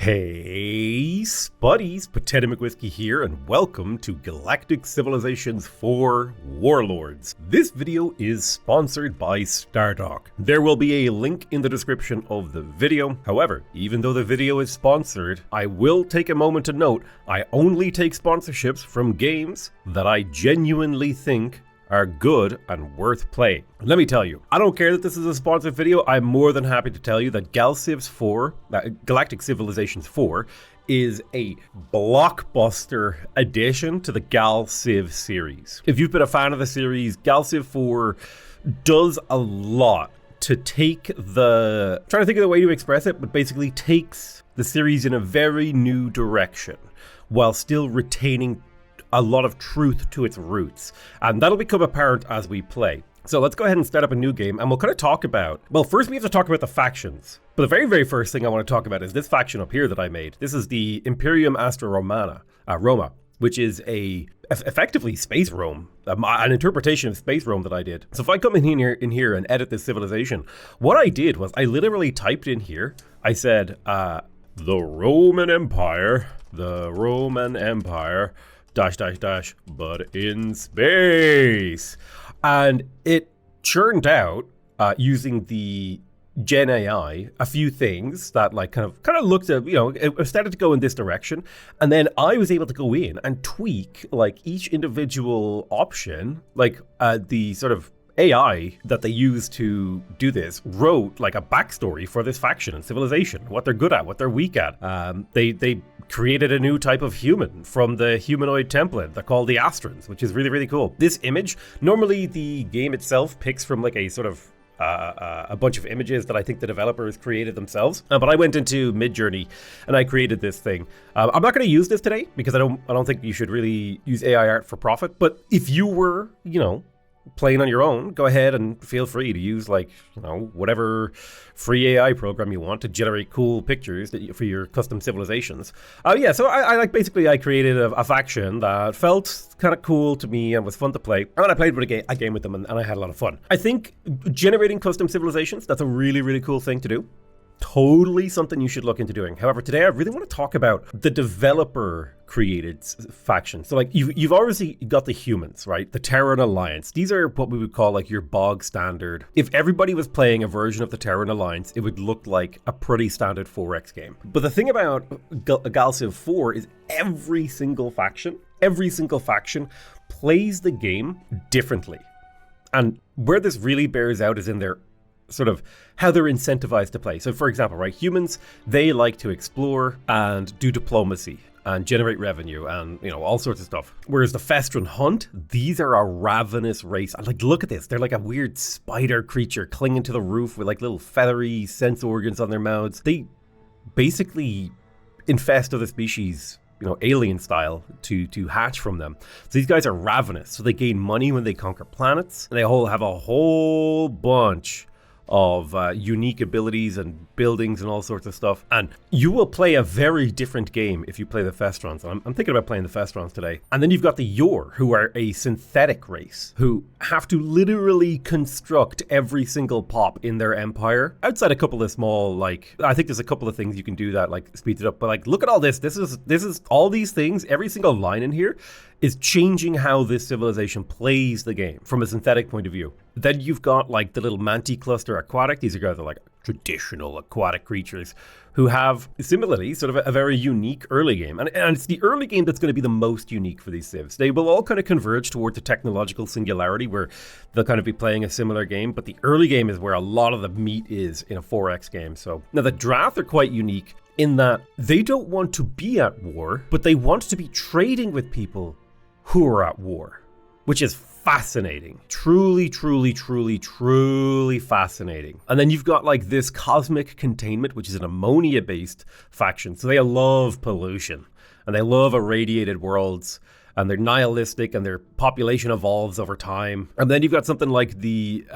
Hey Spuddies, PotatoMcWhiskey here, and welcome to Galactic Civilizations 4 Warlords. This video is sponsored by StarDock. There will be a link in the description of the video. However, even though the video is sponsored, I will take a moment to note I only take sponsorships from games that I genuinely think are good and worth playing. Let me tell you, I don't care that this is a sponsored video. I'm more than happy to tell you that Galactic Civilizations 4 is a blockbuster addition to the Gal Civ series. If you've been a fan of the series, Gal Civ 4 does a lot to take the... I'm trying to think of the way to express it, but basically takes the series in a very new direction while still retaining a lot of truth to its roots, and that'll become apparent as we play. So let's go ahead and start up a new game, and we'll kind of talk about, well, first we have to talk about the factions. But the very first thing I want to talk about is this faction up here that I made. This is the Imperium Astra Roma, which is effectively space Rome, an interpretation of space Rome that I did. So if I come in here and edit this civilization, what I did was I literally typed in here, I said, the Roman Empire, but in space. And it churned out, using the Gen AI, a few things that like kind of looked at, it started to go in this direction. And then I was able to go in and tweak like each individual option, like the sort of AI that they use to do this wrote like a backstory for this faction and civilization, what they're good at, what they're weak at. They created a new type of human from the humanoid template. They're called the Astrans, which is really, really cool. This image, normally the game itself picks from like a sort of a bunch of images that I think the developers created themselves. But I went into Midjourney and I created this thing. I'm not going to use this today because I don't think you should really use AI art for profit. But if you were, playing on your own, go ahead and feel free to use whatever free AI program you want to generate cool pictures for your custom civilizations. So I created a faction that felt kind of cool to me and was fun to play. And I played with a game with them and I had a lot of fun. I think generating custom civilizations, that's a really, really cool thing to do. Totally something you should look into doing. However, today I really want to talk about the developer created faction. So like you've obviously got the humans, right? The Terran Alliance. These are what we would call like your bog standard. If everybody was playing a version of the Terran Alliance, it would look like a pretty standard 4X game. But the thing about Gal Civ 4 is every single faction plays the game differently. And where this really bears out is in their sort of how they're incentivized to play. So for example, right, humans, they like to explore and do diplomacy and generate revenue and, all sorts of stuff. Whereas the Festron hunt, these are a ravenous race. Like, look at this. They're like a weird spider creature clinging to the roof with like little feathery sense organs on their mouths. They basically infest other species, alien style, to hatch from them. So these guys are ravenous. So they gain money when they conquer planets. And they have a whole bunch of unique abilities and buildings and all sorts of stuff. And you will play a very different game if you play the Festrons. And I'm thinking about playing the Festrons today. And then you've got the YOR, who are a synthetic race, who have to literally construct every single pop in their empire. Outside a couple of small, I think there's a couple of things you can do that speeds it up. But look at all this. This is all these things. Every single line in here is changing how this civilization plays the game from a synthetic point of view. Then you've got the little Manticluster Aquatic. These are guys that are like traditional aquatic creatures who have similarly sort of a very unique early game. And it's the early game that's going to be the most unique for these civs. They will all kind of converge towards a technological singularity where they'll kind of be playing a similar game. But the early game is where a lot of the meat is in a 4X game. So now the Drath are quite unique in that they don't want to be at war, but they want to be trading with people who are at war, which is fascinating. Truly fascinating. And then you've got this cosmic containment, which is an ammonia-based faction. So they love pollution and they love irradiated worlds and they're nihilistic and their population evolves over time. And then you've got something like the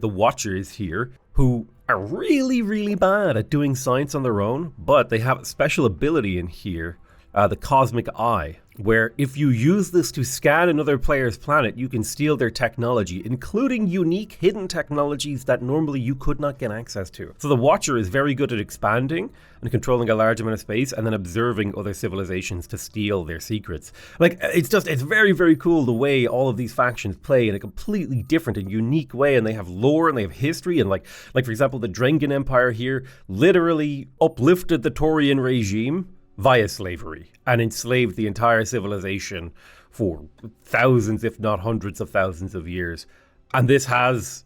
Watchers here, who are really, really bad at doing science on their own, but they have a special ability in here, the Cosmic Eye. where if you use this to scan another player's planet, you can steal their technology, including unique hidden technologies that normally you could not get access to. So the Watcher is very good at expanding and controlling a large amount of space and then observing other civilizations to steal their secrets. Like, it's very, very cool the way all of these factions play in a completely different and unique way, and they have lore and they have history, and like for example, the Drengan Empire here literally uplifted the Taurian regime via slavery and enslaved the entire civilization for thousands, if not hundreds of thousands of years. And this has,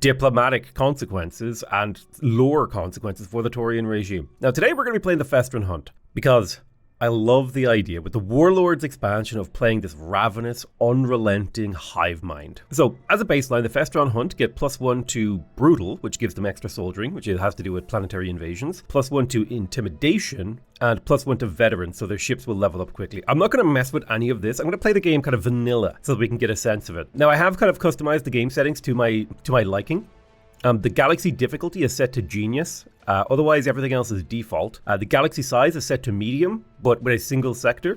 diplomatic consequences and lore consequences for the Taurian regime. Now, today we're going to be playing the Festron Hunt because I love the idea with the Warlords expansion of playing this ravenous, unrelenting hive mind. So, as a baseline, the Festron Hunt get +1 to Brutal, which gives them extra soldiering, which has to do with planetary invasions, +1 to Intimidation, and +1 to Veterans, so their ships will level up quickly. I'm not going to mess with any of this. I'm going to play the game kind of vanilla so that we can get a sense of it. Now, I have kind of customized the game settings to my liking. The Galaxy difficulty is set to Genius. Otherwise, everything else is default. The Galaxy size is set to Medium, but with a single sector.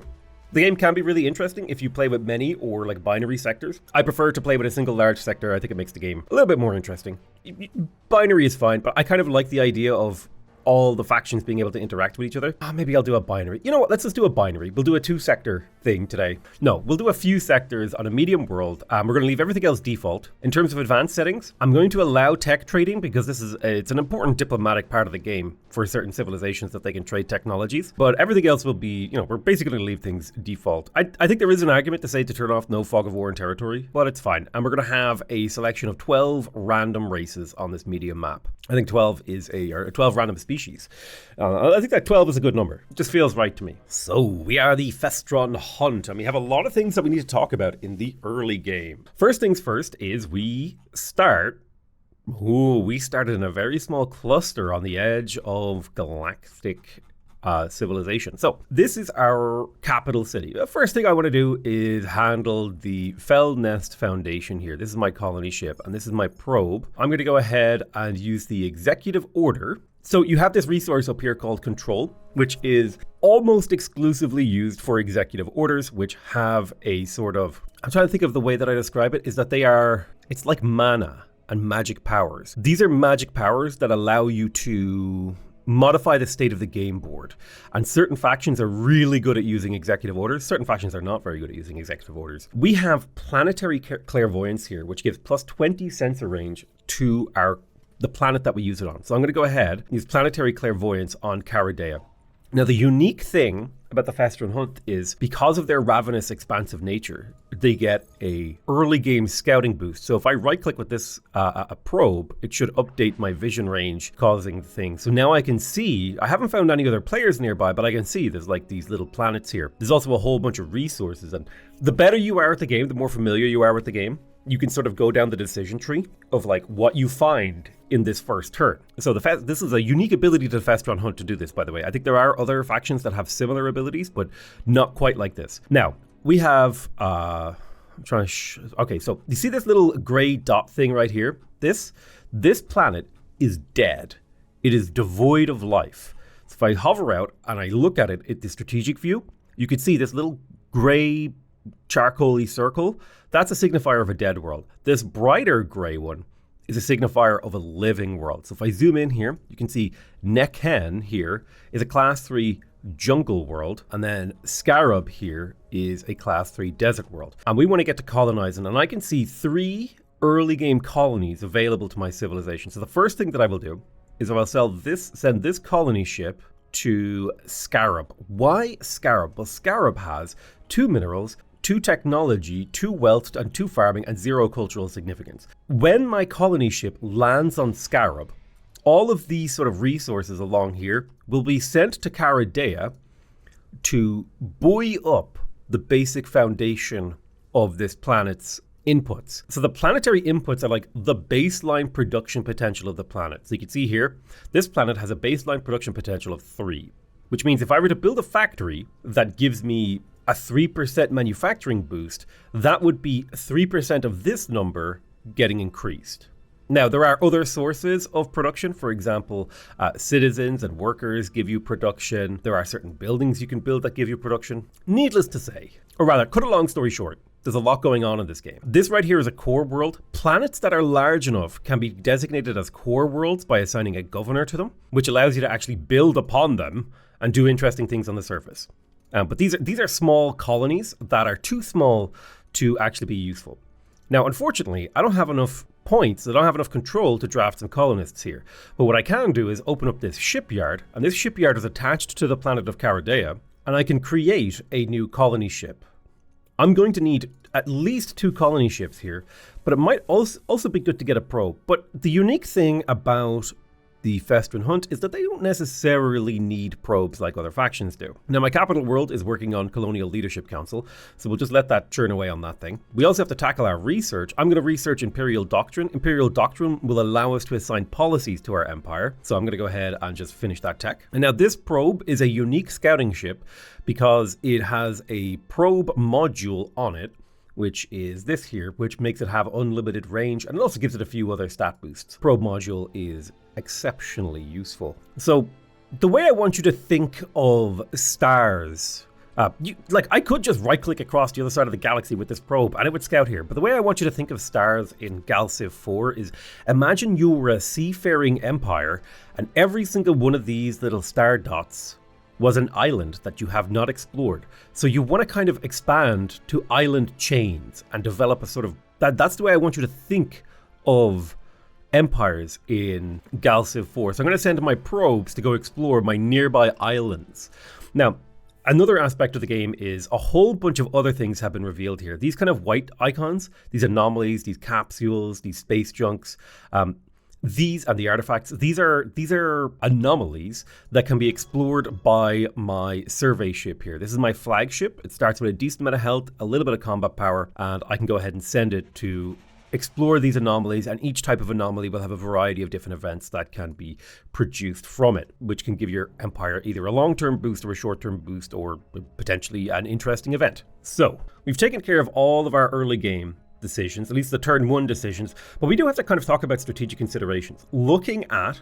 The game can be really interesting if you play with many or like binary sectors. I prefer to play with a single large sector. I think it makes the game a little bit more interesting. Binary is fine, but I kind of like the idea of all the factions being able to interact with each other. Maybe I'll do a binary. You know what? Let's just do a binary. We'll do a 2-sector thing today. No, we'll do a few sectors on a medium world. We're going to leave everything else default. In terms of advanced settings, I'm going to allow tech trading because it's an important diplomatic part of the game for certain civilizations that they can trade technologies. But everything else will be, we're basically going to leave things default. I think there is an argument to say to turn off no fog of war and territory, but it's fine. And we're going to have a selection of 12 random races on this medium map. I think 12 is 12 random species. I think that 12 is a good number. It just feels right to me. So we are the Festron Hunt, and we have a lot of things that we need to talk about in the early game. First things first is we started in a very small cluster on the edge of Galactic civilization. So this is our capital city. The first thing I want to do is handle the Fell Nest Foundation here. This is my colony ship, and this is my probe. I'm going to go ahead and use the executive order. So you have this resource up here called Control, which is almost exclusively used for executive orders, which have a sort of, I'm trying to think of the way that I describe it, is that it's like mana and magic powers. These are magic powers that allow you to modify the state of the game board. And certain factions are really good at using executive orders. Certain factions are not very good at using executive orders. We have planetary clairvoyance here, which gives +20 sensor range to the planet that we use it on. So I'm going to go ahead and use planetary clairvoyance on Caradea. Now, the unique thing about the Festron Hunt is because of their ravenous, expansive nature, they get a early game scouting boost. So if I right click with this a probe, it should update my vision range, causing things. So now I can see, I haven't found any other players nearby, but I can see there's like these little planets here. There's also a whole bunch of resources, and the better you are at the game, the more familiar you are with the game, you can sort of go down the decision tree of like what you find in this first turn. So this is a unique ability to the Festron Hunt to do this, by the way. I think there are other factions that have similar abilities, but not quite like this. Now, we have, I'm trying to, okay, so you see this little gray dot thing right here? This planet is dead. It is devoid of life. So if I hover out and I look at it, the strategic view, you can see this little gray charcoaly circle. That's a signifier of a dead world. This brighter gray one is a signifier of a living world. So if I zoom in here, you can see Nekhen here is a class 3 jungle world, and then Scarab here is a class 3 desert world. And we want to get to colonizing, and I can see 3 early game colonies available to my civilization. So the first thing that I will do is I will send this colony ship to Scarab. Why Scarab? Well, Scarab has 2 minerals, 2 technology, 2 wealth, and 2 farming, and 0 cultural significance. When my colony ship lands on Scarab, all of these sort of resources along here will be sent to Caradea to buoy up the basic foundation of this planet's inputs. So the planetary inputs are like the baseline production potential of the planet. So you can see here, this planet has a baseline production potential of 3, which means if I were to build a factory that gives me a 3% manufacturing boost, that would be 3% of this number getting increased. Now, there are other sources of production. For example, citizens and workers give you production. There are certain buildings you can build that give you production. Needless to say, or rather, cut a long story short, there's a lot going on in this game. This right here is a core world. Planets that are large enough can be designated as core worlds by assigning a governor to them, which allows you to actually build upon them and do interesting things on the surface. But these are small colonies that are too small to actually be useful. Now, unfortunately, I don't have enough points, I don't have enough control to draft some colonists here. But what I can do is open up this shipyard, and this shipyard is attached to the planet of Caradea, and I can create a new colony ship. I'm going to need at least 2 colony ships here, but it might also be good to get a probe. But the unique thing about the Festron hunt is that they don't necessarily need probes like other factions do. Now, my capital world is working on Colonial Leadership Council, so we'll just let that churn away on that thing. We also have to tackle our research. I'm going to research Imperial Doctrine. Imperial Doctrine will allow us to assign policies to our empire, so I'm going to go ahead and just finish that tech. And now this probe is a unique scouting ship because it has a probe module on it, which is this here, which makes it have unlimited range, and it also gives it a few other stat boosts. Probe module is exceptionally useful. So the way I want you to think of stars, I could just right click across the other side of the galaxy with this probe and it would scout here, but the way I want you to think of stars in Galciv 4 is imagine you were a seafaring empire and every single one of these little star dots was an island that you have not explored. So you want to kind of expand to island chains and develop a sort of, that's the way I want you to think of empires in Galciv 4. So I'm going to send my probes to go explore my nearby islands. Now, another aspect of the game is a whole bunch of other things have been revealed here. These kind of white icons, these anomalies, these capsules, these space junks, these and the artifacts, these are anomalies that can be explored by my survey ship here. This is my flagship. It starts with a decent amount of health, a little bit of combat power, and I can go ahead and send it to explore these anomalies, and each type of anomaly will have a variety of different events that can be produced from it, which can give your empire either a long-term boost or a short-term boost or potentially an interesting event. So we've taken care of all of our early game decisions, at least the turn 1 decisions, but we do have to kind of talk about strategic considerations. Looking at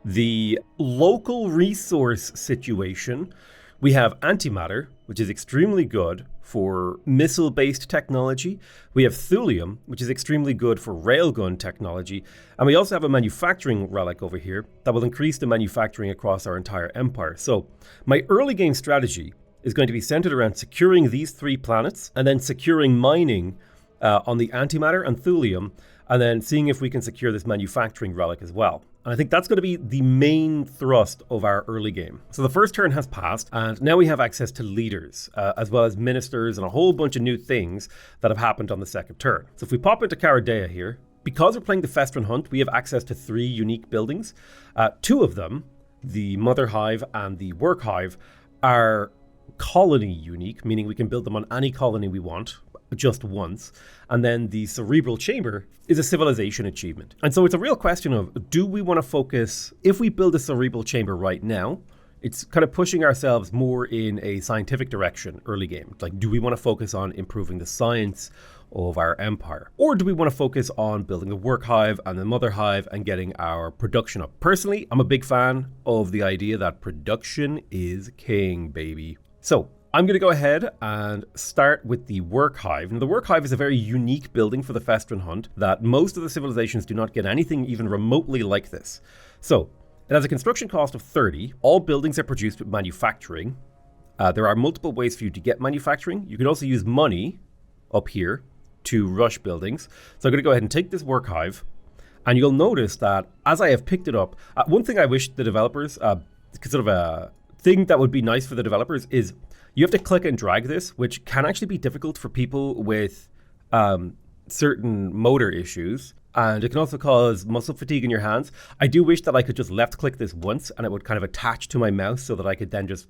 the local resource situation, we have antimatter, which is extremely good for missile-based technology. We have thulium, which is extremely good for railgun technology. And we also have a manufacturing relic over here that will increase the manufacturing across our entire empire. So my early game strategy is going to be centered around securing these 3 planets and then securing mining on the antimatter and thulium, and then seeing if we can secure this manufacturing relic as well. And I think that's going to be the main thrust of our early game. So the first turn has passed, and now we have access to leaders, as well as ministers and a whole bunch of new things that have happened on the second turn. So if we pop into Caradea here, because we're playing the Festron Hunt, we have access to 3 unique buildings. 2 of them, the Mother Hive and the Work Hive, are colony unique, meaning we can build them on any colony we want, just once. And then the Cerebral Chamber is a civilization achievement. And so it's a real question of, do we want to focus, if we build a Cerebral Chamber right now, it's kind of pushing ourselves more in a scientific direction early game. Like, do we want to focus on improving the science of our empire? Or do we want to focus on building the Work Hive and the Mother Hive and getting our production up? Personally, I'm a big fan of the idea that production is king, baby. So I'm going to go ahead and start with the Work Hive. Now, the Work Hive is a very unique building for the Festron Hunt that most of the civilizations do not get anything even remotely like this. So it has a construction cost of 30. All buildings are produced with manufacturing. There are multiple ways for you to get manufacturing. You can also use money up here to rush buildings. So I'm going to go ahead and take this Work Hive, and you'll notice that as I have picked it up, one thing I wish the developers, sort of a thing that would be nice for the developers is you have to click and drag this, which can actually be difficult for people with certain motor issues. And it can also cause muscle fatigue in your hands. I do wish that I could just left click this once and it would kind of attach to my mouse so that I could then just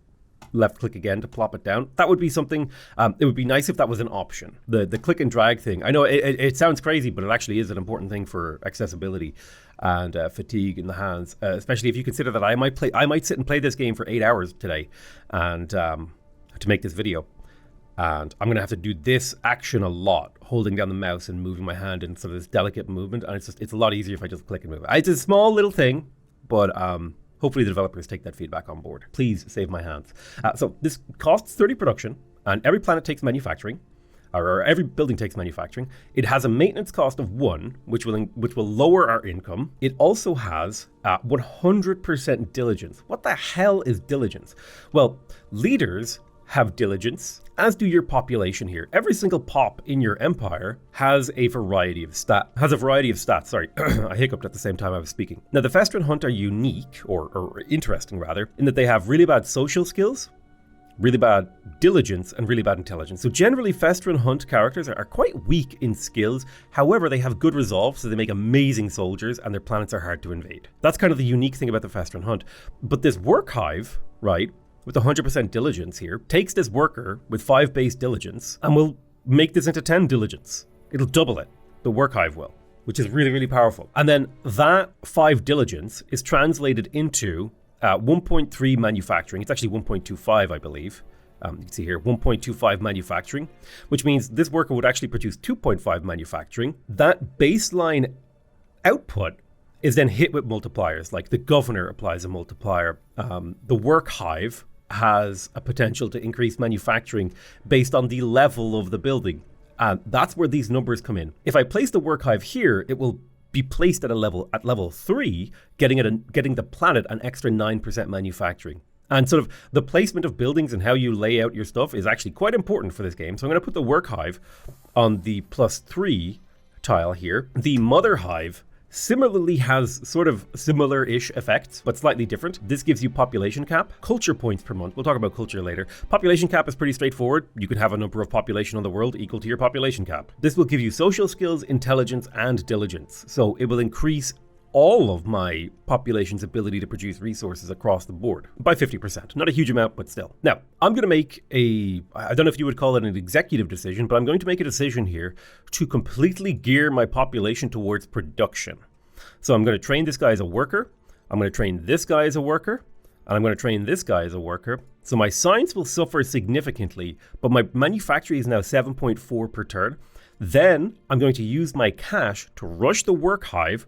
left click again to plop it down. That would be something, it would be nice if that was an option. The click and drag thing. I know it sounds crazy, but it actually is an important thing for accessibility and fatigue in the hands, especially if you consider that I might sit and play this game for 8 hours today and to make this video. And I'm going to have to do this action a lot, holding down the mouse and moving my hand in sort of this delicate movement. And it's a lot easier if I just click and move. It's a small little thing, but hopefully the developers take that feedback on board. Please save my hands. So this costs 30 production, and every planet takes manufacturing, or every building takes manufacturing. It has a maintenance cost of 1, which will lower our income. It also has 100% diligence. What the hell is diligence? Well, leaders have diligence, as do your population here. Every single pop in your empire has a variety of stats. Sorry, I hiccuped at the same time I was speaking. Now, the Festron Hunt are unique, or interesting rather, in that they have really bad social skills, really bad diligence, and really bad intelligence. So generally, Festron Hunt characters are quite weak in skills. However, they have good resolve, so they make amazing soldiers, and their planets are hard to invade. That's kind of the unique thing about the Festron Hunt. But this work hive, right, with 100% diligence here, takes this worker with 5 base diligence and will make this into 10 diligence. It'll double it, the work hive will, which is really, really powerful. And then that 5 diligence is translated into 1.3 manufacturing. It's actually 1.25, I believe. You can see here, 1.25 manufacturing, which means this worker would actually produce 2.5 manufacturing. That baseline output is then hit with multipliers, like the governor applies a multiplier. The work hive has a potential to increase manufacturing based on the level of the building. And that's where these numbers come in. If I place the work hive here, it will be placed at level 3, getting the planet an extra 9% manufacturing. And sort of the placement of buildings and how you lay out your stuff is actually quite important for this game. So I'm going to put the work hive on the +3 tile here. The mother hive similarly has sort of similar-ish effects, but slightly different. This gives you population cap, culture points per month. We'll talk about culture later. Population cap is pretty straightforward. You can have a number of population on the world equal to your population cap. This will give you social skills, intelligence, and diligence. So it will increase all of my population's ability to produce resources across the board by 50%. Not a huge amount, but still. Now, I'm going to make I don't know if you would call it an executive decision, but I'm going to make a decision here to completely gear my population towards production. So I'm going to train this guy as a worker. I'm going to train this guy as a worker. And I'm going to train this guy as a worker. So my science will suffer significantly, but my manufacturing is now 7.4 per turn. Then I'm going to use my cash to rush the work hive.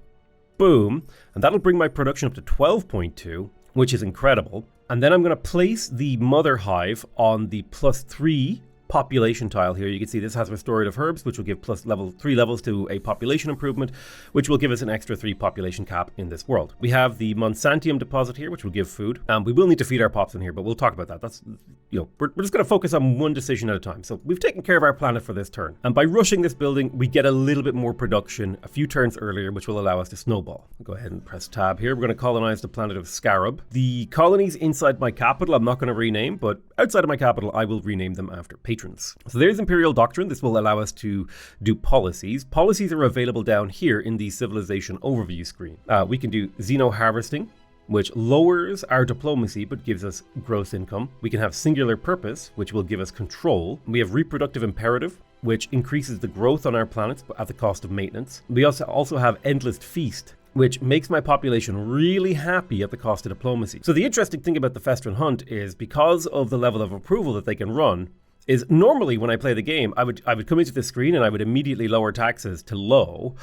Boom, and that'll bring my production up to 12.2, which is incredible. And then I'm going to place the mother hive on the +3 population tile here. You can see this has restorative herbs, which will give +3 levels to a population improvement, which will give us an extra 3 population cap in this world. We have the Monsantium deposit here, which will give food. We will need to feed our pops in here, but we'll talk about that. That's, we're just going to focus on one decision at a time. So we've taken care of our planet for this turn. And by rushing this building, we get a little bit more production a few turns earlier, which will allow us to snowball. I'll go ahead and press tab here. We're going to colonize the planet of Scarab. The colonies inside my capital, I'm not going to rename, but outside of my capital, I will rename them after patrons. So there's Imperial Doctrine. This will allow us to do policies. Policies are available down here in the civilization overview screen. We can do Xeno Harvesting, which lowers our diplomacy but gives us gross income. We can have Singular Purpose, which will give us control. We have Reproductive Imperative, which increases the growth on our planets but at the cost of maintenance. We also have Endless Feast, which makes my population really happy at the cost of diplomacy. So the interesting thing about the Festron Hunt is because of the level of approval that they can run, is normally when I play the game, I would come into the screen and I would immediately lower taxes to low.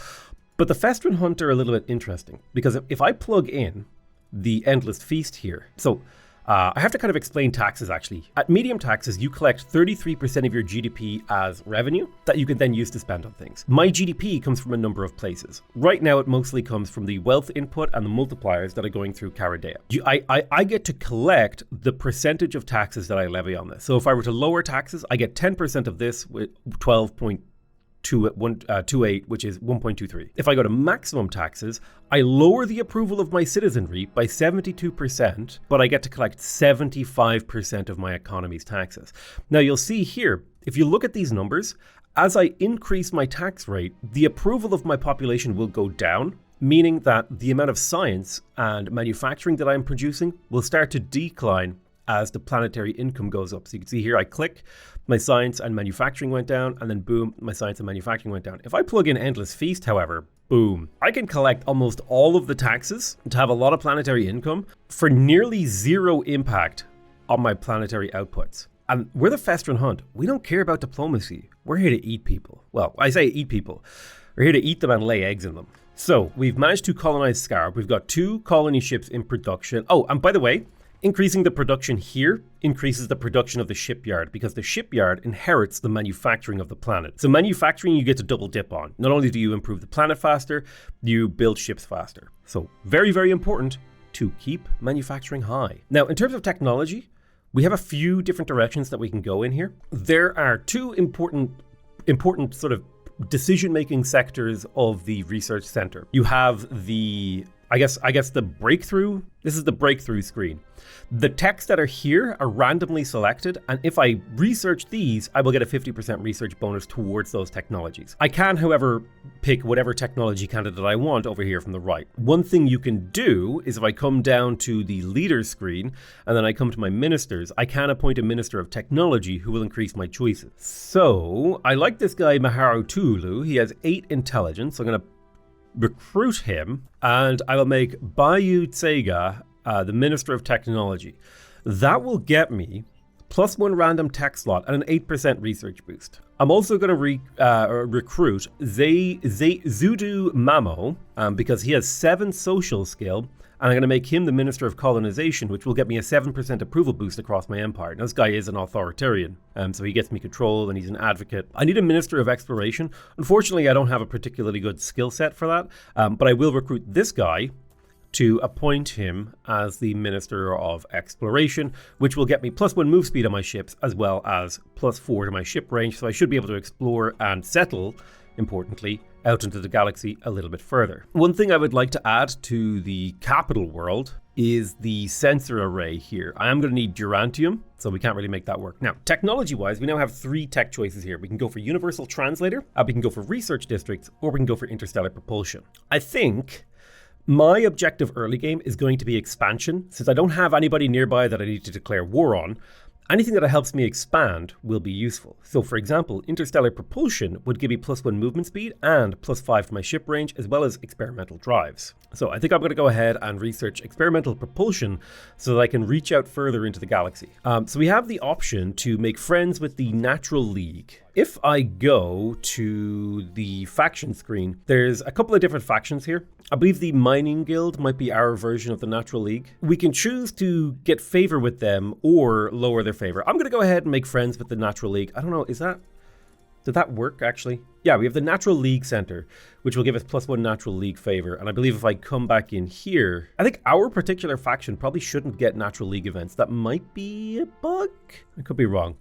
But the Festron Hunt are a little bit interesting because if I plug in the Endless Feast here, so I have to kind of explain taxes actually. At medium taxes, you collect 33% of your GDP as revenue that you can then use to spend on things. My GDP comes from a number of places. Right now, it mostly comes from the wealth input and the multipliers that are going through Caradea. I get to collect the percentage of taxes that I levy on this. So if I were to lower taxes, I get 10% of this with 12.28, which is 1.23. If I go to maximum taxes, I lower the approval of my citizenry by 72%, but I get to collect 75% of my economy's taxes. Now you'll see here, if you look at these numbers, as I increase my tax rate, the approval of my population will go down, meaning that the amount of science and manufacturing that I'm producing will start to decline as the planetary income goes up. So you can see here, I click, my science and manufacturing went down, and then boom, my science and manufacturing went down. If I plug in Endless Feast, however, boom, I can collect almost all of the taxes to have a lot of planetary income for nearly zero impact on my planetary outputs. And we're the Festron hunt. We don't care about diplomacy. We're here to eat people. Well, I say eat people. We're here to eat them and lay eggs in them. So we've managed to colonize Scarab. We've got 2 colony ships in production. Oh, and by the way, increasing the production here increases the production of the shipyard because the shipyard inherits the manufacturing of the planet. So manufacturing you get to double dip on. Not only do you improve the planet faster, you build ships faster. So very, very important to keep manufacturing high. Now, in terms of technology, we have a few different directions that we can go in here. There are 2 important sort of decision-making sectors of the research center. You have the, I guess the breakthrough. This is the breakthrough screen. The techs that are here are randomly selected, and if I research these, I will get a 50% research bonus towards those technologies. I can, however, pick whatever technology candidate I want over here from the right. One thing you can do is if I come down to the leader screen, and then I come to my ministers, I can appoint a minister of technology who will increase my choices. So, I like this guy Maharu Tulu. He has 8 intelligence, so I'm going to recruit him, and I will make Bayu Tsega the Minister of Technology. That will get me +1 random tech slot and an 8% research boost. I'm also going to recruit Zudu Mamo because he has 7 social skill, and I'm going to make him the Minister of Colonization, which will get me a 7% approval boost across my empire. Now, this guy is an authoritarian, so he gets me control and he's an advocate. I need a Minister of Exploration. Unfortunately, I don't have a particularly good skill set for that, but I will recruit this guy to appoint him as the Minister of Exploration, which will get me +1 move speed on my ships, as well as +4 to my ship range, so I should be able to explore and settle, importantly, out into the galaxy a little bit further. One thing I would like to add to the capital world is the sensor array here. I am going to need Durantium, so we can't really make that work. Now, technology-wise, we now have 3 tech choices here. We can go for Universal Translator, we can go for Research Districts, or we can go for Interstellar Propulsion. I think my objective early game is going to be expansion. Since I don't have anybody nearby that I need to declare war on, anything that helps me expand will be useful. So for example, Interstellar Propulsion would give me +1 movement speed and +5 to my ship range, as well as experimental drives. So I think I'm going to go ahead and research experimental propulsion so that I can reach out further into the galaxy. So we have the option to make friends with the Natural League. If I go to the faction screen, there's a couple of different factions here. I believe the Mining Guild might be our version of the Natural League. We can choose to get favor with them or lower their favor. I'm going to go ahead and make friends with the Natural League. I don't know, did that work actually? Yeah, we have the Natural League Center, which will give us +1 Natural League favor. And I believe if I come back in here, I think our particular faction probably shouldn't get Natural League events. That might be a bug. I could be wrong.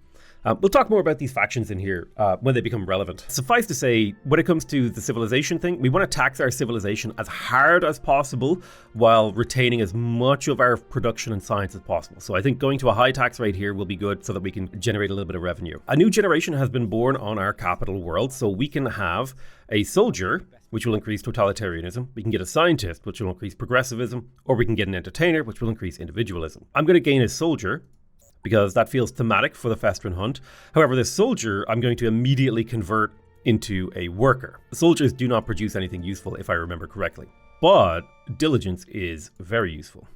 We'll talk more about these factions in here when they become relevant. Suffice to say, when it comes to the civilization thing, we want to tax our civilization as hard as possible while retaining as much of our production and science as possible. So I think going to a high tax rate here will be good so that we can generate a little bit of revenue. A new generation has been born on our capital world, so we can have a soldier, which will increase totalitarianism. We can get a scientist, which will increase progressivism, or we can get an entertainer, which will increase individualism. I'm going to gain a soldier, because that feels thematic for the Festron hunt. However, this soldier, I'm going to immediately convert into a worker. Soldiers do not produce anything useful, if I remember correctly, but diligence is very useful.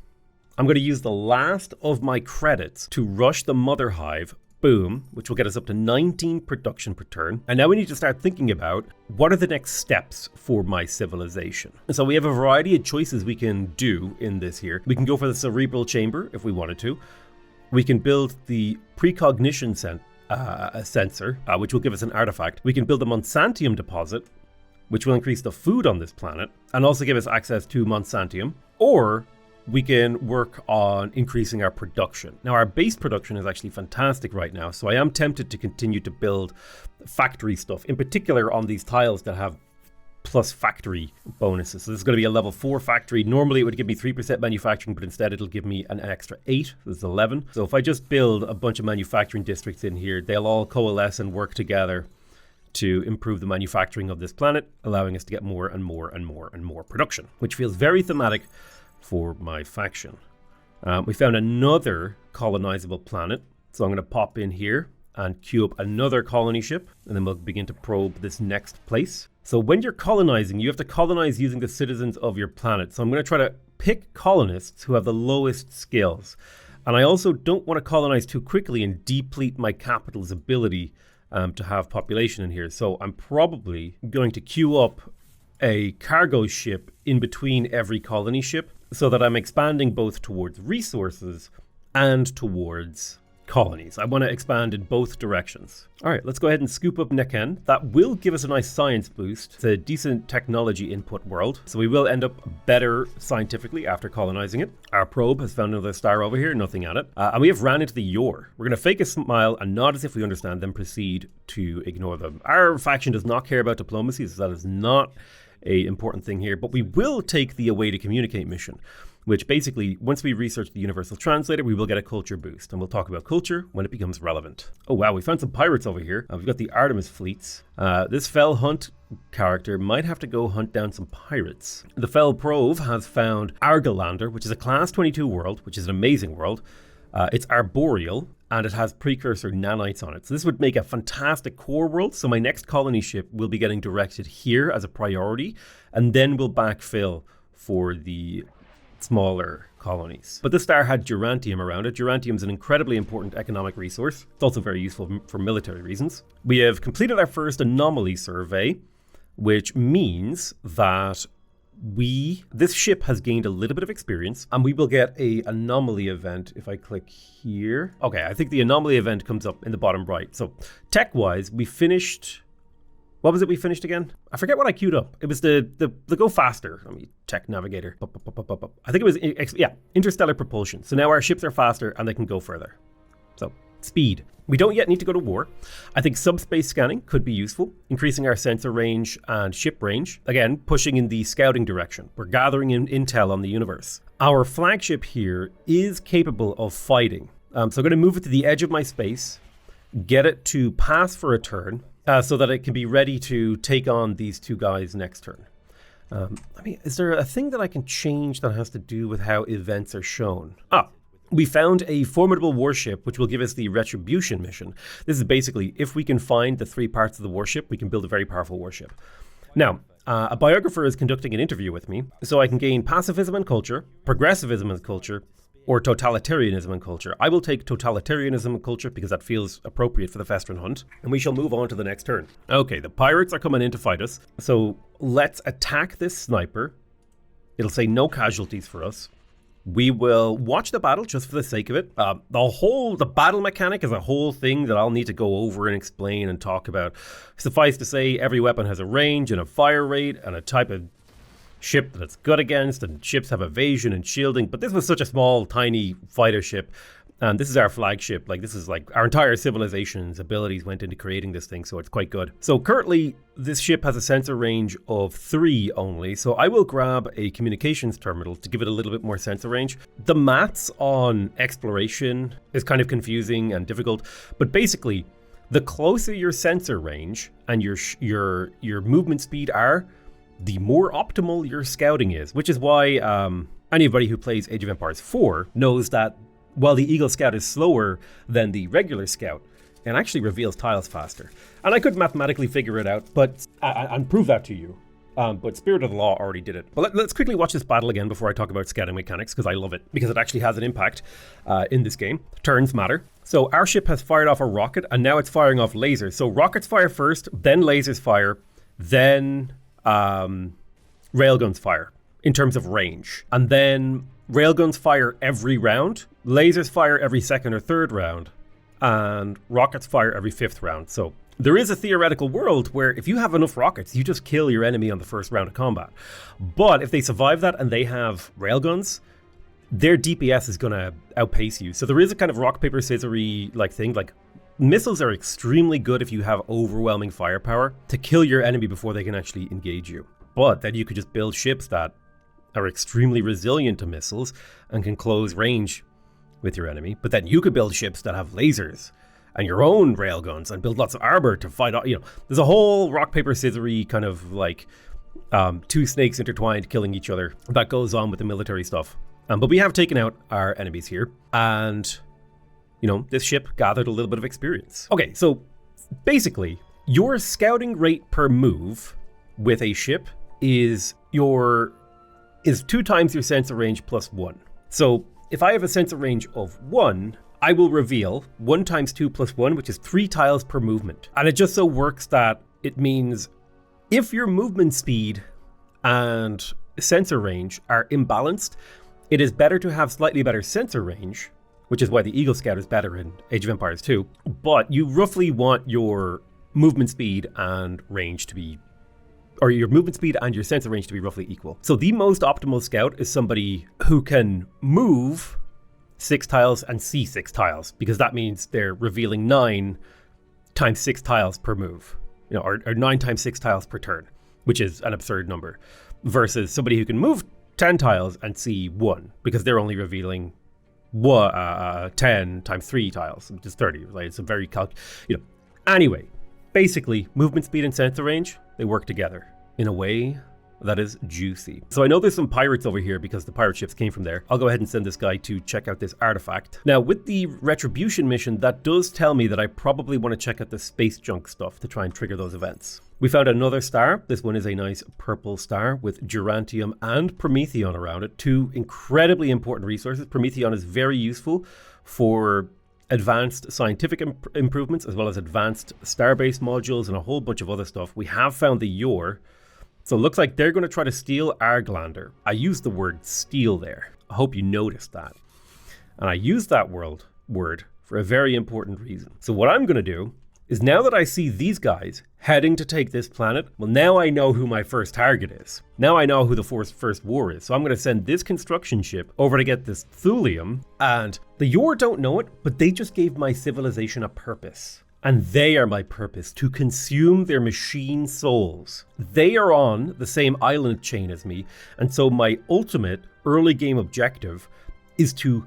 I'm going to use the last of my credits to rush the Mother Hive, boom, which will get us up to 19 production per turn. And now we need to start thinking about what are the next steps for my civilization. And so we have a variety of choices we can do in this here. We can go for the cerebral chamber if we wanted to. We can build the precognition sensor, which will give us an artifact. We can build a Monsantium deposit, which will increase the food on this planet and also give us access to Monsantium. Or we can work on increasing our production. Now, our base production is actually fantastic right now, so I am tempted to continue to build factory stuff, in particular on these tiles that have plus factory bonuses. So this is going to be a level 4 factory. Normally it would give me 3% manufacturing, but instead it'll give me an extra 8. So this is 11. So if I just build a bunch of manufacturing districts in here, they'll all coalesce and work together to improve the manufacturing of this planet, allowing us to get more and more and more and more production, which feels very thematic for my faction. We found another colonizable planet. So I'm going to pop in here and queue up another colony ship, and then we'll begin to probe this next place. So when you're colonizing, you have to colonize using the citizens of your planet. So I'm going to try to pick colonists who have the lowest skills. And I also don't want to colonize too quickly and deplete my capital's ability to have population in here. So I'm probably going to queue up a cargo ship in between every colony ship so that I'm expanding both towards resources and towards colonies. I want to expand in both directions. All right, let's go ahead and scoop up Neken. That will give us a nice science boost. It's a decent technology input world, so we will end up better scientifically after colonizing it. Our probe has found another star over here, nothing at it. And we have ran into the YOR. We're going to fake a smile and nod as if we understand them, proceed to ignore them. Our faction does not care about diplomacy, so that is not an important thing here, but we will take the Away to Communicate mission, which basically, once we research the Universal Translator, we will get a culture boost. And we'll talk about culture when it becomes relevant. Oh wow, we found some pirates over here. We've got the Artemis fleets. This Fell Hunt character might have to go hunt down some pirates. The Fell Prove has found Argolander, which is a class 22 world, which is an amazing world. It's arboreal, and it has precursor nanites on it. So this would make a fantastic core world. So my next colony ship will be getting directed here as a priority, and then we'll backfill for the smaller colonies. But this star had Durantium around it. Durantium is an incredibly important economic resource. It's also very useful for military reasons. We have completed our first anomaly survey, which means that this ship has gained a little bit of experience, and we will get a anomaly event if I click here. Okay, I think the anomaly event comes up in the bottom right. So tech-wise, we finished... What was it we finished again? I forget what I queued up. It was the go faster. I mean, tech navigator. I think it was, interstellar propulsion. So now our ships are faster and they can go further. So speed. We don't yet need to go to war. I think subspace scanning could be useful, increasing our sensor range and ship range. Again, pushing in the scouting direction. We're gathering in intel on the universe. Our flagship here is capable of fighting. So I'm going to move it to the edge of my space, get it to pass for a turn, so that it can be ready to take on these two guys next turn. Is there a thing that I can change that has to do with how events are shown? We found a formidable warship, which will give us the Retribution mission. This is basically, if we can find the 3 parts of the warship, we can build a very powerful warship. Now, a biographer is conducting an interview with me, so I can gain pacifism and culture, progressivism and culture, or totalitarianism and culture. I will take totalitarianism and culture because that feels appropriate for the Festron hunt, and we shall move on to the next turn. Okay, the pirates are coming in to fight us, so let's attack this sniper. It'll say no casualties for us. We will watch the battle just for the sake of it. The battle mechanic is a whole thing that I'll need to go over and explain and talk about. Suffice to say, every weapon has a range and a fire rate and a type of ship that it's good against, and ships have evasion and shielding, but this was such a small, tiny fighter ship, and this is our flagship. Like, this is like our entire civilization's abilities went into creating this thing, so it's quite good. So currently, this ship has a sensor range of 3 only, so I will grab a communications terminal to give it a little bit more sensor range. The maths on exploration is kind of confusing and difficult, but basically, the closer your sensor range and your movement speed are, the more optimal your scouting is, which is why anybody who plays Age of Empires 4 knows that while the Eagle Scout is slower than the regular Scout, it actually reveals tiles faster. And I could mathematically figure it out, but and prove that to you. But Spirit of the Law already did it. But let's quickly watch this battle again before I talk about scouting mechanics, because I love it, because it actually has an impact in this game. Turns matter. So our ship has fired off a rocket, and now it's firing off lasers. So rockets fire first, then lasers fire, then railguns fire in terms of range, and then railguns fire every round, lasers fire every 2nd or 3rd round, and rockets fire every 5th round. So there is a theoretical world where if you have enough rockets, you just kill your enemy on the first round of combat. But if they survive that and they have railguns, their DPS is going to outpace you. So there is a kind of rock, paper, scissors-y like thing. Like, missiles are extremely good if you have overwhelming firepower to kill your enemy before they can actually engage you. But then you could just build ships that are extremely resilient to missiles and can close range with your enemy. But then you could build ships that have lasers and your own railguns and build lots of armor to fight. There's a whole rock, paper, scissors-y kind of like 2 snakes intertwined killing each other that goes on with the military stuff. But we have taken out our enemies here, and this ship gathered a little bit of experience. Okay, so basically, your scouting rate per move with a ship is 2 times your sensor range plus 1. So if I have a sensor range of 1, I will reveal 1 times 2 plus 1, which is 3 tiles per movement. And it just so works that it means if your movement speed and sensor range are imbalanced, it is better to have slightly better sensor range, which is why the Eagle Scout is better in Age of Empires 2. But you roughly want your movement speed and range to be, or your movement speed and your sensor range to be roughly equal. So the most optimal scout is somebody who can move 6 tiles and see 6 tiles, because that means they're revealing 9 times 6 tiles per move, or 9 times 6 tiles per turn, which is an absurd number, versus somebody who can move 10 tiles and see 1, because they're only revealing 10 times 3 tiles, which is 30. Like, it's a very Anyway, basically, movement speed and sensor range, they work together in a way that is juicy. So I know there's some pirates over here because the pirate ships came from there. I'll go ahead and send this guy to check out this artifact. Now, with the retribution mission, that does tell me that I probably want to check out the space junk stuff to try and trigger those events. We found another star. This one is a nice purple star with Gerantium and Prometheon around it. 2 incredibly important resources. Prometheon is very useful for advanced scientific improvements, as well as advanced starbase modules and a whole bunch of other stuff. We have found the YOR. So it looks like they're going to try to steal Arglander. I used the word steal there. I hope you noticed that. And I used that word for a very important reason. So what I'm going to do is, now that I see these guys heading to take this planet, well, now I know who my first target is. Now I know who the first war is. So I'm going to send this construction ship over to get this thulium. And the YOR don't know it, but they just gave my civilization a purpose. And they are my purpose, to consume their machine souls. They are on the same island chain as me, and so my ultimate early game objective is to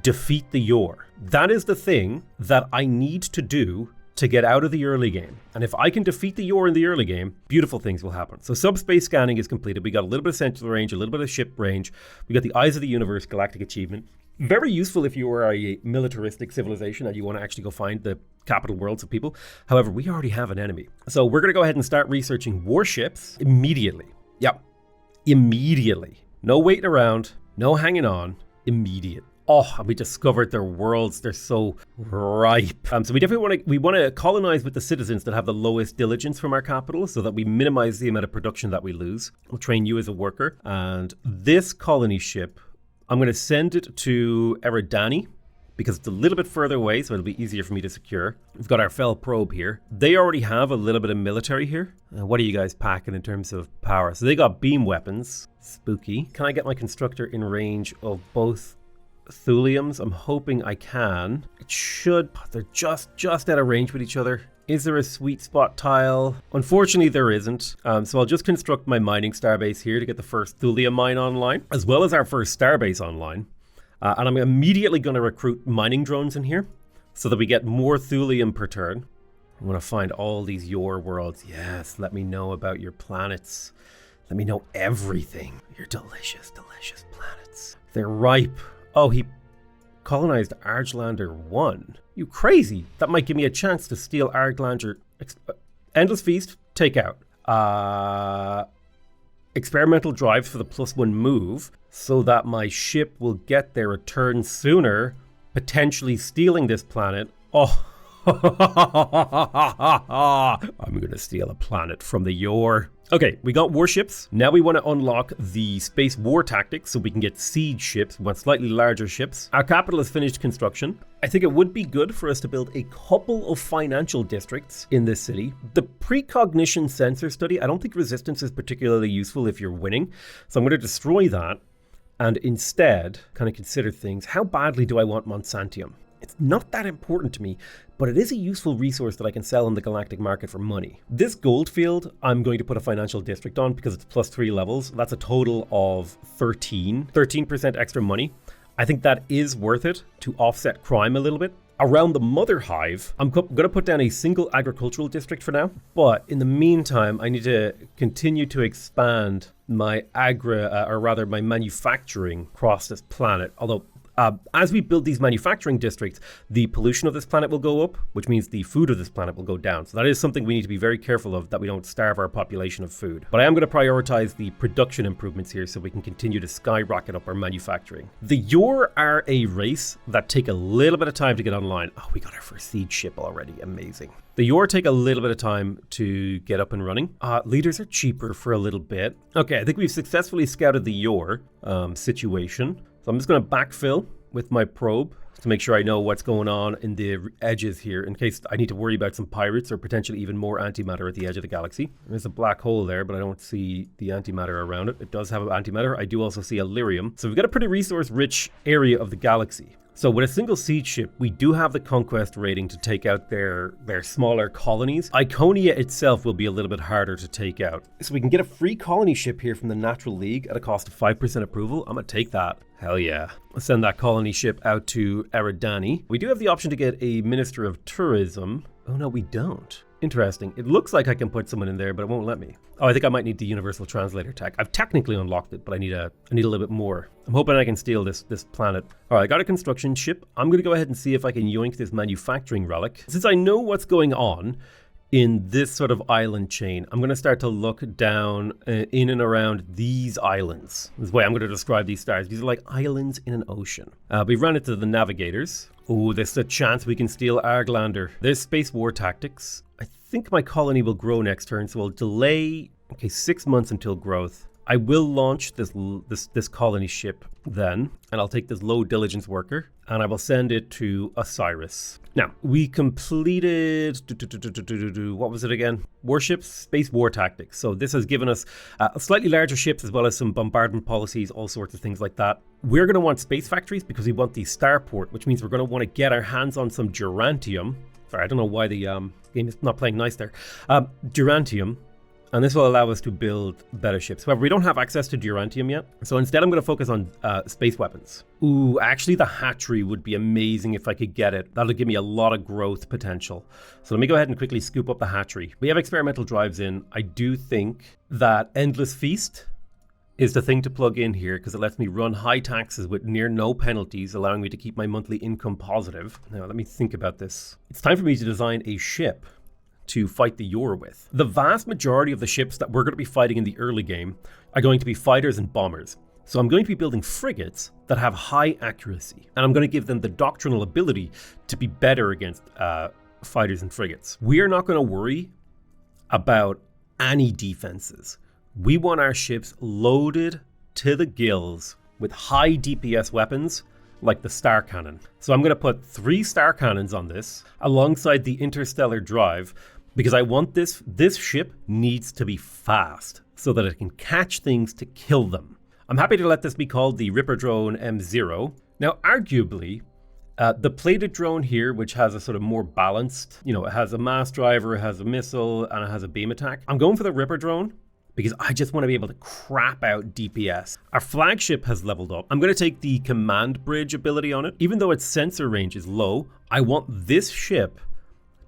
defeat the YOR. That is the thing that I need to do to get out of the early game. And if I can defeat the YOR in the early game, beautiful things will happen. So subspace scanning is completed. We got a little bit of sensor range, a little bit of ship range. We got the Eyes of the Universe Galactic achievement. Very useful if you are a militaristic civilization and you want to actually go find the capital worlds of people. However, we already have an enemy. So we're going to go ahead and start researching warships immediately. Yep, immediately. No waiting around, no hanging on, immediate. Oh, we discovered their worlds. They're so ripe. So we definitely want to colonize with the citizens that have the lowest diligence from our capital, so that we minimize the amount of production that we lose. We'll train you as a worker. And this colony ship, I'm going to send it to Eridani because it's a little bit further away, so it'll be easier for me to secure. We've got our Fel probe here. They already have a little bit of military here. What are you guys packing in terms of power? So they got beam weapons. Spooky. Can I get my constructor in range of both thuliums? I'm hoping I can. It should. They're just out of range with each other. Is there a sweet spot tile? Unfortunately, there isn't. So I'll just construct my mining starbase here to get the first thulium mine online, as well as our first starbase online. And I'm immediately going to recruit mining drones in here so that we get more thulium per turn. I'm going to find all these YOR worlds. Yes, let me know about your planets. Let me know everything. Your delicious, delicious planets. They're ripe. Oh, he colonized Arglander 1. You crazy. That might give me a chance to steal Arglander. Endless Feast, take out. Experimental drives for the +1 move, so that my ship will get there a turn sooner, potentially stealing this planet. Oh, I'm gonna steal a planet from the YOR. Okay, we got warships. Now we want to unlock the space war tactics so we can get siege ships. We want slightly larger ships. Our capital has finished construction. I think it would be good for us to build a couple of financial districts in this city. The precognition sensor study, I don't think resistance is particularly useful if you're winning. So I'm going to destroy that and instead kind of consider things. How badly do I want Monsantium? It's not that important to me, but it is a useful resource that I can sell in the galactic market for money. This gold field, I'm going to put a financial district on because it's +3 levels. That's a total of 13% extra money. I think that is worth it to offset crime a little bit. Around the Mother Hive, I'm going to put down a single agricultural district for now. But in the meantime, I need to continue to expand my my manufacturing across this planet. Although As we build these manufacturing districts, the pollution of this planet will go up, which means the food of this planet will go down. So that is something we need to be very careful of, that we don't starve our population of food. But I am going to prioritize the production improvements here so we can continue to skyrocket up our manufacturing. The YOR are a race that take a little bit of time to get online. Oh, we got our first siege ship already. Amazing. The YOR take a little bit of time to get up and running. Leaders are cheaper for a little bit. Okay, I think we've successfully scouted the YOR situation. So I'm just going to backfill with my probe to make sure I know what's going on in the edges here in case I need to worry about some pirates or potentially even more antimatter at the edge of the galaxy. There's a black hole there, but I don't see the antimatter around it. It does have antimatter. I do also see Illyrium. So we've got a pretty resource-rich area of the galaxy. So with a single siege ship, we do have the conquest rating to take out their smaller colonies. Iconia itself will be a little bit harder to take out. So we can get a free colony ship here from the Natural League at a cost of 5% approval. I'm going to take that. Hell yeah. Let's send that colony ship out to Eridani. We do have the option to get a Minister of Tourism. Oh no, we don't. Interesting. It looks like I can put someone in there, but it won't let me. Oh, I think I might need the Universal Translator tech. I've technically unlocked it, but I need a little bit more. I'm hoping I can steal this planet. All right, I got a construction ship. I'm going to go ahead and see if I can yoink this manufacturing relic. Since I know what's going on in this sort of island chain, I'm going to start to look down in and around these islands. This is the way I'm going to describe these stars. These are like islands in an ocean. We ran into the navigators. Oh, there's a chance we can steal Arglander. There's space war tactics. I think my colony will grow next turn, so we'll delay 6 months until growth. I will launch this colony ship then, and I'll take this low diligence worker, and I will send it to Osiris. Now, we completed, what was it again? Warships, space war tactics. So this has given us slightly larger ships as well as some bombardment policies, all sorts of things like that. We're going to want space factories because we want the starport, which means we're going to want to get our hands on some Durantium. Sorry, I don't know why the game is not playing nice there. Durantium. And this will allow us to build better ships. However, we don't have access to Durantium yet. So instead, I'm going to focus on space weapons. Ooh, actually, the hatchery would be amazing if I could get it. That'll give me a lot of growth potential. So let me go ahead and quickly scoop up the hatchery. We have experimental drives in. I do think that Endless Feast is the thing to plug in here because it lets me run high taxes with near no penalties, allowing me to keep my monthly income positive. Now, let me think about this. It's time for me to design a ship to fight the YOR with. The vast majority of the ships that we're going to be fighting in the early game are going to be fighters and bombers. So I'm going to be building frigates that have high accuracy, and I'm going to give them the doctrinal ability to be better against fighters and frigates. We are not going to worry about any defenses. We want our ships loaded to the gills with high DPS weapons like the Star Cannon. So I'm going to put 3 Star Cannons on this alongside the Interstellar Drive because I want this ship needs to be fast so that it can catch things to kill them. I'm happy to let this be called the Ripper Drone M0. Now, arguably, the plated drone here, which has a sort of more balanced, it has a mass driver, it has a missile, and it has a beam attack. I'm going for the Ripper Drone because I just want to be able to crap out DPS. Our flagship has leveled up. I'm going to take the command bridge ability on it. Even though its sensor range is low, I want this ship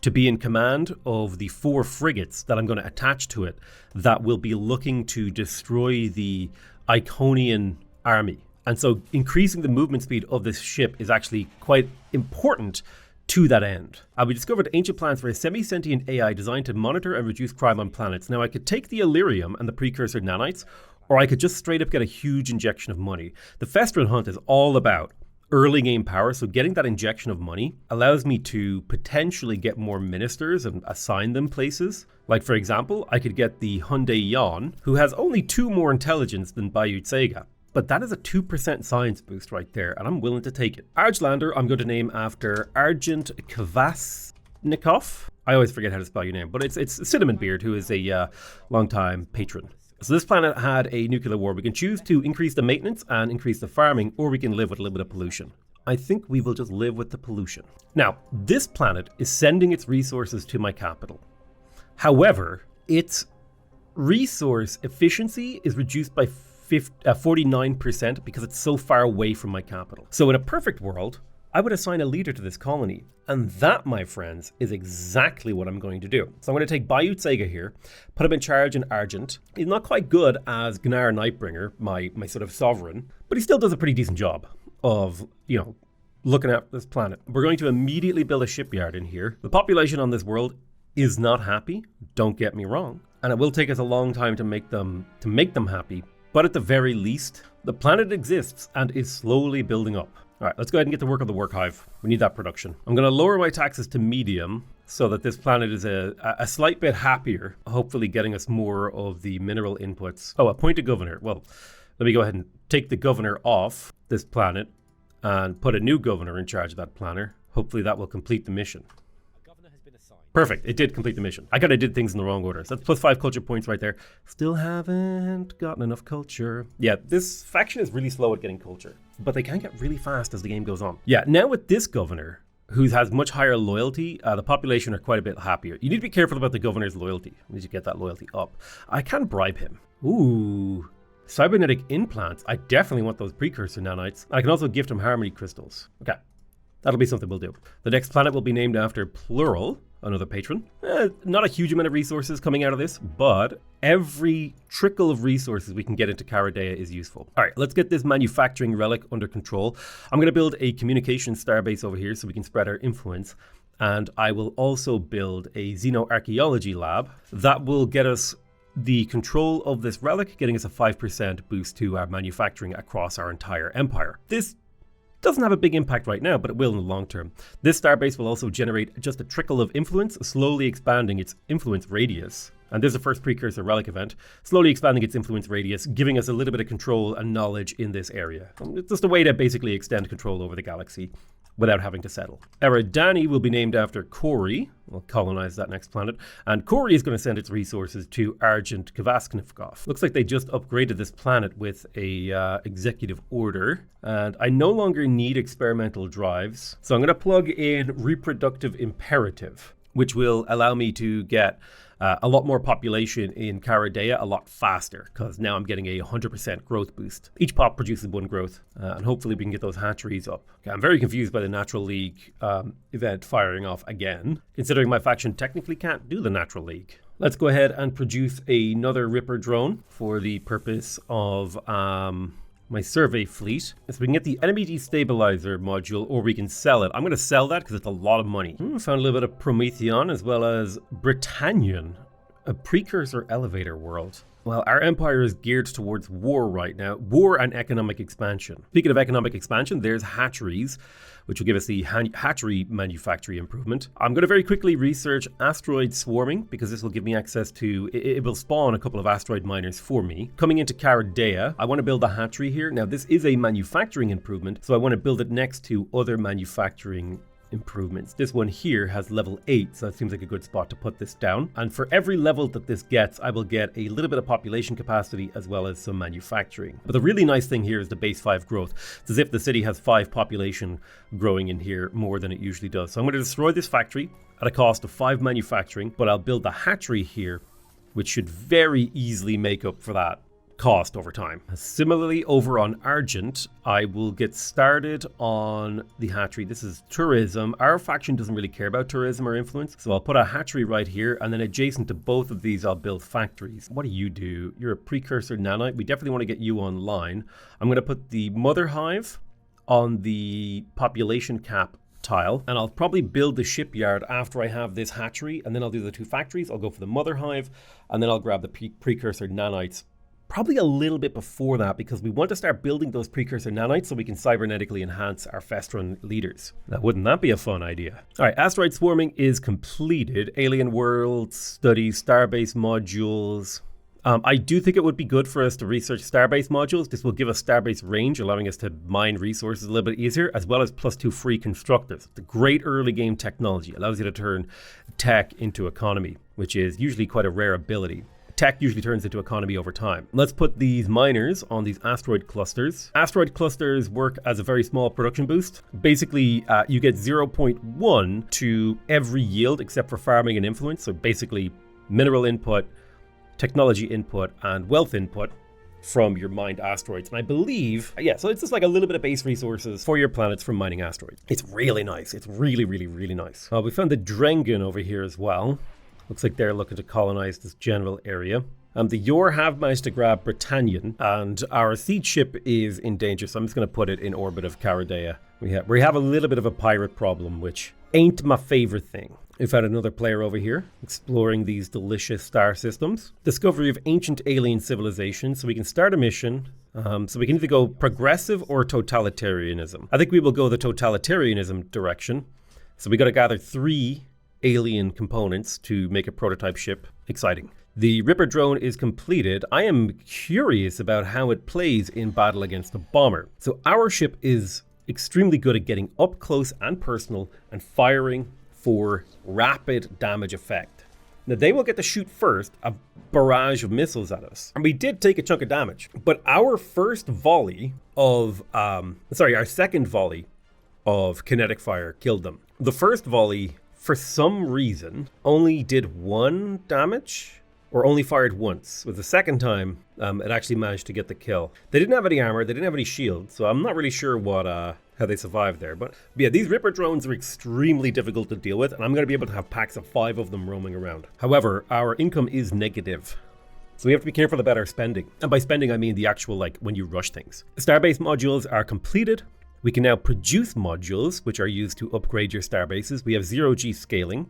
to be in command of the 4 frigates that I'm going to attach to it that will be looking to destroy the Iconian army. And so increasing the movement speed of this ship is actually quite important to that end. We discovered ancient plans for a semi-sentient AI designed to monitor and reduce crime on planets. Now I could take the Illyrium and the precursor nanites, or I could just straight up get a huge injection of money. The Festron hunt is all about early game power, so getting that injection of money allows me to potentially get more ministers and assign them places. Like for example, I could get the Hyundai Yan, who has only 2 more intelligence than Bayou Tsega. But that is a 2% science boost right there, and I'm willing to take it. Arglander, I'm going to name after Argent Kvasnikov. I always forget how to spell your name, but it's Cinnamon Beard, who is a longtime patron. So this planet had a nuclear war. We can choose to increase the maintenance and increase the farming, or we can live with a little bit of pollution. I think we will just live with the pollution. Now, this planet is sending its resources to my capital. However, its resource efficiency is reduced by 49% because it's so far away from my capital. So in a perfect world, I would assign a leader to this colony. And that, my friends, is exactly what I'm going to do. So I'm going to take Bayou Tsega here, put him in charge in Argent. He's not quite good as Gnar Nightbringer, my sort of sovereign, but he still does a pretty decent job. of, looking at this planet. We're going to immediately build a shipyard in here. The population on this world is not happy, don't get me wrong, and it will take us a long time to make them happy, but at the very least, the planet exists and is slowly building up. All right, let's go ahead and get to work on the work hive. We need that production. I'm going to lower my taxes to medium so that this planet is a slight bit happier, hopefully getting us more of the mineral inputs. Oh, appoint a governor. Well, let me go ahead and take the governor off this planet and put a new governor in charge of that planet. Hopefully that will complete the mission. A governor has been assigned. Perfect, it did complete the mission. I kind of did things in the wrong order. So that's plus 5 culture points right there. Still haven't gotten enough culture. Yeah, this faction is really slow at getting culture, but they can get really fast as the game goes on. Yeah, now with this governor, who has much higher loyalty, the population are quite a bit happier. You need to be careful about the governor's loyalty. You need to get that loyalty up. I can bribe him. Ooh. Cybernetic implants. I definitely want those precursor nanites. I can also gift him harmony crystals. Okay, that'll be something we'll do. The next planet will be named after Plural, another patron. Not a huge amount of resources coming out of this, but every trickle of resources we can get into Caradea is useful. All right, let's get this manufacturing relic under control. I'm going to build a communication starbase over here so we can spread our influence. And I will also build a xenoarchaeology lab that will get us the control of this relic, getting us a 5% boost to our manufacturing across our entire empire. This doesn't have a big impact right now, but it will in the long term. This starbase will also generate just a trickle of influence, slowly expanding its influence radius. And there's the first precursor relic event, slowly expanding its influence radius, giving us a little bit of control and knowledge in this area. It's just a way to basically extend control over the galaxy without having to settle. Eridani will be named after Kori. We'll colonize that next planet. And Kori is going to send its resources to Argent Kvasknivkov. Looks like they just upgraded this planet with a executive order. And I no longer need experimental drives. So I'm going to plug in reproductive imperative, which will allow me to get a lot more population in Caradea a lot faster, because now I'm getting a 100% growth boost. Each pop produces 1 growth, and hopefully we can get those hatcheries up. Okay, I'm very confused by the Natural League event firing off again, considering my faction technically can't do the Natural League. Let's go ahead and produce another Ripper drone for the purpose of my survey fleet. So we can get the enemy destabilizer module, or we can sell it. I'm going to sell that because it's a lot of money. Found a little bit of Promethean as well as Britannian, a precursor elevator world. Well, our empire is geared towards war right now. War and economic expansion. Speaking of economic expansion, there's hatcheries, which will give us the hatchery manufacturing improvement. I'm going to very quickly research asteroid swarming, because this will give me access to, it will spawn a couple of asteroid miners for me. Coming into Caradea, I want to build a hatchery here. Now, this is a manufacturing improvement, so I want to build it next to other manufacturing improvements. This one here has level 8, so that seems like a good spot to put this down. And for every level that this gets, I will get a little bit of population capacity as well as some manufacturing. But the really nice thing here is the base 5 growth. It's as if the city has 5 population growing in here more than it usually does. So I'm going to destroy this factory at a cost of 5 manufacturing, but I'll build the hatchery here, which should very easily make up for that cost over time. Similarly, over on Argent, I will get started on the hatchery. This is tourism. Our faction doesn't really care about tourism or influence, so I'll put a hatchery right here, and then adjacent to both of these, I'll build factories. What do? You're a precursor nanite. We definitely want to get you online. I'm going to put the mother hive on the population cap tile, and I'll probably build the shipyard after I have this hatchery, and then I'll do the 2 factories. I'll go for the mother hive, and then I'll grab the precursor nanites probably a little bit before that, because we want to start building those precursor nanites so we can cybernetically enhance our Festron leaders. Now, wouldn't that be a fun idea? All right, asteroid swarming is completed. Alien worlds, studies, starbase modules. I do think it would be good for us to research starbase modules. This will give us starbase range, allowing us to mine resources a little bit easier, as well as +2 free constructors. It's a great early game technology. It allows you to turn tech into economy, which is usually quite a rare ability. Tech usually turns into economy over time. Let's put these miners on these asteroid clusters. Asteroid clusters work as a very small production boost. Basically, you get 0.1 to every yield except for farming and influence. So basically, mineral input, technology input, and wealth input from your mined asteroids. And I believe, so it's just like a little bit of base resources for your planets from mining asteroids. It's really nice. It's really, really, really nice. We found the Drengen over here as well. Looks like they're looking to colonize this general area. The YOR have managed to grab Britannian, and our siege ship is in danger, so I'm just going to put it in orbit of Caradea. We have a little bit of a pirate problem, which ain't my favorite thing. We've had another player over here exploring these delicious star systems. Discovery of ancient alien civilization, so we can start a mission. So we can either go progressive or totalitarianism. I think we will go the totalitarianism direction. So we got to gather 3 alien components to make a prototype ship. Exciting. The Ripper drone is completed. I am curious about how it plays in battle against a bomber. So our ship is extremely good at getting up close and personal and firing for rapid damage effect. Now they will get to shoot first a barrage of missiles at us. And we did take a chunk of damage, but our second volley of kinetic fire killed them. The first volley, for some reason, only did 1 damage, or only fired once. With the second time, it actually managed to get the kill. They didn't have any armor, they didn't have any shield, so I'm not really sure how they survived there. But yeah, these Ripper drones are extremely difficult to deal with, and I'm going to be able to have packs of 5 of them roaming around. However, our income is negative, so we have to be careful about our spending. And by spending, I mean the actual, like, when you rush things. Starbase modules are completed. We can now produce modules, which are used to upgrade your starbases. We have 0G scaling,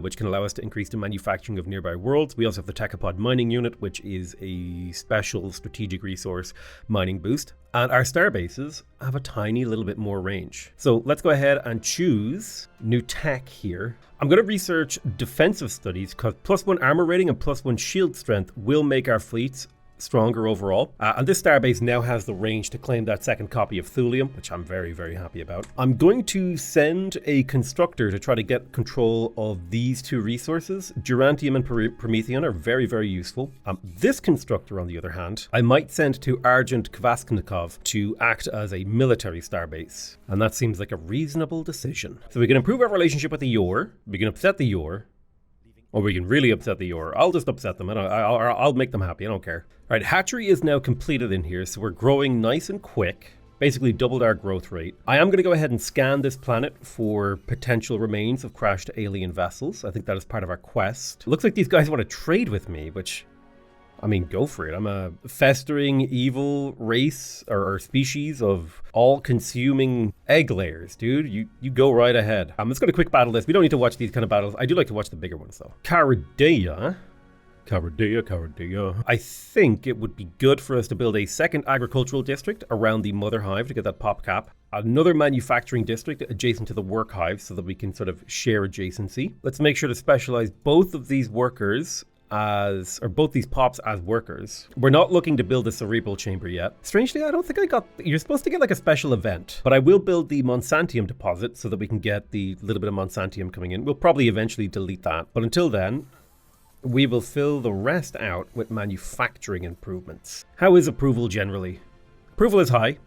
which can allow us to increase the manufacturing of nearby worlds. We also have the Techopod mining unit, which is a special strategic resource mining boost. And our starbases have a tiny little bit more range. So let's go ahead and choose new tech here. I'm going to research defensive studies because +1 armor rating and +1 shield strength will make our fleets stronger overall. And this starbase now has the range to claim that second copy of Thulium, which I'm very, very happy about. I'm going to send a constructor to try to get control of these 2 resources. Durantium and Promethean are very, very useful. This constructor, on the other hand, I might send to Argent Kvasknikov to act as a military starbase. And that seems like a reasonable decision. So we can improve our relationship with the YOR, we can upset the YOR, or we can really upset the YOR. I'll just upset them. I'll make them happy. I don't care. All right, hatchery is now completed in here, so we're growing nice and quick. Basically doubled our growth rate. I am going to go ahead and scan this planet for potential remains of crashed alien vessels. I think that is part of our quest. Looks like these guys want to trade with me, which, I mean, go for it. I'm a festering evil race or species of all-consuming egg layers, dude. You go right ahead. Let's go to quick battle list. We don't need to watch these kind of battles. I do like to watch the bigger ones, though. Caradea. I think it would be good for us to build a second agricultural district around the mother hive to get that pop cap. Another manufacturing district adjacent to the work hive so that we can sort of share adjacency. Let's make sure to specialize both of these workers both these pops as workers. We're not looking to build a cerebral chamber yet. Strangely, I don't think you're supposed to get like a special event, but I will build the Monsantium deposit so that we can get the little bit of Monsantium coming in. We'll probably eventually delete that, but until then, we will fill the rest out with manufacturing improvements. How is approval generally? Approval is high.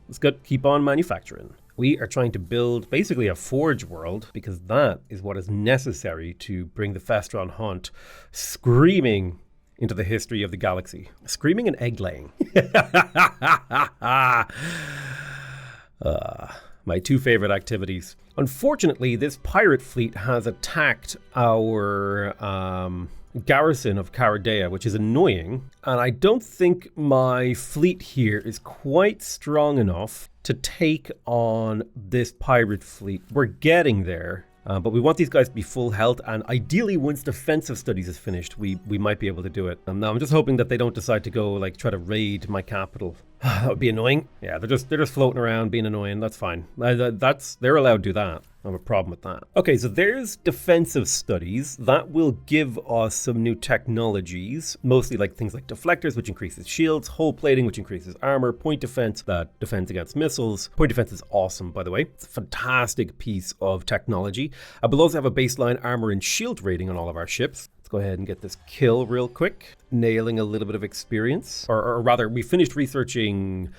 It's good. Keep on manufacturing. We are trying to build basically a forge world because that is what is necessary to bring the Festron hunt screaming into the history of the galaxy. Screaming and egg laying. My 2 favorite activities. Unfortunately, this pirate fleet has attacked our garrison of Caradea, which is annoying. And I don't think my fleet here is quite strong enough to take on this pirate fleet. We're getting there. But we want these guys to be full health, and ideally once defensive studies is finished, we might be able to do it. Now I'm just hoping that they don't decide to go like try to raid my capital. That would be annoying. Yeah, they're just floating around being annoying. That's fine. They're allowed to do that. I have a problem with that. Okay, so there's defensive studies. That will give us some new technologies, mostly like things like deflectors, which increases shields, hull plating, which increases armor, point defense, that defends against missiles. Point defense is awesome, by the way. It's a fantastic piece of technology. We'll also have a baseline armor and shield rating on all of our ships. Let's go ahead and get this kill real quick. Nailing a little bit of experience. Or rather, we finished researching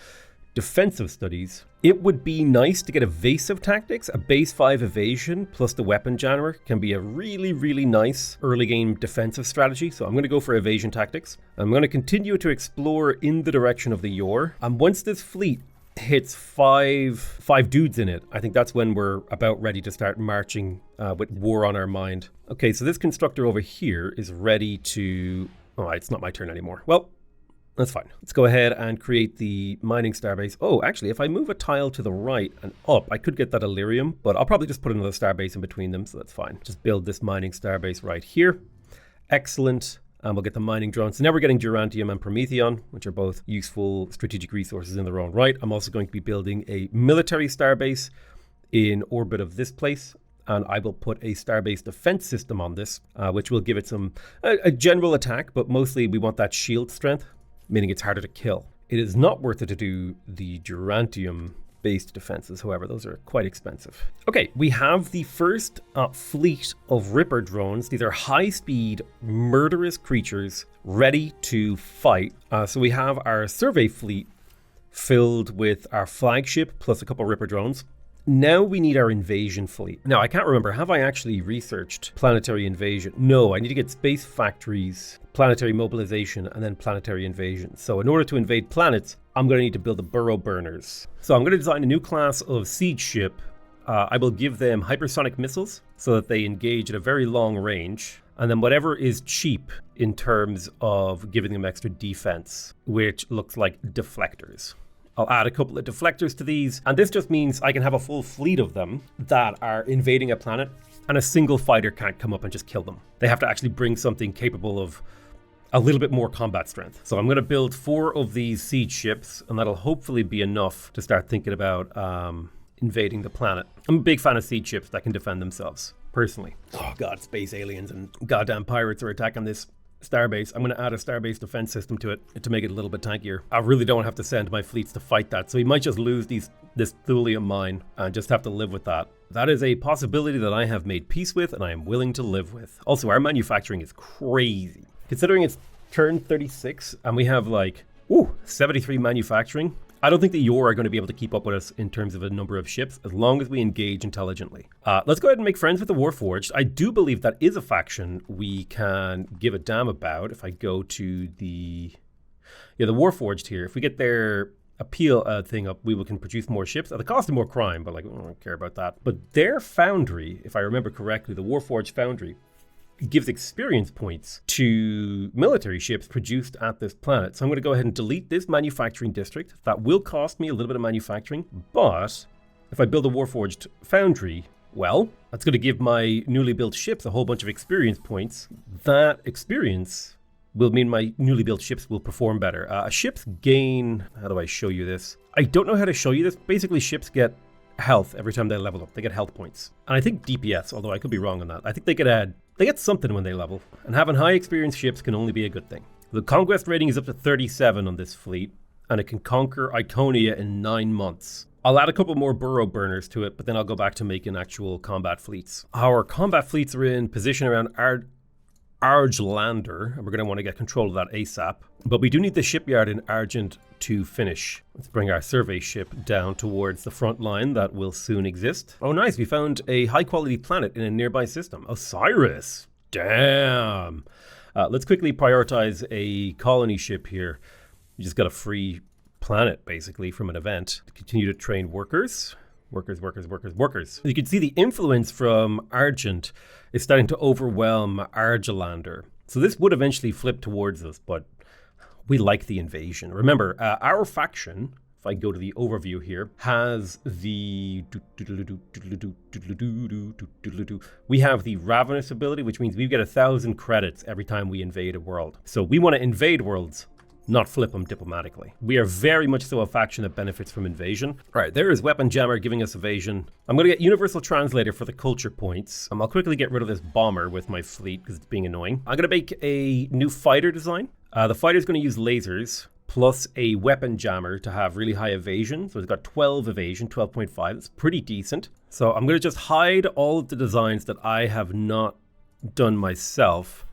defensive studies. It would be nice to get evasive tactics. A base 5 evasion plus the weapon jammer can be a really, really nice early game defensive strategy. So I'm going to go for evasion tactics. I'm going to continue to explore in the direction of the YOR. And once this fleet hits five dudes in it, I think that's when we're about ready to start marching with war on our mind. Okay, so this constructor over here is ready to All right, it's not my turn anymore. Well, that's fine. Let's go ahead and create the mining starbase. Oh, actually, if I move a tile to the right and up, I could get that Illyrium, but I'll probably just put another starbase in between them, so that's fine. Just build this mining starbase right here. Excellent. And we'll get the mining drones. So now we're getting Durantium and Prometheon, which are both useful strategic resources in their own right. I'm also going to be building a military starbase in orbit of this place. And I will put a starbase defense system on this, which will give it some a general attack, but mostly we want that shield strength, meaning it's harder to kill. It is not worth it to do the Durantium-based defenses, however, those are quite expensive. Okay, we have the first fleet of Ripper drones. These are high-speed, murderous creatures ready to fight. So we have our survey fleet filled with our flagship plus a couple Ripper drones. Now we need our invasion fleet. Now, I can't remember, have I actually researched planetary invasion? No, I need to get space factories, planetary mobilization, and then planetary invasion. So in order to invade planets, I'm going to need to build the burrow burners. So I'm going to design a new class of siege ship. I will give them hypersonic missiles so that they engage at a very long range. And then whatever is cheap in terms of giving them extra defense, which looks like deflectors. I'll add a couple of deflectors to these, and this just means I can have a full fleet of them that are invading a planet, and a single fighter can't come up and just kill them. They have to actually bring something capable of a little bit more combat strength. So I'm going to build 4 of these siege ships, and that'll hopefully be enough to start thinking about invading the planet. I'm a big fan of siege ships that can defend themselves, personally. Oh god, space aliens and goddamn pirates are attacking this starbase. I'm going to add a starbase defense system to it to make it a little bit tankier. I really don't have to send my fleets to fight that, so we might just lose this thulium mine and just have to live with that. That is a possibility that I have made peace with and I am willing to live with. Also, our manufacturing is crazy. Considering it's turn 36 and we have like 73 manufacturing, I don't think the YOR are going to be able to keep up with us in terms of a number of ships as long as we engage intelligently. Let's go ahead and make friends with the Warforged. I do believe that is a faction we can give a damn about. If I go to the Warforged here, if we get their appeal thing up, we can produce more ships at the cost of more crime, but like, I don't care about that. But their foundry, if I remember correctly, the Warforged foundry, gives experience points to military ships produced at this planet. So I'm going to go ahead and delete this manufacturing district. That will cost me a little bit of manufacturing, but if I build a Warforged foundry, well, that's going to give my newly built ships a whole bunch of experience points. That experience will mean my newly built ships will perform better. Ships gain, how do I show you this? I don't know how to show you this. Basically, ships get health every time they level up. They get health points. And I think DPS, although I could be wrong on that. I think they get something when they level. And having high experience ships can only be a good thing. The conquest rating is up to 37 on this fleet, and it can conquer Iconia in 9 months. I'll add a couple more burrow burners to it, but then I'll go back to making actual combat fleets. Our combat fleets are in position around Argelander, and we're going to want to get control of that ASAP. But we do need the shipyard in Argent to finish. Let's bring our survey ship down towards the front line that will soon exist. Oh nice, we found a high quality planet in a nearby system. Osiris, damn. Let's quickly prioritize a colony ship here. We just got a free planet basically from an event. Continue to train workers. Workers. You can see the influence from Argent is starting to overwhelm Argelander. So this would eventually flip towards us, but we like the invasion. Remember, our faction, if I go to the overview here, has the... We have the Ravenous ability, which means we get 1,000 credits every time we invade a world. So we want to invade worlds, not flip them diplomatically. We are very much so a faction that benefits from invasion. All right, there is Weapon Jammer giving us evasion. I'm going to get Universal Translator for the culture points. I'll quickly get rid of this bomber with my fleet because it's being annoying. I'm going to make a new fighter design. The fighter's going to use lasers plus a Weapon Jammer to have really high evasion. So it's got 12 evasion, 12.5. It's pretty decent. So I'm going to just hide all of the designs that I have not done myself,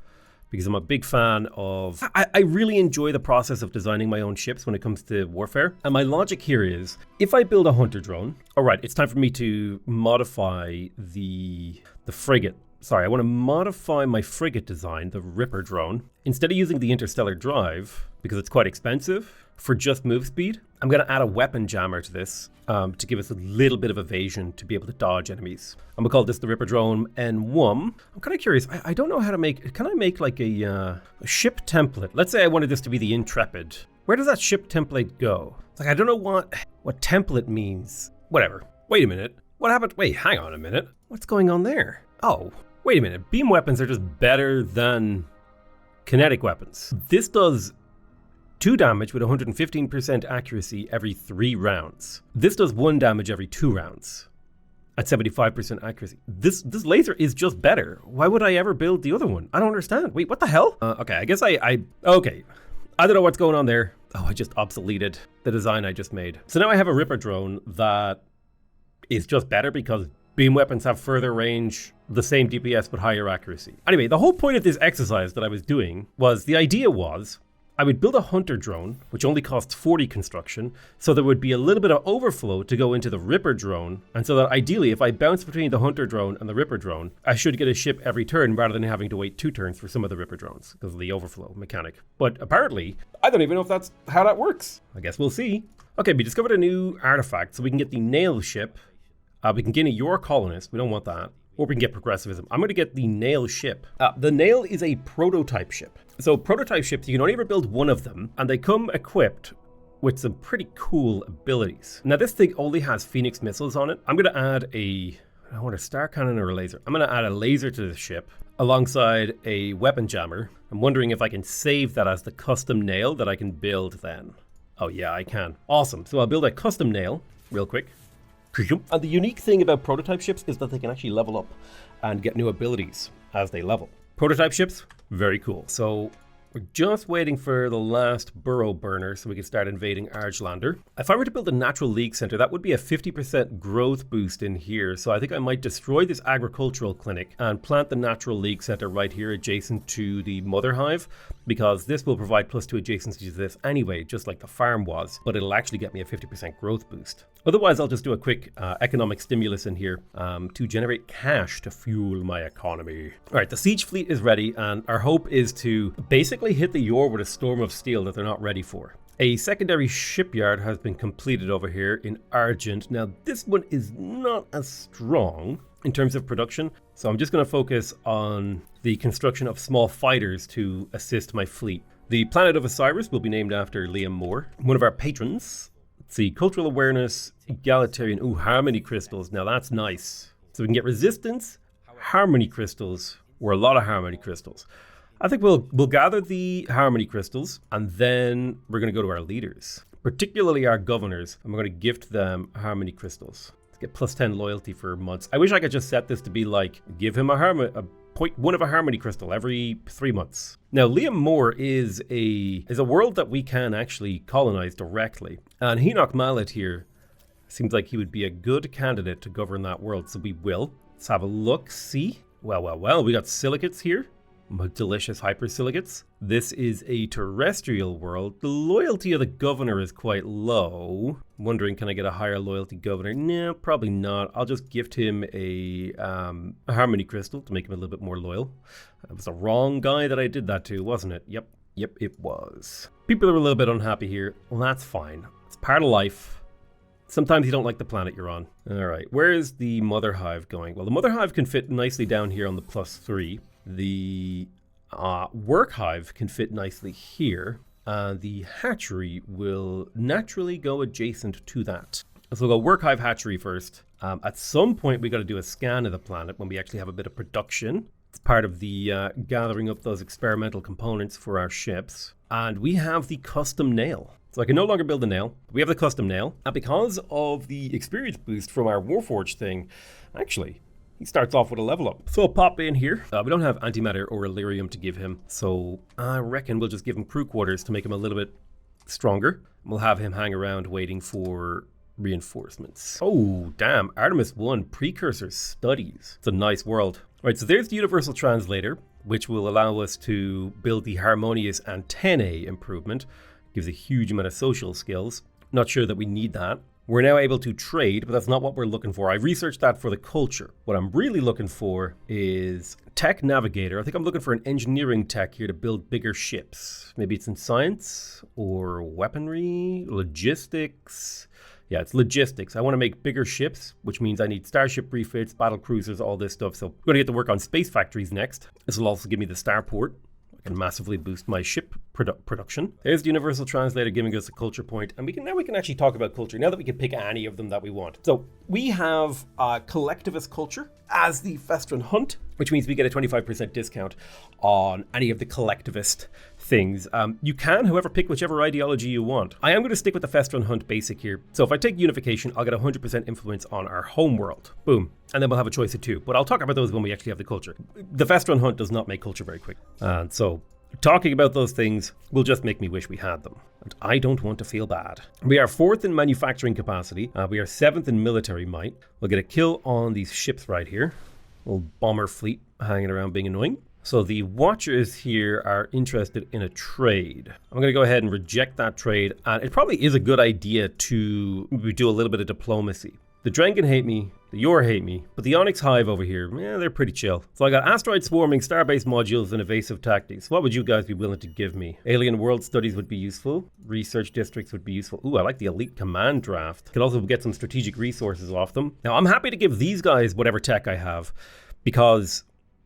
because I'm a big fan of... I really enjoy the process of designing my own ships when it comes to warfare. And my logic here is, if I build a hunter drone... All right, it's time for me to modify the frigate. Sorry, I want to modify my frigate design, the Ripper drone. Instead of using the interstellar drive, because it's quite expensive for just move speed. I'm going to add a weapon jammer to this to give us a little bit of evasion to be able to dodge enemies. I'm going to call this the Ripper Drone N1. I'm kind of curious. I don't know how to make... Can I make like a ship template? Let's say I wanted this to be the Intrepid. Where does that ship template go? It's like, I don't know what template means. Whatever. Wait a minute. What happened? Wait, hang on a minute. What's going on there? Oh, wait a minute. Beam weapons are just better than kinetic weapons. This does 2 damage with 115% accuracy every 3 rounds. This does 1 damage every 2 rounds at 75% accuracy. This laser is just better. Why would I ever build the other one? I don't understand. Wait, what the hell? Okay, I guess okay. I don't know what's going on there. Oh, I just obsoleted the design I just made. So now I have a Ripper drone that is just better because beam weapons have further range, the same DPS but higher accuracy. Anyway, the whole point of this exercise that I was doing was, the idea was, I would build a hunter drone, which only costs 40 construction, so there would be a little bit of overflow to go into the Ripper drone, and so that ideally, if I bounce between the hunter drone and the Ripper drone, I should get a ship every turn rather than having to wait 2 turns for some of the Ripper drones, because of the overflow mechanic. But apparently, I don't even know if that's how that works. I guess we'll see. Okay, we discovered a new artifact, so we can get the nail ship. We can gain a Your colonist, we don't want that. Or we can get progressivism. I'm going to get the nail ship. The nail is a prototype ship. So prototype ships, you can only ever build one of them, and they come equipped with some pretty cool abilities. Now this thing only has Phoenix missiles on it. I'm going to add I want a star cannon or a laser. I'm going to add a laser to the ship alongside a weapon jammer. I'm wondering if I can save that as the custom nail that I can build then. Oh yeah, I can. Awesome. So I'll build a custom nail real quick. And the unique thing about prototype ships is that they can actually level up and get new abilities as they level. Prototype ships, very cool. So we're just waiting for the last burrow burner so we can start invading Argelander. If I were to build a natural league center, that would be a 50% growth boost in here. So I think I might destroy this agricultural clinic and plant the natural league center right here adjacent to the mother hive, because this will provide +2 adjacency to this anyway, just like the farm was, but it'll actually get me a 50% growth boost. Otherwise, I'll just do a quick economic stimulus in here to generate cash to fuel my economy. All right, the siege fleet is ready, and our hope is to basically hit the Yor with a storm of steel that they're not ready for. A secondary shipyard has been completed over here in Argent. Now, this one is not as strong in terms of production, so I'm just going to focus on the construction of small fighters to assist my fleet. The planet of Osiris will be named after Liam Moore, one of our patrons. Let's see, cultural awareness, egalitarian, harmony crystals. Now that's nice. So we can get resistance, harmony crystals, or a lot of harmony crystals. I think we'll gather the harmony crystals, and then we're going to go to our leaders, particularly our governors, and we're going to gift them harmony crystals. Let's get +10 loyalty for months. I wish I could just set this to be like, give him a 0.1 of a harmony crystal every 3 months. Now, Liam Moore is a world that we can actually colonize directly. And Henoch Mallet here seems like he would be a good candidate to govern that world, so we will. Let's have a look, see? Well, we got silicates here. Delicious hypersilicates. This is a terrestrial world. The loyalty of the governor is quite low. I'm wondering, can I get a higher loyalty governor? No, probably not. I'll just gift him a harmony crystal to make him a little bit more loyal. It was the wrong guy that I did that to, wasn't it? Yep, it was. People are a little bit unhappy here. Well, that's fine. It's part of life. Sometimes you don't like the planet you're on. All right, where is the mother hive going? Well, the mother hive can fit nicely down here on the +3. The work hive can fit nicely here. The hatchery will naturally go adjacent to that. So we'll go work hive hatchery first. At some point, we got to do a scan of the planet when we actually have a bit of production. It's part of the gathering up those experimental components for our ships. And we have the custom nail. So I can no longer build a nail. We have the custom nail. And because of the experience boost from our Warforged thing, actually, he starts off with a level up. So I'll pop in here. We don't have antimatter or Illyrium to give him, so I reckon we'll just give him crew quarters to make him a little bit stronger. We'll have him hang around waiting for reinforcements. Oh, damn. Artemis 1 Precursor Studies. It's a nice world. All right, so there's the Universal Translator, which will allow us to build the Harmonious Antennae improvement. Gives a huge amount of social skills. Not sure that we need that. We're now able to trade, but that's not what we're looking for. I researched that for the culture. What I'm really looking for is tech navigator. I think I'm looking for an engineering tech here to build bigger ships. Maybe it's in science or weaponry, logistics. Yeah, it's logistics. I want to make bigger ships, which means I need starship refits, battle cruisers, all this stuff. So I'm going to get to work on space factories next. This will also give me the starport. I can massively boost my ship production. There's the universal translator giving us a culture point, and we can actually talk about culture now that we can pick any of them that we want. So we have collectivist culture as the Festron hunt, which means we get a 25% discount on any of the collectivist things. You can, however, pick whichever ideology you want. I am going to stick with the Festron hunt basic here. So if I take unification, I'll get 100% influence on our home world. Boom. And then we'll have a choice of two. But I'll talk about those when we actually have the culture. The Festron hunt does not make culture very quick. And so talking about those things will just make me wish we had them. And I don't want to feel bad. We are 4th in manufacturing capacity. We are 7th in military might. We'll get a kill on these ships right here. Little bomber fleet hanging around being annoying. So the watchers here are interested in a trade. I'm going to go ahead and reject that trade. And it probably is a good idea to do a little bit of diplomacy. The Drengen hate me, the Yor hate me, but the Onyx Hive over here, they're pretty chill. So I got asteroid swarming, starbase modules, and evasive tactics. What would you guys be willing to give me? Alien world studies would be useful. Research districts would be useful. Ooh, I like the elite command draft. Could also get some strategic resources off them. Now, I'm happy to give these guys whatever tech I have because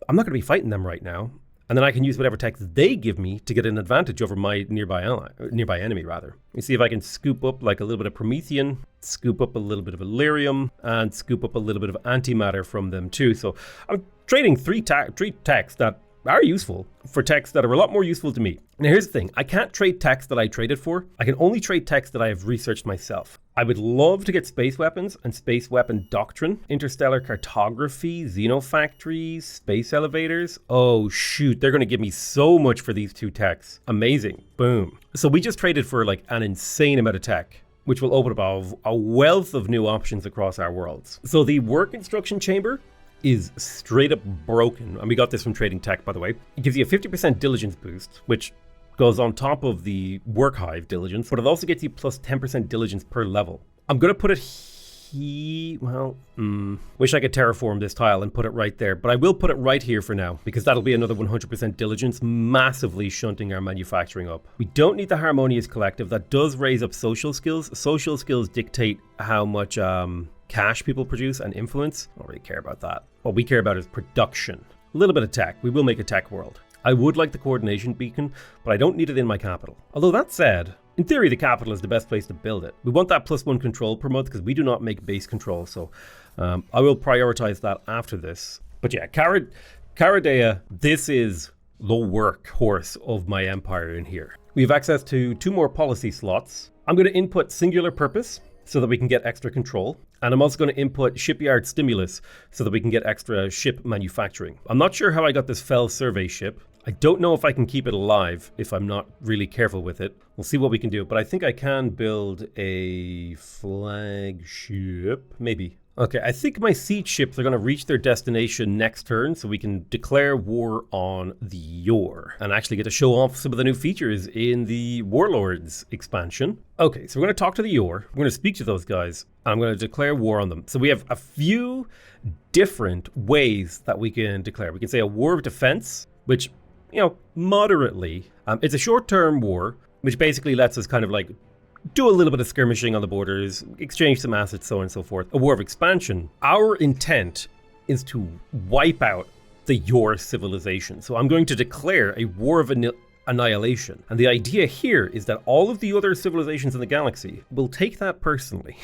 I'm not going to be fighting them right now. And then I can use whatever tech they give me to get an advantage over my nearby enemy. Let me see if I can scoop up like a little bit of Promethean, scoop up a little bit of Illyrium, and scoop up a little bit of antimatter from them too. So I'm trading three techs that are useful for techs that are a lot more useful to me. Now here's the thing, I can't trade techs that I traded for. I can only trade techs that I have researched myself. I would love to get space weapons and space weapon doctrine, interstellar cartography, xenofactories, space elevators. Oh shoot, they're gonna give me so much for these 2 techs. Amazing, boom. So we just traded for like an insane amount of tech, which will open up a wealth of new options across our worlds. So the work instruction chamber is straight up broken. And we got this from Trading Tech, by the way. It gives you a 50% diligence boost, which goes on top of the work hive diligence, but it also gets you plus 10% diligence per level. I'm going to put it wish I could terraform this tile and put it right there, but I will put it right here for now because that'll be another 100% diligence, massively shunting our manufacturing up. We don't need the harmonious collective. That does raise up social skills. Social skills dictate how much cash people produce and influence. I don't really care about that. What we care about is production. A little bit of tech. We will make a tech world. I would like the coordination beacon, but I don't need it in my capital. Although that said, in theory, the capital is the best place to build it. We want that +1 control per month because we do not make base control. So I will prioritize that after this. But yeah, Caradea, this is the workhorse of my empire in here. We have access to 2 more policy slots. I'm going to input singular purpose so that we can get extra control. And I'm also going to input shipyard stimulus so that we can get extra ship manufacturing. I'm not sure how I got this Fell survey ship. I don't know if I can keep it alive if I'm not really careful with it. We'll see what we can do, but I think I can build a flagship, maybe. Okay, I think my siege ships are going to reach their destination next turn, so we can declare war on the Yor and actually get to show off some of the new features in the Warlords expansion. Okay, so we're going to talk to the Yor. We're going to speak to those guys, and I'm going to declare war on them. So we have a few different ways that we can declare. We can say a war of defense, which, moderately. It's a short-term war, which basically lets us kind of like do a little bit of skirmishing on the borders, exchange some assets, so on and so forth. A war of expansion. Our intent is to wipe out the Yor civilization. So I'm going to declare a war of annihilation. And the idea here is that all of the other civilizations in the galaxy will take that personally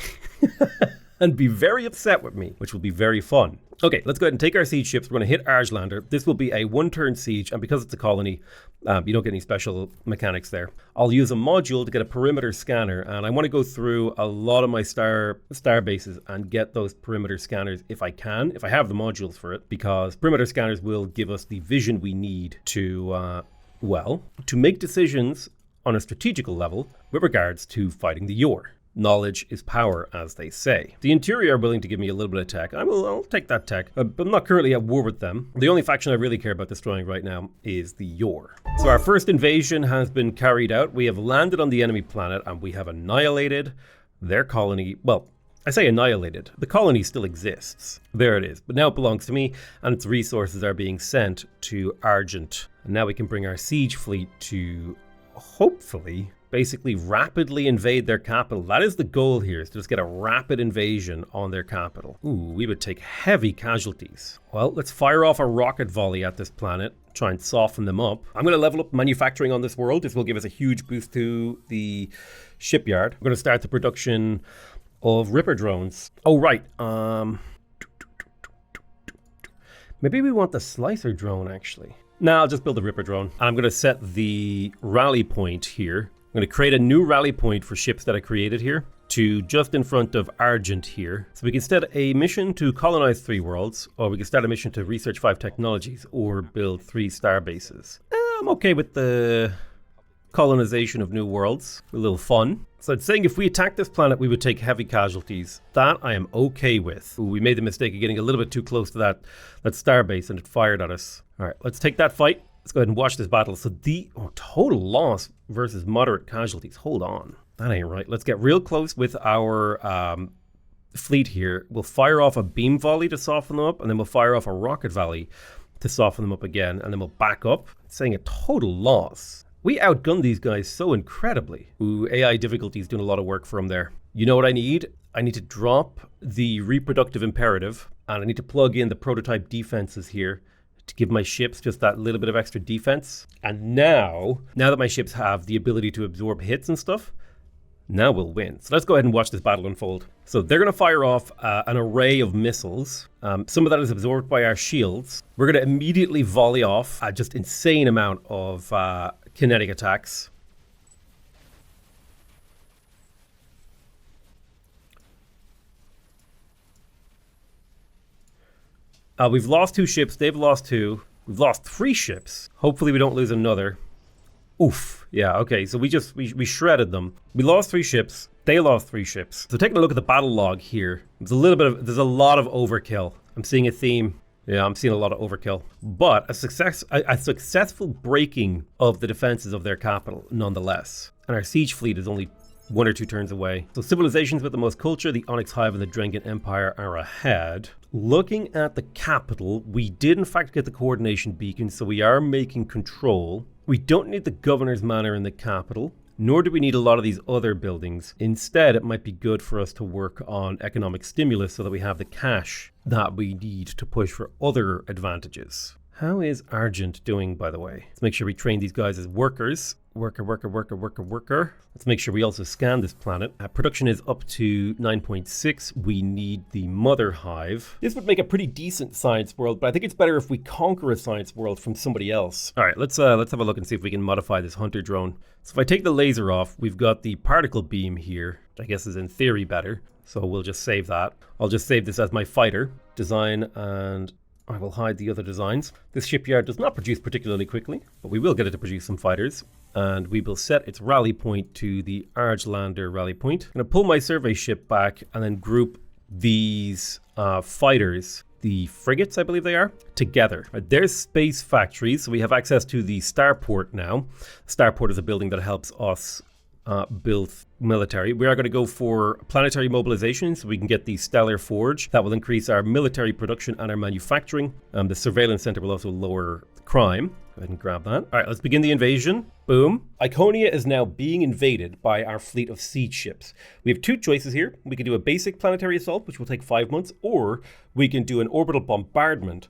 and be very upset with me, which will be very fun. Okay, let's go ahead and take our siege ships. We're going to hit Argelander. This will be a 1-turn siege, and because it's a colony, you don't get any special mechanics there. I'll use a module to get a perimeter scanner, and I want to go through a lot of my star bases and get those perimeter scanners if I can, if I have the modules for it, because perimeter scanners will give us the vision we need to, to make decisions on a strategical level with regards to fighting the Yor. Knowledge is power, as they say. The Interior are willing to give me a little bit of tech. I'll take that tech, but I'm not currently at war with them. The only faction I really care about destroying right now is the Yor. So our first invasion has been carried out. We have landed on the enemy planet and we have annihilated Their colony, well, I say annihilated. The colony still exists. There it is. But now it belongs to me, and its resources are being sent to Argent. And now we can bring our siege fleet to, hopefully, basically rapidly invade their capital. That is the goal here, is to just get a rapid invasion on their capital. Ooh, we would take heavy casualties. Well, let's fire off a rocket volley at this planet, try and soften them up. I'm going to level up manufacturing on this world. This will give us a huge boost to the shipyard. We're going to start the production of Ripper drones. Oh, right. Maybe we want the Slicer drone, actually. No, I'll just build the Ripper drone. I'm going to set the rally point here. I'm going to create a new rally point for ships that I created here to just in front of Argent here. So we can start a mission to colonize 3 worlds, or we can start a mission to research 5 technologies, or build 3 star bases. I'm okay with the colonization of new worlds. A little fun. So it's saying if we attack this planet, we would take heavy casualties. That I am okay with. Ooh, we made the mistake of getting a little bit too close to that star base, and it fired at us. All right, let's take that fight. Let's go ahead and watch this battle. So the total loss versus moderate casualties. Hold on. That ain't right. Let's get real close with our fleet here. We'll fire off a beam volley to soften them up, and then we'll fire off a rocket volley to soften them up again, and then we'll back up. It's saying a total loss. We outgunned these guys so incredibly. Ooh, AI difficulty is doing a lot of work for them there. You know what I need? I need to drop the reproductive imperative, and I need to plug in the prototype defenses here to give my ships just that little bit of extra defense. And now that my ships have the ability to absorb hits and stuff, now we'll win. So let's go ahead and watch this battle unfold. So they're going to fire off an array of missiles. Some of that is absorbed by our shields. We're going to immediately volley off a just insane amount of kinetic attacks. We've lost 2 ships. They've lost 2. We've lost 3 ships. Hopefully we don't lose another. Oof. Yeah, okay. So we shredded them. We lost 3 ships. They lost 3 ships. So taking a look at the battle log here, there's a lot of overkill. I'm seeing a theme. Yeah, I'm seeing a lot of overkill. But a successful breaking of the defenses of their capital, nonetheless. And our siege fleet is only 1 or 2 turns away. So civilizations with the most culture, the Onyx Hive and the Drengen Empire are ahead. Looking at the capital, we did in fact get the coordination beacon, so we are making control. We don't need the governor's manor in the capital, nor do we need a lot of these other buildings. Instead, it might be good for us to work on economic stimulus so that we have the cash that we need to push for other advantages. How is Argent doing, by the way? Let's make sure we train these guys as workers. Worker. Let's make sure we also scan this planet. Production is up to 9.6. We need the mother hive. This would make a pretty decent science world, but I think it's better if we conquer a science world from somebody else. All right, let's have a look and see if we can modify this hunter drone. So if I take the laser off, we've got the particle beam here, which I guess is in theory better. So we'll just save that. I'll just save this as my fighter design, and I will hide the other designs. This shipyard does not produce particularly quickly, but we will get it to produce some fighters. And we will set its rally point to the Argelander rally point. I'm going to pull my survey ship back and then group these fighters, the frigates I believe they are, together. There's space factories, so we have access to the starport now. Starport is a building that helps us build military. We are going to go for planetary mobilization so we can get the Stellar Forge. That will increase our military production and our manufacturing. The surveillance center will also lower crime. Go ahead and grab that. All right, let's begin the invasion. Boom. Iconia is now being invaded by our fleet of siege ships. We have 2 choices here. We can do a basic planetary assault, which will take 5 months, or we can do an orbital bombardment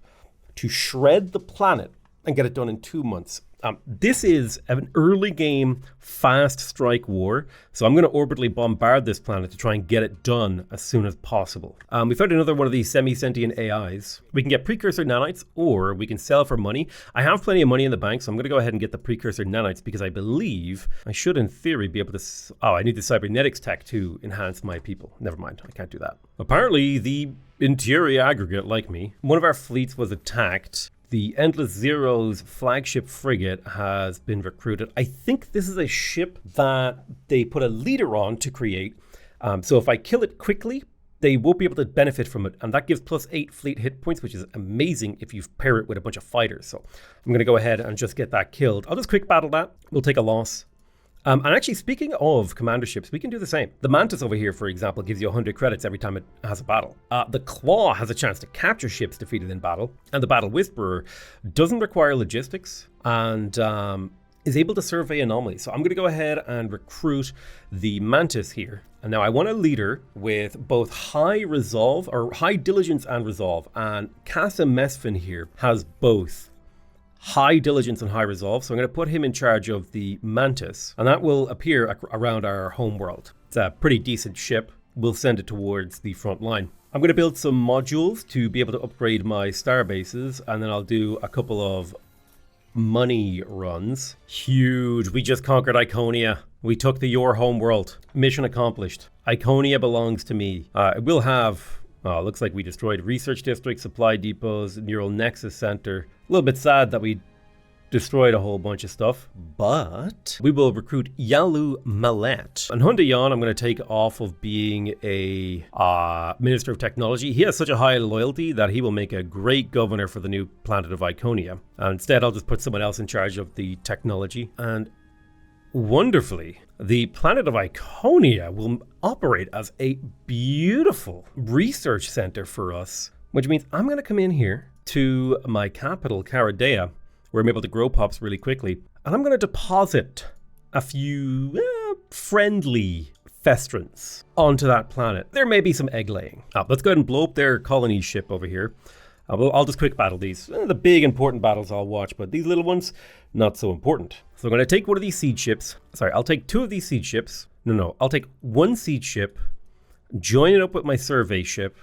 to shred the planet and get it done in 2 months. This is an early game fast strike war, so I'm going to orbitally bombard this planet to try and get it done as soon as possible. We found another one of these semi-sentient AIs. We can get precursor nanites, or we can sell for money. I have plenty of money in the bank, so I'm going to go ahead and get the precursor nanites because I believe I should in theory be able to... Oh, I need the cybernetics tech to enhance my people. Never mind, I can't do that. Apparently the interior aggregate like me. One of our fleets was attacked. The Endless Zero's flagship frigate has been recruited. I think this is a ship that they put a leader on to create. So if I kill it quickly, they won't be able to benefit from it. And that gives +8 fleet hit points, which is amazing if you pair it with a bunch of fighters. So I'm going to go ahead and just get that killed. I'll just quick battle that. We'll take a loss. And actually, speaking of commander ships, we can do the same. The Mantis over here, for example, gives you 100 credits every time it has a battle. The Claw has a chance to capture ships defeated in battle. And the Battle Whisperer doesn't require logistics and is able to survey anomalies. So I'm going to go ahead and recruit the Mantis here. And now I want a leader with both high resolve, or high diligence and resolve. And Casa Mesfin here has both high diligence and high resolve. So I'm going to put him in charge of the Mantis. And that will appear around our home world. It's a pretty decent ship. We'll send it towards the front line. I'm going to build some modules to be able to upgrade my star bases. And then I'll do a couple of money runs. Huge. We just conquered Iconia. We took the YOR homeworld. Mission accomplished. Iconia belongs to me. It will have, looks like we destroyed research districts, supply depots, neural nexus center. A little bit sad that we destroyed a whole bunch of stuff, but we will recruit Yalu Malet. And Hundayan, I'm going to take off of being a Minister of Technology. He has such a high loyalty that he will make a great governor for the new planet of Iconia. Instead, I'll just put someone else in charge of the technology. And wonderfully, the planet of Iconia will operate as a beautiful research center for us, which means I'm going to come in here to my capital, Caradea, where I'm able to grow pops really quickly. And I'm going to deposit a few friendly Festrons onto that planet. There may be some egg laying. Let's go ahead and blow up their colony ship over here. I'll just quick battle these. The big important battles I'll watch, but these little ones, not so important. So I'm going to take one of these siege ships. Sorry, I'll take two of these siege ships. No, I'll take one siege ship, join it up with my survey ship,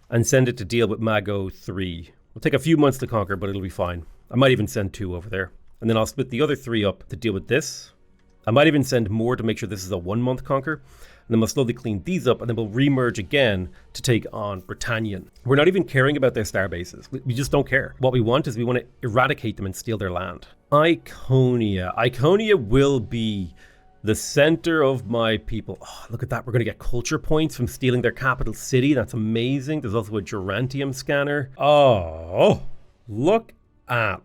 and send it to deal with Mago 3. It'll take a few months to conquer, but it'll be fine. I might even send 2 over there. And then I'll split the other 3 up to deal with this. I might even send more to make sure this is a 1-month conquer. And then we'll slowly clean these up, and then we'll remerge again to take on Britannian. We're not even caring about their star bases. We just don't care. What we want is we want to eradicate them and steal their land. Iconia. Iconia will be the center of my people. Oh, look at that. We're going to get culture points from stealing their capital city. That's amazing. There's also a Gerantium scanner. Oh, look at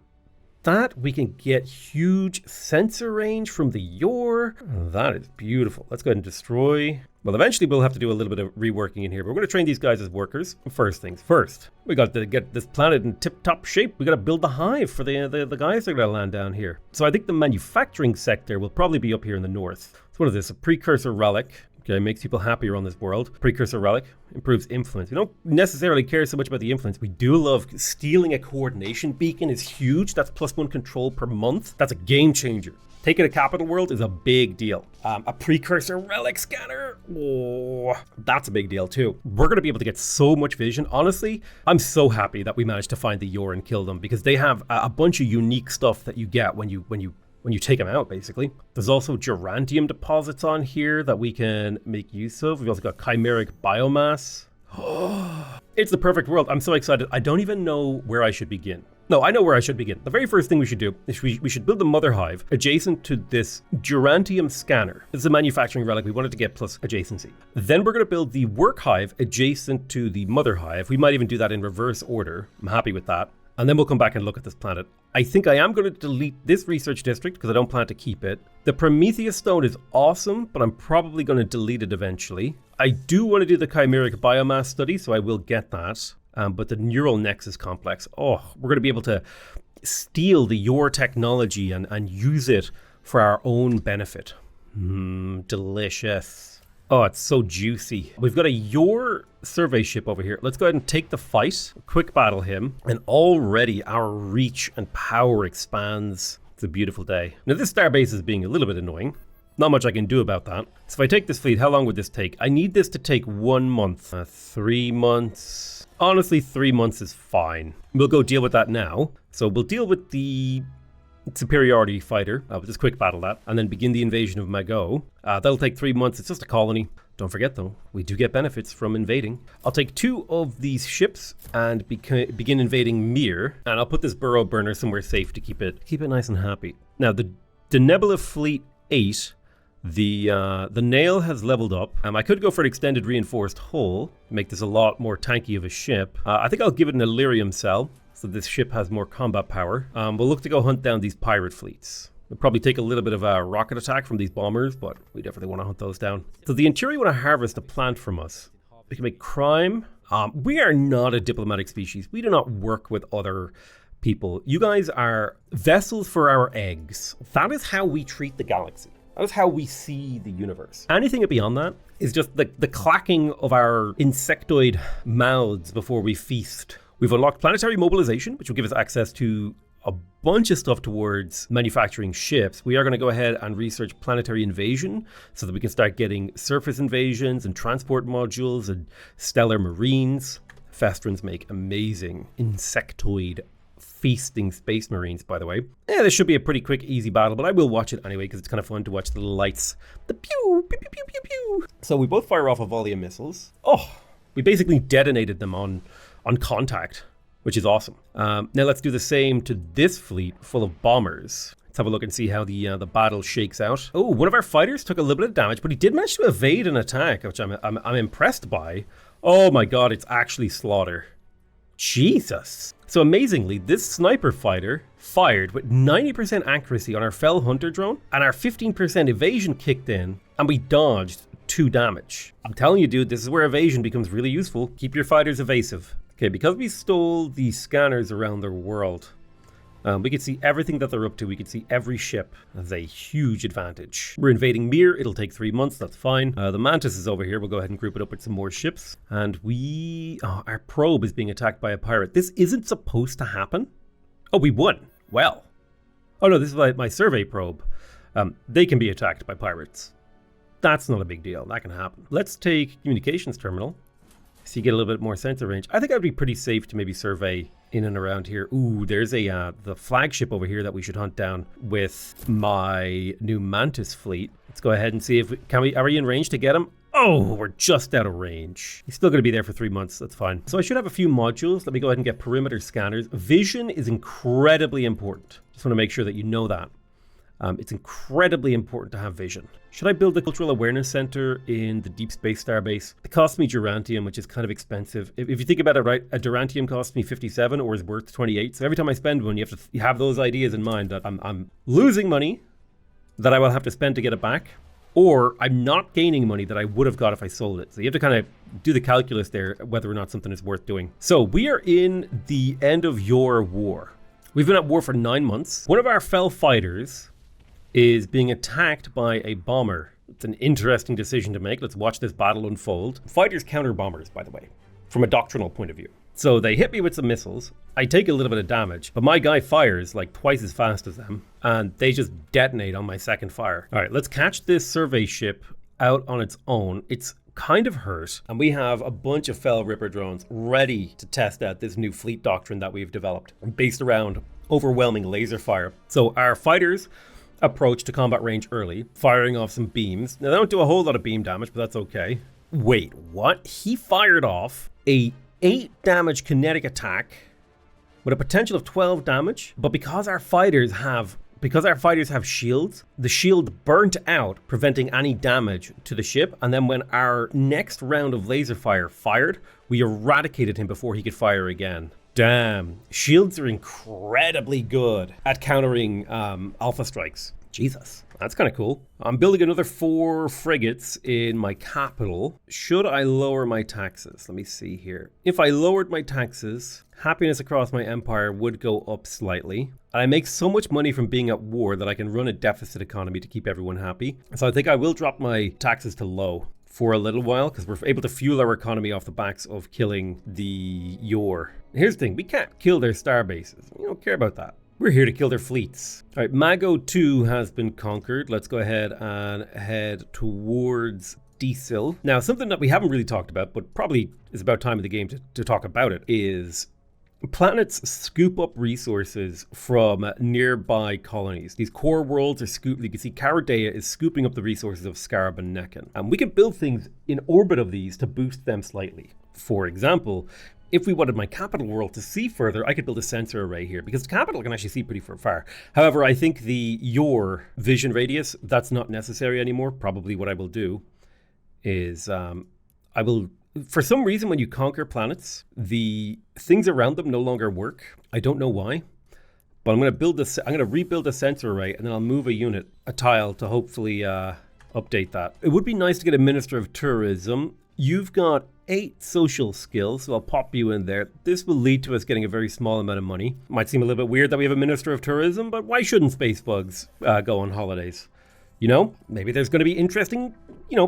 that. We can get huge sensor range from the YOR. That is beautiful. Let's go ahead and destroy. Well, eventually we'll have to do a little bit of reworking in here, but we're going to train these guys as workers. First things first, we got to get this planet in tip-top shape. We got to build the hive for the guys that are going to land down here. So I think the manufacturing sector will probably be up here in the north. So what is this? A precursor relic. Okay, makes people happier on this world. Precursor relic improves influence. We don't necessarily care so much about the influence. We do love stealing a coordination beacon is huge. That's +1 control per month. That's a game changer. Taking a capital world is a big deal. A precursor relic scanner. Oh, that's a big deal too. We're going to be able to get so much vision. Honestly, I'm so happy that we managed to find the YOR and kill them, because they have a bunch of unique stuff that you get when you take them out, basically. There's also Gerantium deposits on here that we can make use of. We've also got chimeric biomass. It's the perfect world. I'm so excited. I don't even know where I should begin. No, I know where I should begin. The very first thing we should do is we should build the mother hive adjacent to this Gerantium scanner. This is a manufacturing relic. We wanted to get plus adjacency. Then we're going to build the work hive adjacent to the mother hive. We might even do that in reverse order. I'm happy with that. And then we'll come back and look at this planet. I think I am going to delete this research district because I don't plan to keep it. The Prometheus stone is awesome, but I'm probably going to delete it eventually. I do want to do the chimeric biomass study, so I will get that. But the neural nexus complex, we're going to be able to steal the YOR technology and use it for our own benefit. Delicious. Oh, it's so juicy. We've got a YOR survey ship over here. Let's go ahead and take the fight, quick battle him, and already our reach and power expands. It's a beautiful day. Now this starbase is being a little bit annoying. Not much I can do about that. So if I take this fleet, how long would this take? I need this to take 1 month. 3 months. Honestly, 3 months is fine. We'll go deal with that now. So we'll deal with the superiority fighter. We'll just quick battle that and then begin the invasion of Mago. That'll take 3 months. It's just a colony. Don't forget though, we do get benefits from invading. I'll take 2 of these ships and begin invading Mir, and I'll put this burrow burner somewhere safe to keep it nice and happy. Now the Nebula Fleet 8, the Nail has leveled up. I could go for an extended reinforced hull, make this a lot more tanky of a ship. I think I'll give it an Illyrium cell, so this ship has more combat power. We'll look to go hunt down these pirate fleets. We'll probably take a little bit of a rocket attack from these bombers, but we definitely want to hunt those down. So the Interior want to harvest a plant from us. We can make crime. We are not a diplomatic species. We do not work with other people. You guys are vessels for our eggs. That is how we treat the galaxy. That is how we see the universe. Anything beyond that is just the clacking of our insectoid mouths before we feast. We've unlocked planetary mobilization, which will give us access to a bunch of stuff towards manufacturing ships. We are going to go ahead and research planetary invasion so that we can start getting surface invasions and transport modules and stellar marines. Festrons make amazing insectoid feasting space marines, by the way. Yeah, this should be a pretty quick, easy battle, but I will watch it anyway because it's kind of fun to watch the little lights. The pew, pew, pew, pew, pew, pew. So we both fire off a volley of missiles. Oh, we basically detonated them on contact, which is awesome. Now let's do the same to this fleet full of bombers. Let's have a look and see how the battle shakes out. Oh, one of our fighters took a little bit of damage, but he did manage to evade an attack, which I'm impressed by. Oh my god, it's actually slaughter. Jesus. So amazingly, this sniper fighter fired with 90% accuracy on our Fell Hunter drone, and our 15% evasion kicked in, and we dodged 2 damage. I'm telling you, dude, this is where evasion becomes really useful. Keep your fighters evasive. Okay, because we stole the scanners around their world, we can see everything that they're up to. We can see every ship. That's a huge advantage. We're invading Mir. It'll take 3 months. That's fine. The Mantis is over here. We'll go ahead and group it up with some more ships. And our probe is being attacked by a pirate. This isn't supposed to happen. Oh, we won. Well. Oh, no, this is my survey probe. They can be attacked by pirates. That's not a big deal. That can happen. Let's take communications terminal. So you get a little bit more sensor range. I think I'd be pretty safe to maybe survey in and around here. Ooh, there's the flagship over here that we should hunt down with my new Mantis fleet. Let's go ahead and see if are we in range to get him? Oh, we're just out of range. He's still going to be there for 3 months. That's fine. So I should have a few modules. Let me go ahead and get perimeter scanners. Vision is incredibly important. Just want to make sure that you know that. It's incredibly important to have vision. Should I build a cultural awareness center in the Deep Space Starbase? It costs me Durantium, which is kind of expensive. If you think about it, right, a Durantium costs me 57 or is worth 28. So every time I spend one, you have those ideas in mind that I'm losing money that I will have to spend to get it back, or I'm not gaining money that I would have got if I sold it. So you have to kind of do the calculus there, whether or not something is worth doing. So we are in the end of your war. We've been at war for 9 months. One of our fell fighters is being attacked by a bomber. It's an interesting decision to make. Let's watch this battle unfold. Fighters counter bombers, by the way, from a doctrinal point of view. So they hit me with some missiles. I take a little bit of damage, but my guy fires like twice as fast as them, and they just detonate on my second fire. All right, let's catch this survey ship out on its own. It's kind of hurt, and we have a bunch of Fell Ripper drones ready to test out this new fleet doctrine that we've developed based around overwhelming laser fire. So our fighters approach to combat range early, firing off some beams. Now, they don't do a whole lot of beam damage, but that's okay. Wait, what? He fired off a 8 damage kinetic attack with a potential of 12 damage, but because our fighters have shields, the shield burnt out, preventing any damage to the ship, and then when our next round of laser fire fired, we eradicated him before he could fire again. Damn, shields are incredibly good at countering alpha strikes. Jesus, that's kind of cool. I'm building another 4 frigates in my capital. Should I lower my taxes? Let me see here. If I lowered my taxes, happiness across my empire would go up slightly. I make so much money from being at war that I can run a deficit economy to keep everyone happy. So I think I will drop my taxes to low for a little while, because we're able to fuel our economy off the backs of killing the YOR. Here's the thing, we can't kill their star bases. We don't care about that. We're here to kill their fleets. All right, Mago 2 has been conquered. Let's go ahead and head towards Desil. Now, something that we haven't really talked about, but probably is about time in the game to talk about it, is planets scoop up resources from nearby colonies. These core worlds are scooped. You can see Caradea is scooping up the resources of Scarab and Necken. And we can build things in orbit of these to boost them slightly. For example, if we wanted my capital world to see further, I could build a sensor array here, because the capital can actually see pretty far. However, I think the YOR vision radius, that's not necessary anymore. Probably what I will do is I will, for some reason, when you conquer planets, the things around them no longer work. I don't know why, But I'm going to build this. I'm going to rebuild a sensor array, and then I'll move a tile to hopefully update that. It would be nice to get a Minister of Tourism. You've got 8 social skills, so I'll pop you in there. This will lead to us getting a very small amount of money. Might seem a little bit weird that we have a Minister of Tourism, but why shouldn't space bugs go on holidays? You know, maybe there's going to be interesting,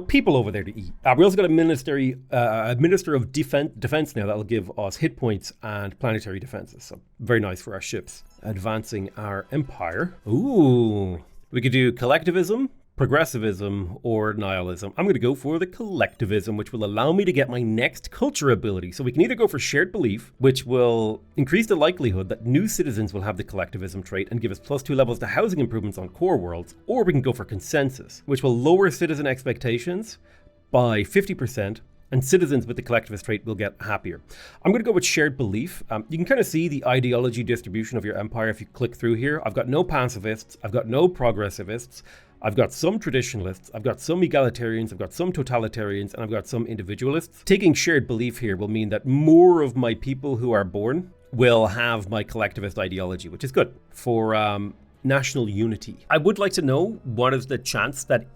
people over there to eat. We also got a Minister of Defense now that'll give us hit points and planetary defenses. So very nice for our ships. Advancing our empire. Ooh, we could do collectivism, progressivism, or nihilism. I'm going to go for the collectivism, which will allow me to get my next culture ability. So we can either go for shared belief, which will increase the likelihood that new citizens will have the collectivism trait and give us +2 levels to housing improvements on core worlds, or we can go for consensus, which will lower citizen expectations by 50%, and citizens with the collectivist trait will get happier. I'm going to go with shared belief. You can kind of see the ideology distribution of your empire if you click through here. I've got no pacifists, I've got no progressivists, I've got some traditionalists, I've got some egalitarians, I've got some totalitarians, and I've got some individualists. Taking shared belief here will mean that more of my people who are born will have my collectivist ideology, which is good for national unity. I would like to know what is the chance that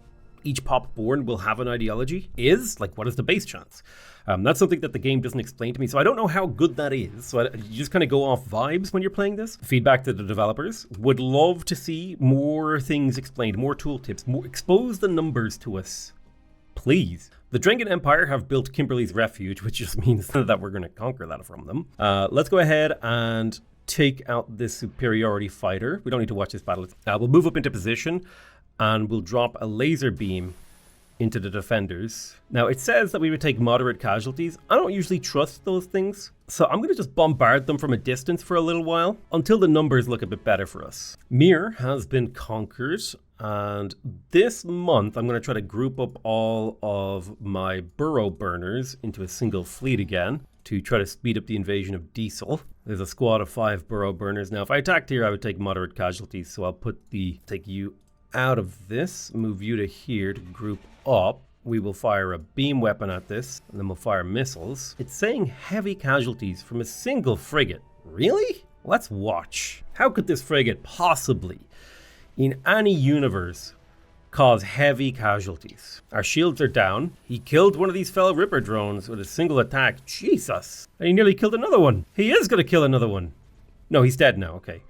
each pop born will have an ideology what is the base chance? That's something that the game doesn't explain to me, so I don't know how good that is. So you just kind of go off vibes when you're playing this. Feedback to the developers. Would love to see more things explained, more tooltips, expose the numbers to us, please. The Drengen Empire have built Kimberly's Refuge, which just means that we're going to conquer that from them. Let's go ahead and take out this superiority fighter. We don't need to watch this battle. We'll move up into position, and we'll drop a laser beam into the defenders. Now, it says that we would take moderate casualties. I don't usually trust those things, so I'm going to just bombard them from a distance for a little while until the numbers look a bit better for us. Mir has been conquered, and this month I'm going to try to group up all of my burrow burners into a single fleet again to try to speed up the invasion of Diesel. There's a squad of 5 burrow burners. Now, if I attacked here, I would take moderate casualties, so I'll take you out of this, move you to here to group up. We will fire a beam weapon at this, and then we'll fire missiles. It's saying heavy casualties from a single frigate. Really? Let's watch. How could this frigate possibly, in any universe, cause heavy casualties? Our shields are down. He killed one of these fellow Ripper drones with a single attack. Jesus. And he nearly killed another one. He is going to kill another one. No, he's dead now. Okay.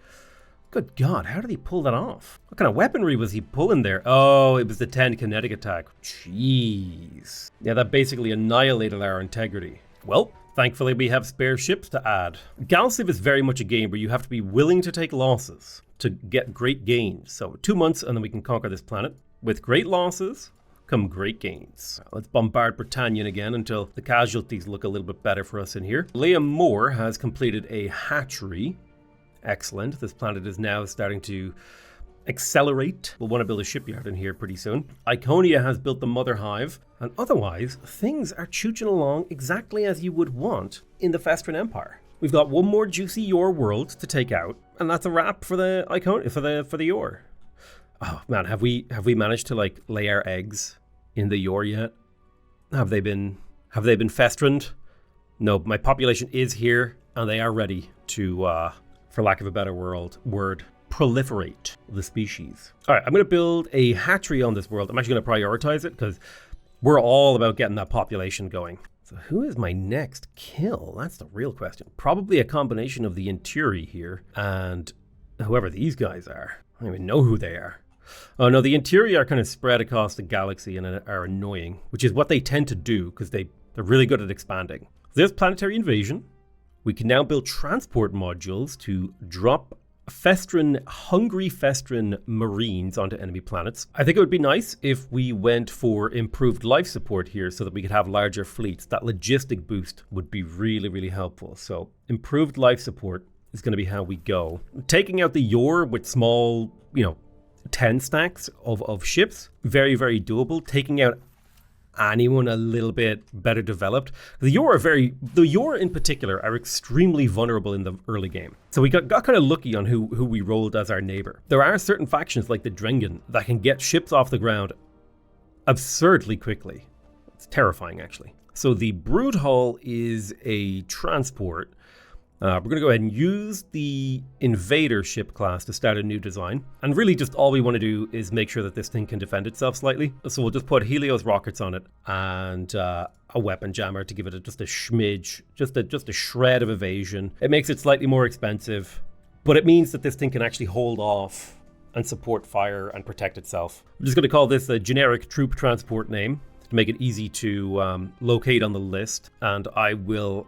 Good God, how did he pull that off? What kind of weaponry was he pulling there? Oh, it was the 10 kinetic attack. Jeez. Yeah, that basically annihilated our integrity. Well, thankfully we have spare ships to add. Galciv is very much a game where you have to be willing to take losses to get great gains. So 2 months and then we can conquer this planet. With great losses come great gains. Let's bombard Britannian again until the casualties look a little bit better for us in here. Liam Moore has completed a hatchery. Excellent. This planet is now starting to accelerate. We'll want to build a shipyard in here pretty soon. Iconia has built the mother hive, and otherwise things are chooching along exactly as you would want in the Festron Empire. We've got one more juicy YOR world to take out, and that's a wrap for the Iconia for the YOR. Oh man, have we managed to lay our eggs in the YOR yet? Have they been Festroned? No, my population is here, and they are ready to for lack of a better word, proliferate the species. All right, I'm going to build a hatchery on this world. I'm actually going to prioritize it because we're all about getting that population going. So who is my next kill? That's the real question. Probably a combination of the Inturi here and whoever these guys are. I don't even know who they are. Oh no, the Inturi are kind of spread across the galaxy and are annoying, which is what they tend to do because they're really good at expanding. There's planetary invasion. We can now build transport modules to drop hungry Festron Marines onto enemy planets. I think it would be nice if we went for improved life support here so that we could have larger fleets. That logistic boost would be really, really helpful. So improved life support is going to be how we go. Taking out the YOR with small, 10 stacks of ships, very, very doable. Taking out anyone a little bit better developed. The YOR in particular are extremely vulnerable in the early game. So we got kind of lucky on who we rolled as our neighbor. There are certain factions like the Drengen that can get ships off the ground absurdly quickly. It's terrifying actually. So the Brood Hull is a transport. We're going to go ahead and use the invader ship class to start a new design. And really just all we want to do is make sure that this thing can defend itself slightly. So we'll just put Helios rockets on it and a weapon jammer to give it just a smidge, just a shred of evasion. It makes it slightly more expensive, but it means that this thing can actually hold off and support fire and protect itself. I'm just going to call this a generic troop transport name to make it easy to locate on the list. And I will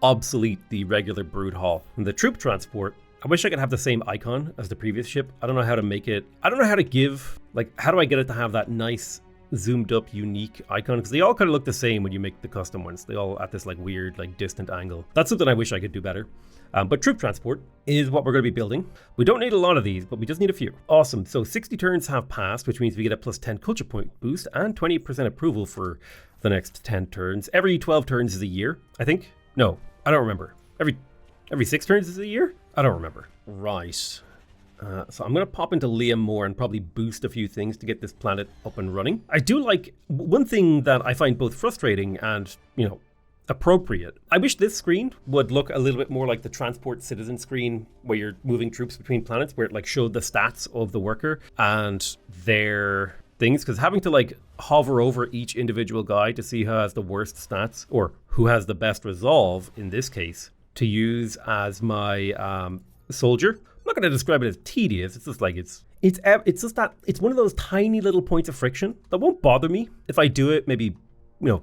obsolete the regular brood hull. And the troop transport, I wish I could have the same icon as the previous ship. I don't know how to make it, I don't know how to give, like, how do I get it to have that nice zoomed up unique icon? Because they all kind of look the same when you make the custom ones. They all at this like weird, like distant angle. That's something I wish I could do better. But troop transport is what we're going to be building. We don't need a lot of these, but we just need a few. Awesome. So 60 turns have passed, which means we get a plus 10 culture point boost and 20% approval for the next 10 turns. Every 12 turns is a year, I think. No, I don't remember. Every 6 turns is a year? I don't remember. Right. So I'm going to pop into Liam more and probably boost a few things to get this planet up and running. I do like one thing that I find both frustrating and, you know, appropriate. I wish this screen would look a little bit more like the transport citizen screen where you're moving troops between planets, where it like showed the stats of the worker and their things, because having to like hover over each individual guy to see who has the worst stats or who has the best resolve in this case to use as my soldier. I'm not going to describe it as tedious. It's just like it's just that it's one of those tiny little points of friction that won't bother me if I do it maybe, you know,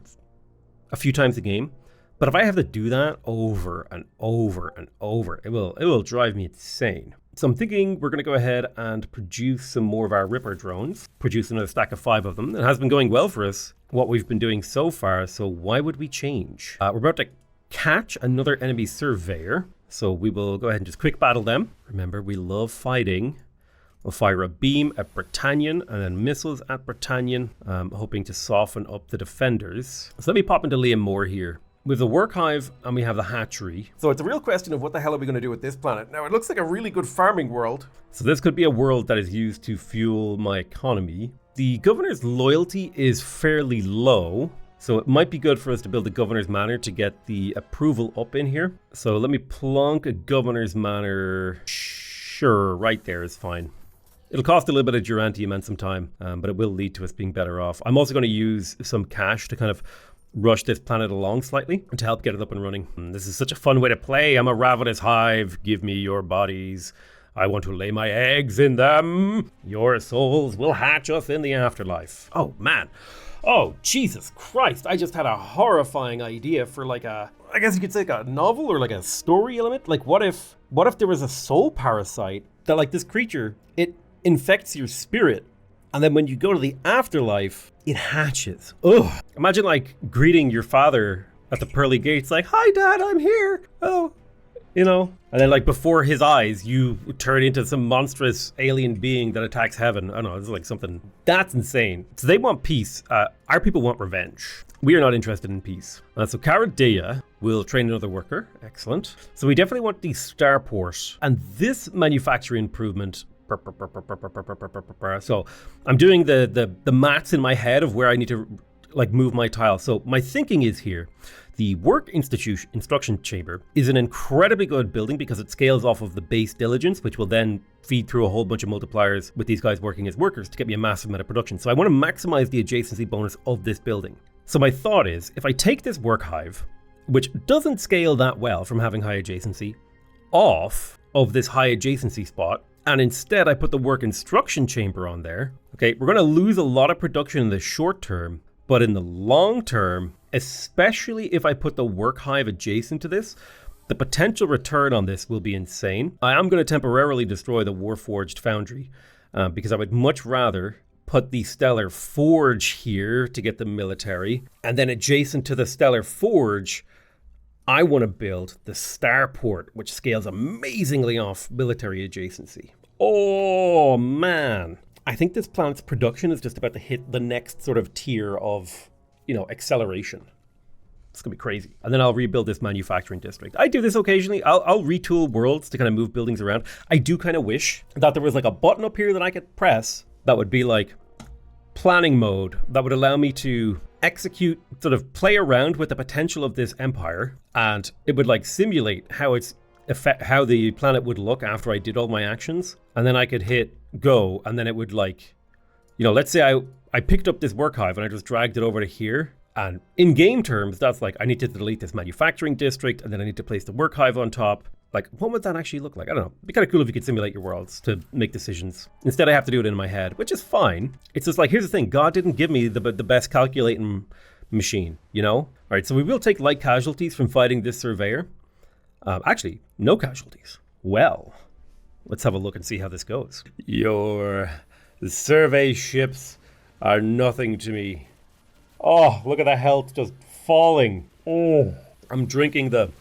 a few times a game. But if I have to do that over and over and over, it will drive me insane. So I'm thinking we're going to go ahead and produce some more of our Ripper drones, produce another stack of 5 of them. It has been going well for us, what we've been doing so far, so why would we change? We're about to catch another enemy surveyor, so we will go ahead and just quick battle them. Remember, we love fighting. We'll fire a beam at Britannian and then missiles at Britannian, hoping to soften up the defenders. So let me pop into Liam Moore here. We have the work hive and we have the hatchery. So it's a real question of what the hell are we going to do with this planet? Now it looks like a really good farming world. So this could be a world that is used to fuel my economy. The governor's loyalty is fairly low, so it might be good for us to build a governor's manor to get the approval up in here. So let me plonk a governor's manor. Sure, right there is fine. It'll cost a little bit of Durantium and some time, but it will lead to us being better off. I'm also going to use some cash to kind of rush this planet along slightly and to help get it up and running. This is such a fun way to play. I'm a ravenous hive. Give me your bodies. I want to lay my eggs in them. Your souls will hatch us in the afterlife. Oh, man. Oh, Jesus Christ. I just had a horrifying idea for like a, I guess you could say like a novel or like a story element. Like what if there was a soul parasite that like this creature, it infects your spirit. And then when you go to the afterlife, it hatches. Ugh. Imagine like greeting your father at the pearly gates like, "Hi, Dad, I'm here." Oh, you know. And then like before his eyes, you turn into some monstrous alien being that attacks heaven. I don't know, it's like something. That's insane. So they want peace. Our people want revenge. We are not interested in peace. So Cara Dea will train another worker. Excellent. So we definitely want the starport. And this manufacturing improvement. So I'm doing the maths in my head of where I need to like move my tile. So my thinking is here, the work instruction chamber is an incredibly good building because it scales off of the base diligence, which will then feed through a whole bunch of multipliers with these guys working as workers to get me a massive amount of production. So I want to maximize the adjacency bonus of this building. So my thought is, if I take this work hive, which doesn't scale that well from having high adjacency, off of this high adjacency spot, and instead I put the work instruction chamber on there. Okay, we're going to lose a lot of production in the short term, but in the long term, especially if I put the work hive adjacent to this, the potential return on this will be insane. I am going to temporarily destroy the Warforged Foundry because I would much rather put the Stellar Forge here to get the military, and then adjacent to the Stellar Forge, I want to build the starport, which scales amazingly off military adjacency. Oh, man. I think this planet's production is just about to hit the next sort of tier of, you know, acceleration. It's going to be crazy. And then I'll rebuild this manufacturing district. I do this occasionally. I'll retool worlds to kind of move buildings around. I do kind of wish that there was like a button up here that I could press that would be like planning mode that would allow me to sort of play around with the potential of this empire, and it would like simulate how it's affect how the planet would look after I did all my actions. And then I could hit go, and then it would like, let's say I picked up this work hive and I just dragged it over to here. And in game terms, that's like, I need to delete this manufacturing district, and then I need to place the work hive on top. Like, what would that actually look like? I don't know. It'd be kind of cool if you could simulate your worlds to make decisions. Instead, I have to do it in my head, which is fine. It's just like, here's the thing. God didn't give me the best calculating machine, All right, so we will take light casualties from fighting this surveyor. Actually, no casualties. Well, let's have a look and see how this goes. Your survey ships are nothing to me. Oh, look at the health just falling. Oh, I'm drinking the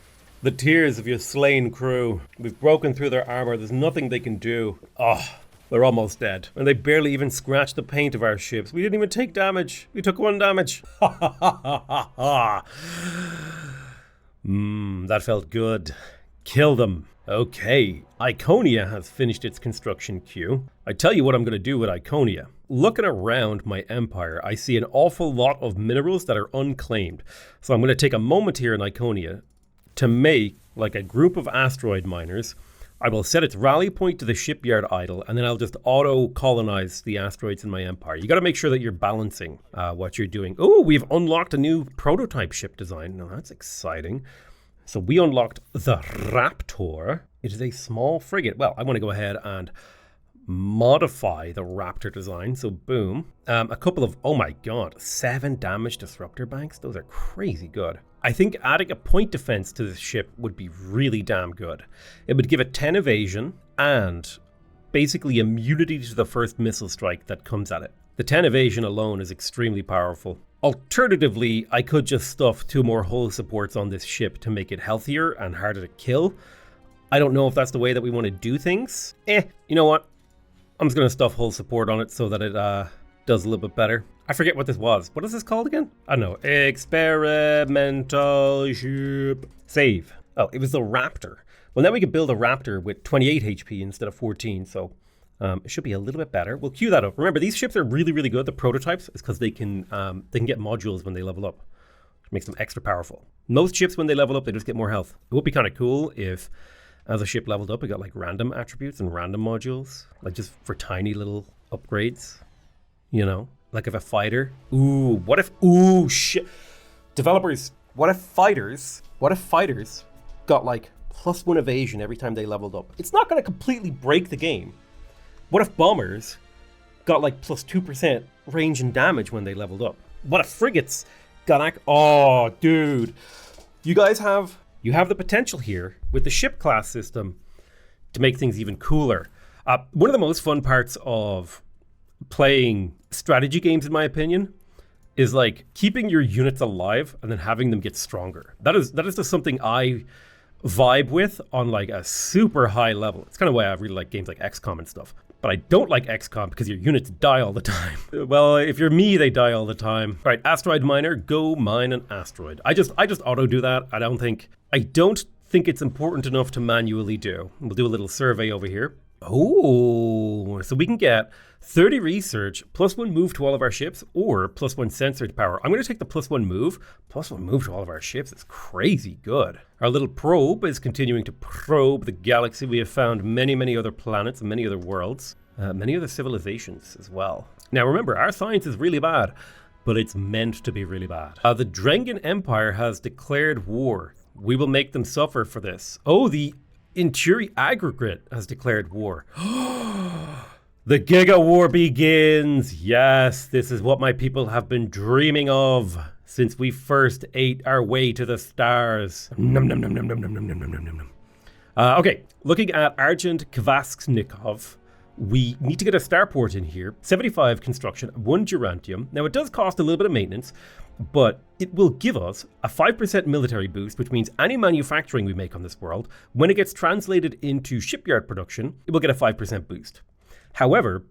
tears of your slain crew. We've broken through their armor. There's nothing they can do. Oh, they're almost dead. And they barely even scratched the paint of our ships. We didn't even take damage. We took 1 damage. Ha ha ha ha ha. That felt good. Kill them. Okay, Iconia has finished its construction queue. I tell you what I'm going to do with Iconia. Looking around my empire, I see an awful lot of minerals that are unclaimed. So I'm going to take a moment here in Iconia to make like a group of asteroid miners. I will set its rally point to the shipyard idle, and then I'll just auto-colonize the asteroids in my empire. You got to make sure that you're balancing what you're doing. Oh, we've unlocked a new prototype ship design. Now that's exciting. So we unlocked the Raptor. It is a small frigate. Well, I want to go ahead and modify the Raptor design. So boom. A couple of, oh my god, 7 damage disruptor banks. Those are crazy good. I think adding a point defense to this ship would be really damn good. It would give it 10 evasion and basically immunity to the first missile strike that comes at it. The 10 evasion alone is extremely powerful. Alternatively, I could just stuff 2 more hull supports on this ship to make it healthier and harder to kill. I don't know if that's the way that we want to do things. You know what? I'm just going to stuff hull support on it so that it does a little bit better. I forget what this was. What is this called again? I don't know. Experimental ship. Save. Oh, it was the Raptor. Well, now we can build a Raptor with 28 HP instead of 14, so it should be a little bit better. We'll queue that up. Remember, these ships are really, really good. The prototypes is because they can get modules when they level up, which makes them extra powerful. Most ships, when they level up, they just get more health. It would be kind of cool if, as a ship leveled up, it got like random attributes and random modules, like just for tiny little upgrades, Like if a fighter, developers, what if fighters got like +1 evasion every time they leveled up? It's not going to completely break the game. What if bombers got like +2% range and damage when they leveled up? What if frigates got oh, dude. You have the potential here with the ship class system to make things even cooler. One of the most fun parts of playing strategy games, in my opinion, is like keeping your units alive and then having them get stronger. That is just something I vibe with on like a super high level. It's kind of why I really like games like XCOM and stuff. But I don't like XCOM because your units die all the time. Well, if you're me, they die all the time. All right, asteroid miner, go mine an asteroid. I just auto do that. I don't think it's important enough to manually do. We'll do a little survey over here. Oh, so we can get 30 research, +1 move to all of our ships, or +1 censored power. I'm going to take the +1 move. +1 move to all of our ships is crazy good. Our little probe is continuing to probe the galaxy. We have found many, many other planets and many other worlds, many other civilizations as well. Now remember, our science is really bad, but it's meant to be really bad. The Drengan Empire has declared war. We will make them suffer for this. Oh, the Inturi Aggregate has declared war. The Giga War begins. Yes, this is what my people have been dreaming of since we first ate our way to the stars. Nom nom nom nom nom nom nom nom nom nom nom. Okay, looking at Argent Kvasknikov, we need to get a starport in here. 75 construction, 1 Durantium. Now it does cost a little bit of maintenance, but it will give us a 5% military boost, which means any manufacturing we make on this world, when it gets translated into shipyard production, it will get a 5% boost. However,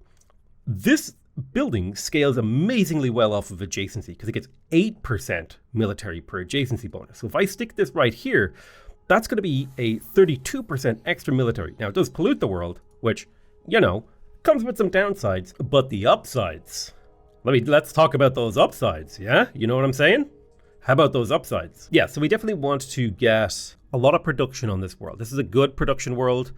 this building scales amazingly well off of adjacency because it gets 8% military per adjacency bonus. So if I stick this right here, that's going to be a 32% extra military. Now it does pollute the world, which, comes with some downsides, but the upsides. Let's talk about those upsides, yeah? You know what I'm saying? How about those upsides? Yeah, so we definitely want to get a lot of production on this world. This is a good production world.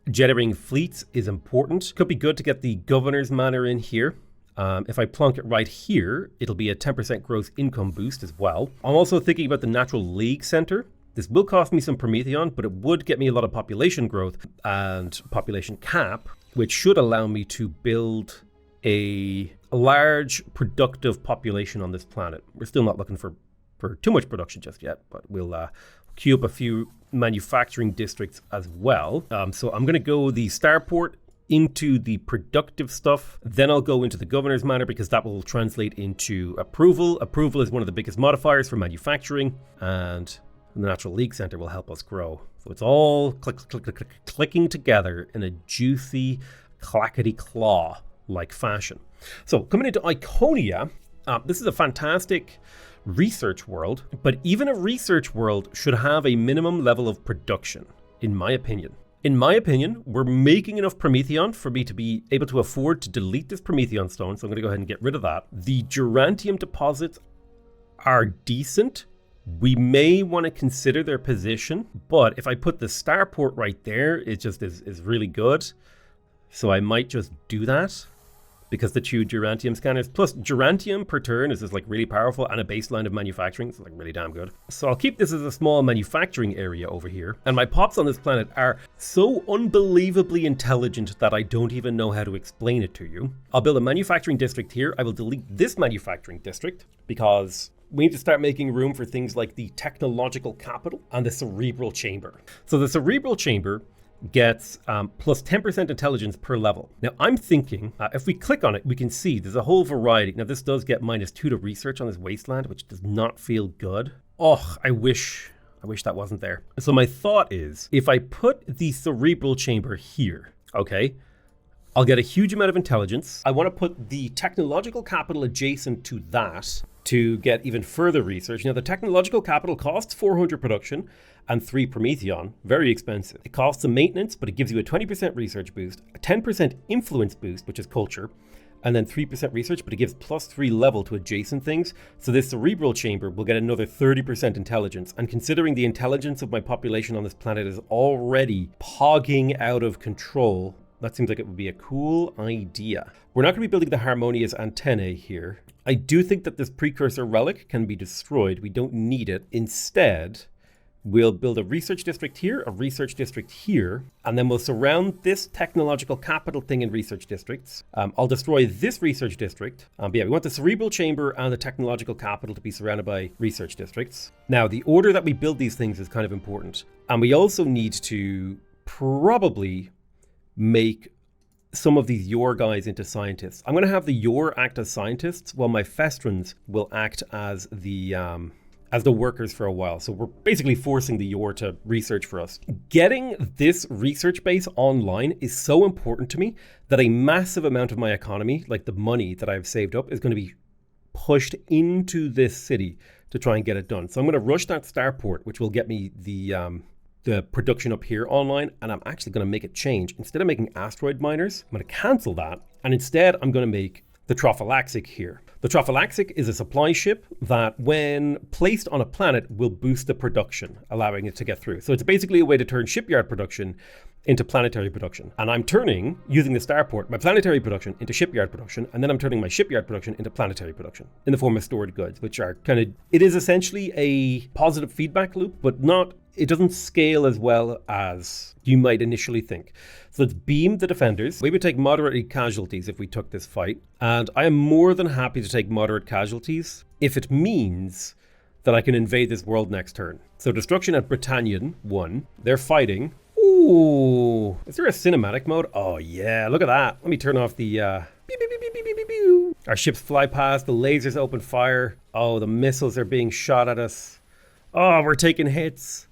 Generating fleets is important. Could be good to get the governor's manor in here. If I plonk it right here, it'll be a 10% gross income boost as well. I'm also thinking about the natural league center. This will cost me some Prometheon, but it would get me a lot of population growth and population cap, which should allow me to build a large productive population on this planet. We're still not looking for too much production just yet, but we'll queue up a few manufacturing districts as well. So I'm going to go the starport into the productive stuff. Then I'll go into the governor's manor because that will translate into approval. Approval is one of the biggest modifiers for manufacturing, and the natural league center will help us grow. So it's all clicking together in a juicy clackety claw like fashion. So coming into Iconia, this is a fantastic research world, but even a research world should have a minimum level of production, in my opinion. In my opinion, we're making enough Prometheon for me to be able to afford to delete this Prometheon stone, so I'm going to go ahead and get rid of that. The Gerantium deposits are decent. We may want to consider their position, but if I put the starport right there, it just is really good. So I might just do that, because the two Gerantium scanners, plus Gerantium per turn is just like really powerful, and a baseline of manufacturing, so like really damn good. So I'll keep this as a small manufacturing area over here. And my pops on this planet are so unbelievably intelligent that I don't even know how to explain it to you. I'll build a manufacturing district here. I will delete this manufacturing district because we need to start making room for things like the technological capital and the cerebral chamber. So the cerebral chamber gets plus 10% intelligence per level. Now I'm thinking, if we click on it, we can see there's a whole variety. Now this does get -2 to research on this wasteland, which does not feel good. Oh, I wish that wasn't there. So my thought is, if I put the cerebral chamber here, okay, I'll get a huge amount of intelligence. I want to put the technological capital adjacent to that to get even further research. Now the technological capital costs 400 production and 3 Prometheon, very expensive. It costs some maintenance, but it gives you a 20% research boost, a 10% influence boost, which is culture, and then 3% research, but it gives +3 level to adjacent things. So this cerebral chamber will get another 30% intelligence. And considering the intelligence of my population on this planet is already pogging out of control, that seems like it would be a cool idea. We're not going to be building the harmonious antennae here. I do think that this precursor relic can be destroyed. We don't need it. Instead, we'll build a research district here, a research district here, and then we'll surround this technological capital thing in research districts. I'll destroy this research district. But yeah, we want the cerebral chamber and the technological capital to be surrounded by research districts. Now, the order that we build these things is kind of important. And we also need to probably make some of these YOR guys into scientists. I'm going to have the YOR act as scientists, while my Festrons will act as the workers for a while. So we're basically forcing the YOR to research for us. Getting this research base online is so important to me that a massive amount of my economy, like the money that I've saved up, is going to be pushed into this city to try and get it done. So I'm going to rush that starport, which will get me the production up here online, and I'm actually going to make it change. Instead of making asteroid miners, I'm going to cancel that, and instead I'm going to make the Trophalaxic here. The Trophalaxic is a supply ship that, when placed on a planet, will boost the production, allowing it to get through. So it's basically a way to turn shipyard production into planetary production. And I'm turning, using the starport, my planetary production into shipyard production, and then I'm turning my shipyard production into planetary production in the form of stored goods, which are kind of, it is essentially a positive feedback loop, but not, it doesn't scale as well as you might initially think. So let's beam the defenders. We would take moderate casualties if we took this fight, and I am more than happy to take moderate casualties if it means that I can invade this world next turn. So destruction at Britannian 1, they're fighting. Ooh, is there a cinematic mode? Oh yeah, look at that. Let me turn off the beep, beep, beep, beep, beep, beep, beep. Our ships fly past, the lasers open fire. Oh, the missiles are being shot at us. Oh, we're taking hits.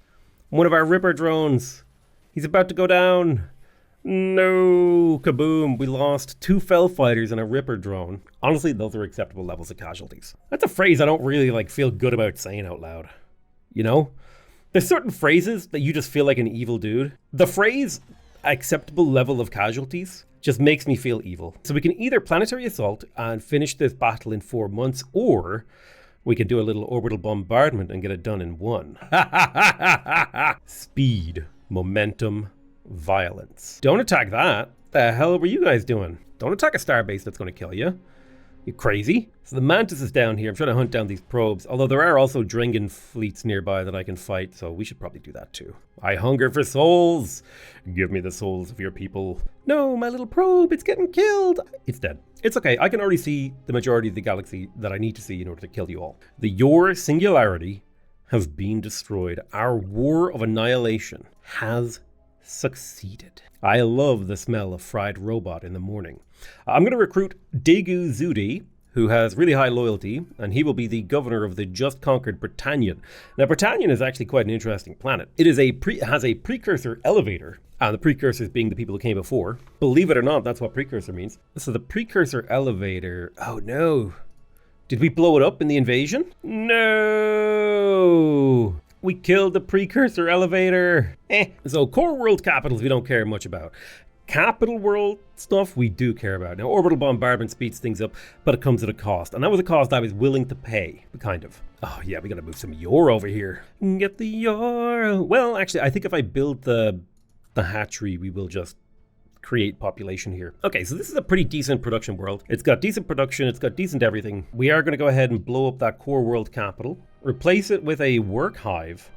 One of our Ripper drones, he's about to go down. No, kaboom. We lost 2 Fell Fighters and a Ripper drone. Honestly, those are acceptable levels of casualties. That's a phrase I don't really feel good about saying out loud. You know? There's certain phrases that you just feel like an evil dude. The phrase acceptable level of casualties just makes me feel evil. So we can either planetary assault and finish this battle in 4 months, or We can do a little orbital bombardment and get it done in one. Speed, momentum, violence. Don't attack that. The hell were you guys doing? Don't attack a starbase that's going to kill you. You crazy? So the Mantis is down here. I'm trying to hunt down these probes, although there are also Drengan fleets nearby that I can fight, so we should probably do that too. I hunger for souls. Give me the souls of your people. No, my little probe, it's getting killed. It's dead. It's okay. I can already see the majority of the galaxy that I need to see in order to kill you all. The YOR singularity has been destroyed. Our war of annihilation has succeeded. I love the smell of fried robot in the morning. I'm going to recruit Degu Zudi, who has really high loyalty, and he will be the governor of the just conquered Britannian. Now, Britannian is actually quite an interesting planet. It is has a precursor elevator, and the precursors being the people who came before. Believe it or not, that's what precursor means. So the precursor elevator, oh no. Did we blow it up in the invasion? No! We killed the precursor elevator. So core world capitals we don't care much about. Capital world stuff we do care about. Now orbital bombardment speeds things up, but it comes at a cost. And that was a cost I was willing to pay, kind of. Oh yeah, we gotta move some YOR over here. Get the YOR. Well, actually, I think if I build the hatchery, we will just create population here. Okay, so this is a pretty decent production world. It's got decent production, it's got decent everything. We are gonna go ahead and blow up that core world capital. Replace it with a work hive.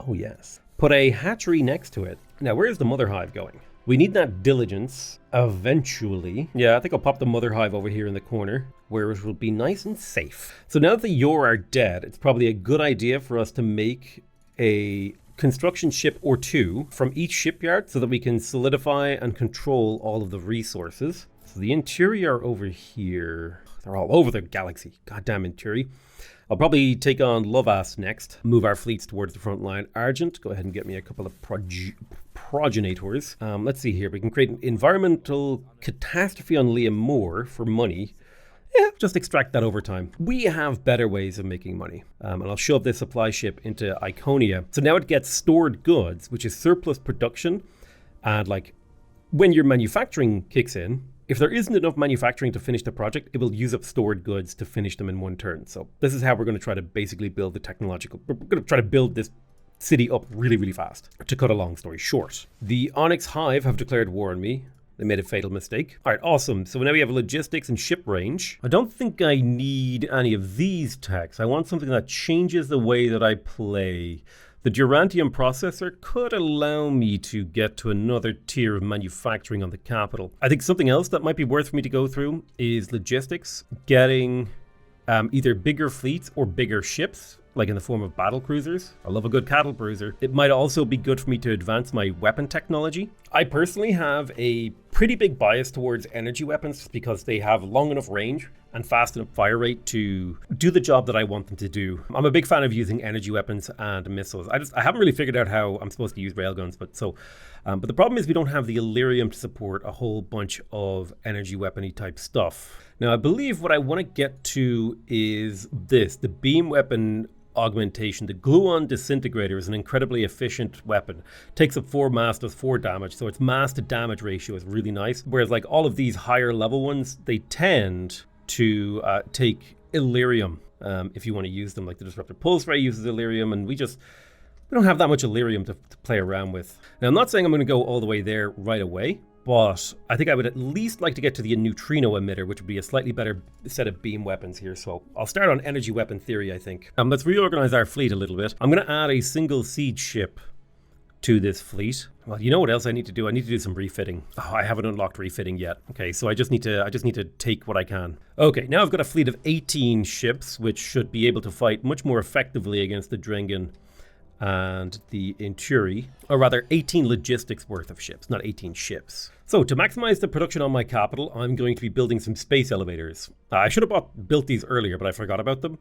Oh yes. Put a hatchery next to it. Now, where's the mother hive going? We need that diligence eventually. Yeah, I think I'll pop the mother hive over here in the corner where it will be nice and safe. So now that the YOR are dead, it's probably a good idea for us to make a construction ship or two from each shipyard so that we can solidify and control all of the resources. So the Interior over here, they're all over the galaxy. Goddamn Interior. I'll probably take on Lovaas next, move our fleets towards the front line. Argent, go ahead and get me a couple of progenitors. Let's see here. We can create an environmental catastrophe on Liam Moore for money. Yeah, just extract that over time. We have better ways of making money. And I'll shove this supply ship into Iconia. So now it gets stored goods, which is surplus production. And like when your manufacturing kicks in, if there isn't enough manufacturing to finish the project, it will use up stored goods to finish them in one turn. So this is how we're going to try to basically build the technological... We're going to try to build this city up really, really fast. To cut a long story short. The Onyx Hive have declared war on me. They made a fatal mistake. All right, awesome. So now we have logistics and ship range. I don't think I need any of these techs. I want something that changes the way that I play. The Durantium processor could allow me to get to another tier of manufacturing on the capital. I think something else that might be worth for me to go through is logistics, getting either bigger fleets or bigger ships, like in the form of battle cruisers. I love a good cattle cruiser. It might also be good for me to advance my weapon technology. I personally have a pretty big bias towards energy weapons because they have long enough range and fast enough fire rate to do the job that I want them to do. I'm a big fan of using energy weapons and missiles. I haven't really figured out how I'm supposed to use railguns, but the problem is we don't have the Illyrium to support a whole bunch of energy weapony type stuff. Now, I believe what I want to get to is this, the beam weapon augmentation. The gluon disintegrator is an incredibly efficient weapon. Takes up 4 mass, does 4 damage, so its mass to damage ratio is really nice. Whereas like all of these higher level ones, they tend to take Illyrium if you want to use them. Like the Disruptor Pulse Ray uses Illyrium, and we don't have that much Illyrium to play around with. Now, I'm not saying I'm going to go all the way there right away, but I think I would at least like to get to the neutrino emitter, which would be a slightly better set of beam weapons here. So I'll start on energy weapon theory, I think. Let's reorganize our fleet a little bit. I'm going to add a single siege ship to this fleet. Well, you know what else I need to do? I need to do some refitting. Oh, I haven't unlocked refitting yet. Okay, so I just need to take what I can. Okay, now I've got a fleet of 18 ships, which should be able to fight much more effectively against the Drengan and the Inturi, or rather 18 logistics worth of ships, not 18 ships. So to maximize the production on my capital, I'm going to be building some space elevators. I should have built these earlier, but I forgot about them.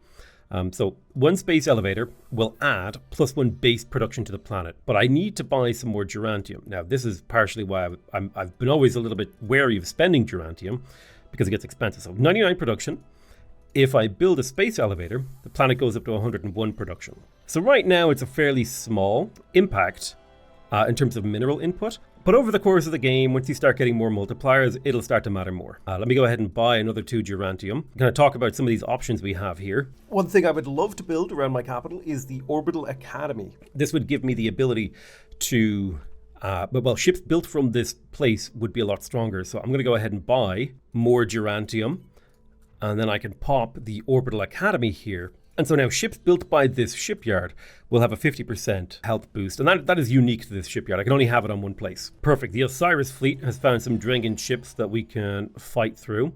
So one space elevator will add +1 base production to the planet, but I need to buy some more Durantium. Now, this is partially why I've been always a little bit wary of spending Durantium, because it gets expensive. So 99 production. If I build a space elevator, the planet goes up to 101 production. So right now it's a fairly small impact in terms of mineral input, But over the course of the game, once you start getting more multipliers, it'll start to matter more. Let me go ahead and buy another 2 Durantium. I'm going to talk about some of these options we have here. One thing I would love to build around my capital is the Orbital Academy. This would give me the ability to... ships built from this place would be a lot stronger. So I'm going to go ahead and buy more Durantium. And then I can pop the Orbital Academy here. And so now ships built by this shipyard will have a 50% health boost. And that is unique to this shipyard. I can only have it on one place. Perfect. The Osiris fleet has found some Drengan ships that we can fight through.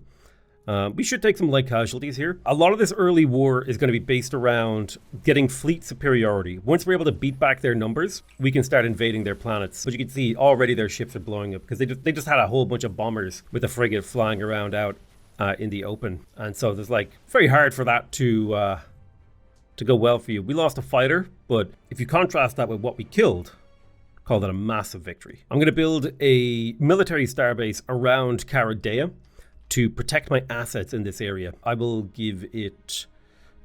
We should take some light casualties here. A lot of this early war is going to be based around getting fleet superiority. Once we're able to beat back their numbers, we can start invading their planets. But you can see already their ships are blowing up because they just had a whole bunch of bombers with a frigate flying around out in the open. And so there's very hard for that to go well for you. We lost a fighter, but if you contrast that with what we killed, call that a massive victory. I'm going to build a military starbase around Caradea to protect my assets in this area. I will give it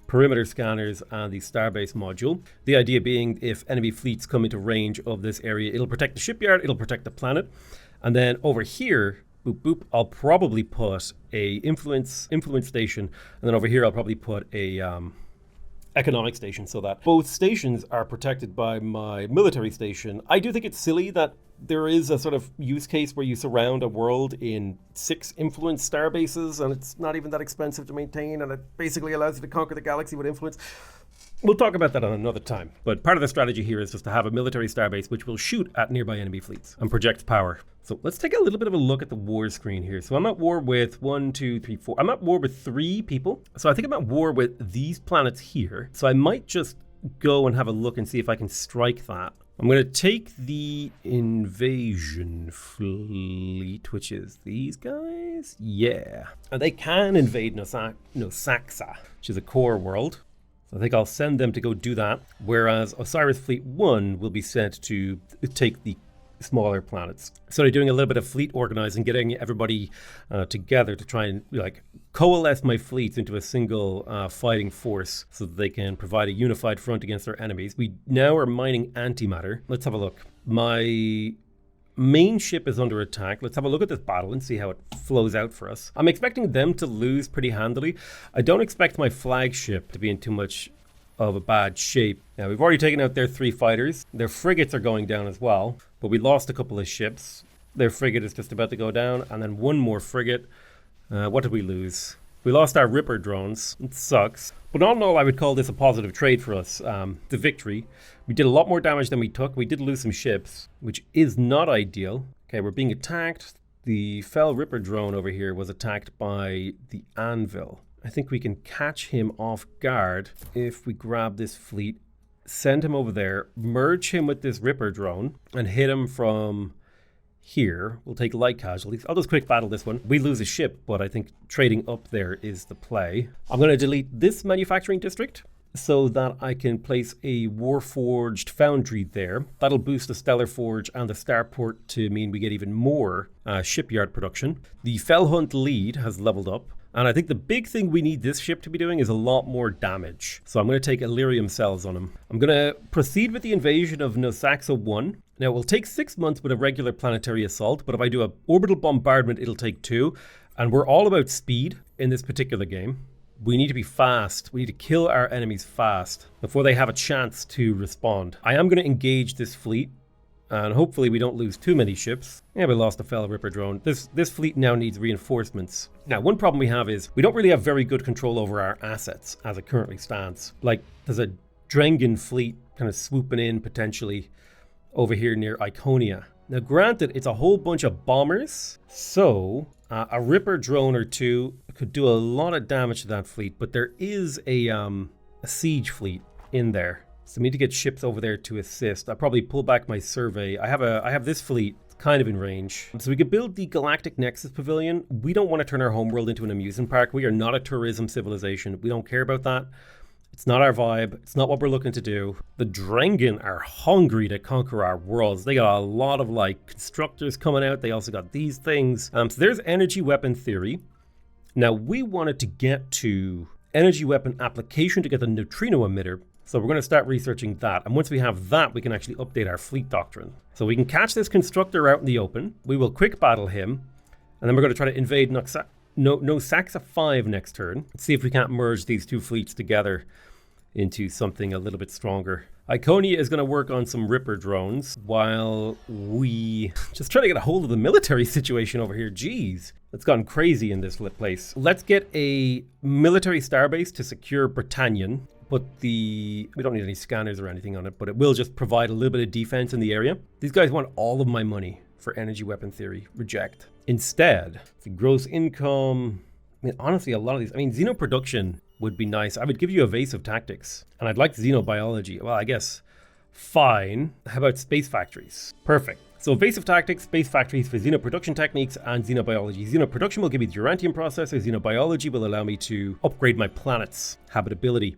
perimeter scanners and the starbase module. The idea being if enemy fleets come into range of this area, it'll protect the shipyard, it'll protect the planet. And then over here, boop, boop, I'll probably put a influence station. And then over here, I'll probably put a economic station so that both stations are protected by my military station. I do think it's silly that there is a sort of use case where you surround a world in 6 influence star bases and it's not even that expensive to maintain and it basically allows you to conquer the galaxy with influence. We'll talk about that on another time, but part of the strategy here is just to have a military starbase which will shoot at nearby enemy fleets and project power. So let's take a little bit of a look at the war screen here. So I'm at war with 1, 2, 3, 4. I'm at war with 3 people. So I think I'm at war with these planets here. So I might just go and have a look and see if I can strike that. I'm going to take the invasion fleet, which is these guys. Yeah. And they can invade Nosaxa, which is a core world. I think I'll send them to go do that, whereas Osiris Fleet 1 will be sent to take the smaller planets. So they're doing a little bit of fleet organizing, getting everybody together to try and coalesce my fleets into a single fighting force so that they can provide a unified front against their enemies. We now are mining antimatter. Let's have a look. My main ship is under attack. Let's have a look at this battle and see how it flows out for us. I'm expecting them to lose pretty handily. I don't expect my flagship to be in too much of a bad shape. Now, we've already taken out their 3 fighters. Their frigates are going down as well, but we lost a couple of ships. Their frigate is just about to go down, and then 1 more frigate. What did we lose? We lost our Ripper drones. It sucks. But all in all, I would call this a positive trade for us. The victory. We did a lot more damage than we took. We did lose some ships, which is not ideal. Okay, we're being attacked. The Fell Ripper drone over here was attacked by the Anvil. I think we can catch him off guard if we grab this fleet, send him over there, merge him with this Ripper drone, and hit him from here. We'll take light casualties. I'll just quick battle this one. We lose a ship, but I think trading up there is the play. I'm going to delete this manufacturing district so that I can place a Warforged foundry there. That'll boost the Stellar Forge and the Starport to mean we get even more shipyard production. The Fellhunt lead has leveled up. And I think the big thing we need this ship to be doing is a lot more damage. So I'm going to take Illyrium cells on him. I'm going to proceed with the invasion of Nosaxa 1. Now, it will take 6 months with a regular planetary assault, but if I do an orbital bombardment, it'll take 2. And we're all about speed in this particular game. We need to be fast. We need to kill our enemies fast before they have a chance to respond. I am going to engage this fleet. And hopefully we don't lose too many ships. Yeah, we lost a Fell Ripper drone. This fleet now needs reinforcements. Now, one problem we have is we don't really have very good control over our assets as it currently stands. There's a Drengan fleet kind of swooping in potentially over here near Iconia. Now, granted, it's a whole bunch of bombers. So a Ripper drone or 2 could do a lot of damage to that fleet. But there is a siege fleet in there. So we need to get ships over there to assist. I'll probably pull back my survey. I have this fleet kind of in range. So we could build the Galactic Nexus Pavilion. We don't want to turn our homeworld into an amusement park. We are not a tourism civilization. We don't care about that. It's not our vibe. It's not what we're looking to do. The Drengan are hungry to conquer our worlds. They got a lot of constructors coming out. They also got these things. So there's energy weapon theory. Now we wanted to get to energy weapon application to get the neutrino emitter. So we're going to start researching that. And once we have that, we can actually update our fleet doctrine. So we can catch this constructor out in the open. We will quick battle him. And then we're going to try to invade Saxa 5 next turn. Let's see if we can't merge these two fleets together into something a little bit stronger. Iconia is going to work on some Ripper drones while we just try to get a hold of the military situation over here. Jeez, it's gotten crazy in this place. Let's get a military starbase to secure Britannian. But we don't need any scanners or anything on it, but it will just provide a little bit of defense in the area. These guys want all of my money for energy weapon theory. Reject. Instead, the gross income, I mean, honestly, a lot of these, I mean, xenoproduction would be nice. I would give you evasive tactics, and I'd like xenobiology. Well, I guess fine. How about space factories? Perfect. So evasive tactics, space factories for xenoproduction techniques, and xenobiology. Xenoproduction will give me the Urantium processor. Xenobiology will allow me to upgrade my planet's habitability.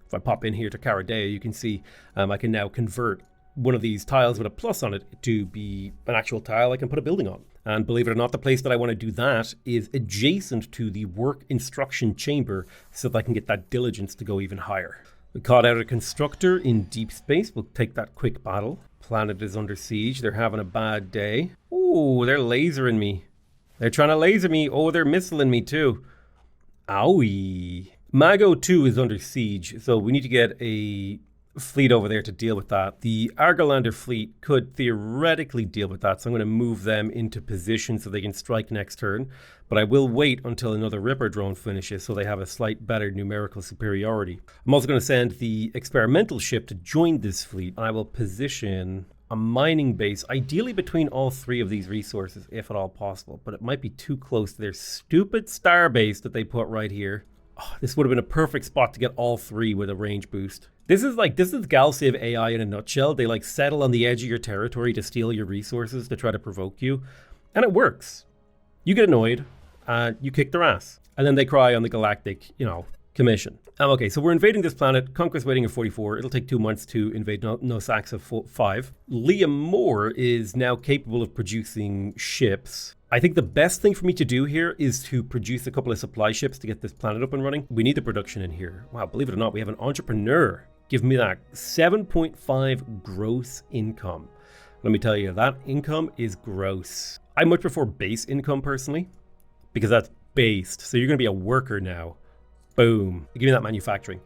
If I pop in here to Caradea, you can see I can now convert one of these tiles with a plus on it to be an actual tile I can put a building on. And believe it or not, the place that I want to do that is adjacent to the work instruction chamber so that I can get that diligence to go even higher. We caught out a constructor in deep space. We'll take that quick battle. Planet is under siege. They're having a bad day. Ooh, they're lasering me. They're trying to laser me. Oh, they're missiling me too. Owie. Mago 2 is under siege, so we need to get a fleet over there to deal with that. The Argolander fleet could theoretically deal with that, so I'm going to move them into position so they can strike next turn. But I will wait until another Ripper drone finishes so they have a slight better numerical superiority. I'm also going to send the experimental ship to join this fleet, and I will position a mining base, ideally between all three of these resources, if at all possible. But it might be too close to their stupid star base that they put right here. Oh, this would have been a perfect spot to get all three with a range boost. This is Galciv AI in a nutshell. They like settle on the edge of your territory to steal your resources to try to provoke you. And it works. You get annoyed and you kick their ass. And then they cry on the Galactic, commission. Okay, so we're invading this planet. Conquest waiting at 44. It'll take 2 months to invade Saxa 5. Liam Moore is now capable of producing ships. I think the best thing for me to do here is to produce a couple of supply ships to get this planet up and running. We need the production in here. Wow, believe it or not, we have an entrepreneur. Give me that 7.5 gross income. Let me tell you, that income is gross. I much prefer base income personally, because that's based. So you're going to be a worker now. Boom. Give me that manufacturing.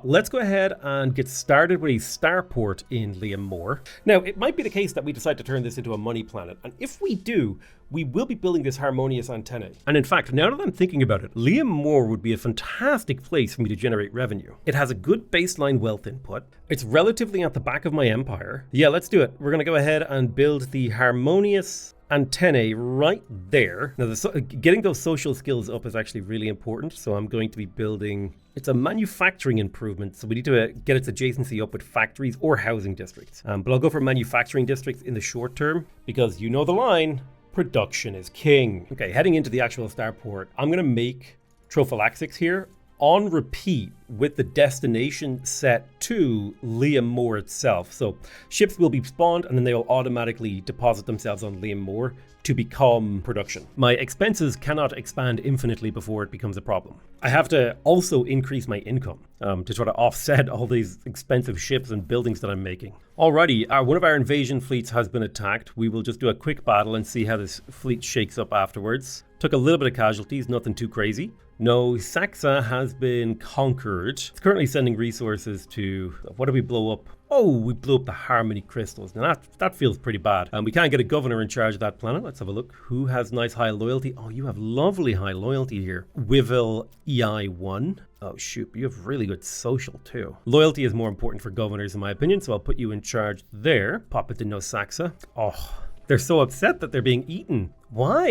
Let's go ahead and get started with a starport in Liam Moore. Now, it might be the case that we decide to turn this into a money planet. And if we do, we will be building this harmonious antennae. And in fact, now that I'm thinking about it, Liam Moore would be a fantastic place for me to generate revenue. It has a good baseline wealth input. It's relatively at the back of my empire. Yeah, let's do it. We're going to go ahead and build the harmonious antennae right there. Now, getting those social skills up is actually really important. So I'm going to be building, it's a manufacturing improvement. So we need to get its adjacency up with factories or housing districts. But I'll go for manufacturing districts in the short term because you know the line, production is king. Okay, heading into the actual starport, I'm going to make trophylaxis here on repeat with the destination set to Liam Moore itself. So ships will be spawned and then they will automatically deposit themselves on Liam Moore to become production. My expenses cannot expand infinitely before it becomes a problem. I have to also increase my income to try to offset all these expensive ships and buildings that I'm making. Alrighty, one of our invasion fleets has been attacked. We will just do a quick battle and see how this fleet shakes up afterwards. Took a little bit of casualties, nothing too crazy. No, Saxa has been conquered. It's currently sending resources to, what did we blow up? Oh, we blew up the Harmony crystals. Now that feels pretty bad. And we can't get a governor in charge of that planet. Let's have a look. Who has nice high loyalty? Oh, you have lovely high loyalty here. Wivil EI1. Oh shoot, you have really good social too. Loyalty is more important for governors in my opinion, so I'll put you in charge there. Pop it to No Saxa. Oh, they're so upset that they're being eaten. Why?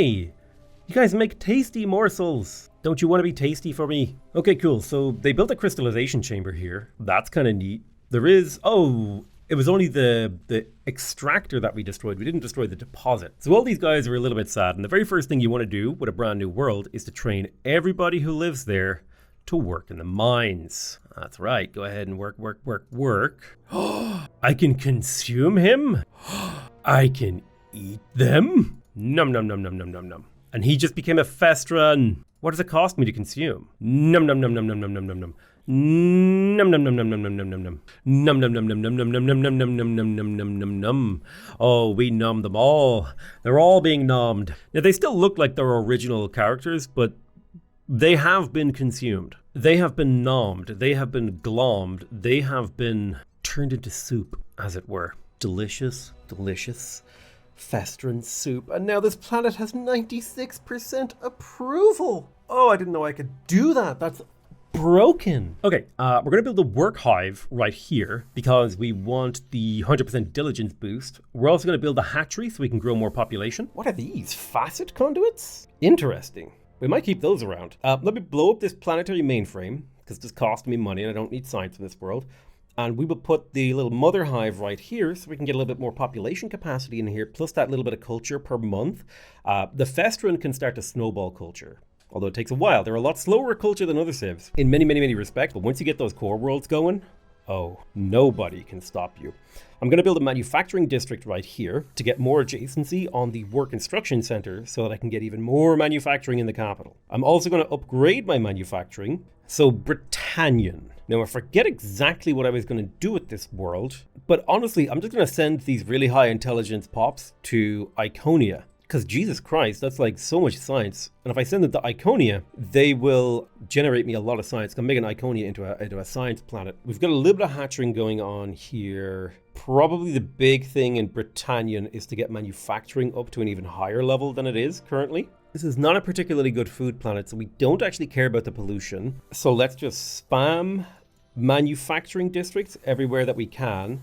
You guys make tasty morsels. Don't you want to be tasty for me? Okay, cool. So they built a crystallization chamber here. That's kind of neat. There is, it was only the extractor that we destroyed. We didn't destroy the deposit. So all these guys are a little bit sad. And the very first thing you want to do with a brand new world is to train everybody who lives there to work in the mines. That's right. Go ahead and work. I can consume him. I can eat them. Num num num num num num num. And he just became a Festron. What does it cost me to consume? Num num num num num num num num num. Num num num num num num num num num. Num num num num num num num num num num num num num num num num. Oh, we numb them all. They're all being nommed. Now they still look like their original characters, but they have been consumed. They have been nommed. They have been glommed. They have been turned into soup, as it were. Delicious, delicious Festron soup. And now this planet has 96% approval. Oh, I didn't know I could do that. That's broken. Okay, we're going to build a work hive right here because we want the 100% diligence boost. We're also going to build a hatchery so we can grow more population. What are these? Facet conduits? Interesting. We might keep those around. Let me blow up this planetary mainframe because this cost me money and I don't need science in this world. And we will put the little mother hive right here so we can get a little bit more population capacity in here, plus that little bit of culture per month. The Festron can start to snowball culture, although it takes a while. They're a lot slower culture than other civs in many, many, many respects. But once you get those core worlds going, oh, nobody can stop you. I'm going to build a manufacturing district right here to get more adjacency on the work instruction center so that I can get even more manufacturing in the capital. I'm also going to upgrade my manufacturing. So Britannian. Now I forget exactly what I was going to do with this world, but honestly, I'm just going to send these really high intelligence pops to Iconia. Because Jesus Christ, that's like so much science. And if I send them to Iconia, they will generate me a lot of science. I'm making Iconia into a science planet. We've got a little bit of hatchering going on here. Probably the big thing in Britannian is to get manufacturing up to an even higher level than it is currently. This is not a particularly good food planet, so we don't actually care about the pollution. So let's just spam manufacturing districts everywhere that we can.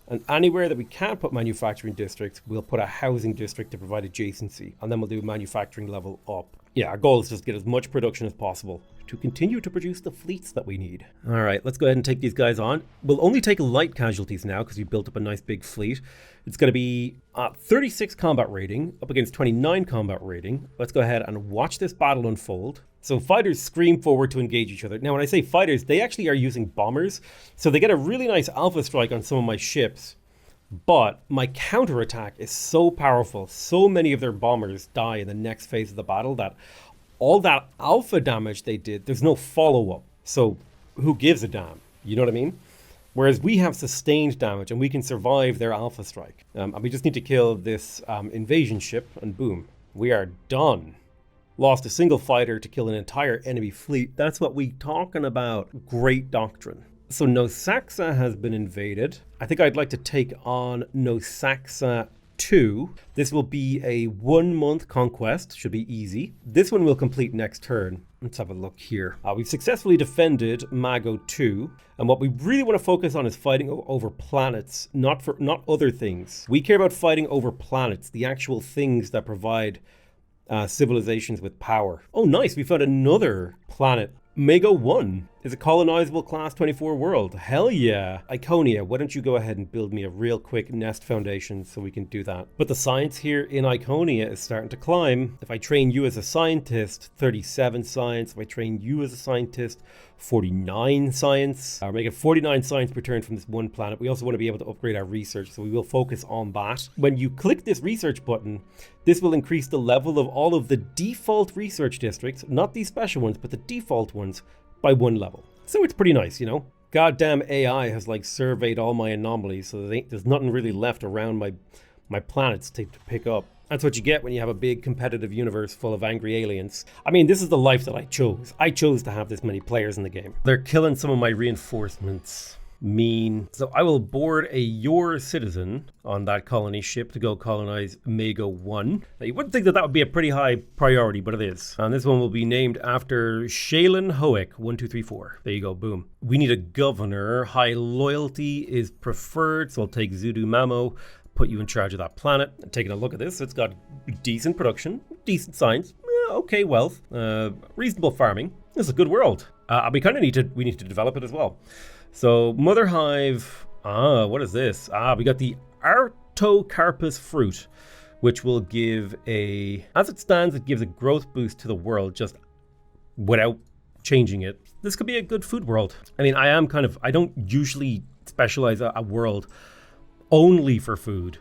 And anywhere that we can't put manufacturing districts, we'll put a housing district to provide adjacency. And then we'll do manufacturing level up. Yeah, our goal is just to get as much production as possible to continue to produce the fleets that we need. All right, let's go ahead and take these guys on. We'll only take light casualties now because we built up a nice big fleet. It's going to be 36 combat rating up against 29 combat rating. Let's go ahead and watch this battle unfold. So fighters scream forward to engage each other. Now, when I say fighters, they actually are using bombers. So they get a really nice alpha strike on some of my ships. But my counterattack is so powerful. So many of their bombers die in the next phase of the battle that all that alpha damage they did, there's no follow-up. So who gives a damn? You know what I mean? Whereas we have sustained damage and we can survive their alpha strike. And we just need to kill this invasion ship and boom, we are done. Lost a single fighter to kill an entire enemy fleet. That's what we talking about. Great doctrine. So Nosaxa has been invaded. I think I'd like to take on Nosaxa 2. This will be a 1 month conquest. Should be easy. This one will complete next turn. Let's have a look here. We've successfully defended Mago 2. And what we really want to focus on is fighting over planets, not other things. We care about fighting over planets, the actual things that provide civilizations with power. Oh, nice. We found another planet. Mago 1 is a colonizable class 24 world. Hell yeah. Iconia, why don't you go ahead and build me a real quick nest foundation so we can do that. But the science here in Iconia is starting to climb. If I train you as a scientist, 37 science. If I train you as a scientist, 49 science. We're making 49 science per turn from this one planet. We also want to be able to upgrade our research, so we will focus on that. When you click this research button, this will increase the level of all of the default research districts, not these special ones, but the default ones, by 1 level. So it's pretty nice, you know? Goddamn AI has like surveyed all my anomalies, so there's nothing really left around my planets to pick up. That's what you get when you have a big competitive universe full of angry aliens. I mean, this is the life that I chose. I chose to have this many players in the game. They're killing some of my reinforcements. Mean. So I will board a YOR citizen on that colony ship to go colonize Mago 1. Now, you wouldn't think that would be a pretty high priority, but it is. And this one will be named after Shaylin Hoek 1234. There you go, boom. We need a governor. High loyalty is preferred, so I'll take Zudu Mamo, put you in charge of that planet. And taking a look at this, it's got decent production, decent science, okay wealth, reasonable farming. This is a good world. We need to develop it as well. So Mother Hive, what is this? We got the Artocarpus fruit, which will give as it stands, it gives a growth boost to the world just without changing it. This could be a good food world. I mean, I don't usually specialize a world only for food,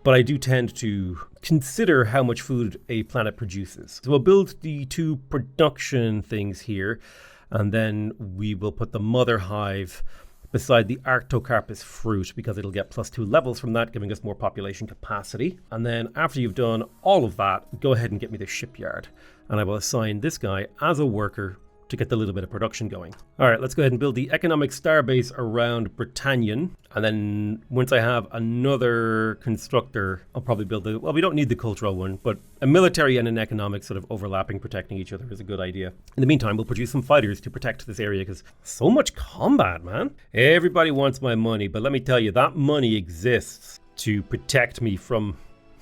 but I do tend to consider how much food a planet produces. So we'll build the 2 production things here. And then we will put the mother hive beside the Arctocarpus fruit because it'll get +2 levels from that, giving us more population capacity. And then after you've done all of that, go ahead and get me the shipyard. And I will assign this guy as a worker to get the little bit of production going. All right, let's go ahead and build the economic starbase around Britannian. And then once I have another constructor, I'll probably build well, we don't need the cultural one, but a military and an economic sort of overlapping, protecting each other is a good idea. In the meantime, we'll produce some fighters to protect this area because so much combat, man. Everybody wants my money, but let me tell you, that money exists to protect me from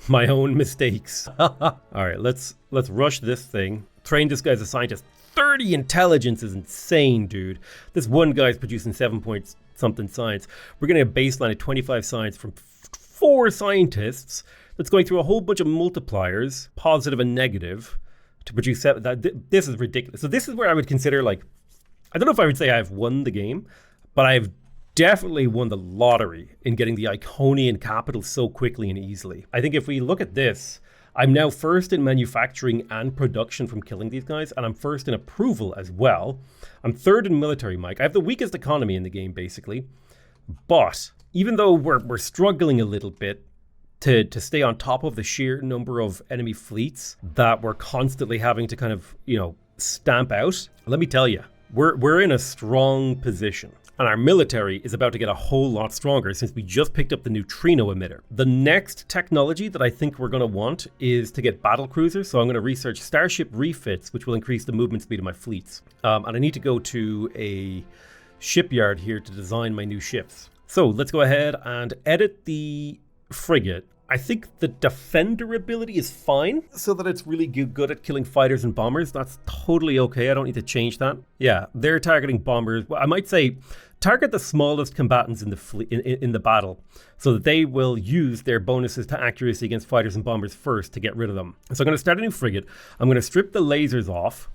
my own mistakes. All right, let's rush this thing. Train this guy as a scientist. 30 intelligence is insane, dude. This one guy's producing 7 point something science. We're getting a baseline of 25 science from 4 scientists that's going through a whole bunch of multipliers, positive and negative, to produce 7. This is ridiculous. So this is where I would consider, like, I don't know if I would say I've won the game, but I've definitely won the lottery in getting the Iconian capital so quickly and easily. I think if we look at this, I'm now first in manufacturing and production from killing these guys, and I'm first in approval as well. I'm third in military might. I have the weakest economy in the game, basically. But even though we're struggling a little bit to stay on top of the sheer number of enemy fleets that we're constantly having to kind of, stamp out, let me tell you, we're in a strong position. And our military is about to get a whole lot stronger since we just picked up the neutrino emitter. The next technology that I think we're going to want is to get battle cruisers. So I'm going to research starship refits, which will increase the movement speed of my fleets. And I need to go to a shipyard here to design my new ships. So let's go ahead and edit the frigate. I think the defender ability is fine so that it's really good at killing fighters and bombers. That's totally okay. I don't need to change that. Yeah, they're targeting bombers. Well, I might say target the smallest combatants in the battle so that they will use their bonuses to accuracy against fighters and bombers first to get rid of them. So I'm going to start a new frigate. I'm going to strip the lasers off.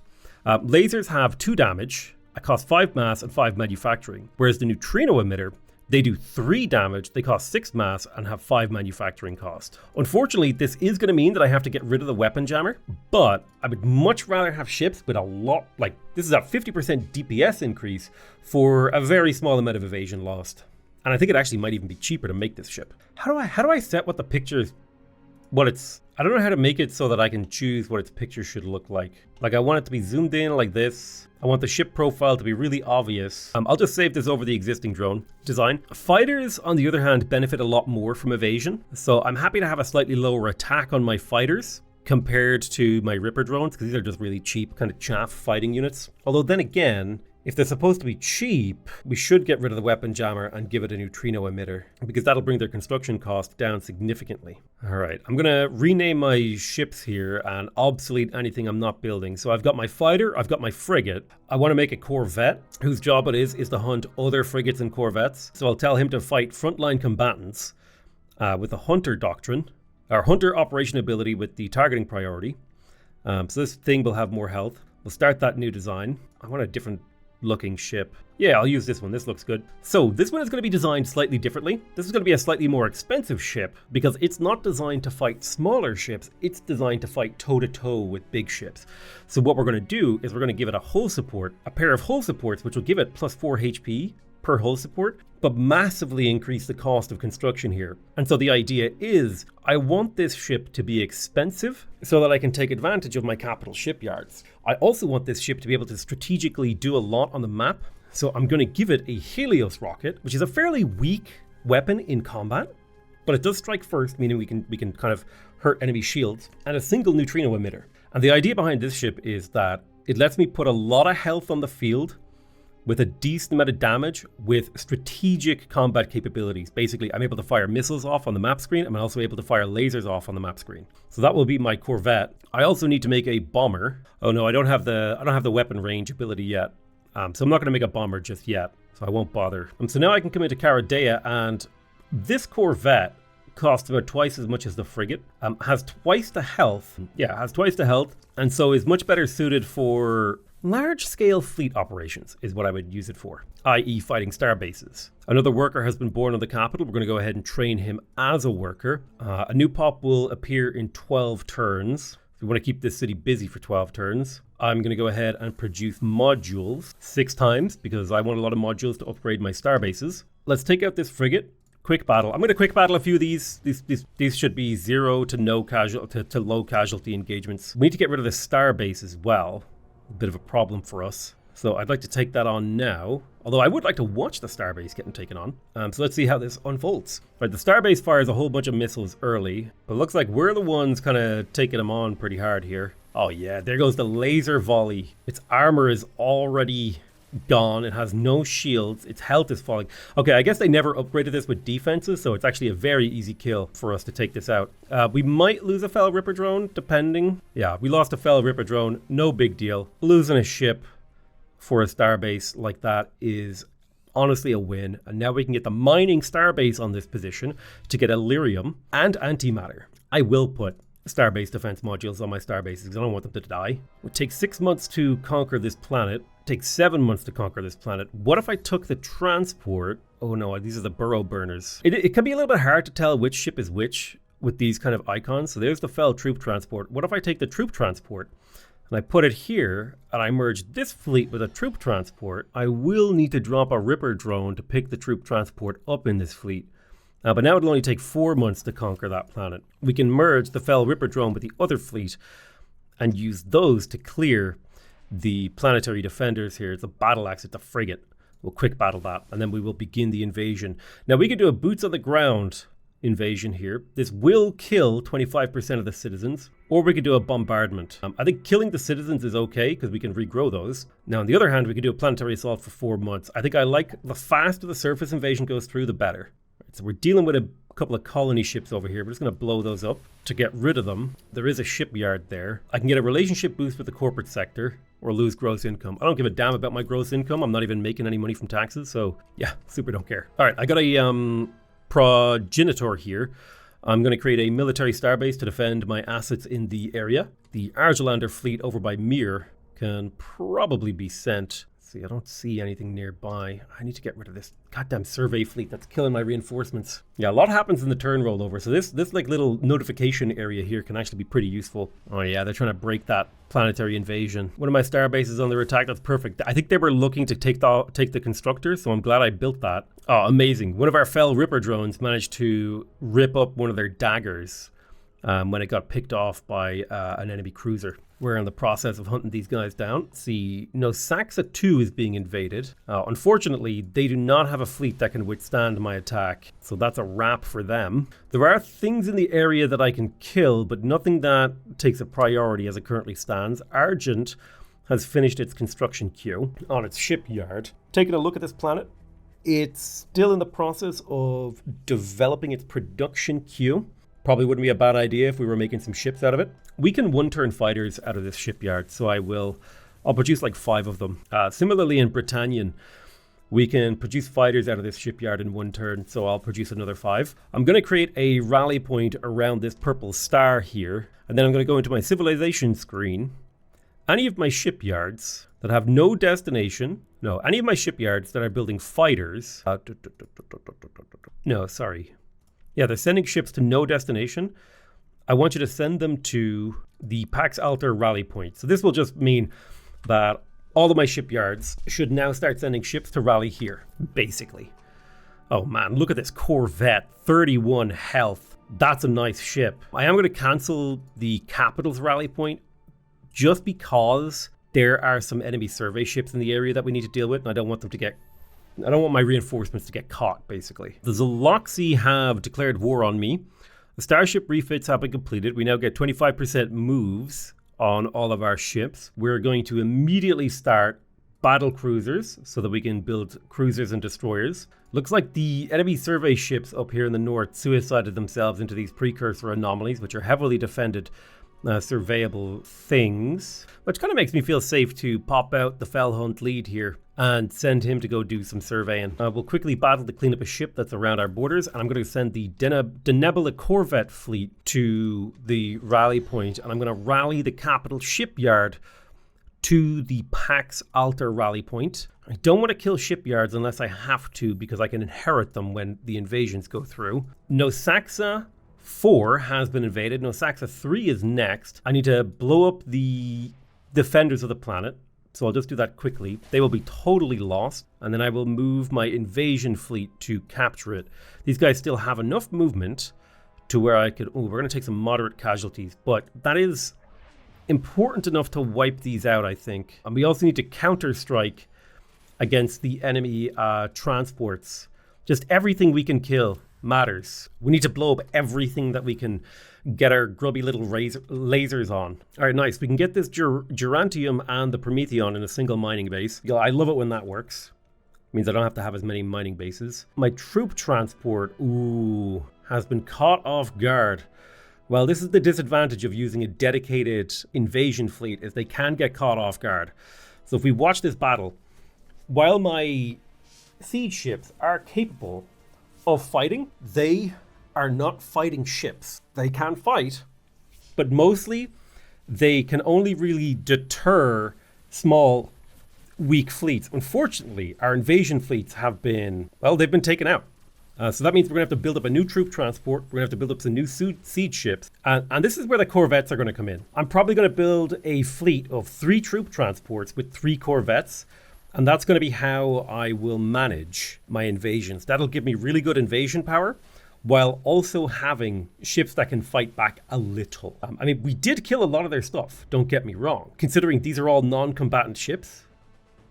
Lasers have 2 damage, cost 5 mass and 5 manufacturing, whereas the neutrino emitter, they do 3 damage, they cost 6 mass, and have 5 manufacturing cost. Unfortunately, this is going to mean that I have to get rid of the weapon jammer, but I would much rather have ships with a lot, like, this is a 50% DPS increase for a very small amount of evasion lost. And I think it actually might even be cheaper to make this ship. How do I set what the picture, I don't know how to make it so that I can choose what its picture should look like. Like, I want it to be zoomed in like this. I want the ship profile to be really obvious. I'll just save this over the existing drone design. Fighters, on the other hand, benefit a lot more from evasion. So I'm happy to have a slightly lower attack on my fighters compared to my Ripper drones, because these are just really cheap, kind of chaff fighting units. Although then again, if they're supposed to be cheap, we should get rid of the weapon jammer and give it a neutrino emitter, because that'll bring their construction cost down significantly. All right, I'm gonna rename my ships here and obsolete anything I'm not building. So I've got my fighter, I've got my frigate. I wanna make a corvette whose job it is to hunt other frigates and corvettes. So I'll tell him to fight frontline combatants with the hunter doctrine, or hunter operation ability with the targeting priority. So this thing will have more health. We'll start that new design. I want a different looking ship. Yeah, I'll use this one. This looks good. So this one is going to be designed slightly differently. This is going to be a slightly more expensive ship because it's not designed to fight smaller ships. It's designed to fight toe-to-toe with big ships. So what we're going to do is we're going to give it a hull support, a pair of hull supports, which will give it +4 HP per hull support, but massively increase the cost of construction here. And so the idea is I want this ship to be expensive so that I can take advantage of my capital shipyards. I also want this ship to be able to strategically do a lot on the map. So I'm going to give it a Helios rocket, which is a fairly weak weapon in combat, but it does strike first, meaning we can kind of hurt enemy shields, and a single neutrino emitter. And the idea behind this ship is that it lets me put a lot of health on the field with a decent amount of damage with strategic combat capabilities. Basically, I'm able to fire missiles off on the map screen. I'm also able to fire lasers off on the map screen. So that will be my corvette. I also need to make a bomber. Oh no, I don't have the weapon range ability yet. So I'm not going to make a bomber just yet. So I won't bother. So now I can come into Caradea, and this corvette costs about twice as much as the frigate. Has twice the health. Yeah, has twice the health, and so is much better suited for large-scale fleet operations is what I would use it for, i.e. fighting star bases. Another worker has been born on the capital. We're going to go ahead and train him as a worker. A new pop will appear in 12 turns. We want to keep this city busy for 12 turns. I'm going to go ahead and produce modules 6 times because I want a lot of modules to upgrade my star bases. Let's take out this frigate. Quick battle. I'm going to quick battle a few of these. These should be 0 to no to low casualty engagements. We need to get rid of the star base as well. A bit of a problem for us. So I'd like to take that on now. Although I would like to watch the starbase getting taken on. So let's see how this unfolds. Right, the starbase fires a whole bunch of missiles early, but it looks like we're the ones kind of taking them on pretty hard here. Oh yeah, there goes the laser volley. Its armor is already gone. It has no shields. Its health is falling. Okay, I guess they never upgraded this with defenses, so it's actually a very easy kill for us to take this out. We might lose a Fel Ripper drone, depending. Yeah, we lost a Fel Ripper drone. No big deal. Losing a ship for a starbase like that is honestly a win. And now we can get the mining starbase on this position to get Illyrium and antimatter. I will put starbase defense modules on my starbases because I don't want them to die. It would take 6 months to conquer this planet. It takes 7 months to conquer this planet. What if I took the transport? Oh no, these are the burrow burners. It can be a little bit hard to tell which ship is which with these kind of icons. So there's the Fel troop transport. What if I take the troop transport and I put it here, and I merge this fleet with a troop transport? I will need to drop a Ripper drone to pick the troop transport up in this fleet. But now it'll only take 4 months to conquer that planet. We can merge the Fel Ripper drone with the other fleet and use those to clear the planetary defenders here. It's a battle axe, it's a frigate. We'll quick battle that, and then we will begin the invasion. Now we can do a boots on the ground invasion here. This will kill 25% of the citizens, or we could do a bombardment. I think killing the citizens is okay because we can regrow those. Now on the other hand, we could do a planetary assault for 4 months. I think I like the faster the surface invasion goes through, the better. So we're dealing with a couple of colony ships over here. We're just going to blow those up to get rid of them. There is a shipyard there. I can get a relationship boost with the corporate sector or lose gross income. I don't give a damn about my gross income. I'm not even making any money from taxes. So yeah, super don't care. All right, I got a progenitor here. I'm going to create a military starbase to defend my assets in the area. The Argelander fleet over by Mir can probably be sent. See, I don't see anything nearby. I need to get rid of this goddamn survey fleet that's killing my reinforcements. Yeah, a lot happens in the turn rollover. So this like little notification area here can actually be pretty useful. Oh yeah, they're trying to break that planetary invasion. One of my star bases under attack. That's perfect. I think they were looking to take the constructor, so I'm glad I built that. Oh, amazing. One of our Fel Ripper drones managed to rip up one of their daggers when it got picked off by an enemy cruiser. We're in the process of hunting these guys down. See, Nosaxa 2 is being invaded. Unfortunately, they do not have a fleet that can withstand my attack, so that's a wrap for them. There are things in the area that I can kill, but nothing that takes a priority as it currently stands. Argent has finished its construction queue on its shipyard. Taking a look at this planet, it's still in the process of developing its production queue. Probably wouldn't be a bad idea if we were making some ships out of it. We can one-turn fighters out of this shipyard, so I'll produce like 5 of them. Similarly in Britannian, we can produce fighters out of this shipyard in 1 turn, so I'll produce another 5. I'm going to create a rally point around this purple star here, and then I'm going to go into my civilization screen. Any of my shipyards that have no destination, any of my shipyards that are building fighters, yeah, they're sending ships to no destination. I want you to send them to the Pax Alter rally point. So this will just mean that all of my shipyards should now start sending ships to rally here, basically. Oh man, look at this Corvette, 31 health. That's a nice ship. I am going to cancel the Capital's rally point just because there are some enemy survey ships in the area that we need to deal with, and I don't want my reinforcements to get caught, basically. The Zaloxi have declared war on me. The starship refits have been completed. We now get 25% moves on all of our ships. We're going to immediately start battle cruisers so that we can build cruisers and destroyers. Looks like the enemy survey ships up here in the north suicided themselves into these precursor anomalies, which are heavily defended surveyable things, which kind of makes me feel safe to pop out the Fel Hunt lead here and send him to go do some surveying. We'll quickly battle to clean up a ship that's around our borders, and I'm going to send the Denebula Corvette fleet to the rally point, and I'm going to rally the capital shipyard to the Pax Alter rally point. I don't want to kill shipyards unless I have to, because I can inherit them when the invasions go through. Nosaxa 4 has been invaded. Nosaxa 3 is next. I need to blow up the defenders of the planet. So I'll just do that quickly. They will be totally lost. And then I will move my invasion fleet to capture it. These guys still have enough movement to where I could... Oh, we're going to take some moderate casualties. But that is important enough to wipe these out, I think. And we also need to counter-strike against the enemy transports. Just everything we can kill matters. We need to blow up everything that we can get our grubby little lasers on. All right, nice. We can get this Gerantium and the Prometheon in a single mining base. I love it when that works. It means I don't have to have as many mining bases. My troop transport, has been caught off guard. Well, this is the disadvantage of using a dedicated invasion fleet, is they can get caught off guard. So if we watch this battle, while my siege ships are capable of fighting, they are not fighting ships. They can fight, but mostly they can only really deter small, weak fleets. Unfortunately, our invasion fleets have been, well, they've been taken out. So that means we're going to have to build up a new troop transport. We're going to have to build up some new siege ships. And this is where the corvettes are going to come in. I'm probably going to build a fleet of 3 troop transports with 3 corvettes. And that's going to be how I will manage my invasions. That'll give me really good invasion power, while also having ships that can fight back a little. I mean, we did kill a lot of their stuff, don't get me wrong. Considering these are all non-combatant ships,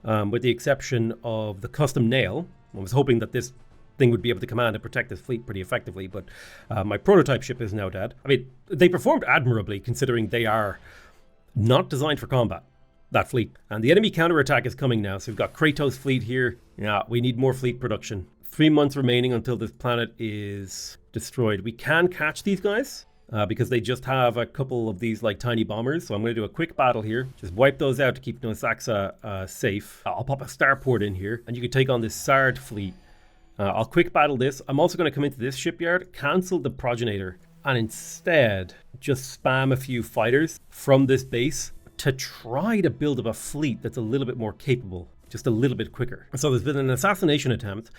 with the exception of the custom nail. I was hoping that this thing would be able to command and protect this fleet pretty effectively, but my prototype ship is now dead. I mean, they performed admirably considering they are not designed for combat, that fleet. And the enemy counterattack is coming now. So we've got Kratos' fleet here. Yeah, we need more fleet production. 3 months remaining until this planet is destroyed. We can catch these guys because they just have a couple of these like tiny bombers. So I'm going to do a quick battle here. Just wipe those out to keep Nosaxa safe. I'll pop a starport in here and you can take on this Sard fleet. I'll quick battle this. I'm also going to come into this shipyard, cancel the progenitor, and instead just spam a few fighters from this base to try to build up a fleet that's a little bit more capable, just a little bit quicker. So there's been an assassination attempt.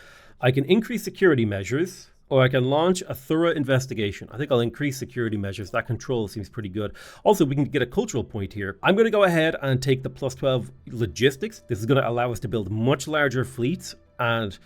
I can increase security measures, or I can launch a thorough investigation. I think I'll increase security measures. That control seems pretty good. Also, we can get a cultural point here. I'm going to go ahead and take the +12 logistics. This is going to allow us to build much larger fleets, and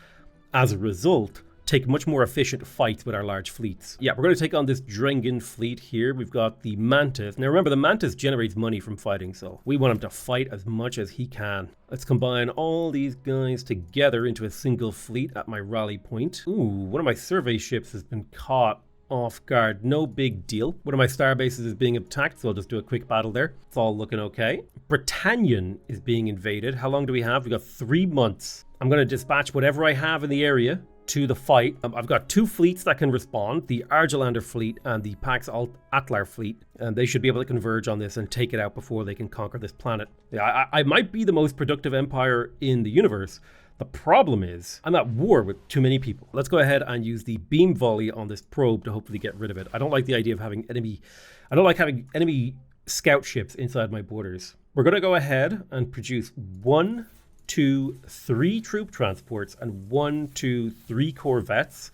as a result, take much more efficient fights with our large fleets. Yeah, we're going to take on this Drengen fleet here. We've got the Mantis. Now remember, the Mantis generates money from fighting, so we want him to fight as much as he can. Let's combine all these guys together into a single fleet at my rally point. Ooh, one of my survey ships has been caught off guard. No big deal. One of my star bases is being attacked, so I'll just do a quick battle there. It's all looking okay. Britannian is being invaded. How long do we have? We got 3 months. I'm going to dispatch whatever I have in the area to the fight. I've got 2 fleets that can respond, the Argelander fleet and the Pax Atlar fleet, and they should be able to converge on this and take it out before they can conquer this planet. Yeah, I might be the most productive empire in the universe. The problem is I'm at war with too many people. Let's go ahead and use the beam volley on this probe to hopefully get rid of it. I don't like the idea of having enemy scout ships inside my borders. We're going to go ahead and produce 1, 2, 3 troop transports and 1, 2, 3 corvettes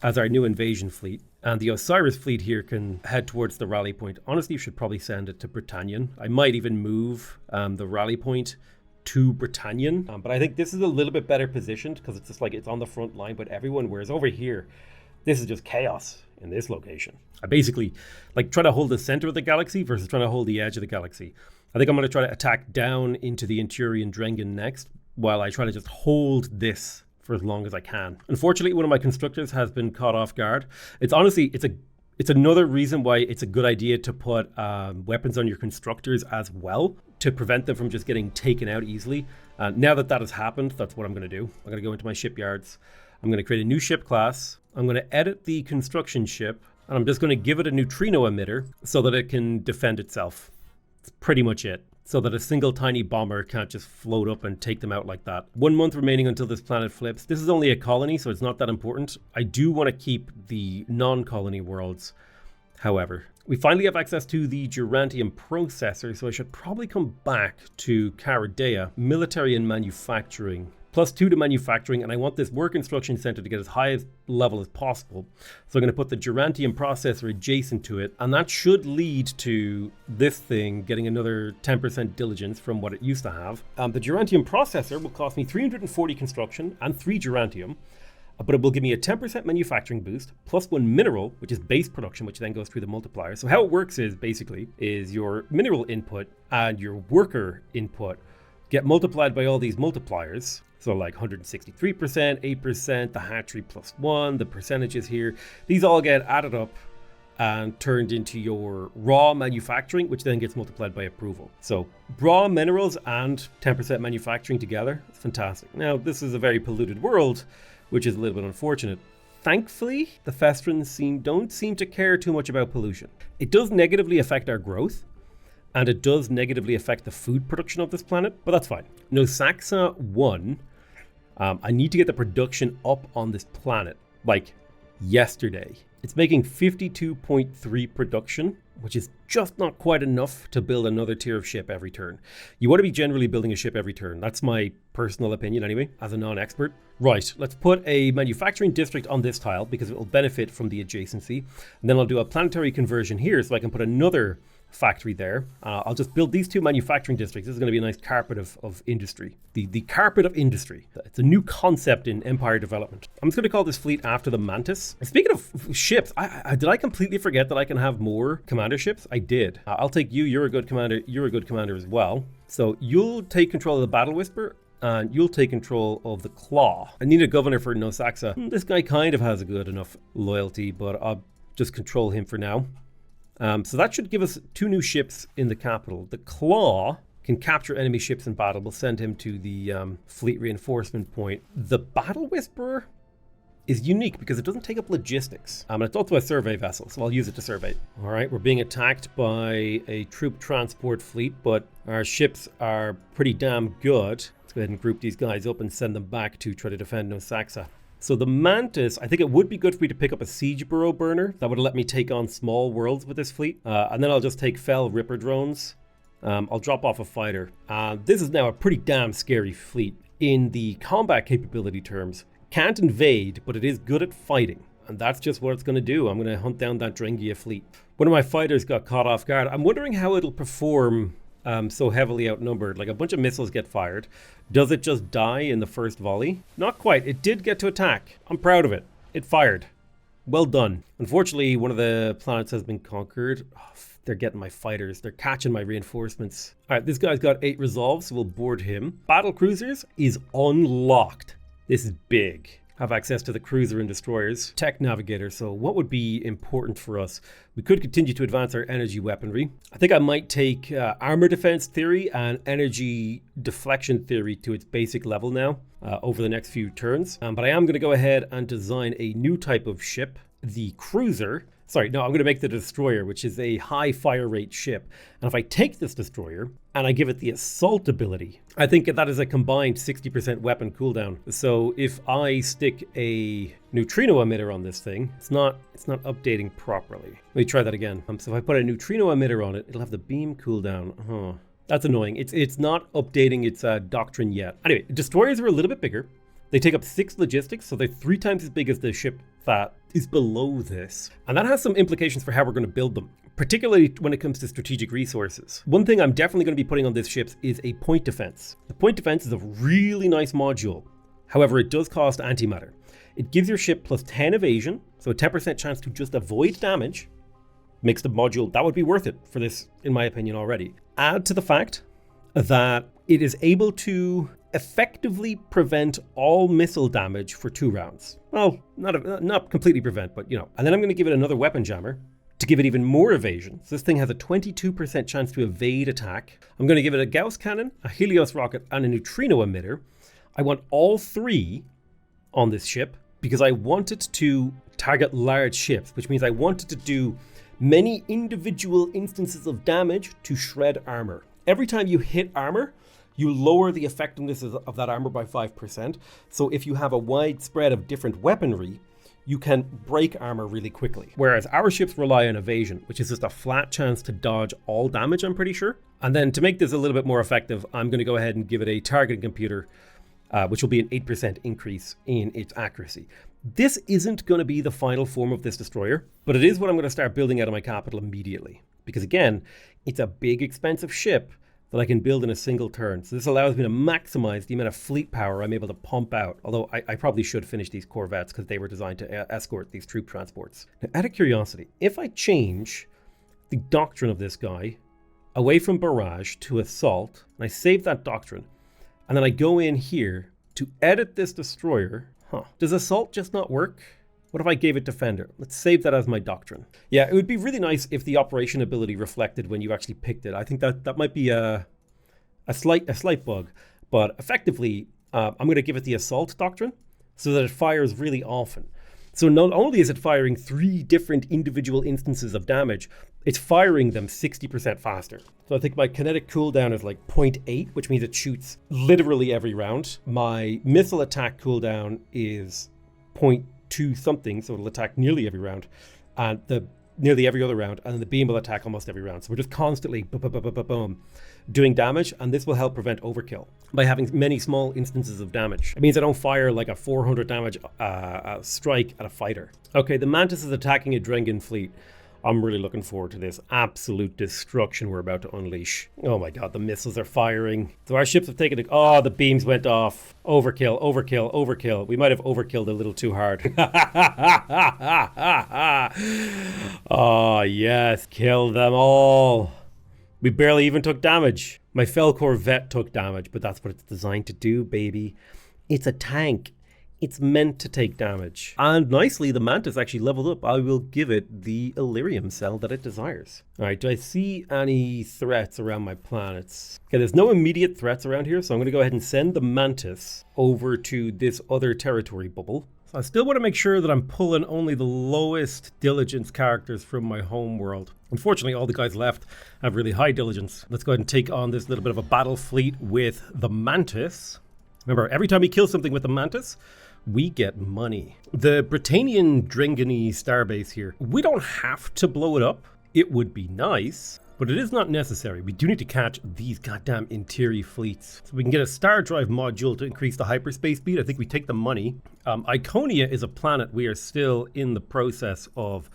as our new invasion fleet. And the Osiris fleet here can head towards the rally point. Honestly, you should probably send it to Britannian. I might even move the rally point to Britannian. But I think this is a little bit better positioned because it's just like it's on the front line, but everyone, whereas over here, this is just chaos in this location. I basically like try to hold the center of the galaxy versus trying to hold the edge of the galaxy. I think I'm going to try to attack down into the Inturian Drengen next, while I try to just hold this for as long as I can. Unfortunately, one of my constructors has been caught off guard. It's honestly, it's another reason why it's a good idea to put weapons on your constructors as well, to prevent them from just getting taken out easily. Now that has happened, that's what I'm going to do. I'm going to go into my shipyards. I'm going to create a new ship class. I'm going to edit the construction ship, and I'm just going to give it a neutrino emitter so that it can defend itself. That's pretty much it. So that a single tiny bomber can't just float up and take them out like that. 1 month remaining until this planet flips. This is only a colony, so it's not that important. I do want to keep the non-colony worlds, however. We finally have access to the Gerantium processor, so I should probably come back to Caradea. Military and manufacturing. +2 to manufacturing, and I want this work instruction center to get as high as level as possible. So I'm going to put the Gerantium processor adjacent to it, and that should lead to this thing getting another 10% diligence from what it used to have. The Gerantium processor will cost me 340 construction and 3 Gerantium, but it will give me a 10% manufacturing boost, +1 mineral, which is base production, which then goes through the multiplier. So how it works is basically your mineral input and your worker input get multiplied by all these multipliers. So like 163%, 8%, the hatchery +1, the percentages here. These all get added up and turned into your raw manufacturing, which then gets multiplied by approval. So raw minerals and 10% manufacturing together, it's fantastic. Now, this is a very polluted world, which is a little bit unfortunate. Thankfully, the Festrons don't seem to care too much about pollution. It does negatively affect our growth, and it does negatively affect the food production of this planet, but that's fine. Nosaxa 1, I need to get the production up on this planet, like yesterday. It's making 52.3 production, which is just not quite enough to build another tier of ship every turn. You want to be generally building a ship every turn. That's my personal opinion anyway, as a non-expert. Right, let's put a manufacturing district on this tile because it will benefit from the adjacency. And then I'll do a planetary conversion here so I can put another factory there. I'll just build these 2 manufacturing districts. This is going to be a nice carpet of industry. The carpet of industry. It's a new concept in empire development. I'm just going to call this fleet after the Mantis. Speaking of ships, did I completely forget that I can have more commander ships? I did. I'll take you. You're a good commander. You're a good commander as well. So you'll take control of the Battle Whisper, and you'll take control of the Claw. I need a governor for Nosaxa. This guy kind of has a good enough loyalty, but I'll just control him for now. So that should give us 2 new ships in the capital. The Claw can capture enemy ships in battle. We'll send him to the fleet reinforcement point. The Battle Whisperer is unique because it doesn't take up logistics. And it's also a survey vessel, so I'll use it to survey. All right, we're being attacked by a troop transport fleet, but our ships are pretty damn good. Let's go ahead and group these guys up and send them back to try to defend Nosaxa. So the Mantis, I think it would be good for me to pick up a siege burrow burner. That would let me take on small worlds with this fleet. And then I'll just take Fell Ripper drones. I'll drop off a fighter. This is now a pretty damn scary fleet. In the combat capability terms, can't invade, but it is good at fighting. And that's just what it's going to do. I'm going to hunt down that Drengia fleet. One of my fighters got caught off guard. I'm wondering how it'll perform so heavily outnumbered. Like a bunch of missiles get fired. Does it just die in the first volley? Not quite. It did get to attack. I'm proud of it. It fired. Well done. Unfortunately, one of the planets has been conquered. Oh, they're getting my fighters. They're catching my reinforcements. All right, this guy's got 8 resolves, so we'll board him. Battle cruisers is unlocked. This is big. Have access to the cruiser and destroyers. Tech navigator. So what would be important for us? We could continue to advance our energy weaponry. I think I might take armor defense theory and energy deflection theory to its basic level now over the next few turns. But I am going to go ahead and design a new type of ship, the cruiser. Sorry, no, I'm going to make the destroyer, which is a high fire rate ship. And if I take this destroyer and I give it the assault ability, I think that is a combined 60% weapon cooldown. So if I stick a neutrino emitter on this thing, it's not updating properly. Let me try that again. So if I put a neutrino emitter on it, it'll have the beam cooldown. That's annoying. It's not updating its doctrine yet. Anyway, destroyers are a little bit bigger. They take up 6 logistics, so they're 3 times as big as the ship that is below this. And that has some implications for how we're going to build them, particularly when it comes to strategic resources. One thing I'm definitely going to be putting on this ship is a point defense. The point defense is a really nice module. However, it does cost antimatter. It gives your ship plus 10 evasion, so a 10% chance to just avoid damage. Makes the module, that would be worth it for this, in my opinion, already. Add to the fact that it is able to effectively prevent all missile damage for 2 rounds. Well, not completely prevent, but you know. And then I'm going to give it another weapon jammer to give it even more evasion. So this thing has a 22% chance to evade attack. I'm going to give it a Gauss cannon, a Helios rocket, and a neutrino emitter. I want all 3 on this ship because I want it to target large ships, which means I want it to do many individual instances of damage to shred armor. Every time you hit armor, you lower the effectiveness of that armor by 5%. So if you have a wide spread of different weaponry, you can break armor really quickly. Whereas our ships rely on evasion, which is just a flat chance to dodge all damage, I'm pretty sure. And then to make this a little bit more effective, I'm going to go ahead and give it a targeting computer which will be an 8% increase in its accuracy. This isn't going to be the final form of this destroyer, but it is what I'm going to start building out of my capital immediately. Because again, it's a big, expensive ship that I can build in a single turn. So this allows me to maximize the amount of fleet power I'm able to pump out. Although I probably should finish these corvettes because they were designed to escort these troop transports. Now, out of curiosity, if I change the doctrine of this guy away from barrage to assault, and I save that doctrine, and then I go in here to edit this destroyer, does assault just not work? What if I gave it defender? Let's save that as my doctrine. Yeah, it would be really nice if the operation ability reflected when you actually picked it. I think that might be a slight bug, but effectively, I'm going to give it the assault doctrine so that it fires really often. So not only is it firing 3 different individual instances of damage, it's firing them 60% faster. So I think my kinetic cooldown is like 0.8, which means it shoots literally every round. My missile attack cooldown is 0.2 something, so it'll attack nearly every round, and nearly every other round, and then the beam will attack almost every round. So we're just constantly boom, doing damage, and this will help prevent overkill by having many small instances of damage. It means I don't fire like a 400 damage strike at a fighter. Okay, the Mantis is attacking a Drengen fleet. I'm really looking forward to this absolute destruction we're about to unleash. Oh my god, the missiles are firing. So our ships have taken it. Oh, the beams went off. Overkill, overkill, overkill. We might have overkilled a little too hard. Oh yes, kill them all. We barely even took damage. My Fell Corvette took damage, but that's what it's designed to do, baby. It's a tank. It's meant to take damage. And nicely, the Mantis actually leveled up. I will give it the Illyrium cell that it desires. All right, do I see any threats around my planets? Okay, there's no immediate threats around here, so I'm going to go ahead and send the Mantis over to this other territory bubble. So I still want to make sure that I'm pulling only the lowest diligence characters from my home world. Unfortunately, all the guys left have really high diligence. Let's go ahead and take on this little bit of a battle fleet with the Mantis. Remember, every time we kill something with the Mantis, we get money. The Britannian Drengeni starbase here, we don't have to blow it up. It would be nice, but it is not necessary. We do need to catch these goddamn Interior fleets. So we can get a star drive module to increase the hyperspace speed. I think we take the money. Iconia is a planet we are still in the process of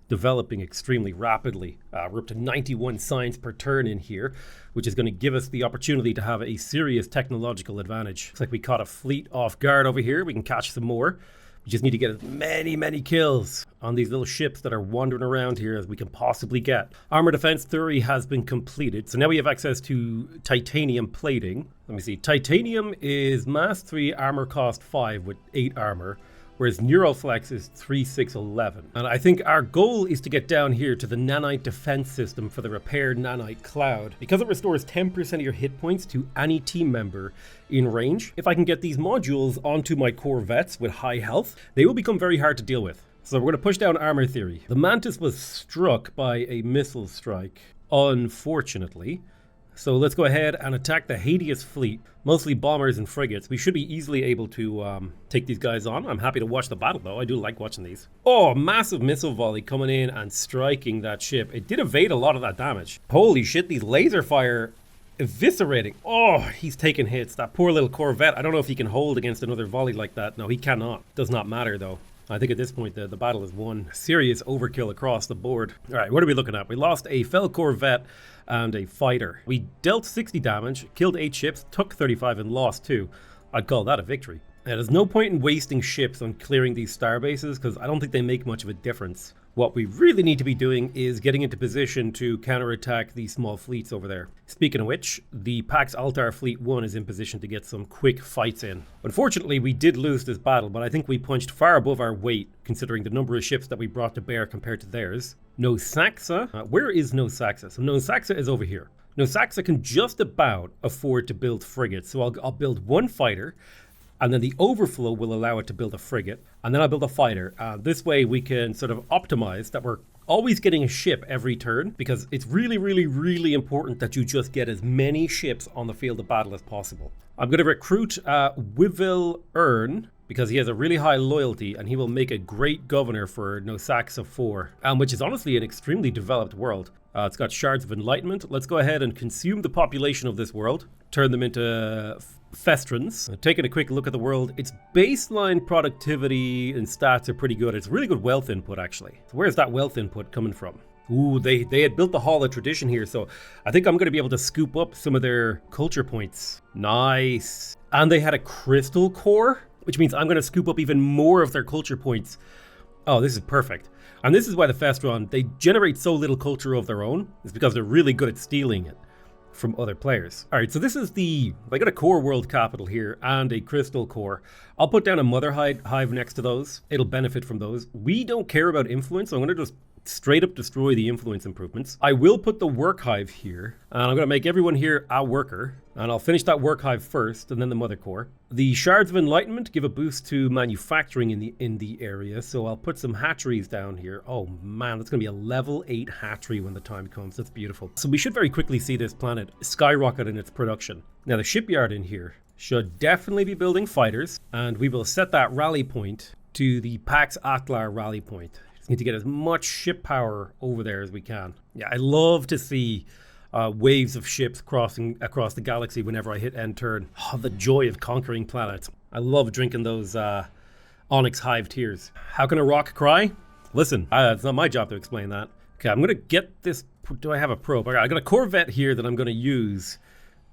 developing extremely rapidly. We're up to 91 science per turn in here, which is going to give us the opportunity to have a serious technological advantage. Looks like we caught a fleet off guard over here. We can catch some more. We just need to get as many kills on these little ships that are wandering around here as we can possibly get. Armor defense theory has been completed. So now we have access to titanium plating. Let me see. Titanium is mass 3, armor cost 5 with 8 armor. Whereas Neuroflex is 3611. And I think our goal is to get down here to the nanite defense system for the repaired nanite cloud. Because it restores 10% of your hit points to any team member in range, if I can get these modules onto my corvettes with high health, they will become very hard to deal with. So we're going to push down armor theory. The Mantis was struck by a missile strike, unfortunately. So let's go ahead and attack the Hades fleet, mostly bombers and frigates. We should be easily able to take these guys on. I'm happy to watch the battle, though. I do like watching these. Oh, massive missile volley coming in and striking that ship. It did evade a lot of that damage. Holy shit, these laser fire eviscerating. Oh, he's taking hits. That poor little Corvette. I don't know if he can hold against another volley like that. No, he cannot. Does not matter, though. I think at this point the battle is won. Serious overkill across the board. All right, what are we looking at? We lost a Fell Corvette and a fighter. We dealt 60 damage, killed 8 ships, took 35 and lost 2. I'd call that a victory. Now, there's no point in wasting ships on clearing these star bases because I don't think they make much of a difference. What we really need to be doing is getting into position to counterattack these small fleets over there. Speaking of which, the Pax Altar Fleet 1 is in position to get some quick fights in. Unfortunately, we did lose this battle, but I think we punched far above our weight considering the number of ships that we brought to bear compared to theirs. Nosaxa, where is Nosaxa? So Nosaxa is over here. Nosaxa can just about afford to build frigates, so I'll build 1 fighter, and then the overflow will allow it to build a frigate, and then I'll build a fighter. This way we can sort of optimize that we're always getting a ship every turn, because it's really important that you just get as many ships on the field of battle as possible. I'm going to recruit Wivil Earn because he has a really high loyalty and he will make a great governor for Nosaxa 4, which is honestly an extremely developed world. It's got shards of enlightenment. Let's go ahead and consume the population of this world, turn them into Festrons. Taking a quick look at the world, its baseline productivity and stats are pretty good. It's really good wealth input, actually. So where's that wealth input coming from? Ooh, they had built the Hall of Tradition here, so I think I'm going to be able to scoop up some of their culture points. Nice. And they had a crystal core, which means I'm going to scoop up even more of their culture points. Oh, this is perfect. And this is why the Festron, they generate so little culture of their own. It's because they're really good at stealing it from other players. All right, so this is I got a core world capital here and a crystal core. I'll put down a mother hive next to those. It'll benefit from those. We don't care about influence, so I'm going to just straight up destroy the influence improvements. I will put the work hive here, and I'm going to make everyone here a worker, and I'll finish that work hive first and then the mother core. The shards of enlightenment give a boost to manufacturing in the area, so I'll put some hatcheries down here. Oh man, that's going to be a level 8 hatchery when the time comes. That's beautiful. So we should very quickly see this planet skyrocket in its production. Now the shipyard in here should definitely be building fighters, and we will set that rally point to the Pax Atlar rally point. Need to get as much ship power over there as we can. Yeah, I love to see waves of ships crossing across the galaxy whenever I hit end turn. Oh, the joy of conquering planets. I love drinking those Onyx Hive tears. How can a rock cry? Listen, it's not my job to explain that. Okay, I'm going to get this. Do I have a probe? I got a Corvette here that I'm going to use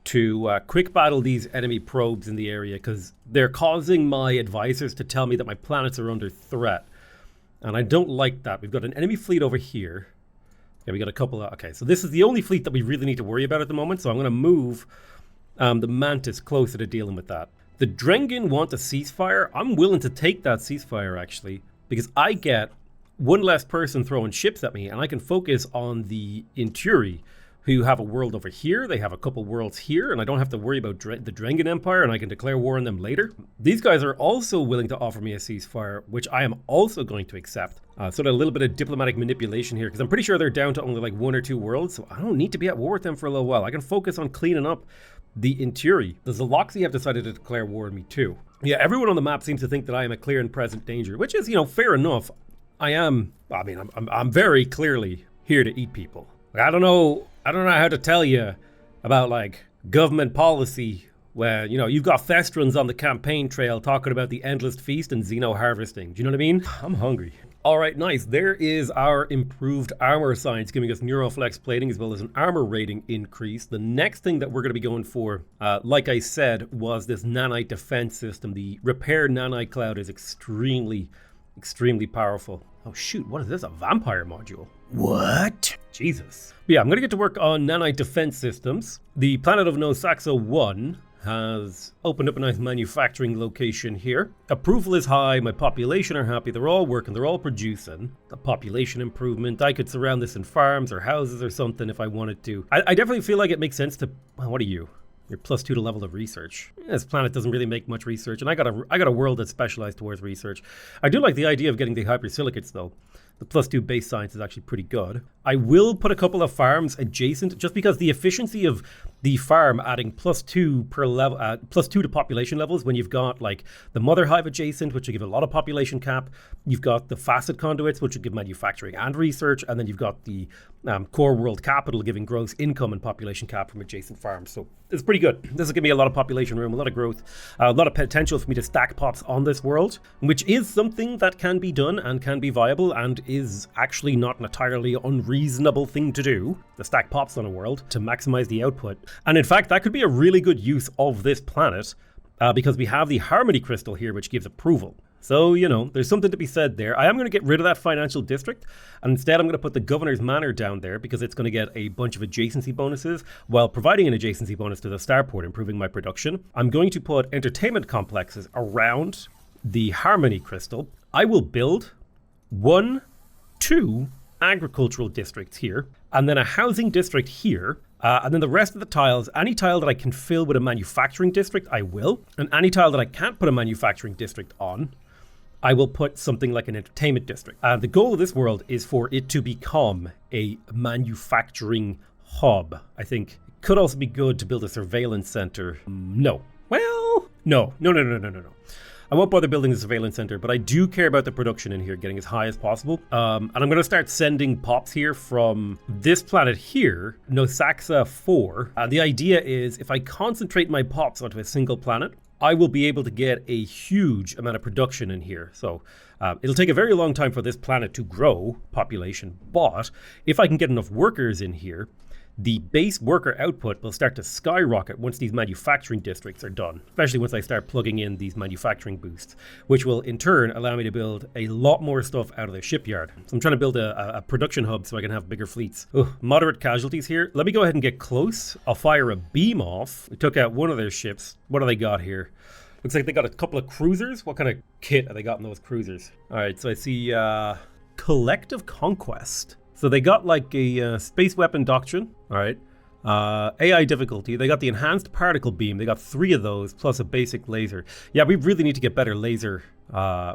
to quick battle these enemy probes in the area because they're causing my advisors to tell me that my planets are under threat. And I don't like that. We've got an enemy fleet over here. Yeah, we got a couple of... Okay, so this is the only fleet that we really need to worry about at the moment. So I'm going to move the Mantis closer to dealing with that. The Drengen want a ceasefire. I'm willing to take that ceasefire, actually, because I get one less person throwing ships at me, and I can focus on the Inturi, who have a world over here. They have a couple worlds here, and I don't have to worry about the Drengen Empire, and I can declare war on them later. These guys are also willing to offer me a ceasefire, which I am also going to accept. Sort of a little bit of diplomatic manipulation here, because I'm pretty sure they're down to only like 1 or 2 worlds, so I don't need to be at war with them for a little while. I can focus on cleaning up the Inturi. The Zaloxi have decided to declare war on me too. Yeah, everyone on the map seems to think that I am a clear and present danger, which is, fair enough. I'm very clearly here to eat people. I don't know how to tell you about like government policy where, you've got Festrons on the campaign trail talking about the endless feast and xeno harvesting. Do you know what I mean? I'm hungry. All right, nice. There is our improved armor science giving us neuroflex plating as well as an armor rating increase. The next thing that we're going to be going for, like I said, was this nanite defense system. The repair nanite cloud is extremely powerful. Oh shoot, what is this? A vampire module? What? Jesus. But yeah, I'm going to get to work on nanite defense systems. The planet of Nosaxa 1 has opened up a nice manufacturing location here. Approval is high, my population are happy, they're all working, they're all producing. A population improvement, I could surround this in farms or houses or something if I wanted to. I definitely feel like it makes sense to... What are you? You're +2 to level of research. This planet doesn't really make much research, and I got a world that's specialized towards research. I do like the idea of getting the hypersilicates though. The +2 base science is actually pretty good. I will put a couple of farms adjacent, just because the efficiency of the farm adding +2 per level, +2 to population levels when you've got like the mother hive adjacent, which will give a lot of population cap. You've got the facet conduits, which will give manufacturing and research, and then you've got the core world capital giving gross income and population cap from adjacent farms. So it's pretty good. This will give me a lot of population room, a lot of growth, a lot of potential for me to stack pops on this world, which is something that can be done and can be viable and is actually not an entirely unreasonable thing to do, to stack pops on a world to maximize the output. And in fact, that could be a really good use of this planet because we have the Harmony Crystal here, which gives approval. So, there's something to be said there. I am going to get rid of that financial district, and instead I'm going to put the Governor's Manor down there because it's going to get a bunch of adjacency bonuses while providing an adjacency bonus to the starport, improving my production. I'm going to put entertainment complexes around the Harmony Crystal. I will build 1, 2 agricultural districts here, and then a housing district here. And then the rest of the tiles, any tile that I can fill with a manufacturing district, I will. And any tile that I can't put a manufacturing district on, I will put something like an entertainment district. The goal of this world is for it to become a manufacturing hub. I think it could also be good to build a surveillance center. No. Well, no. I won't bother building the surveillance center, but I do care about the production in here getting as high as possible. And I'm going to start sending pops here from this planet here, Nosaxa 4. And the idea is if I concentrate my pops onto a single planet, I will be able to get a huge amount of production in here. So it'll take a very long time for this planet to grow population. But if I can get enough workers in here, the base worker output will start to skyrocket once these manufacturing districts are done, especially once I start plugging in these manufacturing boosts, which will in turn allow me to build a lot more stuff out of the shipyard. So I'm trying to build a production hub so I can have bigger fleets. Moderate casualties here. Let me go ahead and get close. I'll fire a beam off. We took out one of their ships. What do they got here? Looks like they got a couple of cruisers. What kind of kit have they got in those cruisers? All right, so I see Collective Conquest. So they got like a space weapon doctrine, all right, AI difficulty. They got the enhanced particle beam. They got 3 of those plus a basic laser. Yeah, we really need to get better laser.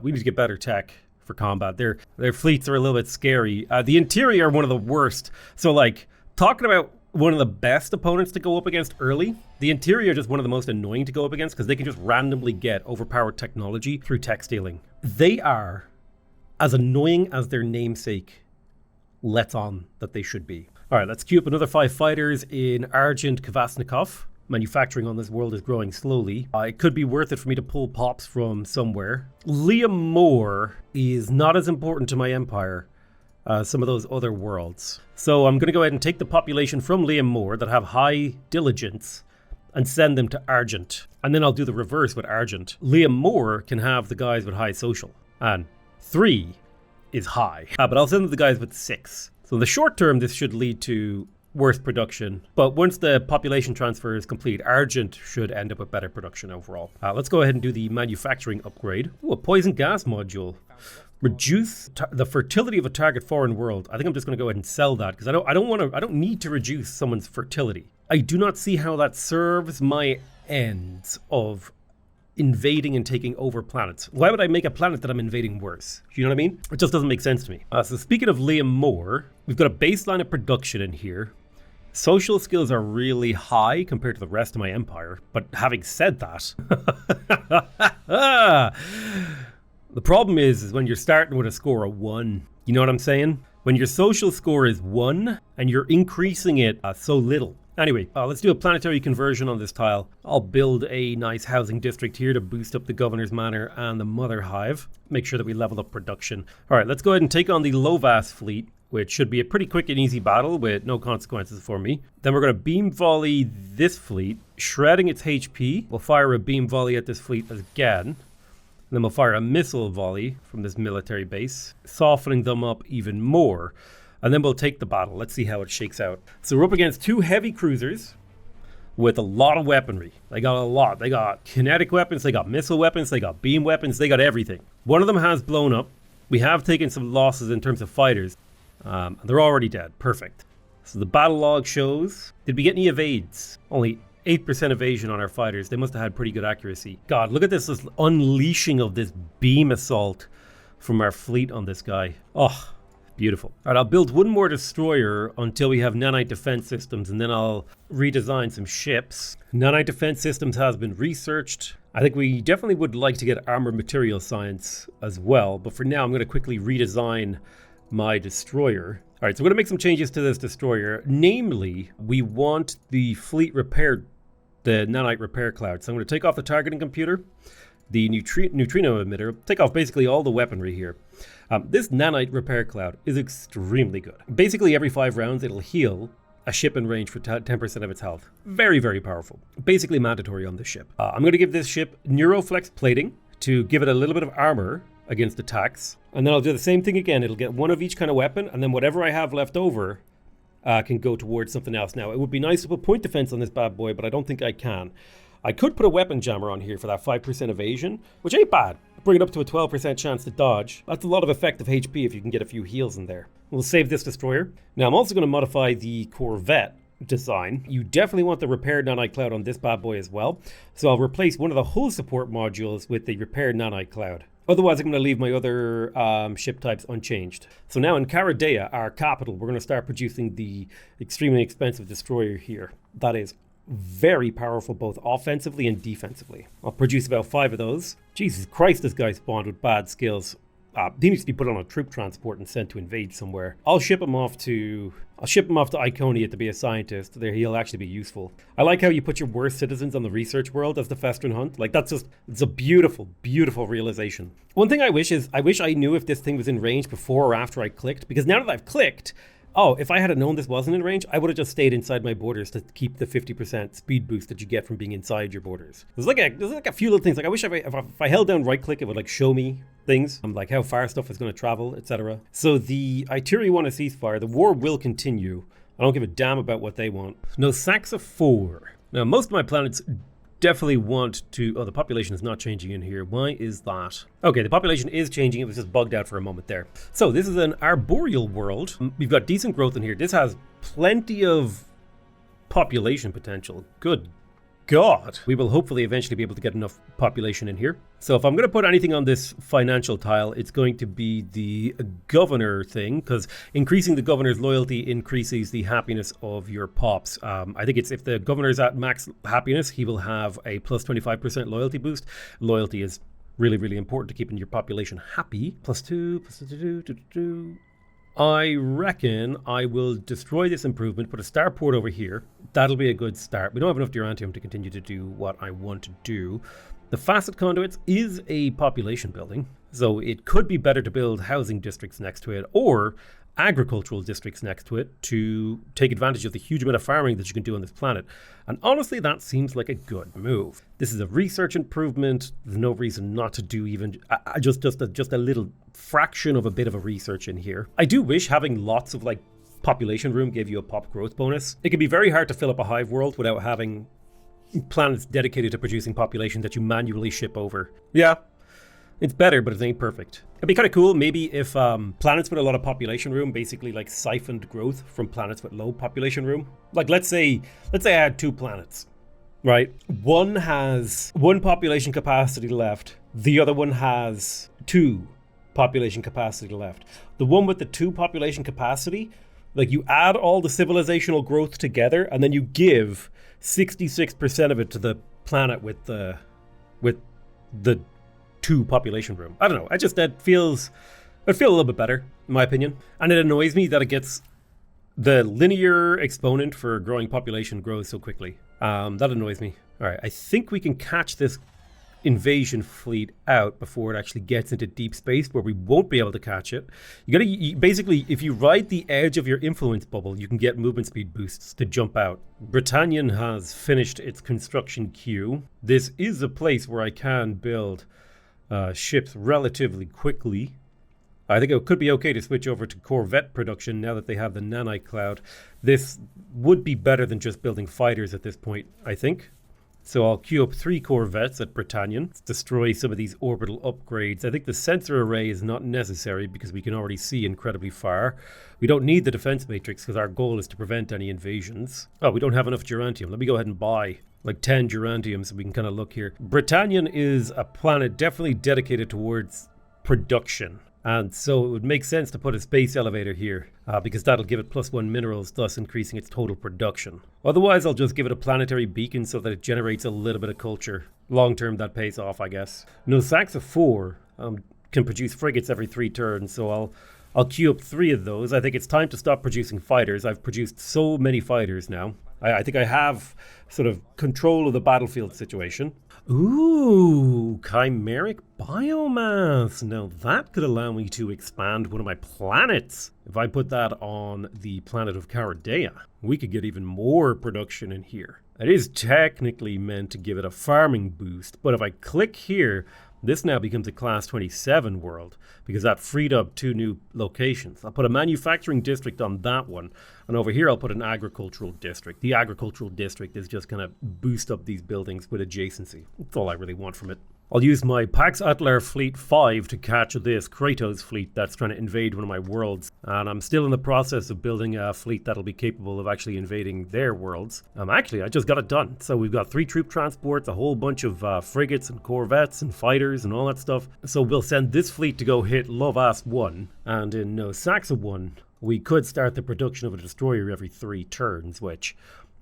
We need to get better tech for combat. Their fleets are a little bit scary. The interior are one of the worst. So like talking about one of the best opponents to go up against early, the interior are just one of the most annoying to go up against because they can just randomly get overpowered technology through tech stealing. They are as annoying as their namesake lets on that they should be. All right, let's queue up another 5 fighters in Argent Kvasnikov. Manufacturing on this world is growing slowly. It could be worth it for me to pull pops from somewhere. Liam Moore is not as important to my empire as some of those other worlds. So I'm going to go ahead and take the population from Liam Moore that have high diligence and send them to Argent. And then I'll do the reverse with Argent. Liam Moore can have the guys with high social. And 3 is high, but I'll send them the guys with 6. So in the short term, this should lead to worse production. But once the population transfer is complete, Argent should end up with better production overall. Let's go ahead and do the manufacturing upgrade. Ooh, a poison gas module. Reduce the fertility of a target foreign world. I think I'm just going to go ahead and sell that because I don't need to reduce someone's fertility. I do not see how that serves my ends of invading and taking over planets. Why would I make a planet that I'm invading worse? You know what I mean? It just doesn't make sense to me. So speaking of Liam Moore, we've got a baseline of production in here. Social skills are really high compared to the rest of my empire. But having said that, the problem is when you're starting with a score of 1. You know what I'm saying? When your social score is 1 and you're increasing it so little. Anyway, let's do a planetary conversion on this tile. I'll build a nice housing district here to boost up the Governor's Manor and the Mother Hive. Make sure that we level up production. All right, let's go ahead and take on the Lovas fleet, which should be a pretty quick and easy battle with no consequences for me. Then we're going to beam volley this fleet, shredding its HP. We'll fire a beam volley at this fleet again. And then we'll fire a missile volley from this military base, softening them up even more. And then we'll take the battle. Let's see how it shakes out. So we're up against 2 heavy cruisers with a lot of weaponry. They got a lot. They got kinetic weapons, they got missile weapons, they got beam weapons, they got everything. One of them has blown up. We have taken some losses in terms of fighters. They're already dead. Perfect. So the battle log shows, did we get any evades? Only 8% evasion on our fighters. They must have had pretty good accuracy. God, look at this unleashing of this beam assault from our fleet on this guy. Oh, beautiful. All right, I'll build 1 more destroyer until we have nanite defense systems, and then I'll redesign some ships. Nanite defense systems has been researched. I think we definitely would like to get armor material science as well, but for now I'm going to quickly redesign my destroyer. All right, so we're going to make some changes to this destroyer. Namely, we want the fleet repaired, the nanite repair cloud. So I'm going to take off the targeting computer, the neutrino emitter, take off basically all the weaponry here. This nanite repair cloud is extremely good. Basically every 5 rounds it'll heal a ship in range for 10% of its health. Very, very powerful. Basically mandatory on this ship. I'm going to give this ship Neuroflex plating to give it a little bit of armor against attacks. And then I'll do the same thing again. It'll get 1 of each kind of weapon, and then whatever I have left over can go towards something else. Now, it would be nice to put point defense on this bad boy, but I don't think I can. I could put a weapon jammer on here for that 5% evasion, which ain't bad. Bring it up to a 12% chance to dodge. That's a lot of effective HP if you can get a few heals in there. We'll save this destroyer. Now I'm also going to modify the Corvette design. You definitely want the repaired nanite cloud on this bad boy as well. So I'll replace one of the hull support modules with the repaired nanite cloud. Otherwise, I'm going to leave my other ship types unchanged. So now in Caradea, our capital, we're going to start producing the extremely expensive destroyer here. That is very powerful both offensively and defensively. I'll produce about 5 of those. Jesus Christ, this guy spawned with bad skills. He needs to be put on a troop transport and sent to invade somewhere. I'll ship him off to Iconia to be a scientist. There, he'll actually be useful. I like how you put your worst citizens on the research world as the Festron hunt. Like, it's a beautiful, beautiful realization. One thing I wish I knew if this thing was in range before or after I clicked, because now that I've clicked, if I had known this wasn't in range, I would have just stayed inside my borders to keep the 50% speed boost that you get from being inside your borders. There's like a few little things. Like, I wish if I held down right click, it would like show me things, like how far stuff is going to travel, etc. So the Itieri want a ceasefire. The war will continue. I don't give a damn about what they want. No, Saxa 4. Now, most of my planets definitely want to... Oh, the population is not changing in here. Why is that? Okay, the population is changing. It was just bugged out for a moment there. So this is an arboreal world. We've got decent growth in here. This has plenty of population potential. Good God. We will hopefully eventually be able to get enough population in here. So if I'm going to put anything on this financial tile, it's going to be the governor thing, because increasing the governor's loyalty increases the happiness of your pops. I think it's if the governor's at max happiness, he will have a plus 25% loyalty boost. Loyalty is really, really important to keeping your population happy. +2, +2. I reckon I will destroy this improvement, put a starport over here. That'll be a good start. We don't have enough Durantium to continue to do what I want to do. The facet conduits is a population building, so it could be better to build housing districts next to it or agricultural districts next to it to take advantage of the huge amount of farming that you can do on this planet. And honestly, that seems like a good move. This is a research improvement. There's no reason not to do even just a little fraction of a bit of a research in here. I do wish having lots of like population room gave you a pop growth bonus. It can be very hard to fill up a hive world without having planets dedicated to producing population that you manually ship over. Yeah, it's better, but it ain't perfect. It'd be kind of cool maybe if planets with a lot of population room basically like siphoned growth from planets with low population room. Like let's say I had 2 planets, right? One has 1 population capacity left. The other one has 2 population capacity left. The one with the 2 population capacity, like you add all the civilizational growth together and then you give 66% of it to the planet with the 2 population room. I don't know. It'd feel a little bit better, in my opinion. And it annoys me that it gets the linear exponent for growing population grows so quickly. That annoys me. All right, I think we can catch this invasion fleet out before it actually gets into deep space where we won't be able to catch it. You basically, if you ride the edge of your influence bubble, you can get movement speed boosts to jump out. Britannian has finished its construction queue. This is a place where I can build ships relatively quickly. I think it could be okay to switch over to Corvette production now that they have the nanite cloud. This would be better than just building fighters at this point, I think. So I'll queue up 3 Corvettes at Britannian. Let's destroy some of these orbital upgrades. I think the sensor array is not necessary because we can already see incredibly far. We don't need the defense matrix because our goal is to prevent any invasions. Oh, we don't have enough Durantium. Let me go ahead and buy like 10 Durantium so we can kind of look here. Britannian is a planet definitely dedicated towards production. And so it would make sense to put a space elevator here because that'll give it +1 minerals, thus increasing its total production. Otherwise, I'll just give it a planetary beacon so that it generates a little bit of culture. Long term, that pays off, I guess. No, Saxa 4 can produce frigates every 3 turns, so I'll queue up 3 of those. I think it's time to stop producing fighters. I've produced so many fighters now. I think I have sort of control of the battlefield situation. Ooh, chimeric biomass. Now that could allow me to expand one of my planets. If I put that on the planet of Caradea, we could get even more production in here. It is technically meant to give it a farming boost, but if I click here, this now becomes a class 27 world because that freed up 2 new locations. I'll put a manufacturing district on that one. And over here, I'll put an agricultural district. The agricultural district is just going to boost up these buildings with adjacency. That's all I really want from it. I'll use my Pax Atlar Fleet 5 to catch this Kratos fleet that's trying to invade one of my worlds. And I'm still in the process of building a fleet that'll be capable of actually invading their worlds. Actually, I just got it done. So we've got 3 troop transports, a whole bunch of frigates and corvettes and fighters and all that stuff. So we'll send this fleet to go hit Love-Ass 1. And in Saxa 1, we could start the production of a destroyer every 3 turns, which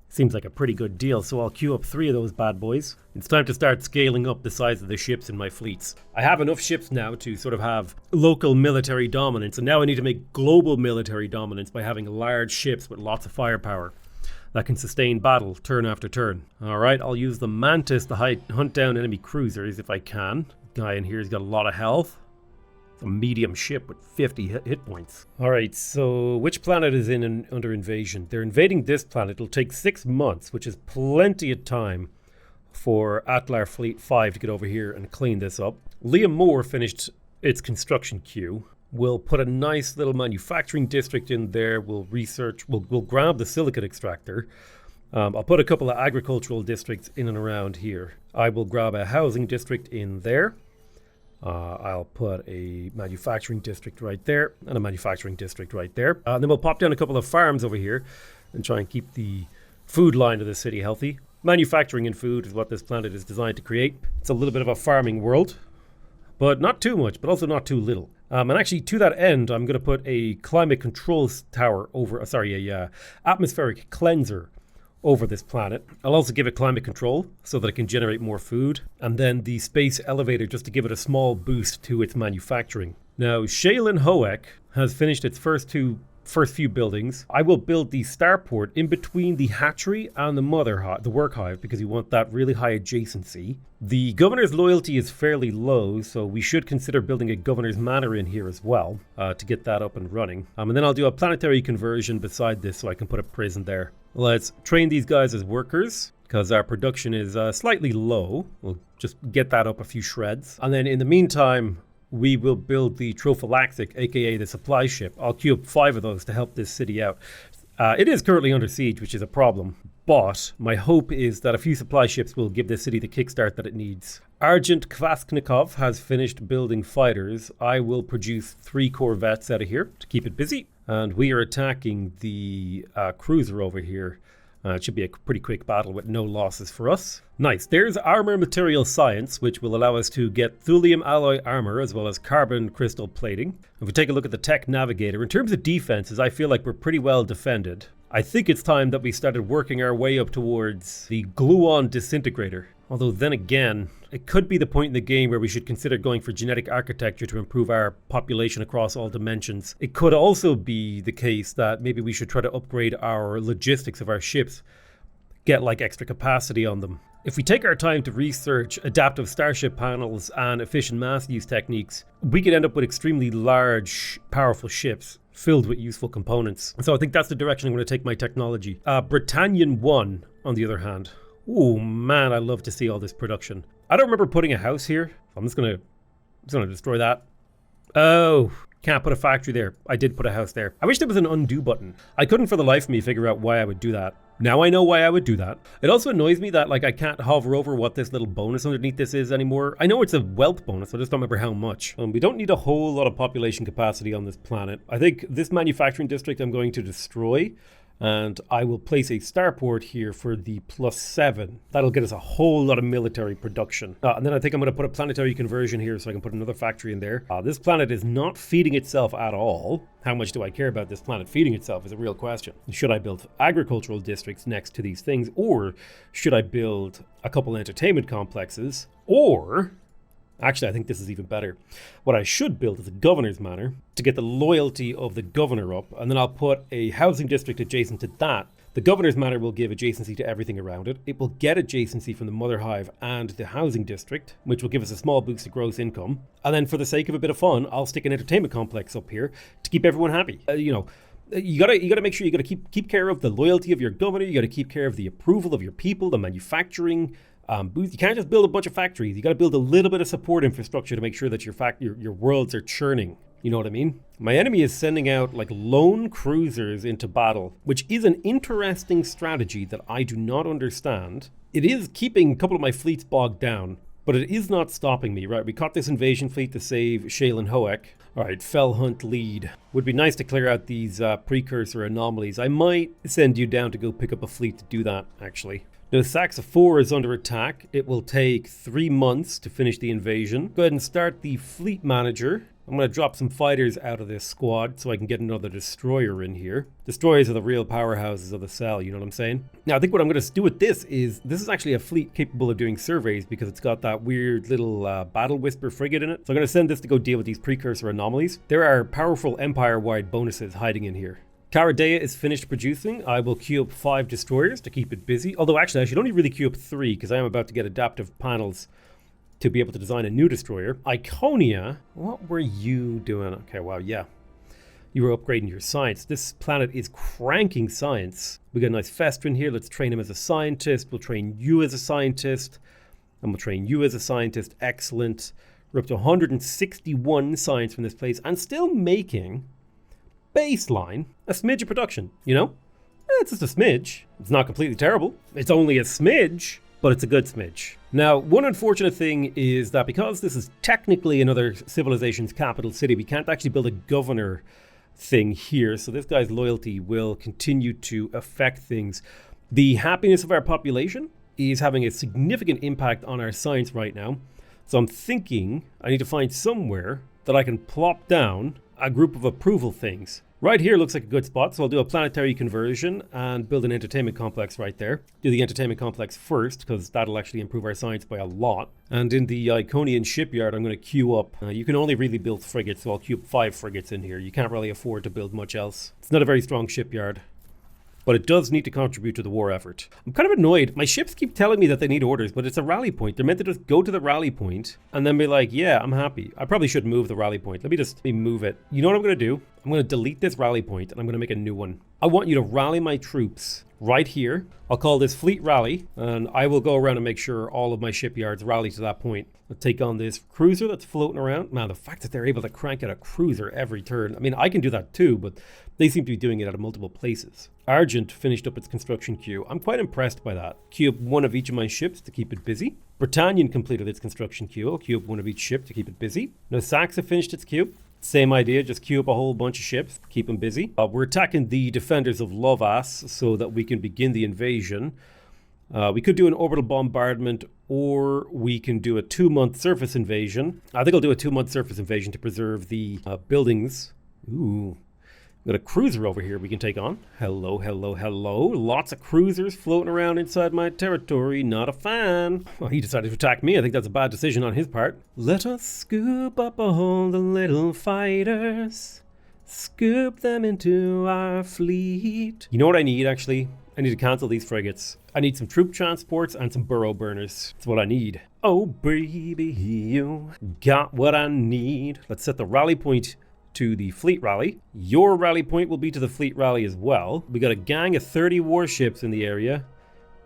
Seems like a pretty good deal, so I'll queue up 3 of those bad boys. It's time to start scaling up the size of the ships in my fleets. I have enough ships now to sort of have local military dominance, and now I need to make global military dominance by having large ships with lots of firepower that can sustain battle turn after turn. Alright, I'll use the Mantis to hunt down enemy cruisers if I can. Guy in here's got a lot of health. It's a medium ship with 50 hit points. Alright, so which planet is under invasion? They're invading this planet. It'll take 6 months, which is plenty of time for Atlar Fleet 5 to get over here and clean this up. Liam Moore finished its construction queue. We'll put a nice little manufacturing district in there. We'll grab the silicate extractor. I'll put a couple of agricultural districts in and around here. I will grab a housing district in there. I'll put a manufacturing district right there and a manufacturing district right there. And then we'll pop down a couple of farms over here and try and keep the food line of the city healthy. Manufacturing and food is what this planet is designed to create. It's a little bit of a farming world, but not too much, but also not too little. And actually, to that end, I'm going to put a climate control tower over, atmospheric cleanser over this planet. I'll also give it climate control so that it can generate more food, and then the space elevator just to give it a small boost to its manufacturing. Now, Shaylin Hoek has finished its first few buildings. I will build the starport in between the hatchery and the work hive because you want that really high adjacency. The governor's loyalty is fairly low, so we should consider building a governor's manor in here as well to get that up and running. And then I'll do a planetary conversion beside this so I can put a prison there. Let's train these guys as workers because our production is slightly low. We'll just get that up a few shreds. And then in the meantime, we will build the Trophylactic, aka the supply ship. I'll queue up 5 of those to help this city out. It is currently under siege, which is a problem, but my hope is that a few supply ships will give this city the kickstart that it needs. Argent Kvasknikov has finished building fighters. I will produce 3 corvettes out of here to keep it busy, and we are attacking the cruiser over here. It should be a pretty quick battle with no losses for us. Nice. There's armor material science, which will allow us to get thulium alloy armor as well as carbon crystal plating. If we take a look at the tech navigator, in terms of defenses, I feel like we're pretty well defended. I think it's time that we started working our way up towards the gluon disintegrator. Although then again, it could be the point in the game where we should consider going for genetic architecture to improve our population across all dimensions. It could also be the case that maybe we should try to upgrade our logistics of our ships, get like extra capacity on them. If we take our time to research adaptive starship panels and efficient mass use techniques, we could end up with extremely large, powerful ships filled with useful components. So I think that's the direction I'm going to take my technology. Britannian 1, on the other hand. Oh man, I love to see all this production. I don't remember putting a house here. I'm just gonna destroy that. Oh, can't put a factory there. I did put a house there. I wish there was an undo button. I couldn't for the life of me figure out why I would do that. Now I know why I would do that. It also annoys me that I can't hover over what this little bonus underneath this is anymore. I know it's a wealth bonus, I just don't remember how much. We don't need a whole lot of population capacity on this planet. I think this manufacturing district I'm going to destroy. And I will place a starport here for the +7. That'll get us a whole lot of military production. And then I think I'm going to put a planetary conversion here so I can put another factory in there. This planet is not feeding itself at all. How much do I care about this planet feeding itself is a real question. Should I build agricultural districts next to these things? Or should I build a couple entertainment complexes? Or... actually, I think this is even better. What I should build is a governor's manor to get the loyalty of the governor up, and then I'll put a housing district adjacent to that. The governor's manor will give adjacency to everything around it. It will get adjacency from the mother hive and the housing district, which will give us a small boost to gross income. And then for the sake of a bit of fun, I'll stick an entertainment complex up here to keep everyone happy. You gotta make sure you gotta keep care of the loyalty of your governor. You gotta keep care of the approval of your people, the manufacturing. You can't just build a bunch of factories. You got to build a little bit of support infrastructure to make sure that your worlds are churning. You know what I mean? My enemy is sending out lone cruisers into battle, which is an interesting strategy that I do not understand. It is keeping a couple of my fleets bogged down, but it is not stopping me, right? We caught this invasion fleet to save Shaylin Hoek. All right, Fell Hunt lead. Would be nice to clear out these precursor anomalies. I might send you down to go pick up a fleet to do that, actually. Now, Saxa 4 is under attack. It will take 3 months to finish the invasion. Go ahead and start the fleet manager I'm going to drop some fighters out of this squad so I can get another destroyer in here. Destroyers are the real powerhouses of the cell, you know what I'm saying? Now, I think what I'm going to do with this is actually a fleet capable of doing surveys because it's got that weird little battle whisper frigate in it. So I'm going to send this to go deal with these precursor anomalies. There are powerful empire-wide bonuses hiding in here. Caradea is finished producing. I will queue up 5 destroyers to keep it busy. Although actually I should only really queue up 3 because I am about to get adaptive panels to be able to design a new destroyer. Iconia, what were you doing? Okay, wow, yeah. You were upgrading your science. This planet is cranking science. We got a nice Festron here. Let's train him as a scientist. We'll train you as a scientist. And we'll train you as a scientist. Excellent. We're up to 161 science from this place and still making baseline a smidge of production, you know? It's just a smidge. It's not completely terrible. It's only a smidge, but it's a good smidge. Now, one unfortunate thing is that because this is technically another civilization's capital city, we can't actually build a governor thing here. So this guy's loyalty will continue to affect things. The happiness of our population is having a significant impact on our science right now. So I'm thinking I need to find somewhere that I can plop down a group of approval things. Right here looks like a good spot, so I'll do a planetary conversion and build an entertainment complex right there. Do the entertainment complex first, because that'll actually improve our science by a lot. And in the Iconian shipyard, I'm going to queue up. You can only really build frigates, so I'll queue up 5 frigates in here. You can't really afford to build much else. It's not a very strong shipyard, but it does need to contribute to the war effort. I'm kind of annoyed. My ships keep telling me that they need orders, but it's a rally point. They're meant to just go to the rally point and then be like, yeah, I'm happy. I probably should move the rally point. Let me move it. You know what I'm going to do? I'm going to delete this rally point and I'm going to make a new one. I want you to rally my troops right here. I'll call this Fleet Rally and I will go around and make sure all of my shipyards rally to that point. I'll take on this cruiser that's floating around. Man, the fact that they're able to crank out a cruiser every turn. I mean, I can do that too, but they seem to be doing it at multiple places. Argent finished up its construction queue. I'm quite impressed by that. Queue up 1 of each of my ships to keep it busy. Britannian completed its construction queue. I'll queue up 1 of each ship to keep it busy. Now Saxa finished its queue. Same idea, just queue up a whole bunch of ships, keep them busy. We're attacking the defenders of Lovas so that we can begin the invasion. We could do an orbital bombardment or we can do a 2-month surface invasion. I think I'll do a 2-month surface invasion to preserve the buildings. Ooh. Got a cruiser over here we can take on. Hello, hello, hello. Lots of cruisers floating around inside my territory. Not a fan. Well, he decided to attack me. I think that's a bad decision on his part. Let us scoop up all the little fighters. Scoop them into our fleet. You know what I need, actually? I need to cancel these frigates. I need some troop transports and some burrow burners. That's what I need. Oh, baby, you got what I need. Let's set the rally point to the fleet rally. Your rally point will be to the fleet rally as well. We got a gang of 30 warships in the area,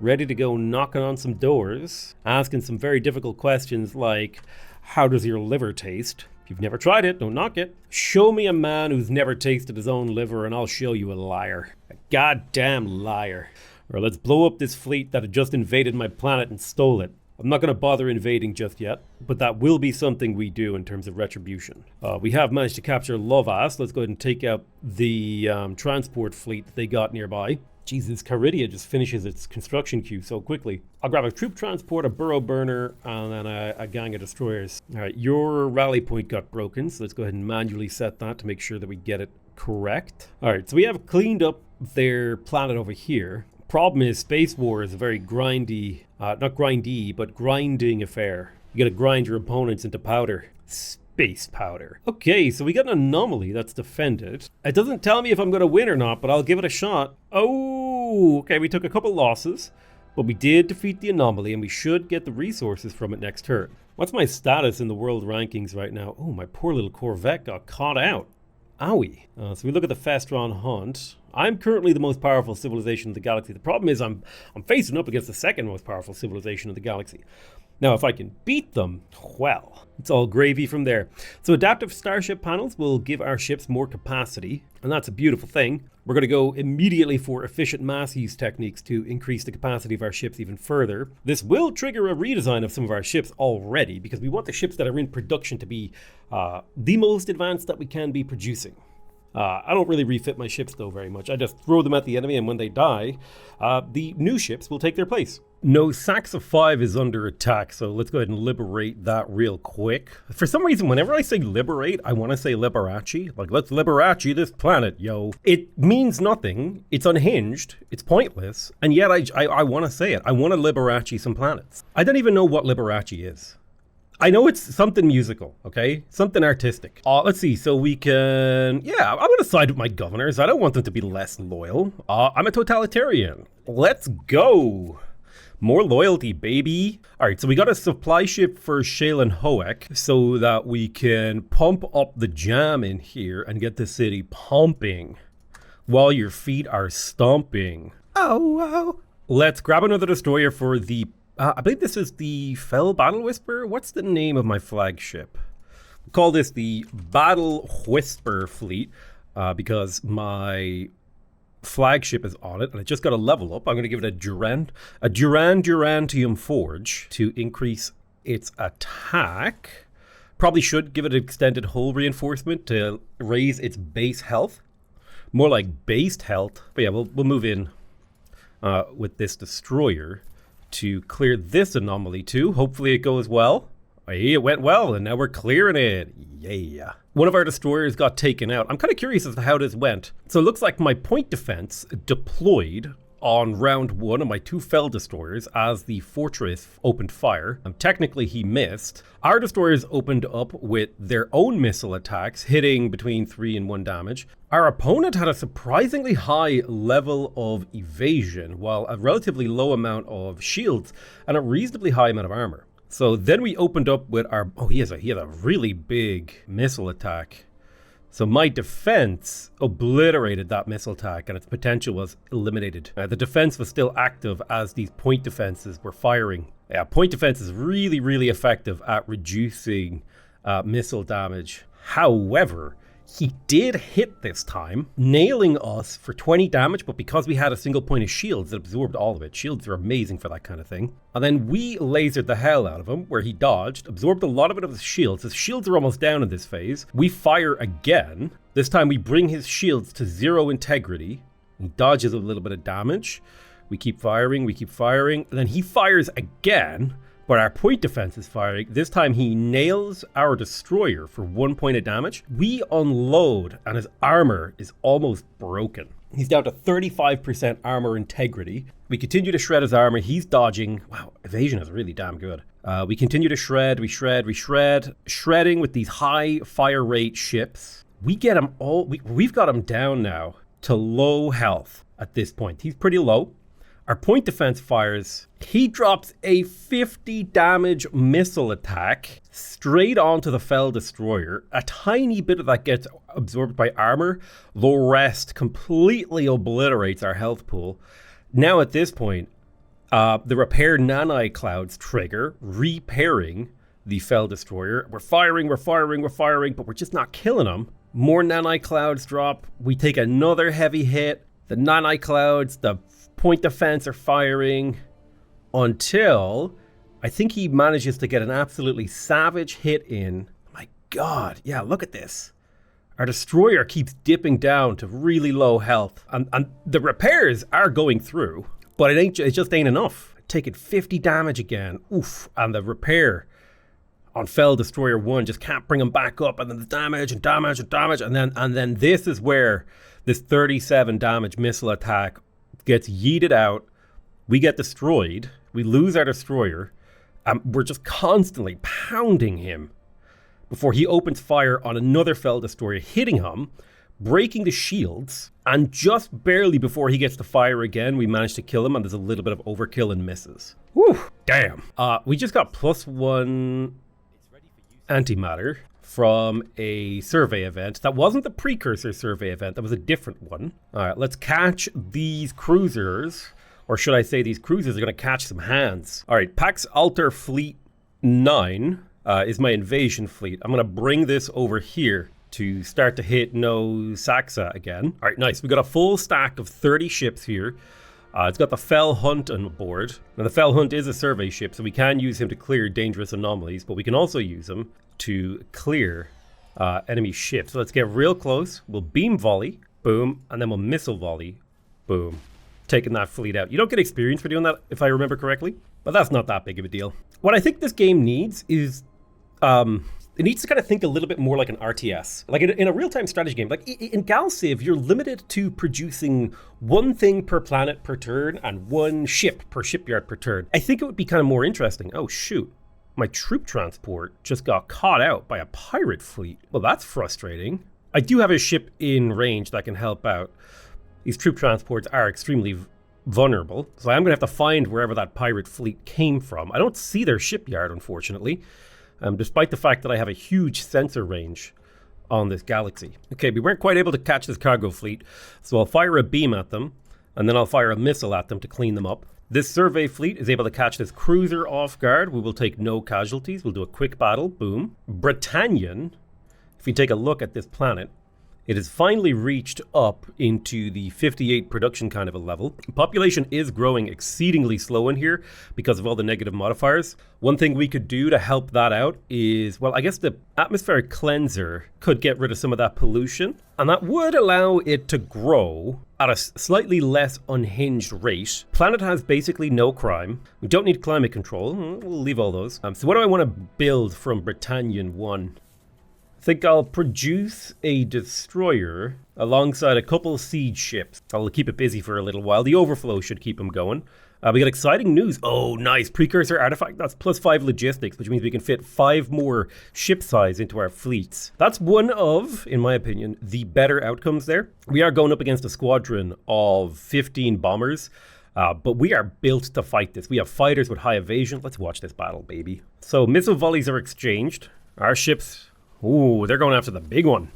ready to go knocking on some doors, asking some very difficult questions like, how does your liver taste? If you've never tried it, don't knock it. Show me a man who's never tasted his own liver and I'll show you a liar. A goddamn liar. Or let's blow up this fleet that had just invaded my planet and stole it. I'm not going to bother invading just yet, but that will be something we do in terms of retribution. We have managed to capture Lovas. Let's go ahead and take out the transport fleet that they got nearby. Jesus, Caridia just finishes its construction queue so quickly. I'll grab a troop transport, a burrow burner, and then a gang of destroyers. All right, your rally point got broken, so let's go ahead and manually set that to make sure that we get it correct. All right, so we have cleaned up their planet over here. Problem is, Space War is a very grindy, not grindy, but grinding affair. You gotta grind your opponents into powder. Space powder. Okay, so we got an anomaly that's defended. It doesn't tell me if I'm gonna win or not, but I'll give it a shot. Oh, okay, we took a couple losses, but we did defeat the anomaly and we should get the resources from it next turn. What's my status in the world rankings right now? Oh, my poor little Corvette got caught out. Owie. So we look at the Festron hunt. I'm currently the most powerful civilization in the galaxy. The problem is I'm facing up against the second most powerful civilization in the galaxy. Now, if I can beat them, well, it's all gravy from there. So adaptive starship panels will give our ships more capacity, and that's a beautiful thing. We're going to go immediately for efficient mass use techniques to increase the capacity of our ships even further. This will trigger a redesign of some of our ships already, because we want the ships that are in production to be the most advanced that we can be producing. I don't really refit my ships though very much. I just throw them at the enemy, and when they die, the new ships will take their place. No, Saxa 5 is under attack, so let's go ahead and liberate that real quick. For some reason, whenever I say liberate, I want to say Liberace. Like, let's Liberace this planet, yo. It means nothing, it's unhinged, it's pointless, and yet I want to say it. I want to Liberace some planets. I don't even know what Liberace is. I know it's something musical, okay? Something artistic. Let's see, so we can... Yeah, I'm going to side with my governors. I don't want them to be less loyal. I'm a totalitarian. Let's go. More loyalty, baby. All right, so we got a supply ship for Shale and Hoek so that we can pump up the jam in here and get the city pumping while your feet are stomping. Oh. Let's grab another destroyer for the... I believe this is the Fell Battle Whisper. What's the name of my flagship? We'll call this the Battle Whisper fleet because my flagship is on it and it just got a level up. I'm going to give it a Durantium Forge to increase its attack. Probably should give it an extended hull reinforcement to raise its base health. More like based health. But yeah, we'll move in with this destroyer to clear this anomaly too. Hopefully it goes well. Hey, it went well, and now we're clearing it. Yeah. One of our destroyers got taken out. I'm kind of curious as to how this went. So it looks like my point defense deployed on round 1 of my 2 Fell destroyers as the fortress opened fire. Technically he missed. Our destroyers opened up with their own missile attacks, hitting between 3 and 1 damage. Our opponent had a surprisingly high level of evasion, while a relatively low amount of shields and a reasonably high amount of armor. So then we opened up with our... Oh, he has a really big missile attack. So my defense obliterated that missile attack and its potential was eliminated. The defense was still active as these point defenses were firing. Yeah, point defense is really, really effective at reducing missile damage. However, he did hit this time, nailing us for 20 damage, but because we had a single point of shields, it absorbed all of it. Shields are amazing for that kind of thing. And then we lasered the hell out of him, where he dodged, absorbed a lot of it of his shields. His shields are almost down in this phase. We fire again. This time we bring his shields to 0 integrity. He dodges a little bit of damage. We keep firing, and then he fires again. But our point defense is firing. This time he nails our destroyer for 1 point of damage. We unload and his armor is almost broken. He's down to 35% armor integrity. We continue to shred his armor. He's dodging. Wow, evasion is really damn good. We continue to shred, we shred. Shredding with these high fire rate ships. We get him all, we've got him down now to low health at this point. He's pretty low. Our point defense fires. He drops a 50 damage missile attack straight onto the Fell Destroyer. A tiny bit of that gets absorbed by armor. The rest completely obliterates our health pool. Now at this point, the repair nani clouds trigger, repairing the Fell Destroyer. We're firing, but we're just not killing them. More nani clouds drop. We take another heavy hit. The nani clouds, the point defense are firing until I think he manages to get an absolutely savage hit in. My God, yeah, look at this. Our destroyer keeps dipping down to really low health, and the repairs are going through, but it just ain't enough. Taking 50 damage again, oof, and the repair on Fell Destroyer 1 just can't bring him back up, and then the damage, and then this is where this 37 damage missile attack gets yeeted out. We get destroyed. We lose our destroyer. We're just constantly pounding him before he opens fire on another Fell Destroyer, hitting him, breaking the shields, and just barely before he gets to fire again, we manage to kill him, and there's a little bit of overkill and misses. Whew, damn. We just got +1 antimatter from a survey event. That wasn't the precursor survey event, that was a different one. All right, let's catch these cruisers, or should I say these cruisers are gonna catch some hands. All right, Pax Alter Fleet 9 is my invasion fleet. I'm gonna bring this over here to start to hit no Saxa again. All right, nice, we got a full stack of 30 ships here. It's got the Fell Hunt on board. Now the Fell Hunt is a survey ship, so we can use him to clear dangerous anomalies, but we can also use him to clear enemy ships. So let's get real close. We'll beam volley, boom, and then we'll missile volley, boom. taking that fleet out. You don't get experience for doing that, if I remember correctly, but that's not that big of a deal. What I think this game needs is, it needs to kind of think a little bit more like an RTS. Like in a real-time strategy game, like in Galciv, you're limited to producing one thing per planet per turn and one ship per shipyard per turn. I think it would be kind of more interesting. Oh shoot, my troop transport just got caught out by a pirate fleet. Well, that's frustrating. I do have a ship in range that can help out. These troop transports are extremely vulnerable, so I'm gonna have to find wherever that pirate fleet came from. I don't see their shipyard, unfortunately. Despite the fact that I have a huge sensor range on this galaxy. Okay, we weren't quite able to catch this cargo fleet, so I'll fire a beam at them, and then I'll fire a missile at them to clean them up. This survey fleet is able to catch this cruiser off guard. We will take no casualties. We'll do a quick battle. Boom. Britannian, if you take a look at this planet, it has finally reached up into the 58 production kind of a level. Population is growing exceedingly slow in here because of all the negative modifiers. One thing we could do to help that out is, well, I guess the atmospheric cleanser could get rid of some of that pollution, and that would allow it to grow at a slightly less unhinged rate. Planet has basically no crime. We don't need climate control. We'll leave all those. So what do I want to build from Britannian 1? I think I'll produce a destroyer alongside a couple siege ships. I'll keep it busy for a little while. The overflow should keep them going. We got exciting news. Oh, nice. Precursor artifact. That's +5 logistics, which means we can fit 5 more ship size into our fleets. That's one of, in my opinion, the better outcomes there. We are going up against a squadron of 15 bombers, but we are built to fight this. We have fighters with high evasion. Let's watch this battle, baby. So missile volleys are exchanged. Our ships... Ooh, they're going after the big one.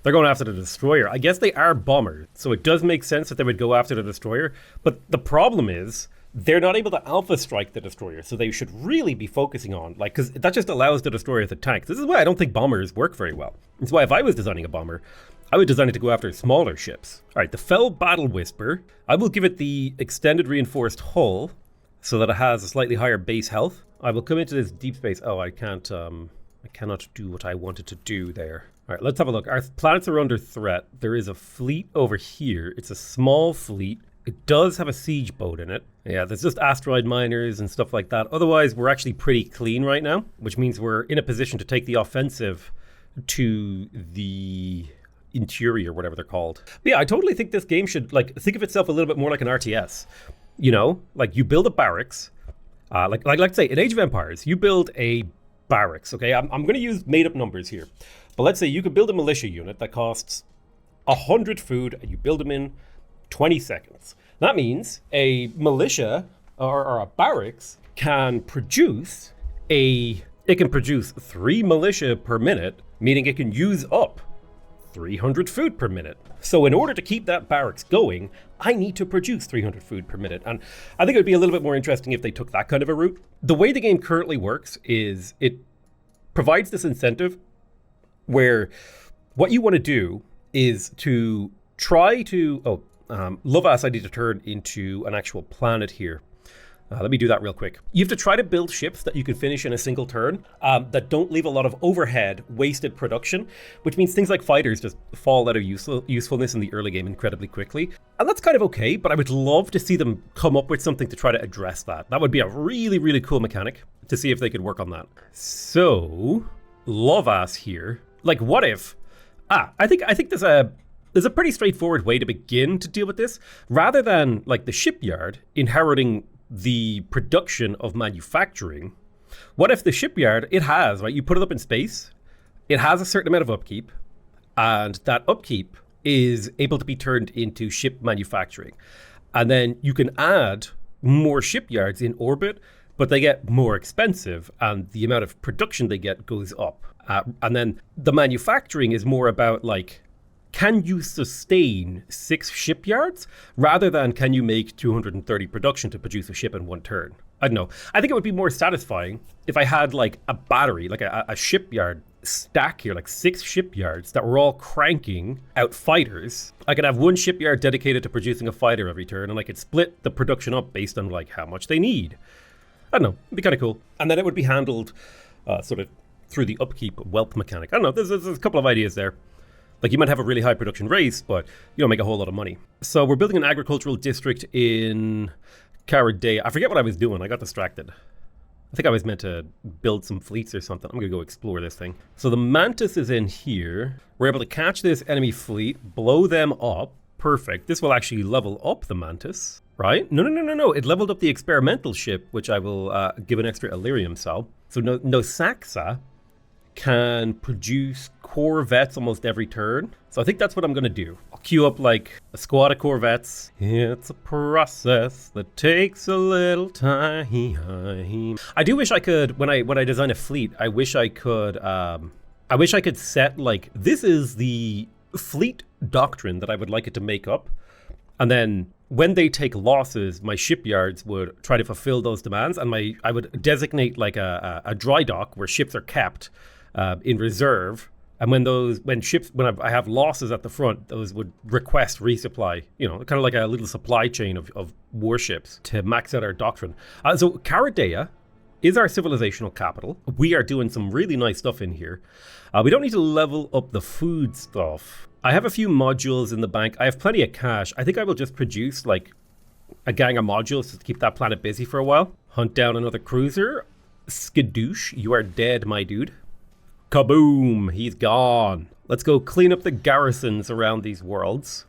They're going after the destroyer. I guess they are bombers, so it does make sense that they would go after the destroyer. But the problem is, they're not able to alpha strike the destroyer, so they should really be focusing on, like, because that just allows the destroyer to tank. This is why I don't think bombers work very well. It's why if I was designing a bomber, I would design it to go after smaller ships. All right, the Fell Battle Whisper. I will give it the extended reinforced hull, so that it has a slightly higher base health. I will come into this deep space. Oh, I cannot do what I wanted to do there. All right, let's have a look. Our planets are under threat. There is a fleet over here. It's a small fleet. It does have a siege boat in it. Yeah, there's just asteroid miners and stuff like that. Otherwise, we're actually pretty clean right now, which means we're in a position to take the offensive to the interior, whatever they're called. But yeah, I totally think this game should, like, think of itself a little bit more like an RTS. You know, like you build a barracks. Like let's say in Age of Empires, you build a barracks, okay? I'm going to use made-up numbers here. But let's say you could build a militia unit that costs 100 food, and you build them in 20 seconds. That means a militia or a barracks can produce it can produce 3 militia per minute, meaning it can use up 300 food per minute. So in order to keep that barracks going, I need to produce 300 food per minute. And I think it would be a little bit more interesting if they took that kind of a route. The way the game currently works is it provides this incentive where what you want to do is to try to... Lovas I need to turn into an actual planet here. Let me do that real quick. You have to try to build ships that you can finish in a single turn that don't leave a lot of overhead, wasted production, which means things like fighters just fall out of usefulness in the early game incredibly quickly. And that's kind of okay, but I would love to see them come up with something to try to address that. That would be a really, really cool mechanic to see if they could work on that. So, Lovas here. Like, what if... I think there's a pretty straightforward way to begin to deal with this. Rather than, like, the shipyard inheriting the production of manufacturing, what if the shipyard, it has, right, you put it up in space, it has a certain amount of upkeep, and that upkeep is able to be turned into ship manufacturing. And then you can add more shipyards in orbit, but they get more expensive, and the amount of production they get goes up. And then the manufacturing is more about, like, can you sustain 6 shipyards rather than can you make 230 production to produce a ship in one turn? I don't know. I think it would be more satisfying if I had like a battery, like a shipyard stack here, like 6 shipyards that were all cranking out fighters. I could have one shipyard dedicated to producing a fighter every turn, and I could split the production up based on like how much they need. I don't know. It'd be kind of cool. And then it would be handled sort of through the upkeep wealth mechanic. I don't know. There's a couple of ideas there. Like you might have a really high production race, but you don't make a whole lot of money. So we're building an agricultural district in Caradea. I forget what I was doing. I got distracted. I think I was meant to build some fleets or something. I'm going to go explore this thing. So the Mantis is in here. We're able to catch this enemy fleet, blow them up. Perfect. This will actually level up the Mantis, right? No. It leveled up the experimental ship, which I will give an extra Illyrium cell. So Nosaxa can produce corvettes almost every turn. So I think that's what I'm going to do. I'll queue up like a squad of corvettes. It's a process that takes a little time. I do wish I could, when I design a fleet, I wish I could set like, this is the fleet doctrine that I would like it to make up. And then when they take losses, my shipyards would try to fulfill those demands, and I would designate like a dry dock where ships are kept in reserve. And when I have losses at the front, those would request resupply, kind of like a little supply chain of warships to max out our doctrine. So Caradea is our civilizational capital. We are doing some really nice stuff in here. We don't need to level up the food stuff. I have a few modules in the bank. I have plenty of cash. I think I will just produce like a gang of modules to keep that planet busy for a while. Hunt down another cruiser. Skadoosh, you are dead, my dude. Kaboom, he's gone. Let's go clean up the garrisons around these worlds.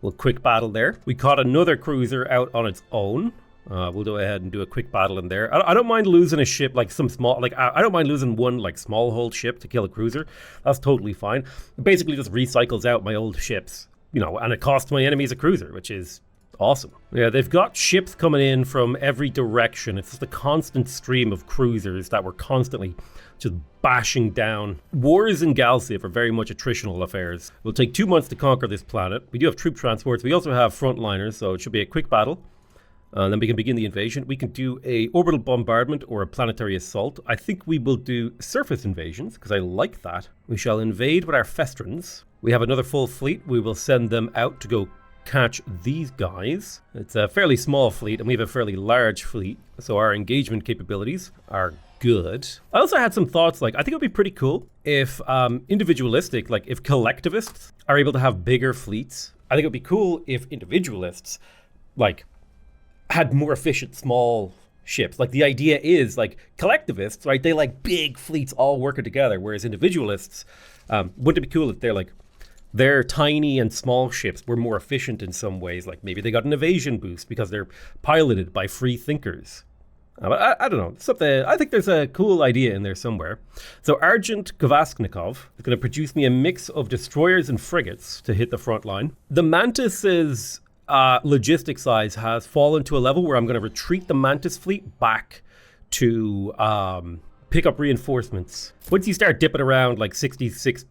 A little quick battle there. We caught another cruiser out on its own. We'll go ahead and do a quick battle in there. I don't mind losing a ship, like some small, like I don't mind losing one like small hull ship to kill a cruiser. That's totally fine. It basically just recycles out my old ships, and it costs my enemies a cruiser, which is awesome. Yeah, they've got ships coming in from every direction. It's just a constant stream of cruisers that we're constantly just bashing down. Wars in Galciv are very much attritional affairs. It'll take 2 months to conquer this planet. We do have troop transports. We also have frontliners, so it should be a quick battle. Then we can begin the invasion. We can do a orbital bombardment or a planetary assault. I think we will do surface invasions, because I like that. We shall invade with our Festrons. We have another full fleet. We will send them out to go catch these guys. It's a fairly small fleet, and we have a fairly large fleet, so our engagement capabilities are good. I also had some thoughts, like I think it would be pretty cool if individualistic, like if collectivists are able to have bigger fleets. I think it would be cool if individualists like had more efficient small ships. Like the idea is like collectivists, right? They like big fleets all working together, whereas individualists, wouldn't it be cool if they're like their tiny and small ships were more efficient in some ways? Like maybe they got an evasion boost because they're piloted by free thinkers. But I don't know, something. I think there's a cool idea in there somewhere. So Argent Gavasknikov is going to produce me a mix of destroyers and frigates to hit the front line. The Mantis's logistic size has fallen to a level where I'm going to retreat the Mantis fleet back to pick up reinforcements. Once you start dipping around like 66,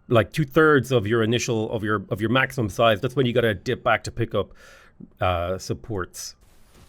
like 2/3 of your initial of your maximum size, that's when you got to dip back to pick up supports.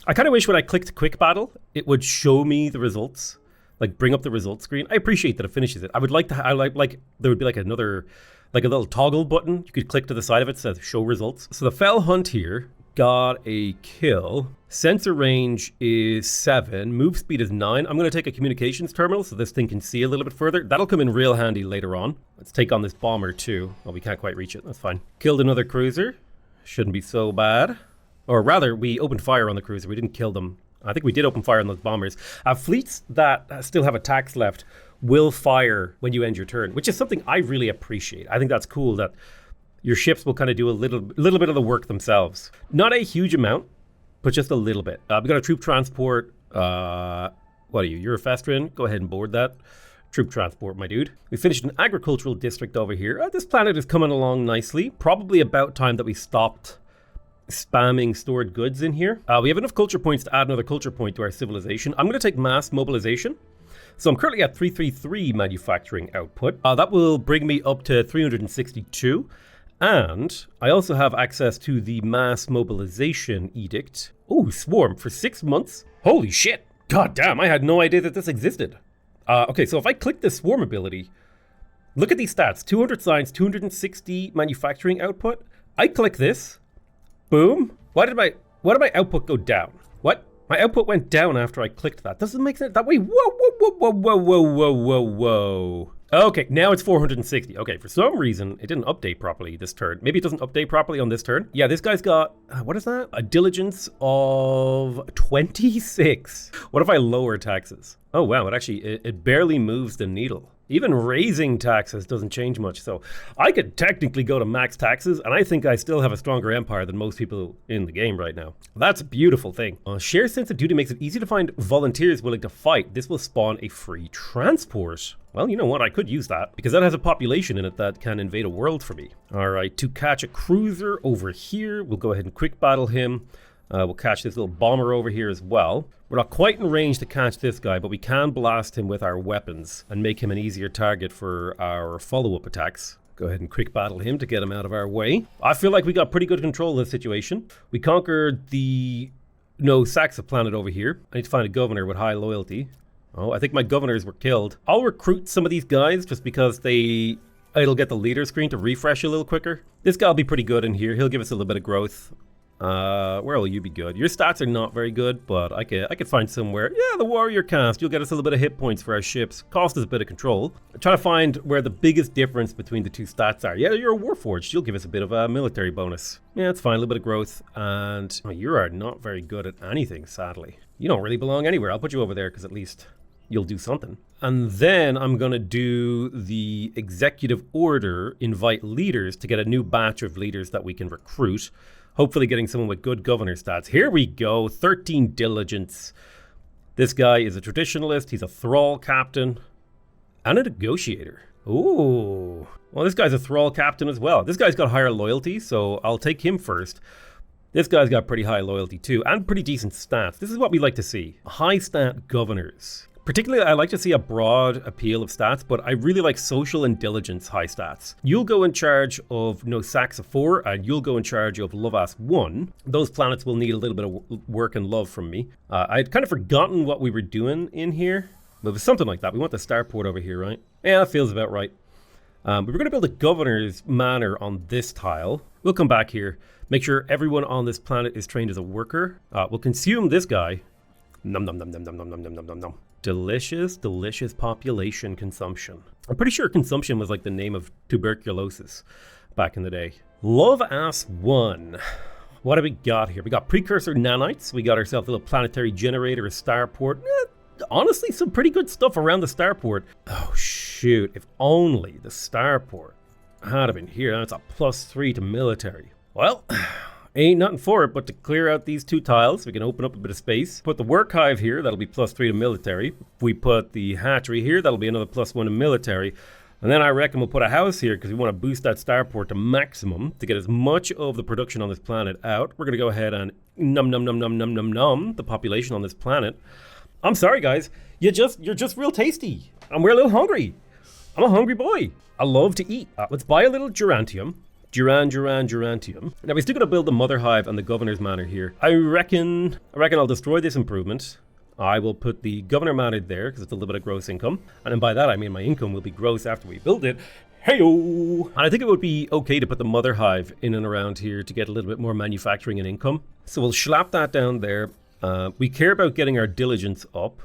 I kind of wish when I clicked quick battle, it would show me the results, like bring up the results screen. I appreciate that it finishes it. I would like to, I like there would be like another, like a little toggle button. You could click to the side of it, says show results. So the Fell Hunt here got a kill. Sensor range is 7, move speed is 9. I'm going to take a communications terminal so this thing can see a little bit further. That'll come in real handy later on. Let's take on this bomber too. Oh, we can't quite reach it. That's fine. Killed another cruiser. Shouldn't be so bad. Or rather, we opened fire on the cruiser. We didn't kill them. I think we did open fire on those bombers. Fleets that still have attacks left will fire when you end your turn, which is something I really appreciate. I think that's cool that your ships will kind of do a little bit of the work themselves. Not a huge amount, but just a little bit. We got a troop transport. What are you? You're a Festron. Go ahead and board that. Troop transport, my dude. We finished an agricultural district over here. This planet is coming along nicely. Probably about time that we stopped spamming stored goods in here. We have enough culture points to add another culture point to our civilization. I'm going to take mass mobilization. So I'm currently at 333 manufacturing output. That will bring me up to 362. And I also have access to the mass mobilization edict. Oh, swarm for 6 months. Holy shit. God damn, I had no idea that this existed. Okay, so if I click the swarm ability, look at these stats. 200 science, 260 manufacturing output. I click this. Boom. Why did my output go down? What? My output went down after I clicked that. Doesn't make sense. That way. Whoa. Okay, now it's 460. Okay, for some reason, it didn't update properly this turn. Maybe it doesn't update properly on this turn. Yeah, this guy's got, what is that? A diligence of 26. What if I lower taxes? Oh, wow, it barely moves the needle. Even raising taxes doesn't change much, so I could technically go to max taxes, and I think I still have a stronger empire than most people in the game right now. That's a beautiful thing. Shared sense of duty makes it easy to find volunteers willing to fight. This will spawn a free transport. Well, you know what? I could use that, because that has a population in it that can invade a world for me. All right, to catch a cruiser over here, we'll go ahead and quick battle him. We'll catch this little bomber over here as well. We're not quite in range to catch this guy, but we can blast him with our weapons and make him an easier target for our follow-up attacks. Go ahead and quick battle him to get him out of our way. I feel like we got pretty good control of the situation. We conquered the Saxa planet over here. I need to find a governor with high loyalty. Oh, I think my governors were killed. I'll recruit some of these guys just because it'll get the leader screen to refresh a little quicker. This guy will be pretty good in here. He'll give us a little bit of growth. Where will you be good? Your stats are not very good, but I could find somewhere. Yeah, the warrior cast. You'll get us a little bit of hit points for our ships. Cost us a bit of control. I'm trying to find where the biggest difference between the two stats are. Yeah, you're a warforged. You'll give us a bit of a military bonus. Yeah, it's fine. A little bit of growth. And you are not very good at anything, sadly. You don't really belong anywhere. I'll put you over there because at least you'll do something. And then I'm going to do the executive order, invite leaders to get a new batch of leaders that we can recruit. Hopefully getting someone with good governor stats. Here we go, 13 diligence. This guy is a traditionalist, he's a thrall captain, and a negotiator. Ooh, well this guy's a thrall captain as well. This guy's got higher loyalty, so I'll take him first. This guy's got pretty high loyalty too, and pretty decent stats. This is what we like to see. High stat governors. Particularly, I like to see a broad appeal of stats, but I really like social and diligence high stats. You'll go in charge of Saxa 4, and you'll go in charge of Lovas 1. Those planets will need a little bit of work and love from me. I'd kind of forgotten what we were doing in here, but it was something like that. We want the starport over here, right? Yeah, that feels about right. But we're going to build a governor's manor on this tile. We'll come back here, make sure everyone on this planet is trained as a worker. We'll consume this guy. Nom nom nom nom nom nom nom nom nom nom nom. Delicious, delicious population consumption. I'm pretty sure consumption was like the name of tuberculosis back in the day. Love Ass 1. What have we got here? We got precursor nanites. We got ourselves a little planetary generator, a starport. Honestly, some pretty good stuff around the starport. Oh shoot, if only the starport had been here. That's a +3 to military. Well, ain't nothing for it but to clear out these two tiles. We can open up a bit of space. Put the work hive here, that'll be +3 to military. If we put the hatchery here, that'll be another +1 to military. And then I reckon we'll put a house here because we want to boost that starport to maximum to get as much of the production on this planet out. We're going to go ahead and num the population on this planet. I'm sorry guys, you're just real tasty. And we're a little hungry. I'm a hungry boy. I love to eat. Let's buy a little gerantium. Gerantium. Now we're still gonna build the mother hive and the governor's manor here. I reckon I'll destroy this improvement. I will put the governor manor there because it's a little bit of gross income. And then by that I mean my income will be gross after we build it. Heyo! And I think it would be okay to put the mother hive in and around here to get a little bit more manufacturing and income. So we'll slap that down there. We care about getting our diligence up.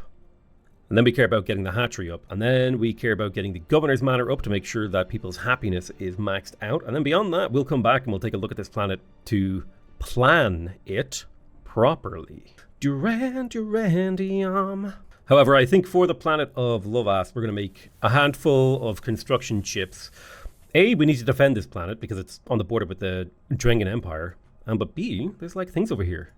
And then we care about getting the hatchery up. And then we care about getting the governor's manor up to make sure that people's happiness is maxed out. And then beyond that, we'll come back and we'll take a look at this planet to plan it properly. Durandium. However, I think for the planet of Lovas, we're going to make a handful of construction ships. A, we need to defend this planet because it's on the border with the Drengan Empire. But B, there's like things over here.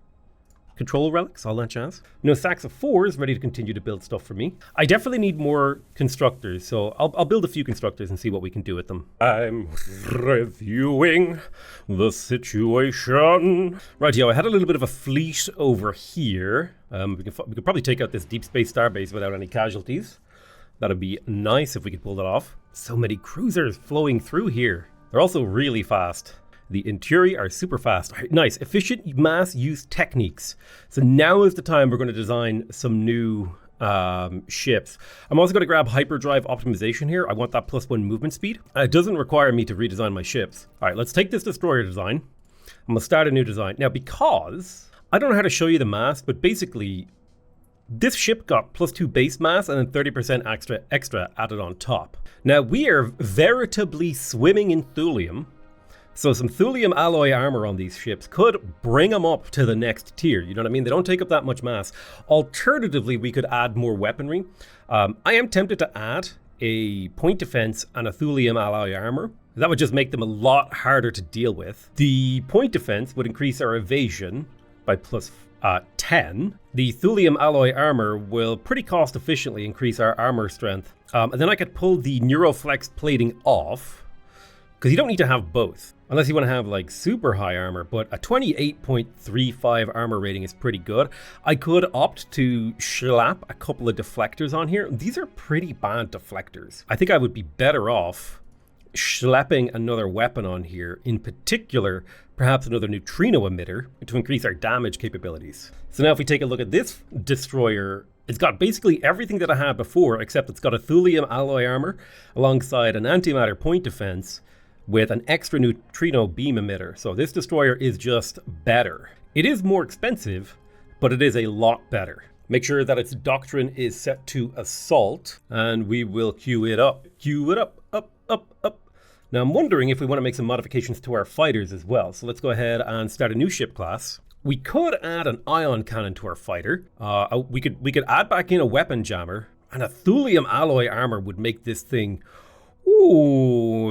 Control relics, all that jazz. Saxa 4 is ready to continue to build stuff for me. I definitely need more constructors, so I'll build a few constructors and see what we can do with them. I'm reviewing the situation. Right, I had a little bit of a fleet over here. We could probably take out this deep space starbase without any casualties. That'd be nice if we could pull that off. So many cruisers flowing through here. They're also really fast. The Imperial are super fast. Right, nice, efficient mass use techniques. So now is the time we're going to design some new ships. I'm also going to grab hyperdrive optimization here. I want that +1 movement speed. It doesn't require me to redesign my ships. All right, let's take this destroyer design. I'm going to start a new design. Now, because I don't know how to show you the mass, but basically This ship got +2 base mass and then 30% extra added on top. Now we are veritably swimming in thulium. So some thulium alloy armor on these ships could bring them up to the next tier. You know what I mean? They don't take up that much mass. Alternatively, we could add more weaponry. I am tempted to add a point defense and a thulium alloy armor. That would just make them a lot harder to deal with. The point defense would increase our evasion by +10. The thulium alloy armor will pretty cost efficiently increase our armor strength. And then I could pull the Neuroflex plating off, because you don't need to have both, unless you want to have like super high armor, but a 28.35 armor rating is pretty good. I could opt to slap a couple of deflectors on here. These are pretty bad deflectors. I think I would be better off schlepping another weapon on here, in particular, perhaps another neutrino emitter to increase our damage capabilities. So now if we take a look at this destroyer, it's got basically everything that I had before, except it's got a thulium alloy armor alongside an antimatter point defense with an extra neutrino beam emitter. So this destroyer is just better. It is more expensive, but it is a lot better. Make sure that its doctrine is set to assault, and we will queue it up. Queue it up, up, up, up. Now I'm wondering if we want to make some modifications to our fighters as well. So let's go ahead and start a new ship class. We could add an ion cannon to our fighter. We could add back in a weapon jammer, and a thulium alloy armor would make this thing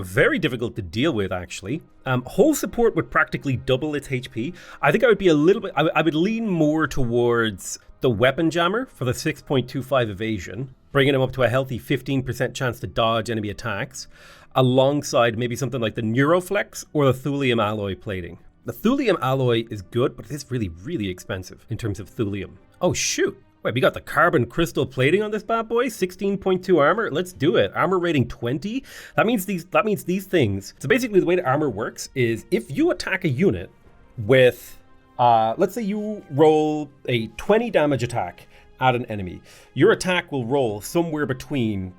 very difficult to deal with, actually. Hull support would practically double its HP. I think I would be a little bit, I would lean more towards the weapon jammer for the 6.25 evasion, bringing him up to a healthy 15% chance to dodge enemy attacks, alongside maybe something like the Neuroflex or the thulium alloy plating. The thulium alloy is good, but it is really, really expensive in terms of thulium. Oh shoot. Wait, we got the carbon crystal plating on this bad boy, 16.2 armor. Let's do it. Armor rating 20. That means these things. So basically the way the armor works is if you attack a unit with, let's say you roll a 20 damage attack at an enemy, your attack will roll somewhere between,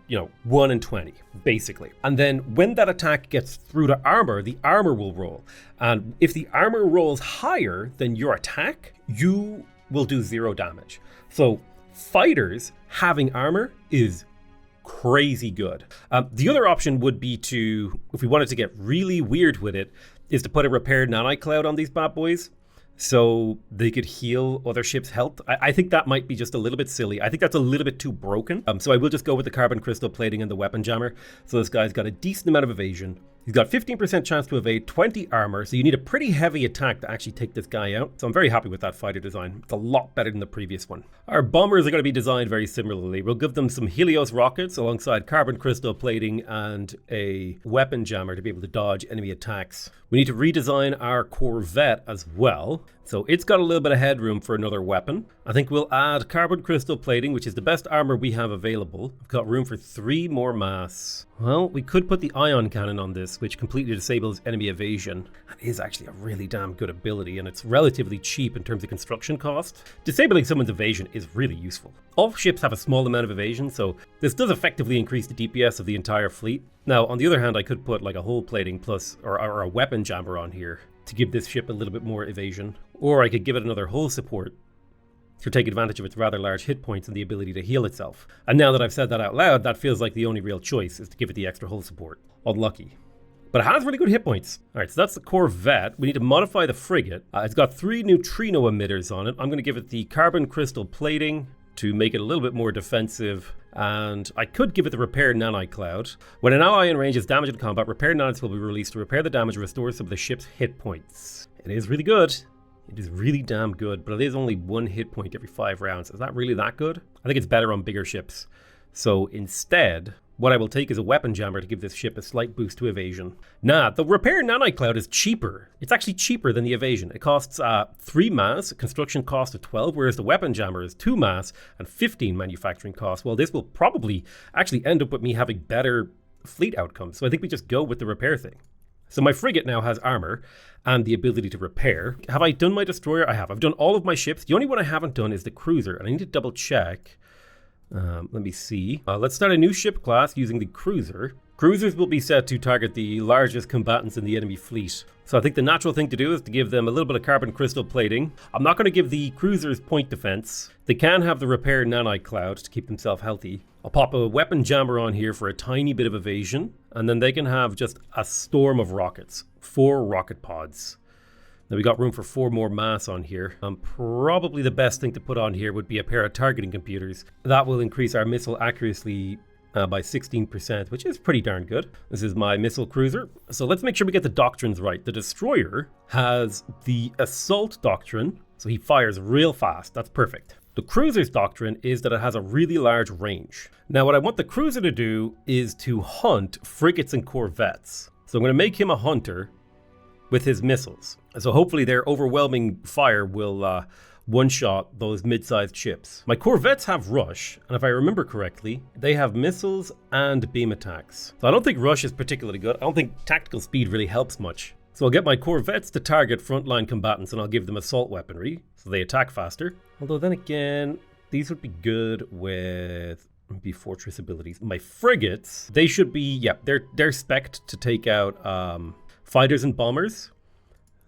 1 and 20, basically. And then when that attack gets through to armor, the armor will roll. And if the armor rolls higher than your attack, you will do 0 damage. So fighters having armor is crazy good. The other option would be to, if we wanted to get really weird with it, is to put a repaired nani-cloud on these bad boys so they could heal other ships' health. I think that might be just a little bit silly. I think that's a little bit too broken. So I will just go with the carbon crystal plating and the weapon jammer. So this guy's got a decent amount of evasion. He's got 15% chance to evade, 20 armor, so you need a pretty heavy attack to actually take this guy out. So I'm very happy with that fighter design. It's a lot better than the previous one. Our bombers are going to be designed very similarly. We'll give them some Helios rockets alongside carbon crystal plating and a weapon jammer to be able to dodge enemy attacks. We need to redesign our corvette as well. So it's got a little bit of headroom for another weapon. I think we'll add carbon crystal plating, which is the best armor we have available. We've got room for 3 more mass. Well, we could put the ion cannon on this, which completely disables enemy evasion. That is actually a really damn good ability, and it's relatively cheap in terms of construction cost. Disabling someone's evasion is really useful. All ships have a small amount of evasion, so this does effectively increase the DPS of the entire fleet. Now, on the other hand, I could put like a hull plating plus or a weapon jammer on here to give this ship a little bit more evasion. Or I could give it another hull support to take advantage of its rather large hit points and the ability to heal itself. And now that I've said that out loud, that feels like the only real choice is to give it the extra hull support. Unlucky. But it has really good hit points. Alright, so that's the corvette. We need to modify the frigate. It's got 3 neutrino emitters on it. I'm going to give it the carbon crystal plating to make it a little bit more defensive. And I could give it the repair nani-cloud. When an ally in range is damaged in combat, repair nanis will be released to repair the damage and restore some of the ship's hit points. It is really good. It is really damn good, but it is only 1 hit point every 5 rounds. Is that really that good? I think it's better on bigger ships. So instead, what I will take is a weapon jammer to give this ship a slight boost to evasion. Nah, the repair nani-cloud is cheaper. It's actually cheaper than the evasion. It costs 3 mass, a construction cost of 12, whereas the weapon jammer is 2 mass and 15 manufacturing costs. Well, this will probably actually end up with me having better fleet outcomes. So I think we just go with the repair thing. So my frigate now has armor and the ability to repair. Have I done my destroyer? I have. I've done all of my ships. The only one I haven't done is the cruiser, and I need to double check. Let me see. Let's start a new ship class using the cruiser. Cruisers will be set to target the largest combatants in the enemy fleet. So I think the natural thing to do is to give them a little bit of carbon crystal plating. I'm not going to give the cruisers point defense. They can have the repair nanite cloud to keep themselves healthy. I'll pop a weapon jammer on here for a tiny bit of evasion. And then they can have just a storm of rockets. 4 rocket pods. Now we got room for 4 more mass on here. Probably the best thing to put on here would be a pair of targeting computers. That will increase our missile accuracy by 16%, which is pretty darn good. This is my missile cruiser. So let's make sure we get the doctrines right. The destroyer has the assault doctrine, so he fires real fast. That's perfect. The cruiser's doctrine is that it has a really large range. Now what I want the cruiser to do is to hunt frigates and corvettes. So I'm going to make him a hunter with his missiles. So hopefully their overwhelming fire will one-shot those mid-sized ships. My corvettes have rush, and if I remember correctly, they have missiles and beam attacks. So I don't think rush is particularly good. I don't think tactical speed really helps much. So I'll get my corvettes to target frontline combatants, and I'll give them assault weaponry, so they attack faster. Although then again, these would be good with maybe fortress abilities. My frigates, they should be, yeah, they're spec'd to take out fighters and bombers.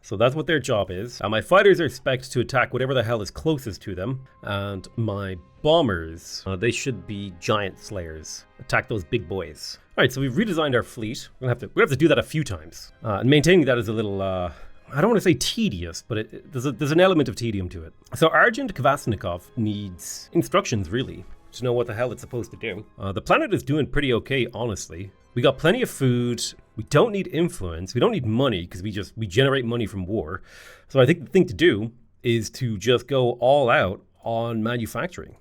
So that's what their job is. My fighters are spec'd to attack whatever the hell is closest to them. And my bombers, they should be giant slayers. Attack those big boys. All right, so we've redesigned our fleet. We're gonna have to do that a few times. And maintaining that is a little, I don't want to say tedious, but there's an element of tedium to it. So Argent Kvasnikov needs instructions, really, to know what the hell it's supposed to do. The planet is doing pretty okay, honestly. We got plenty of food. We don't need influence. We don't need money because we generate money from war. So I think the thing to do is to just go all out on manufacturing.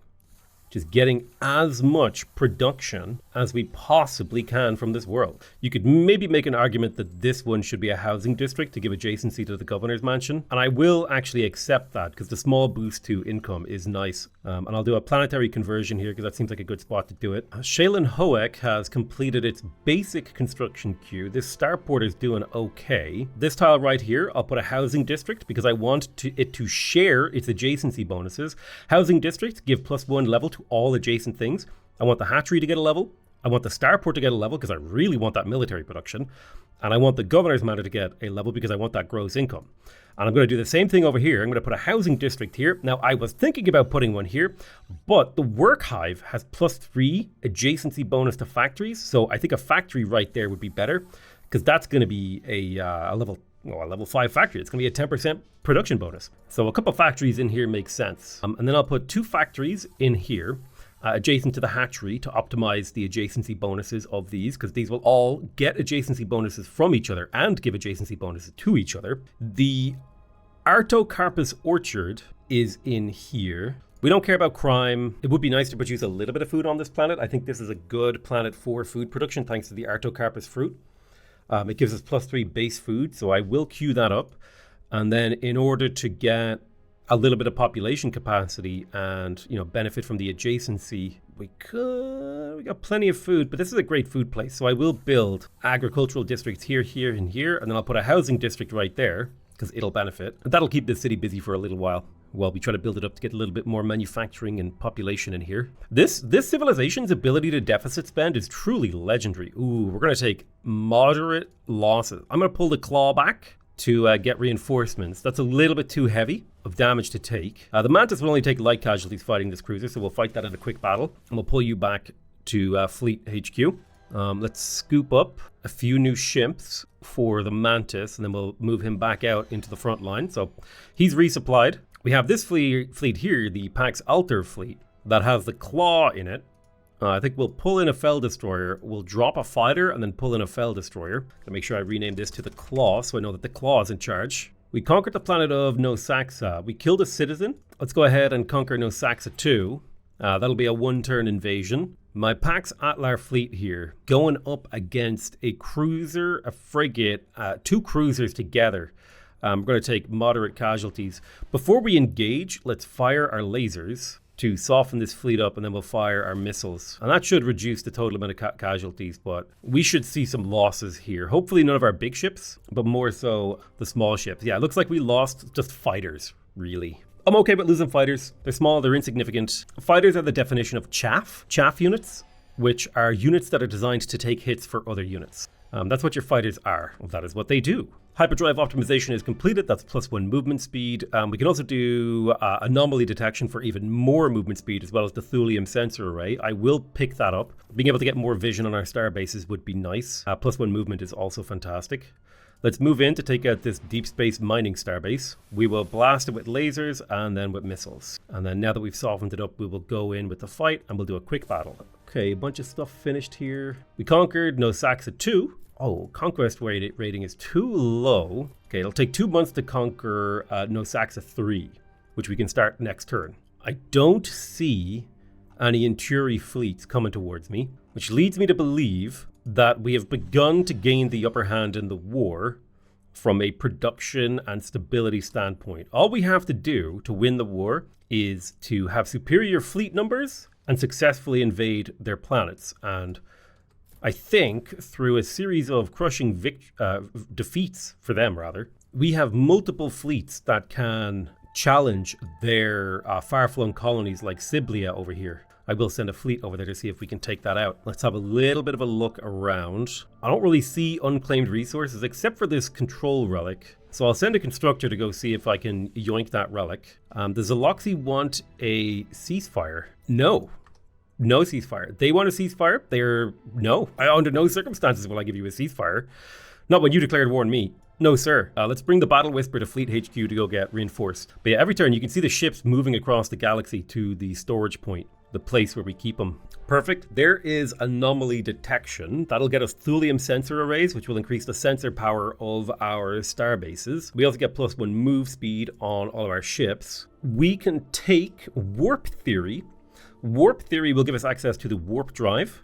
Just getting as much production as we possibly can from this world. You could maybe make an argument that this one should be a housing district to give adjacency to the governor's mansion. And I will actually accept that because the small boost to income is nice. And I'll do a planetary conversion here because that seems like a good spot to do it. Shaylin Hoek has completed its basic construction queue. This starport is doing okay. This tile right here, I'll put a housing district because I want it to share its adjacency bonuses. Housing districts give +1 level to all adjacent things. I want the hatchery to get a level. I want the starport to get a level because I really want that military production. And I want the governor's manor to get a level because I want that gross income. And I'm going to do the same thing over here. I'm going to put a housing district here. Now, I was thinking about putting one here, but the work hive has +3 adjacency bonus to factories. So I think a factory right there would be better because that's going to be a level 5 factory. It's going to be a 10% production bonus. So a couple factories in here makes sense. And then I'll put 2 factories in here adjacent to the hatchery to optimize the adjacency bonuses of these because these will all get adjacency bonuses from each other and give adjacency bonuses to each other. The Artocarpus orchard is in here. We don't care about crime. It would be nice to produce a little bit of food on this planet. I think this is a good planet for food production thanks to the Artocarpus fruit. It gives us +3 base food, so I will queue that up. And then in order to get a little bit of population capacity and, benefit from the adjacency, we got plenty of food, but this is a great food place. So I will build agricultural districts here, here, and here, and then I'll put a housing district right there because it'll benefit. And that'll keep the city busy for a little while we try to build it up to get a little bit more manufacturing and population in here. This civilization's ability to deficit spend is truly legendary. Ooh, we're going to take moderate losses. I'm going to pull the claw back to get reinforcements. That's a little bit too heavy of damage to take. The Mantis will only take light casualties fighting this cruiser, so we'll fight that in a quick battle. And we'll pull you back to Fleet HQ. Let's scoop up a few new shimps for the Mantis, and then we'll move him back out into the front line. So he's resupplied. We have this fleet here, the Pax Alter fleet, that has the Claw in it. I think we'll pull in a Fell Destroyer. We'll drop a fighter and then pull in a Fell Destroyer. Gonna make sure I rename this to the Claw so I know that the Claw is in charge. We conquered the planet of Nosaxa. We killed a citizen. Let's go ahead and conquer Nosaxa too. That'll be a 1-turn invasion. My Pax Atlar fleet here, going up against a cruiser, a frigate, 2 cruisers together. We're going to take moderate casualties. Before we engage, let's fire our lasers to soften this fleet up, and then we'll fire our missiles. And that should reduce the total amount of casualties, but we should see some losses here. Hopefully none of our big ships, but more so the small ships. Yeah, it looks like we lost just fighters, really. I'm okay with losing fighters. They're small, they're insignificant. Fighters are the definition of chaff units. which are units that are designed to take hits for other units. That's what your fighters are. Well, that is what they do. Hyperdrive optimization is completed. That's +1 movement speed. We can also do anomaly detection for even more movement speed, as well as the thulium sensor array. I will pick that up. Being able to get more vision on our star bases would be nice. +1 movement is also fantastic. Let's move in to take out this deep space mining starbase. We will blast it with lasers and then with missiles. And then now that we've softened it up, we will go in with the fight and we'll do a quick battle. Okay, a bunch of stuff finished here. We conquered Nosaxa 2. Oh, conquest rating is too low. Okay, it'll take 2 months to conquer Nosaxa 3, which we can start next turn. I don't see any Inturi fleets coming towards me, which leads me to believe that we have begun to gain the upper hand in the war from a production and stability standpoint. All we have to do to win the war is to have superior fleet numbers and successfully invade their planets. And I think through a series of crushing defeats for them, we have multiple fleets that can challenge their far-flung colonies like Siblia over here. I will send a fleet over there to see if we can take that out. Let's have a little bit of a look around. I don't really see unclaimed resources except for this control relic. So I'll send a constructor to go see if I can yoink that relic. Does Aloxi want a ceasefire? No. No ceasefire. They want a ceasefire? No. Under no circumstances will I give you a ceasefire. Not when you declared war on me. No, sir. Let's bring the Battle Whisper to Fleet HQ to go get reinforced. But yeah, every turn you can see the ships moving across the galaxy to the storage point, the place where we keep them. Perfect. There is anomaly detection. That'll get us thulium sensor arrays, which will increase the sensor power of our star bases. We also get +1 move speed on all of our ships. We can take warp theory. Warp theory will give us access to the warp drive,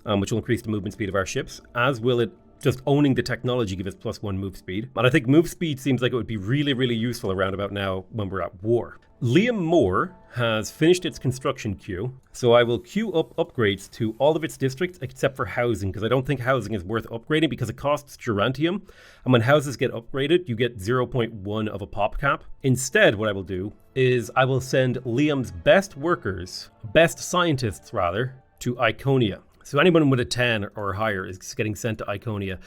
which will increase the movement speed of our ships, as will it just owning the technology give us +1 move speed. And I think move speed seems like it would be really, really useful around about now when we're at war. Liam Moore has finished its construction queue, so I will queue up upgrades to all of its districts except for housing, because I don't think housing is worth upgrading because it costs Gerantium, and when houses get upgraded, you get 0.1 of a pop cap. Instead, what I will do is I will send Liam's best workers, best scientists rather, to Iconia. So anyone with a 10 or higher is getting sent to Iconia,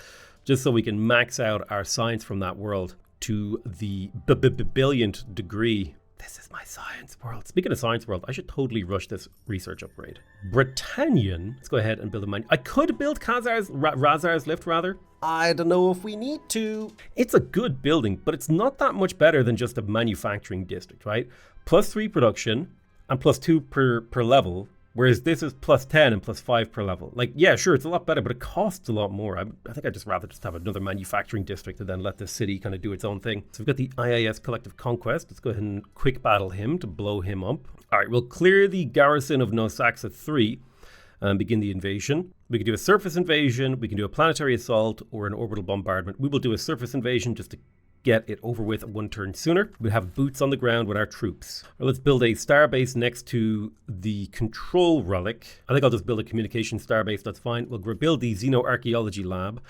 just so we can max out our science from that world to the billionth degree. This is my science world. Speaking of science world, I should totally rush this research upgrade. Britannian. Let's go ahead and build a mine. I could build Razar's lift rather. I don't know if we need to. It's a good building, but it's not that much better than just a manufacturing district, right? +3 production and +2 per level. Whereas this is +10 and +5 per level. Like, yeah, sure, it's a lot better, but it costs a lot more. I think I'd just rather just have another manufacturing district and then let the city kind of do its own thing. So we've got the IIS Collective Conquest. Let's go ahead and quick battle him to blow him up. All right, we'll clear the garrison of Nosaxa 3 and begin the invasion. We can do a surface invasion, we can do a planetary assault, or an orbital bombardment. We will do a surface invasion just to get it over with 1 turn sooner. We'll have boots on the ground with our troops. Or let's build a starbase next to the control relic. I think I'll just build a communication starbase, that's fine. We'll build the xenoarchaeology lab.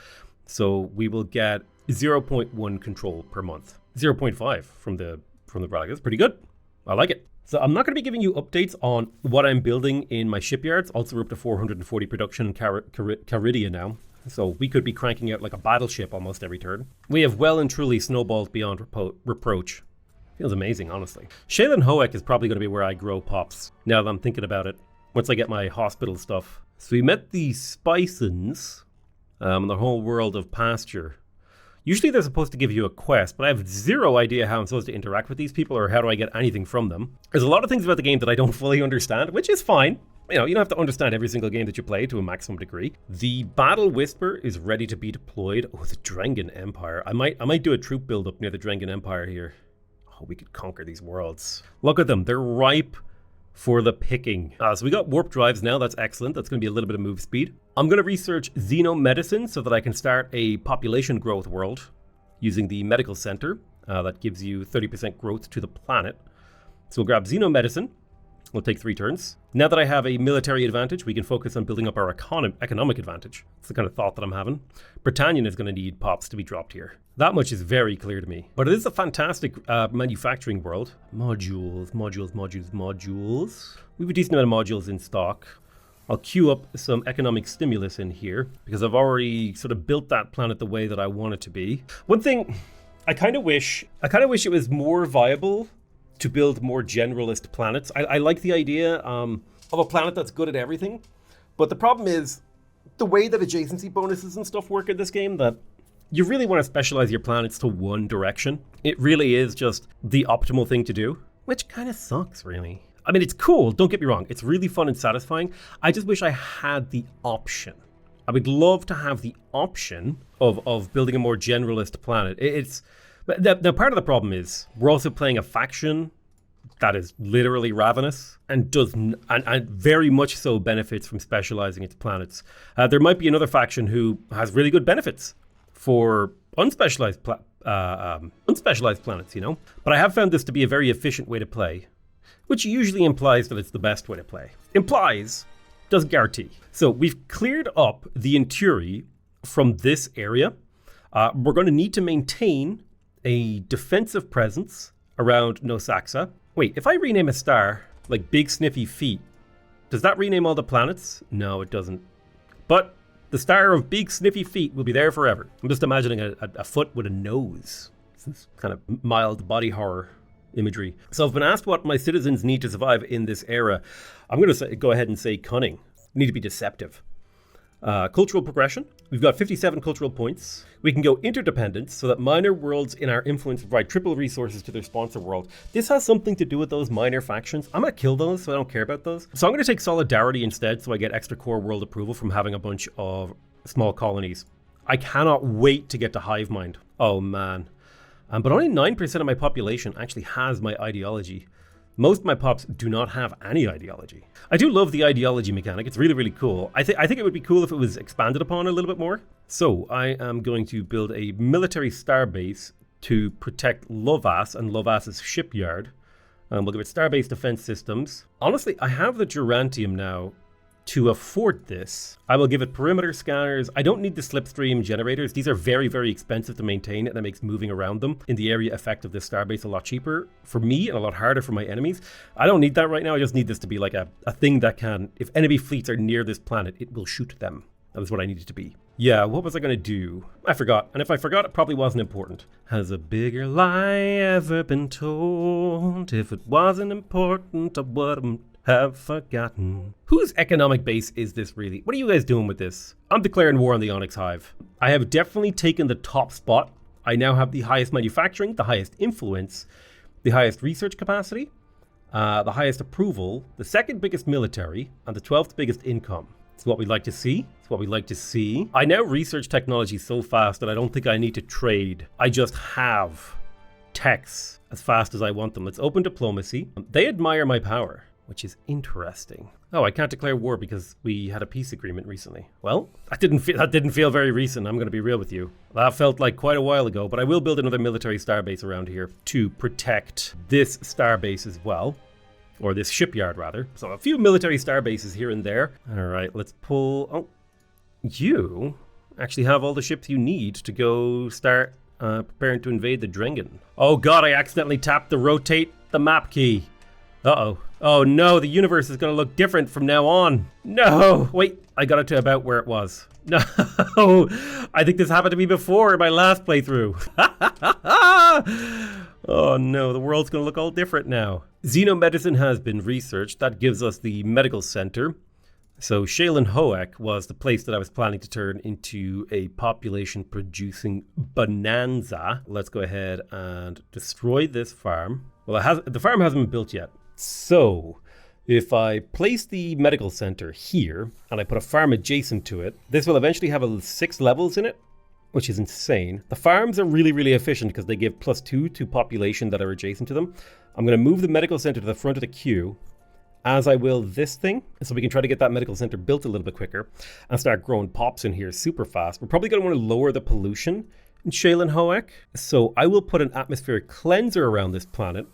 So we will get 0.1 control per month. 0.5 from the relic. That's pretty good. I like it. So I'm not going to be giving you updates on what I'm building in my shipyards. Also we're up to 440 production in Caridia now. So we could be cranking out like a battleship almost every turn. We have well and truly snowballed beyond reproach. Feels amazing, honestly. Shaylin Hoek is probably going to be where I grow pops, now that I'm thinking about it, once I get my hospital stuff. So we met the Spicens in the whole world of pasture. Usually they're supposed to give you a quest, but I have zero idea how I'm supposed to interact with these people or how do I get anything from them. There's a lot of things about the game that I don't fully understand, which is fine. You know, you don't have to understand every single game that you play to a maximum degree. The Battle Whisper is ready to be deployed. Oh, the Drengen Empire. I might do a troop build up near the Drengen Empire here. Oh, we could conquer these worlds. Look at them. They're ripe for the picking. So we got warp drives now. That's excellent. That's going to be a little bit of move speed. I'm going to research xenomedicine so that I can start a population growth world using the medical center. That gives you 30% growth to the planet. So we'll grab xenomedicine. We'll take 3 turns. Now that I have a military advantage, we can focus on building up our economic advantage. It's the kind of thought that I'm having. Britannian is going to need pops to be dropped here. That much is very clear to me. But it is a fantastic manufacturing world. Modules. We have a decent amount of modules in stock. I'll queue up some economic stimulus in here because I've already sort of built that planet the way that I want it to be. One thing, I kind of wish it was more viable to build more generalist planets. I like the idea of a planet that's good at everything, but the problem is the way that adjacency bonuses and stuff work in this game, that you really want to specialize your planets to one direction. It really is just the optimal thing to do, which kind of sucks, really. I mean, it's cool, don't get me wrong. It's really fun and satisfying. I just wish I had the option. I would love to have the option of building a more generalist planet. Now, part of the problem is we're also playing a faction that is literally ravenous and very much so benefits from specializing its planets. There might be another faction who has really good benefits for unspecialized planets, you know? But I have found this to be a very efficient way to play, which usually implies that it's the best way to play. Implies, doesn't guarantee. So we've cleared up the Inturi from this area. We're going to need to maintain a defensive presence around Nosaxa. Wait, if I rename a star like Big Sniffy Feet, does that rename all the planets? No, it doesn't. But the star of Big Sniffy Feet will be there forever. I'm just imagining a foot with a nose. It's kind of mild body horror imagery. So I've been asked what my citizens need to survive in this era. I'm going to go ahead and say cunning. Need to be deceptive. Cultural progression. We've got 57 cultural points. We can go interdependence so that minor worlds in our influence provide triple resources to their sponsor world. This has something to do with those minor factions. I'm going to kill those, so I don't care about those. So I'm going to take solidarity instead, so I get extra core world approval from having a bunch of small colonies. I cannot wait to get to hive mind. Oh man. But only 9% of my population actually has my ideology. Most of my pops do not have any ideology. I do love the ideology mechanic. It's really, really cool. I think it would be cool if it was expanded upon a little bit more. So I am going to build a military starbase to protect Lovas and Lovas's shipyard. We'll give it starbase defense systems. Honestly, I have the Durantium now to afford this. I will give it perimeter scanners. I don't need the slipstream generators. These are very, very expensive to maintain, and that makes moving around them in the area effect of this starbase a lot cheaper for me and a lot harder for my enemies. I don't need that right now. I just need this to be like a thing that can, if enemy fleets are near this planet, it will shoot them. That was what I needed to be. Yeah, what was I going to do? I forgot. And if I forgot, it probably wasn't important. Has a bigger lie ever been told? If it wasn't important, I wouldn't have forgotten. Whose economic base is this really? What are you guys doing with this? I'm declaring war on the Onyx Hive. I have definitely taken the top spot. I now have the highest manufacturing, the highest influence, the highest research capacity, the highest approval, the second biggest military, and the 12th biggest income. It's what we'd like to see. It's what we'd like to see. I now research technology so fast that I don't think I need to trade. I just have techs as fast as I want them. Let's open diplomacy. They admire my power, which is interesting. Oh, I can't declare war because we had a peace agreement recently. Well, that didn't feel very recent. I'm going to be real with you. That felt like quite a while ago, but I will build another military starbase around here to protect this starbase as well. Or this shipyard, rather. So a few military star bases here and there. All right, let's pull... Oh, you actually have all the ships you need to go start preparing to invade the Drengen. Oh god, I accidentally tapped the rotate the map key. Uh-oh. Oh no, the universe is going to look different from now on. No! Wait, I got it to about where it was. No! I think this happened to me before in my last playthrough. Oh no, the world's going to look all different now. Xenomedicine has been researched. That gives us the medical center. So Shaylin Hoek was the place that I was planning to turn into a population-producing bonanza. Let's go ahead and destroy this farm. Well, the farm hasn't been built yet. So if I place the medical center here and I put a farm adjacent to it, this will eventually have 6 levels in it, which is insane. The farms are really, really efficient because they give +2 to population that are adjacent to them. I'm going to move the medical center to the front of the queue, as I will this thing, so we can try to get that medical center built a little bit quicker and start growing pops in here super fast. We're probably going to want to lower the pollution in Shaylin Hoek, so I will put an atmospheric cleanser around this planet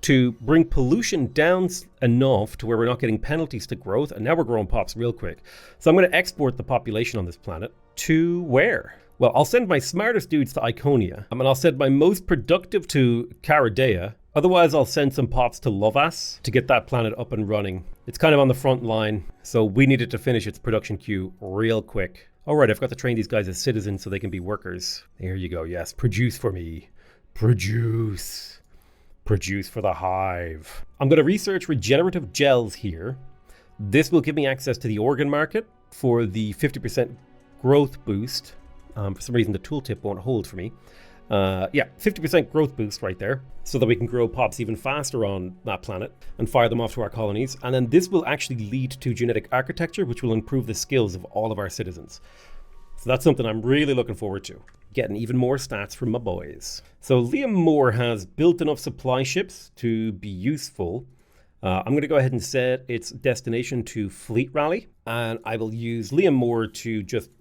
to bring pollution down enough to where we're not getting penalties to growth, and now we're growing pops real quick. So I'm going to export the population on this planet to where? Well, I'll send my smartest dudes to Iconia, and I'll send my most productive to Caradea. Otherwise, I'll send some pops to Lovas to get that planet up and running. It's kind of on the front line, so we needed to finish its production queue real quick. All right, I've got to train these guys as citizens so they can be workers. There you go, yes. Produce for me. Produce. Produce for the hive. I'm going to research regenerative gels here. This will give me access to the organ market for the 50% growth boost. For some reason, the tooltip won't hold for me. 50% growth boost right there, so that we can grow pops even faster on that planet and fire them off to our colonies. And then this will actually lead to genetic architecture, which will improve the skills of all of our citizens. So that's something I'm really looking forward to. Getting even more stats from my boys. So Liam Moore has built enough supply ships to be useful. I'm going to go ahead and set its destination to Fleet Rally, and I will use Liam Moore to just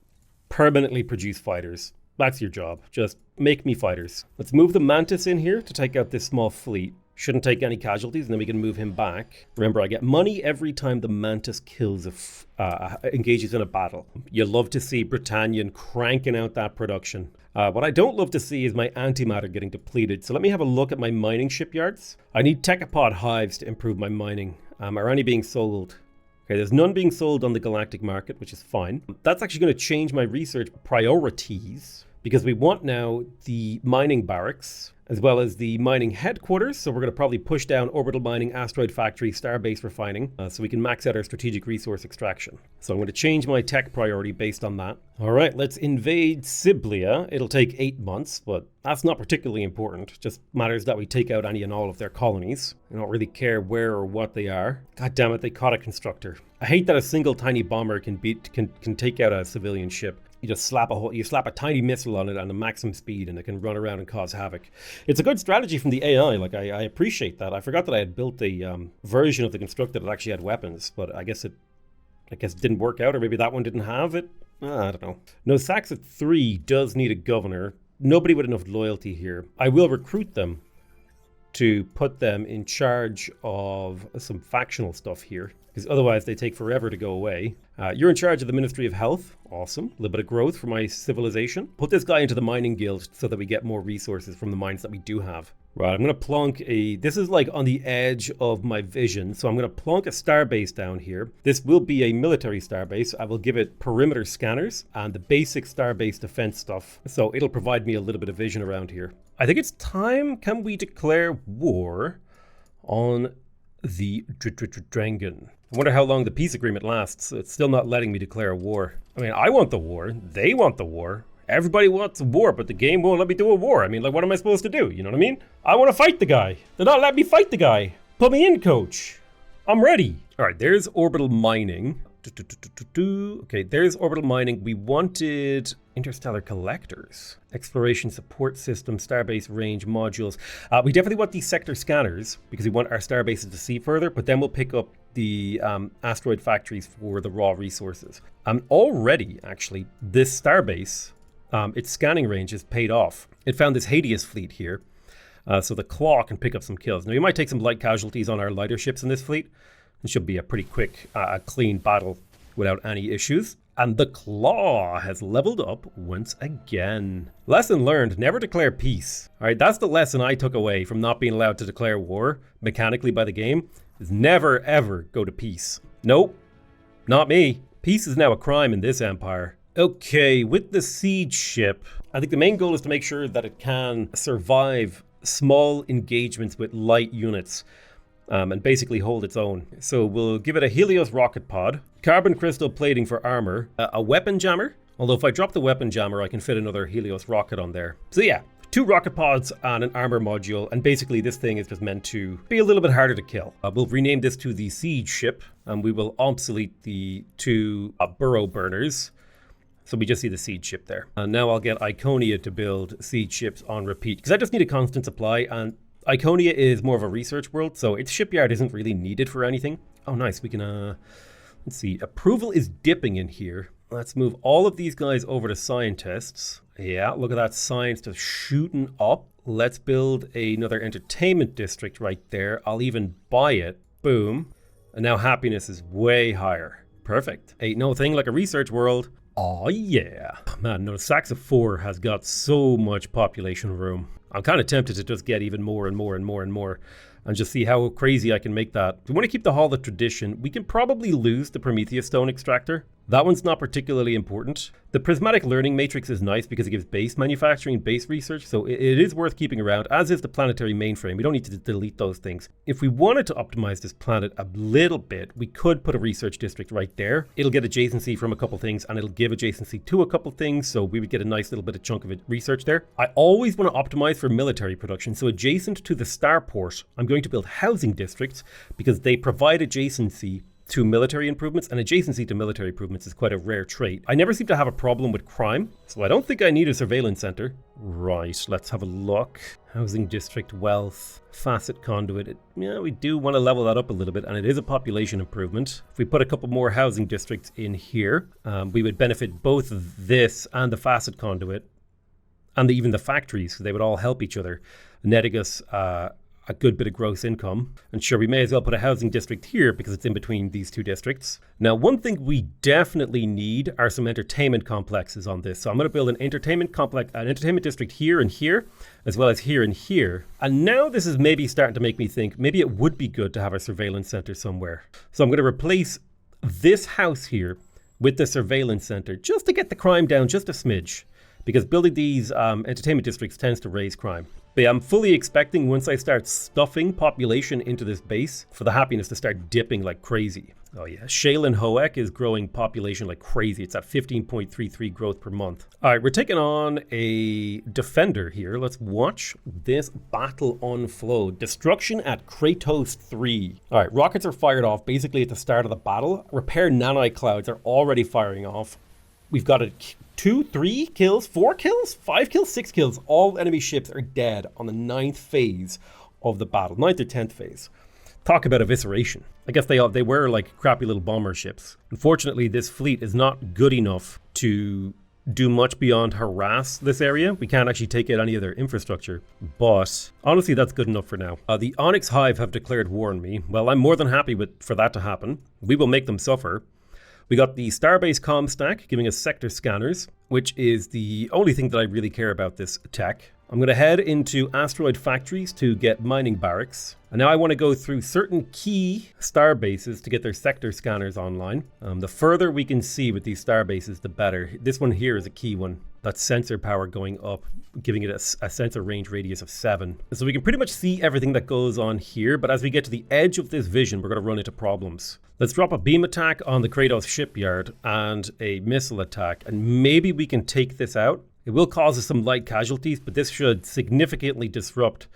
permanently produce fighters. That's your job. Just make me fighters. Let's move the Mantis in here to take out this small fleet. Shouldn't take any casualties, and then we can move him back. Remember, I get money every time the Mantis engages in a battle. You love to see Britannian cranking out that production. What I don't love to see is my antimatter getting depleted. So let me have a look at my mining shipyards. I need Techapod hives to improve my mining. Are any being sold? Okay, there's none being sold on the Galactic market, which is fine. That's actually going to change my research priorities, because we want now the mining barracks as well as the mining headquarters. So we're going to probably push down orbital mining, asteroid factory, starbase refining, so we can max out our strategic resource extraction. So I'm going to change my tech priority based on that. All right, let's invade Siblia. It'll take 8 months, but that's not particularly important. Just matters that we take out any and all of their colonies. I don't really care where or what they are. God damn it, they caught a constructor. I hate that a single tiny bomber can take out a civilian ship. You just slap a tiny missile on it at a maximum speed, and it can run around and cause havoc. It's a good strategy from the AI. Like, I appreciate that. I forgot that I had built a version of the constructor that actually had weapons, but I guess it didn't work out, or maybe that one didn't have it. I don't know. No, Sax at 3 does need a governor. Nobody with enough loyalty here. I will recruit them to put them in charge of some factional stuff here, because otherwise they take forever to go away. You're in charge of the Ministry of Health. Awesome. A little bit of growth for my civilization. Put this guy into the mining guild so that we get more resources from the mines that we do have. Right, I'm going to plonk this is like on the edge of my vision, so I'm going to plonk a starbase down here. This will be a military starbase. I will give it perimeter scanners and the basic starbase defense stuff, so it'll provide me a little bit of vision around here. I think it's time. Can we declare war on the Drangan? I wonder how long the peace agreement lasts. It's still not letting me declare a war. I mean, I want the war. They want the war. Everybody wants a war, but the game won't let me do a war. I mean, like, what am I supposed to do? You know what I mean? I want to fight the guy. They're not letting me fight the guy. Put me in, coach. I'm ready. All right, there's orbital mining. Okay, there's orbital mining. We wanted interstellar collectors, exploration support system, starbase range modules. We definitely want these sector scanners because we want our starbases to see further, but then we'll pick up the asteroid factories for the raw resources. Already, actually, this starbase, its scanning range is paid off. It found this Hades fleet here, so the Claw can pick up some kills. Now, you might take some light casualties on our lighter ships in this fleet. It should be a pretty quick, clean battle without any issues. And the Claw has leveled up once again. Lesson learned, never declare peace. All right, that's the lesson I took away from not being allowed to declare war mechanically by the game, is never, ever go to peace. Nope, not me. Peace is now a crime in this empire. Okay, with the siege ship, I think the main goal is to make sure that it can survive small engagements with light units. And basically hold its own. So we'll give it a Helios rocket pod, carbon crystal plating for armor, a weapon jammer. Although if I drop the weapon jammer, I can fit another Helios rocket on there. So yeah, 2 rocket pods and an armor module. And basically this thing is just meant to be a little bit harder to kill. We'll rename this to the siege ship, and we will obsolete the 2 burrow burners. So we just see the siege ship there. And now I'll get Iconia to build siege ships on repeat, because I just need a constant supply, and Iconia is more of a research world, so its shipyard isn't really needed for anything. Oh, nice. We can, let's see. Approval is dipping in here. Let's move all of these guys over to scientists. Yeah, look at that science just shooting up. Let's build another entertainment district right there. I'll even buy it. Boom. And now happiness is way higher. Perfect. Ain't no thing like a research world. Oh yeah. Man, no, Saxa 4 has got so much population room. I'm kind of tempted to just get even more and more and more and more and just see how crazy I can make that. If we want to keep the Hall of Tradition, we can probably lose the Prometheus Stone Extractor. That one's not particularly important. The Prismatic Learning Matrix is nice because it gives base manufacturing, base research, so it is worth keeping around, as is the Planetary Mainframe. We don't need to delete those things. If we wanted to optimize this planet a little bit, we could put a research district right there. It'll get adjacency from a couple things, and it'll give adjacency to a couple things, so we would get a nice little bit of chunk of it research there. I always want to optimize for military production, so adjacent to the starport, I'm going to build housing districts because they provide adjacency to military improvements, and adjacency to military improvements is quite a rare trait. I never seem to have a problem with crime, so I don't think I need a surveillance center. Right, let's have a look. Housing district, wealth, facet conduit. Yeah, we do want to level that up a little bit, and it is a population improvement. If we put a couple more housing districts in here, we would benefit both this and the facet conduit, and even the factories, because they would all help each other, netting us a good bit of gross income. And sure, we may as well put a housing district here because it's in between these two districts. Now, one thing we definitely need are some entertainment complexes on this. So I'm going to build an entertainment complex, an entertainment district here and here, as well as here and here. And now this is maybe starting to make me think maybe it would be good to have a surveillance center somewhere. So I'm going to replace this house here with the surveillance center just to get the crime down just a smidge, because building these entertainment districts tends to raise crime. But yeah, I'm fully expecting once I start stuffing population into this base for the happiness to start dipping like crazy. Oh yeah, Shaylin Hoek is growing population like crazy. It's at 15.33 growth per month. All right, we're taking on a defender here. Let's watch this battle unfold. Destruction at Kratos 3. All right, rockets are fired off basically at the start of the battle. Repair nanite clouds are already firing off. We've got a 2, 3 kills, 4 kills, 5 kills, 6 kills. All enemy ships are dead on the 9th phase of the battle, 9th or 10th phase. Talk about evisceration. I guess they were like crappy little bomber ships. Unfortunately, this fleet is not good enough to do much beyond harass this area. We can't actually take out any of their infrastructure, but honestly, that's good enough for now. The Onyx Hive have declared war on me. Well, I'm more than happy for that to happen. We will make them suffer. We got the Starbase comm stack giving us sector scanners, which is the only thing that I really care about this tech. I'm going to head into asteroid factories to get mining barracks. And now I want to go through certain key star bases to get their sector scanners online. The further we can see with these star bases, the better. This one here is a key one. That's sensor power going up, giving it a sensor range radius of 7. So we can pretty much see everything that goes on here, but as we get to the edge of this vision, we're going to run into problems. Let's drop a beam attack on the Kratos shipyard and a missile attack, and maybe we can take this out. It will cause us some light casualties, but this should significantly disrupt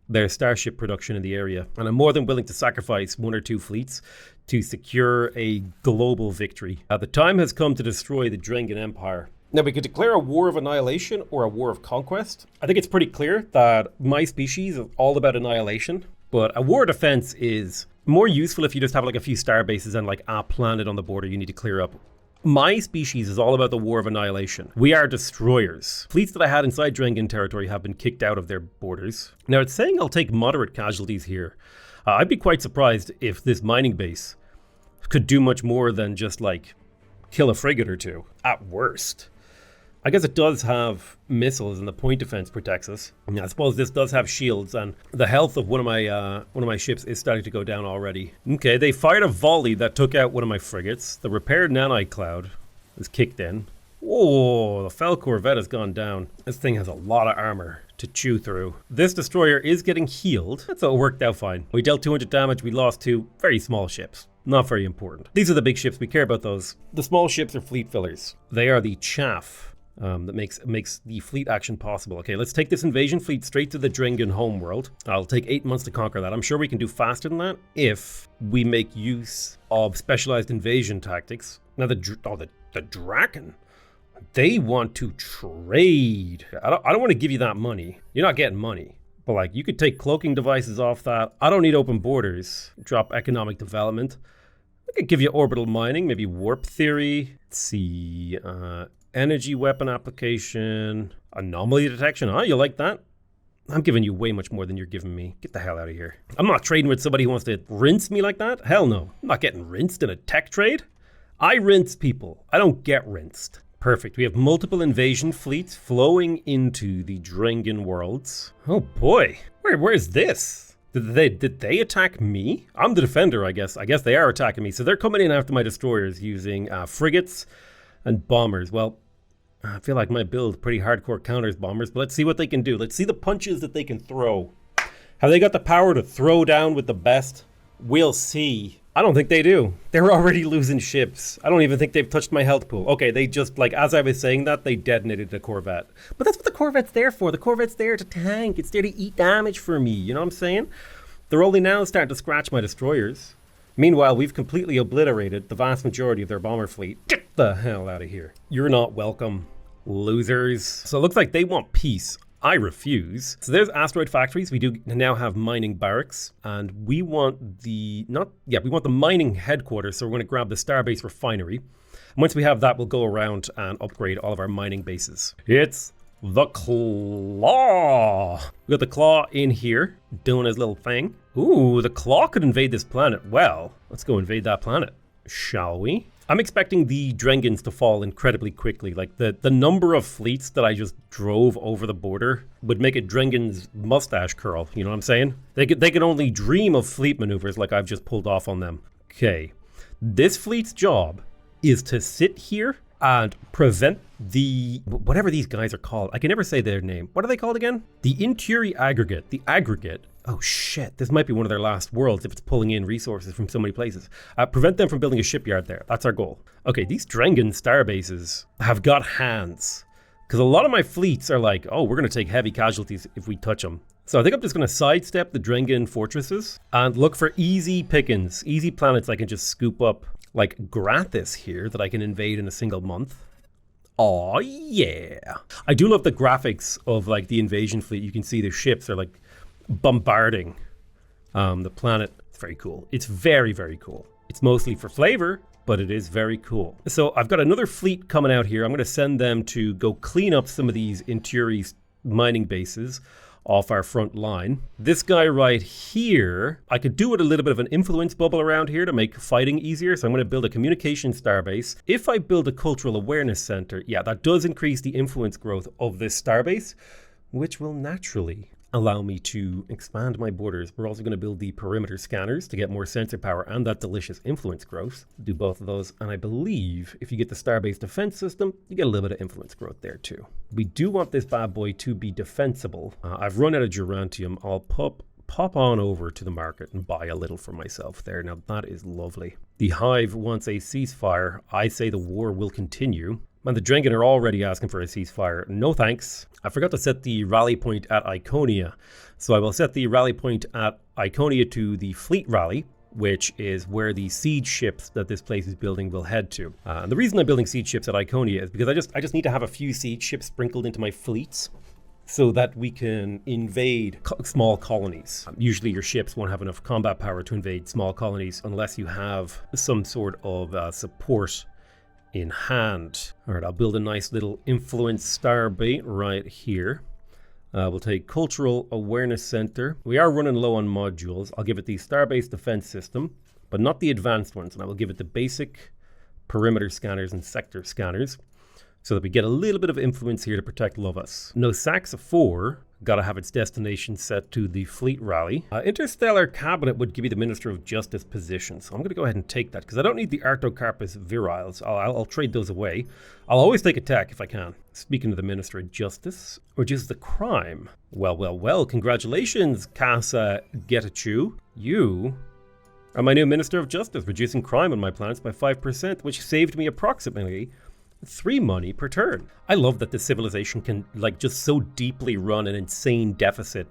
their starship production in the area. And I'm more than willing to sacrifice 1 or 2 fleets to secure a global victory. The time has come to destroy the Drengan Empire. Now, we could declare a war of annihilation or a war of conquest. I think it's pretty clear that my species is all about annihilation, but a war of defense is more useful if you just have like a few star bases and like a planet on the border you need to clear up. My species is all about the war of annihilation. We are destroyers. Fleets that I had inside Drengan territory have been kicked out of their borders. Now, it's saying I'll take moderate casualties here. I'd be quite surprised if this mining base could do much more than just like kill a frigate or 2 at worst. I guess it does have missiles and the point defense protects us. I suppose this does have shields, and the health of one of my ships is starting to go down already. Okay, they fired a volley that took out one of my frigates. The repaired nanite cloud is kicked in. Oh, the Fel Corvette has gone down. This thing has a lot of armor to chew through. This destroyer is getting healed. So it worked out fine. We dealt 200 damage. We lost 2 very small ships. Not very important. These are the big ships. We care about those. The small ships are fleet fillers. They are the chaff. That makes the fleet action possible. Okay, let's take this invasion fleet straight to the Drengan homeworld. I'll take 8 months to conquer that. I'm sure we can do faster than that if we make use of specialized invasion tactics. Now the Draken, they want to trade. I don't want to give you that money. You're not getting money. But like, you could take cloaking devices off that. I don't need open borders. Drop economic development. I could give you orbital mining, maybe warp theory. Let's see. Energy weapon application, anomaly detection. You like that? I'm giving you way much more than you're giving me. Get the hell out of here. I'm not trading with somebody who wants to rinse me like that. Hell no. I'm not getting rinsed in a tech trade. I rinse people. I don't get rinsed. Perfect. We have multiple invasion fleets flowing into the Drengen worlds. Oh boy. Where's this? Did they attack me? I'm the defender, I guess. I guess they are attacking me. So they're coming in after my destroyers using frigates and bombers. Well, I feel like my build pretty hardcore counters bombers, but let's see what they can do. Let's see the punches that they can throw. Have they got the power to throw down with the best? We'll see. I don't think they do. They're already losing ships. I don't even think they've touched my health pool. Okay, they just, like, as I was saying that, they detonated the Corvette. But that's what the Corvette's there for. The Corvette's there to tank. It's there to eat damage for me. You know what I'm saying? They're only now starting to scratch my destroyers. Meanwhile, we've completely obliterated the vast majority of their bomber fleet. Get the hell out of here. You're not welcome, losers. So it looks like they want peace. I refuse. So there's asteroid factories. We do now have mining barracks, and we want the mining headquarters. So we're going to grab the Starbase refinery. And once we have that, we'll go around and upgrade all of our mining bases. It's the Claw. We got the Claw in here doing his little thing. Ooh, the Claw could invade this planet. Well, let's go invade that planet, shall we? I'm expecting the Drengens to fall incredibly quickly. Like the number of fleets that I just drove over the border would make a Drengen's mustache curl. You know what I'm saying? They can only dream of fleet maneuvers like I've just pulled off on them. Okay, this fleet's job is to sit here and prevent the whatever these guys are called. I can never say their name. What are they called again? The Inturi aggregate. The aggregate. Oh shit, this might be one of their last worlds if it's pulling in resources from so many places. Prevent them from building a shipyard there. That's our goal. Okay, these Drengen starbases have got hands. Because a lot of my fleets are like, oh, we're going to take heavy casualties if we touch them. So I think I'm just going to sidestep the Drengen fortresses and look for easy pickings, easy planets I can just scoop up. Like Grathis here that I can invade in a single month. Oh yeah. I do love the graphics of like the invasion fleet. You can see the ships are like bombarding the planet. It's very cool. It's very, very cool. It's mostly for flavor, but it is very cool. So I've got another fleet coming out here. I'm going to send them to go clean up some of these Inturi mining bases off our front line. This guy right here, I could do with a little bit of an influence bubble around here to make fighting easier. So I'm going to build a communication starbase. If I build a cultural awareness center, yeah, that does increase the influence growth of this starbase, which will naturally allow me to expand my borders. We're also going to build the perimeter scanners to get more sensor power and that delicious influence growth. Do both of those, and I believe if you get the Starbase defense system, you get a little bit of influence growth there too. We do want this bad boy to be defensible. I've run out of Gerantium. I'll pop on over to the market and buy a little for myself there. Now that is lovely. The Hive wants a ceasefire. I say the war will continue. Man, the Drengen are already asking for a ceasefire. No thanks. I forgot to set the rally point at Iconia. So I will set the rally point at Iconia to the fleet rally, which is where the siege ships that this place is building will head to. And the reason I'm building siege ships at Iconia is because I just need to have a few siege ships sprinkled into my fleets so that we can invade small colonies. Usually your ships won't have enough combat power to invade small colonies unless you have some sort of support in hand. All right, I'll build a nice little influence starbase right here. We'll take Cultural Awareness Center. We are running low on modules. I'll give it the Starbase Defense System, but not the advanced ones. And I will give it the basic perimeter scanners and sector scanners so that we get a little bit of influence here to protect Lovas. Nosaxa 4, gotta have its destination set to the fleet rally. Interstellar Cabinet would give you the Minister of Justice position, so I'm gonna go ahead and take that because I don't need the Artocarpus Viriles. I'll trade those away. I'll always take a tech if I can. Speaking of the Minister of Justice, reduce the crime. Well, congratulations, Casa Getachew. You are my new Minister of Justice, reducing crime on my planets by 5%, which saved me approximately 3 money per turn. I love that the civilization can like just so deeply run an insane deficit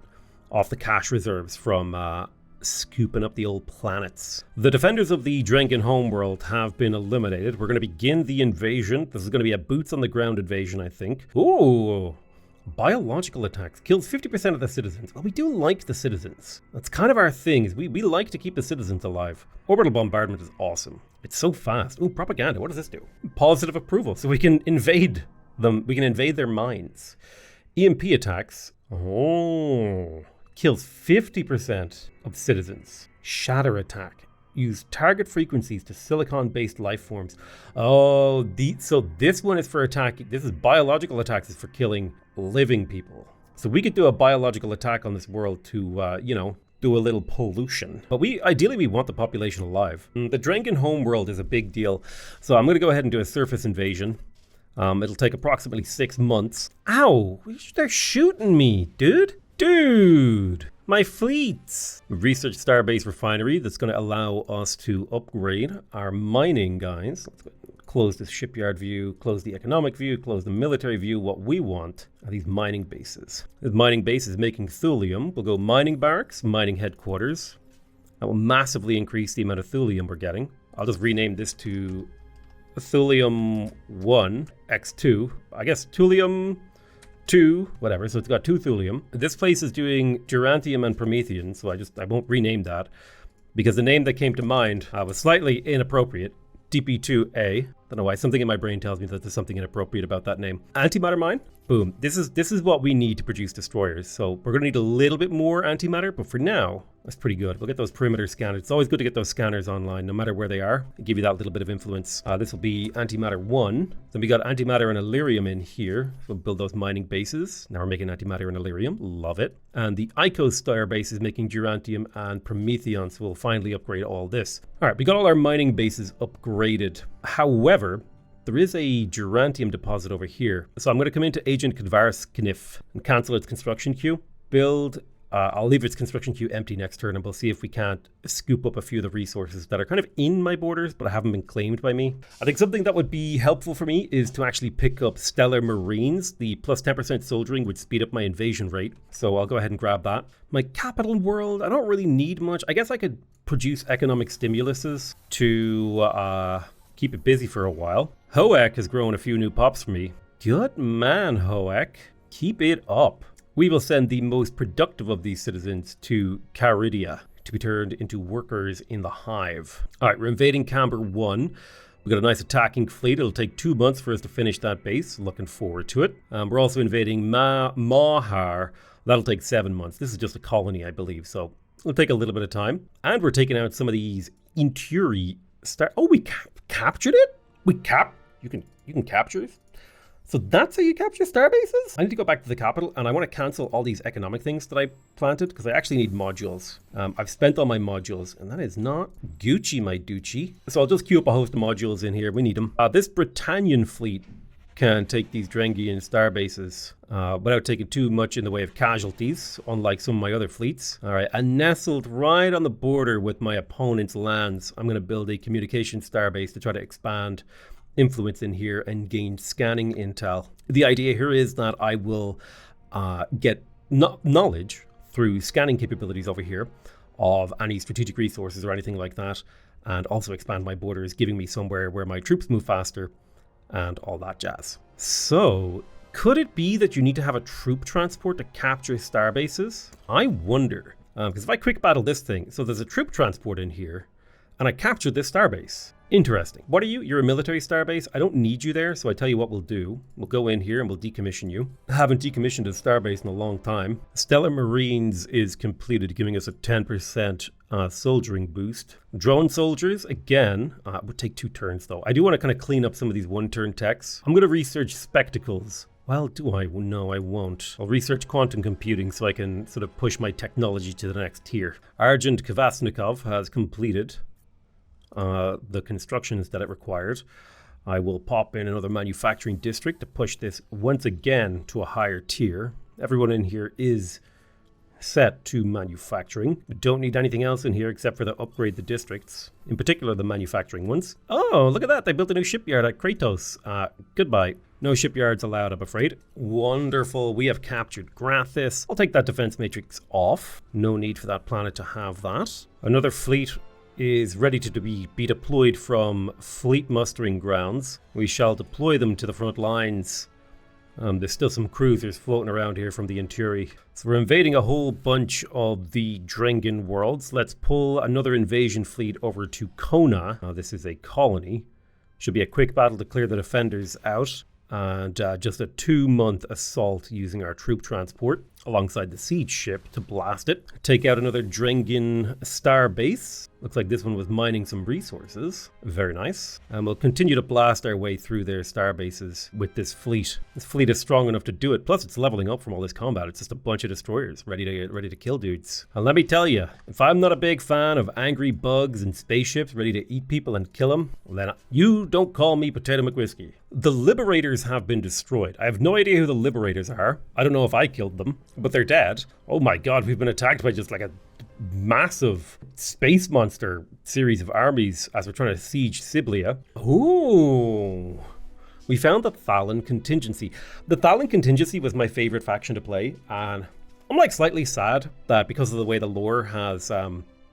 off the cash reserves from scooping up the old planets. The defenders of the Drengen homeworld have been eliminated. We're going to begin the invasion. This is going to be a boots on the ground invasion, I think. Ooh, biological attacks kills 50% of the citizens. Well, we do like the citizens. That's kind of our thing. Is we like to keep the citizens alive. Orbital bombardment is awesome. It's so fast. Ooh, propaganda. What does this do? Positive approval. So we can invade them. We can invade their minds. EMP attacks. Oh, kills 50% of citizens. Shatter attack. Use target frequencies to silicon-based life forms. Oh, so this one is for attacking. This is biological attacks, is for killing living people. So we could do a biological attack on this world to, do a little pollution. But ideally we want the population alive. The Drengen homeworld is a big deal. So I'm going to go ahead and do a surface invasion. It'll take approximately 6 months. Ow! They're shooting me, dude! Dude! My fleets! Research Starbase Refinery. That's going to allow us to upgrade our mining guys. Let's go close the shipyard view, close the economic view, close the military view. What we want are these mining bases. This mining base is making thulium. We'll go mining barracks, mining headquarters. That will massively increase the amount of thulium we're getting. I'll just rename this to thulium 1 x2. I guess thulium 2, whatever. So it's got 2 thulium. This place is doing gerantium and promethium, so I won't rename that because the name that came to mind was slightly inappropriate. DP2A. Don't know why. Something in my brain tells me that there's something inappropriate about that name. Antimatter mine. Boom. This is what we need to produce destroyers. So we're going to need a little bit more antimatter, but for now, that's pretty good. We'll get those perimeter scanners. It's always good to get those scanners online, no matter where they are. Give you that little bit of influence. This will be antimatter 1. Then we got antimatter and Illyrium in here. We'll build those mining bases. Now we're making antimatter and Illyrium. Love it. And the Icos Star base is making gerantium and promethium, so we'll finally upgrade all this. All right, we got all our mining bases upgraded. However, there is a gerantium deposit over here. So I'm going to come into Agent Kadvaris Knif and cancel its construction queue. Build. I'll leave its construction queue empty next turn, and we'll see if we can't scoop up a few of the resources that are kind of in my borders, but haven't been claimed by me. I think something that would be helpful for me is to actually pick up Stellar Marines. The plus 10% soldiering would speed up my invasion rate. So I'll go ahead and grab that. My capital world, I don't really need much. I guess I could produce economic stimuluses to keep it busy for a while. Hoek has grown a few new pops for me. Good man, Hoek. Keep it up. We will send the most productive of these citizens to Caridia to be turned into workers in the hive. All right, we're invading Camber 1. We've got a nice attacking fleet. It'll take 2 months for us to finish that base. Looking forward to it. We're also invading Mahar. That'll take 7 months. This is just a colony, I believe, so it'll take a little bit of time. And we're taking out some of these Inturi star. Oh, we captured it? You can capture it? So that's how you capture star bases? I need to go back to the capital, and I want to cancel all these economic things that I planted because I actually need modules. I've spent all my modules, and that is not Gucci, my Ducci. So I'll just queue up a host of modules in here. We need them. This Britannian fleet can take these Drengian star bases without taking too much in the way of casualties, unlike some of my other fleets. All right, and nestled right on the border with my opponent's lands, I'm going to build a communication star base to try to expand influence in here and gain scanning intel. The idea here is that I will get knowledge through scanning capabilities over here of any strategic resources or anything like that, and also expand my borders, giving me somewhere where my troops move faster and all that jazz. So could it be that you need to have a troop transport to capture star bases? I wonder, because if I quick battle this thing, so there's a troop transport in here and I captured this starbase. Interesting. What are you? You're a military starbase. I don't need you there, so I tell you what we'll do. We'll go in here and we'll decommission you. I haven't decommissioned a starbase in a long time. Stellar Marines is completed, giving us a 10% soldiering boost. Drone soldiers, again, would take 2 turns though. I do want to kind of clean up some of these 1-turn techs. I'm going to research spectacles. Well, do I? No, I won't. I'll research quantum computing so I can sort of push my technology to the next tier. Argent Kvasnikov has completed the constructions that it required. I will pop in another manufacturing district to push this once again to a higher tier. Everyone in here is set to manufacturing. We don't need anything else in here except for to upgrade the districts, in particular the manufacturing ones. Oh, look at that. They built a new shipyard at Kratos. Goodbye. No shipyards allowed, I'm afraid. Wonderful. We have captured Grathis. I'll take that defense matrix off. No need for that planet to have that. Another fleet is ready to be deployed from fleet mustering grounds. We shall deploy them to the front lines. There's still some cruisers floating around here from the Inturi. So we're invading a whole bunch of the Drengen worlds. Let's pull another invasion fleet over to Kona. This is a colony. Should be a quick battle to clear the defenders out. And just a 2-month assault using our troop transport. alongside the siege ship to blast it. Take out another Drengen star base. Looks like this one was mining some resources. Very nice. And we'll continue to blast our way through their star bases with this fleet. This fleet is strong enough to do it. Plus, it's leveling up from all this combat. It's just a bunch of destroyers ready to kill dudes. And let me tell you, if I'm not a big fan of angry bugs and spaceships ready to eat people and kill them, then you don't call me PotatoMcWhiskey. The Liberators have been destroyed. I have no idea who the Liberators are. I don't know if I killed them, but they're dead. Oh my god, we've been attacked by just like a massive space monster series of armies as we're trying to siege Siblia. Ooh. We found the Thalan contingency. The Thalan contingency was my favorite faction to play, and I'm like slightly sad that because of the way the lore has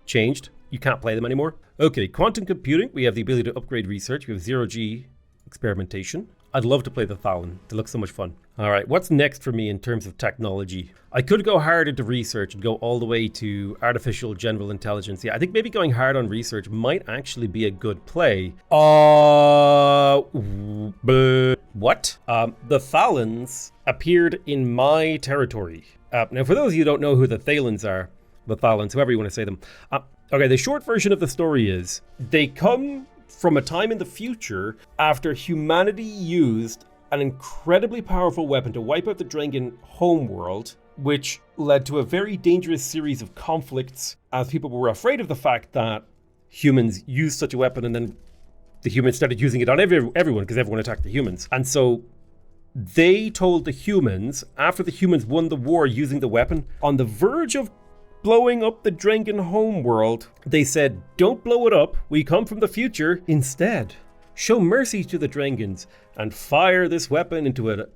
changed, you can't play them anymore. Okay, quantum computing. We have the ability to upgrade research. We have 0G experimentation. I'd love to play the Thalan. It looks so much fun. All right, what's next for me in terms of technology? I could go hard into research and go all the way to artificial general intelligence. Yeah, I think maybe going hard on research might actually be a good play. What? The Thalans appeared in my territory. Now, for those of you who don't know who the Thalans are, the Thalans, however you want to say them. Okay, the short version of the story is they come from a time in the future after humanity used an incredibly powerful weapon to wipe out the Drengen homeworld, which led to a very dangerous series of conflicts as people were afraid of the fact that humans used such a weapon, and then the humans started using it on everyone because everyone attacked the humans. And so they told the humans, after the humans won the war using the weapon, on the verge of blowing up the Drengen homeworld, they said, don't blow it up, we come from the future. Instead, show mercy to the Drengens and fire this weapon into a,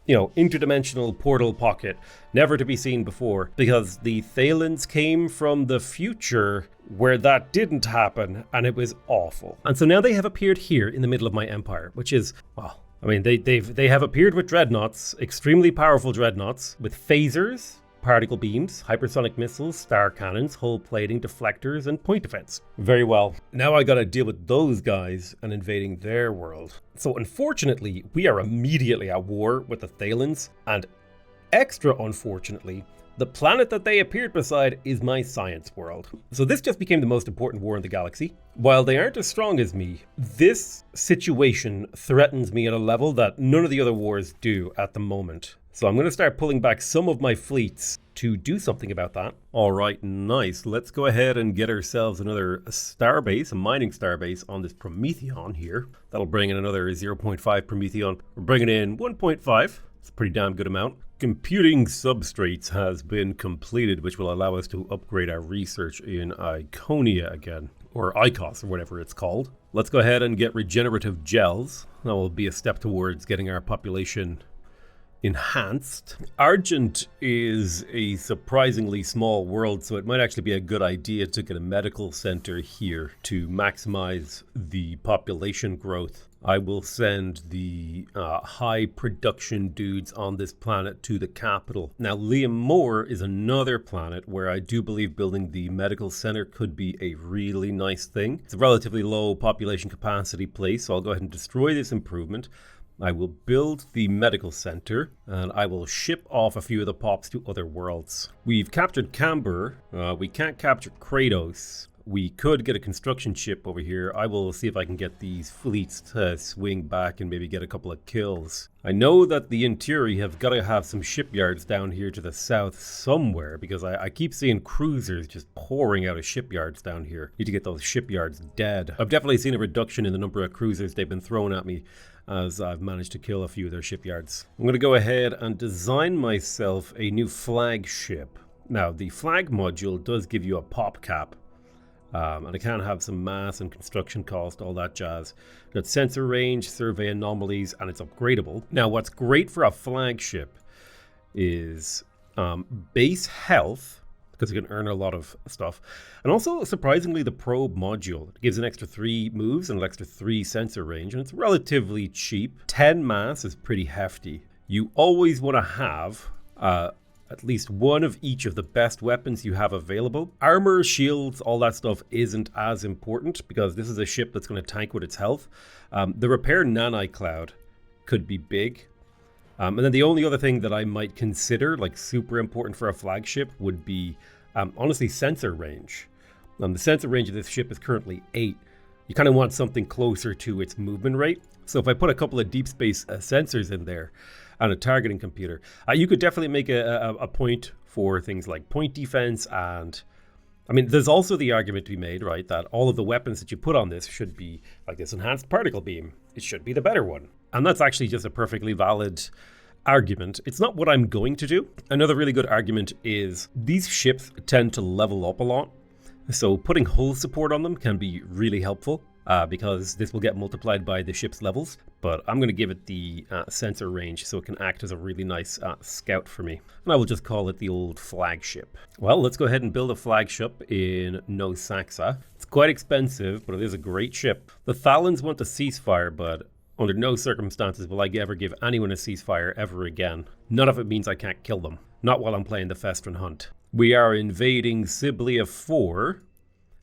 interdimensional portal pocket, never to be seen before, because the Thalans came from the future where that didn't happen, and it was awful. And so now they have appeared here in the middle of my empire, which is, well, I mean, they have appeared with dreadnoughts, extremely powerful dreadnoughts, with phasers, particle beams, hypersonic missiles, star cannons, hull plating, deflectors, and point defense. Very well. Now I gotta deal with those guys and invading their world. So unfortunately, we are immediately at war with the Thalans, and extra unfortunately, the planet that they appeared beside is my science world. So this just became the most important war in the galaxy. While they aren't as strong as me, this situation threatens me at a level that none of the other wars do at the moment. So I'm going to start pulling back some of my fleets to do something about that. All right, nice. Let's go ahead and get ourselves another starbase, a mining starbase on this Prometheon here. That'll bring in another 0.5 Prometheon. We're bringing in 1.5. It's a pretty damn good amount. Computing substrates has been completed, which will allow us to upgrade our research in Iconia again, or ICOS, or whatever it's called. Let's go ahead and get regenerative gels. That will be a step towards getting our population enhanced. Argent is a surprisingly small world, so it might actually be a good idea to get a medical center here to maximize the population growth. I will send the high production dudes on this planet to the capital. Now, Liam Moore is another planet where I do believe building the medical center could be a really nice thing. It's a relatively low population capacity place, so I'll go ahead and destroy this improvement. I will build the medical center, and I will ship off a few of the pops to other worlds. We've captured Camber. We can't capture Kratos. We could get a construction ship over here. I will see if I can get these fleets to swing back and maybe get a couple of kills. I know that the Interior have got to have some shipyards down here to the south somewhere, because I keep seeing cruisers just pouring out of shipyards down here. Need to get those shipyards dead. I've definitely seen a reduction in the number of cruisers they've been throwing at me, as I've managed to kill a few of their shipyards. I'm going to go ahead and design myself a new flagship. Now, the flag module does give you a pop cap, and it can have some mass and construction cost, all that jazz. Got sensor range, survey anomalies, and it's upgradable. Now, what's great for a flagship is base health, because you can earn a lot of stuff. And also, surprisingly, the probe module. It gives an extra 3 moves and an extra 3 sensor range, and it's relatively cheap. 10 mass is pretty hefty. You always want to have at least one of each of the best weapons you have available. Armor, shields, all that stuff isn't as important, because this is a ship that's going to tank with its health. The repair nani cloud could be big. And then the only other thing that I might consider, like super important for a flagship, would be, honestly, sensor range. The sensor range of this ship is currently 8. You kind of want something closer to its movement rate. So if I put a couple of deep space sensors in there and a targeting computer, you could definitely make a point for things like point defense. And I mean, there's also the argument to be made, right, that all of the weapons that you put on this should be like this enhanced particle beam. It should be the better one. And that's actually just a perfectly valid argument. It's not what I'm going to do. Another really good argument is these ships tend to level up a lot. So putting hull support on them can be really helpful because this will get multiplied by the ship's levels. But I'm going to give it the sensor range so it can act as a really nice scout for me. And I will just call it the old flagship. Well, let's go ahead and build a flagship in No Saxa. It's quite expensive, but it is a great ship. The Thalans want a ceasefire, but under no circumstances will I ever give anyone a ceasefire ever again. None of it means I can't kill them. Not while I'm playing the Festron hunt. We are invading Siblia 4.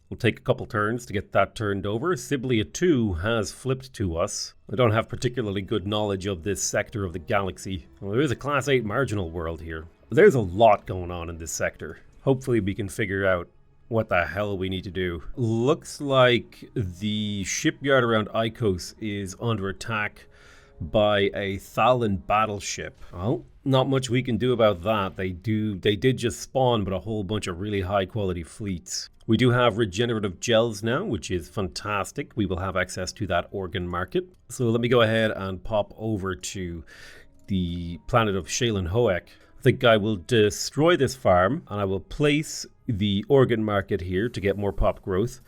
We'll take a couple turns to get that turned over. Siblia 2 has flipped to us. I don't have particularly good knowledge of this sector of the galaxy. Well, there is a Class 8 marginal world here. There's a lot going on in this sector. Hopefully we can figure out what the hell we need to do. Looks like the shipyard around Icos is under attack by a Thalan battleship. Well, not much we can do about that. They did just spawn, but a whole bunch of really high quality fleets. We do have regenerative gels now, which is fantastic. We will have access to that organ market. So let me go ahead and pop over to the planet of Shailen Hoek. I think I will destroy this farm and I will place the organ market here to get more pop growth.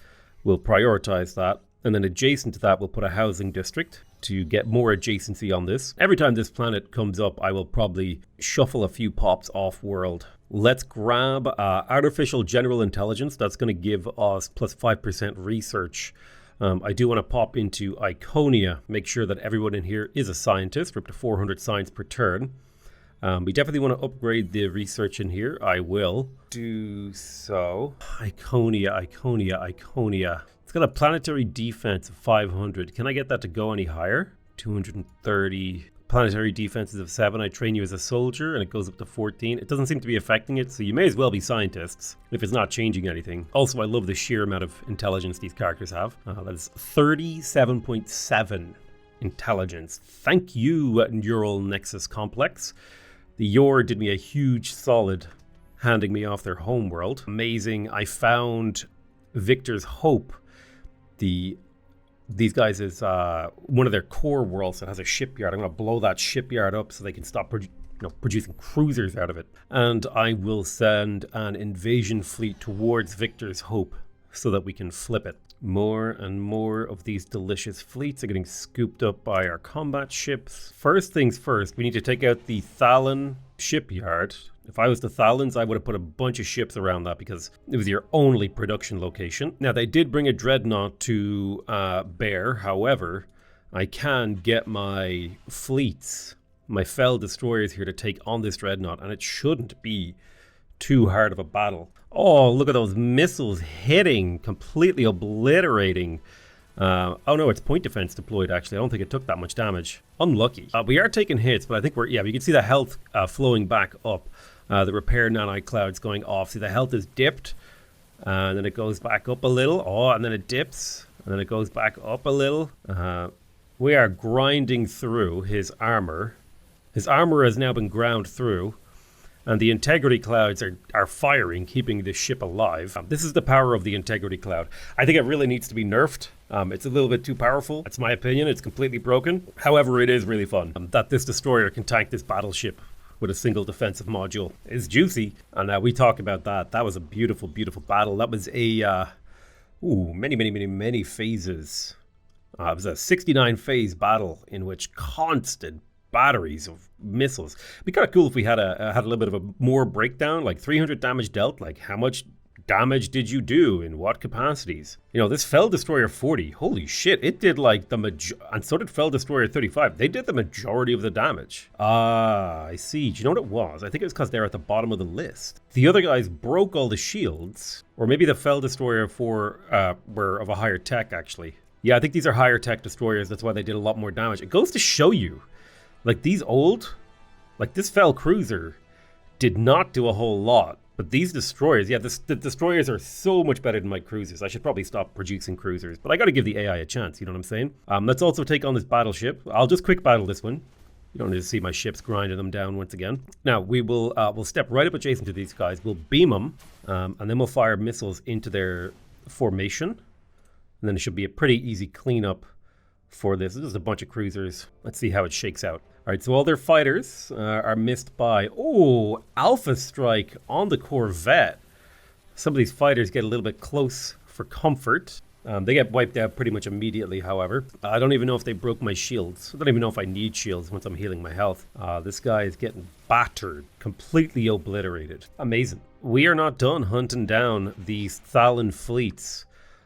We'll prioritize that. And then adjacent to that, we'll put a housing district to get more adjacency on this. Every time this planet comes up, I will probably shuffle a few pops off world. Let's grab artificial general intelligence. That's going to give us plus 5% research. I do want to pop into Iconia, make sure that everyone in here is a scientist. We're up to 400 science per turn. We definitely want to upgrade the research in here. I will do so. Iconia. It's got a planetary defense of 500. Can I get that to go any higher? 230. Planetary defenses of 7. I train you as a soldier and it goes up to 14. It doesn't seem to be affecting it, so you may as well be scientists if it's not changing anything. Also, I love the sheer amount of intelligence these characters have. That's 37.7 intelligence. Thank you, Neural Nexus Complex. The YOR did me a huge solid handing me off their homeworld. Amazing. I found Victor's Hope. These guys is one of their core worlds that has a shipyard. I'm going to blow that shipyard up so they can stop producing cruisers out of it. And I will send an invasion fleet towards Victor's Hope so that we can flip it. More and more of these delicious fleets are getting scooped up by our combat ships. First things first, we need to take out the Thalan shipyard. If I was the Thalans, I would have put a bunch of ships around that because it was your only production location. Now, they did bring a dreadnought to bear. However, I can get my fleets, my Fel destroyers here to take on this dreadnought, and it shouldn't be too hard of a battle. Oh, look at those missiles hitting, completely obliterating. Oh no, it's point defense deployed actually. I don't think it took that much damage. Unlucky. We are taking hits, but I think we can see the health flowing back up. The repair nanite clouds going off. See, the health is dipped, and then it goes back up a little. Oh, and then it dips, and then it goes back up a little. We are grinding through his armor. His armor has now been ground through, and the integrity clouds are firing, keeping the ship alive. This is the power of the integrity cloud. I think it really needs to be nerfed. It's a little bit too powerful. That's my opinion. It's completely broken. However, it is really fun. That this destroyer can tank this battleship with a single defensive module is juicy. And we talk about that. That was a beautiful, beautiful battle. That was a many phases. It was a 69 phase battle in which constant batteries of missiles. It'd be kind of cool if we had a little bit of a more breakdown, like 300 damage dealt, like how much damage did you do in what capacities? This Fel Destroyer 40, holy shit, it did like and so did Fel Destroyer 35. They did the majority of the damage. I see. Do you know what it was? I think it was because they're at the bottom of the list. The other guys broke all the shields, or maybe the Fel Destroyer 4 were of a higher tech actually. Yeah, I think these are higher tech destroyers. That's why they did a lot more damage. It goes to show you, like these old Like, this fell cruiser did not do a whole lot. But these destroyers, yeah, the destroyers are so much better than my cruisers. I should probably stop producing cruisers, but I got to give the AI a chance, you know what I'm saying? Let's also take on this battleship. I'll just quick battle this one. You don't need to see my ships grinding them down once again. Now, we'll step right up adjacent to these guys. We'll beam them, and then we'll fire missiles into their formation. And then it should be a pretty easy cleanup for this. This is a bunch of cruisers. Let's see how it shakes out. All right, so all their fighters are missed by, Alpha Strike on the Corvette. Some of these fighters get a little bit close for comfort. They get wiped out pretty much immediately, however. I don't even know if they broke my shields. I don't even know if I need shields once I'm healing my health. This guy is getting battered, completely obliterated. Amazing. We are not done hunting down these Thalan fleets.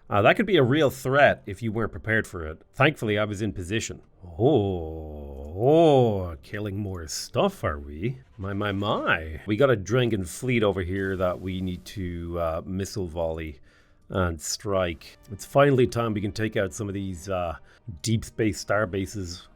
That could be a real threat if you weren't prepared for it. Thankfully, I was in position. Killing more stuff, are we? My. We got a Drengen fleet over here that we need to missile volley and strike. It's finally time we can take out some of these deep space star bases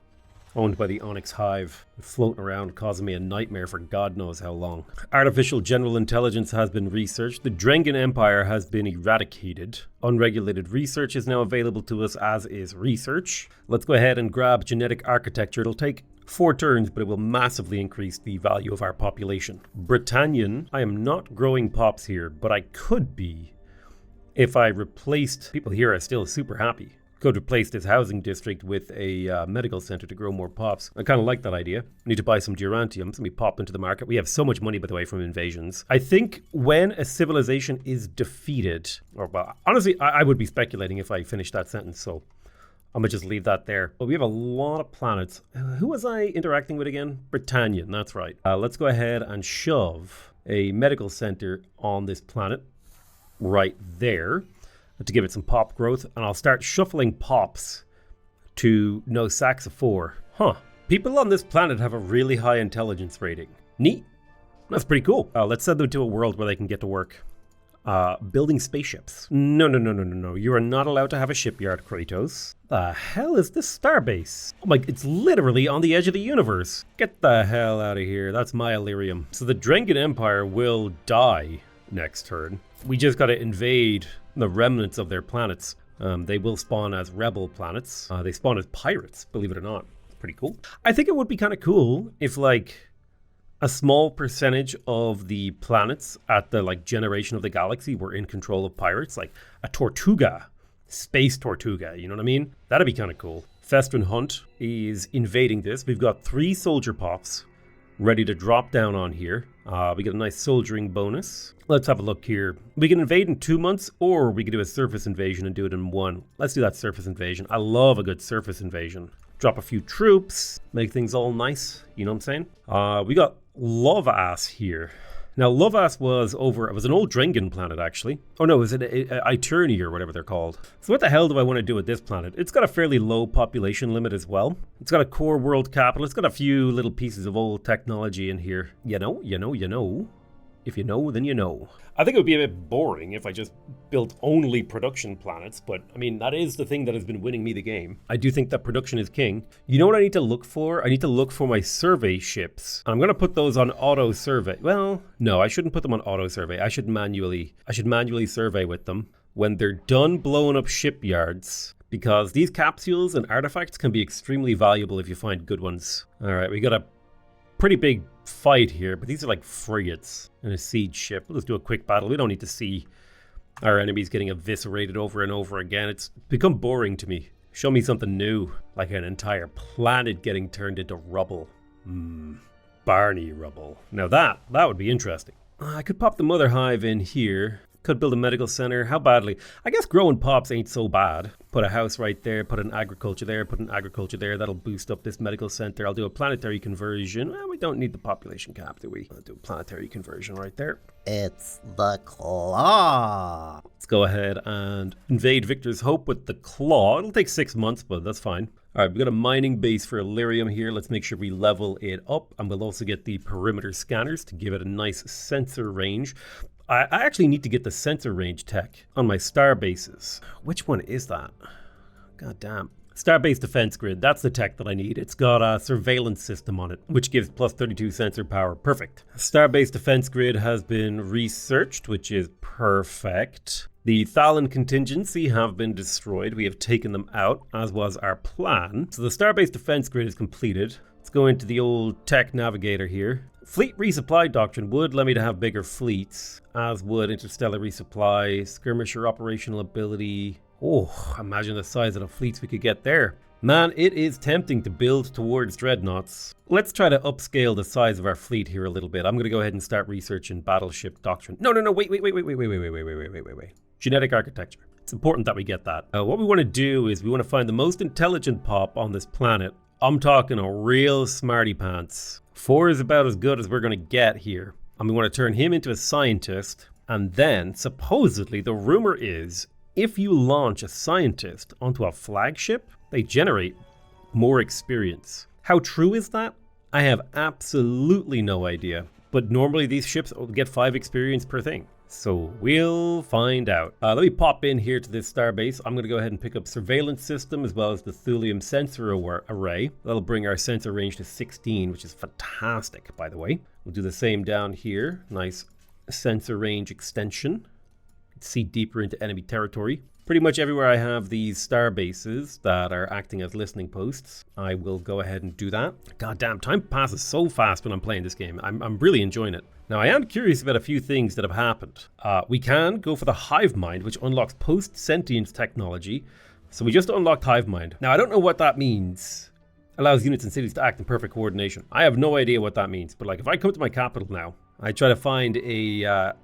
owned by the Onyx Hive, floating around causing me a nightmare for God knows how long. Artificial general intelligence has been researched. The Drengen Empire has been eradicated. Unregulated research is now available to us, as is research. Let's go ahead and grab genetic architecture. It'll take 4 turns, but it will massively increase the value of our population. Britannian, I am not growing pops here, but I could be if I replaced... People here are still super happy. Could replace this housing district with a medical center to grow more pops. I kind of like that idea. Need to buy some Durantium. So we pop into the market. We have so much money, by the way, from invasions. I think when a civilization is defeated, or well, honestly, I would be speculating if I finished that sentence. So I'm going to just leave that there. But we have a lot of planets. Who was I interacting with again? Britannian, that's right. Let's go ahead and shove a medical center on this planet right there, to give it some pop growth, and I'll start shuffling pops to no Saxa 4. People on this planet have a really high intelligence rating. Neat. That's pretty cool. Let's send them to a world where they can get to work building spaceships. No. You are not allowed to have a shipyard, Kratos. The hell is this starbase? Oh my, it's literally on the edge of the universe. Get the hell out of here. That's my Illyrium. So the Drengen Empire will die next turn. We just got to invade the remnants of their planets. They will spawn as rebel planets. They spawn as pirates, believe it or not. It's pretty cool. I think it would be kind of cool if, like, a small percentage of the planets at the, like, generation of the galaxy were in control of pirates. Like a Tortuga, space Tortuga, you know what I mean? That'd be kind of cool. Festron Hunt is invading this. We've got 3 soldier pops ready to drop down on here. We get a nice soldiering bonus. Let's have a look here. We can invade in 2 months, or we can do a surface invasion and do it in 1. Let's do that surface invasion. I love a good surface invasion. Drop a few troops, make things all nice. You know what I'm saying? We got Love Ass here. Now, Love Ass was it was an old Drengen planet, actually. Oh no, it was an Eterni or whatever they're called. So what the hell do I want to do with this planet? It's got a fairly low population limit as well. It's got a core world capital. It's got a few little pieces of old technology in here. You know. If you know, then you know. I think it would be a bit boring if I just built only production planets, but I mean, that is the thing that has been winning me the game. I do think that production is king. You know what I need to look for? I need to look for my survey ships. I'm going to put those on auto survey. Well, no, I shouldn't put them on auto survey. I should manually survey with them when they're done blowing up shipyards, because these capsules and artifacts can be extremely valuable if you find good ones. All right, we got a pretty big fight here, but these are like frigates and a siege ship. We'll just do a quick battle. We don't need to see our enemies getting eviscerated over and over again. It's become boring to me. Show me something new, like an entire planet getting turned into rubble. Barney rubble. Now that would be interesting. I could pop the mother hive in here. Could build a medical center. How badly? I guess growing pops ain't so bad. Put a house right there, put an agriculture there, put an agriculture there. That'll boost up this medical center. I'll do a planetary conversion. Well, we don't need the population cap, do we? I'll do a planetary conversion right there. It's the claw. Let's go ahead and invade Victor's Hope with the claw. It'll take 6 months, but that's fine. All right, we've got a mining base for Illyrium here. Let's make sure we level it up. And we'll also get the perimeter scanners to give it a nice sensor range. I actually need to get the sensor range tech on my star bases. Which one is that? God damn. Starbase defense grid, that's the tech that I need. It's got a surveillance system on it, which gives plus 32 sensor power. Perfect. Starbase defense grid has been researched, which is perfect. The Thalan contingency have been destroyed. We have taken them out, as was our plan. So the Starbase defense grid is completed. Let's go into the old tech navigator here. Fleet resupply doctrine would let me to have bigger fleets, as would interstellar resupply, skirmisher operational ability. Oh, imagine the size of the fleets we could get there. Man, it is tempting to build towards dreadnoughts. Let's try to upscale the size of our fleet here a little bit. I'm going to go ahead and start researching battleship doctrine. No, wait. Genetic architecture. It's important that we get that. What we want to do is we want to find the most intelligent pop on this planet. I'm talking a real smarty pants. 4 is about as good as we're going to get here. And we want to turn him into a scientist. And then, supposedly, the rumor is, if you launch a scientist onto a flagship, they generate more experience. How true is that? I have absolutely no idea. But normally these ships will get 5 experience per thing. So we'll find out. Let me pop in here to this starbase. I'm going to go ahead and pick up surveillance system as well as the thulium sensor array. That'll bring our sensor range to 16, which is fantastic, by the way. We'll do the same down here. Nice sensor range extension. See deeper into enemy territory. Pretty much everywhere I have these star bases that are acting as listening posts, I will go ahead and do that. God damn, time passes so fast when I'm playing this game. I'm really enjoying it. Now, I am curious about a few things that have happened. We can go for the hive mind, which unlocks post-sentience technology. So we just unlocked hive mind. Now, I don't know what that means. Allows units and cities to act in perfect coordination. I have no idea what that means. But like, if I come to my capital now, I try to find a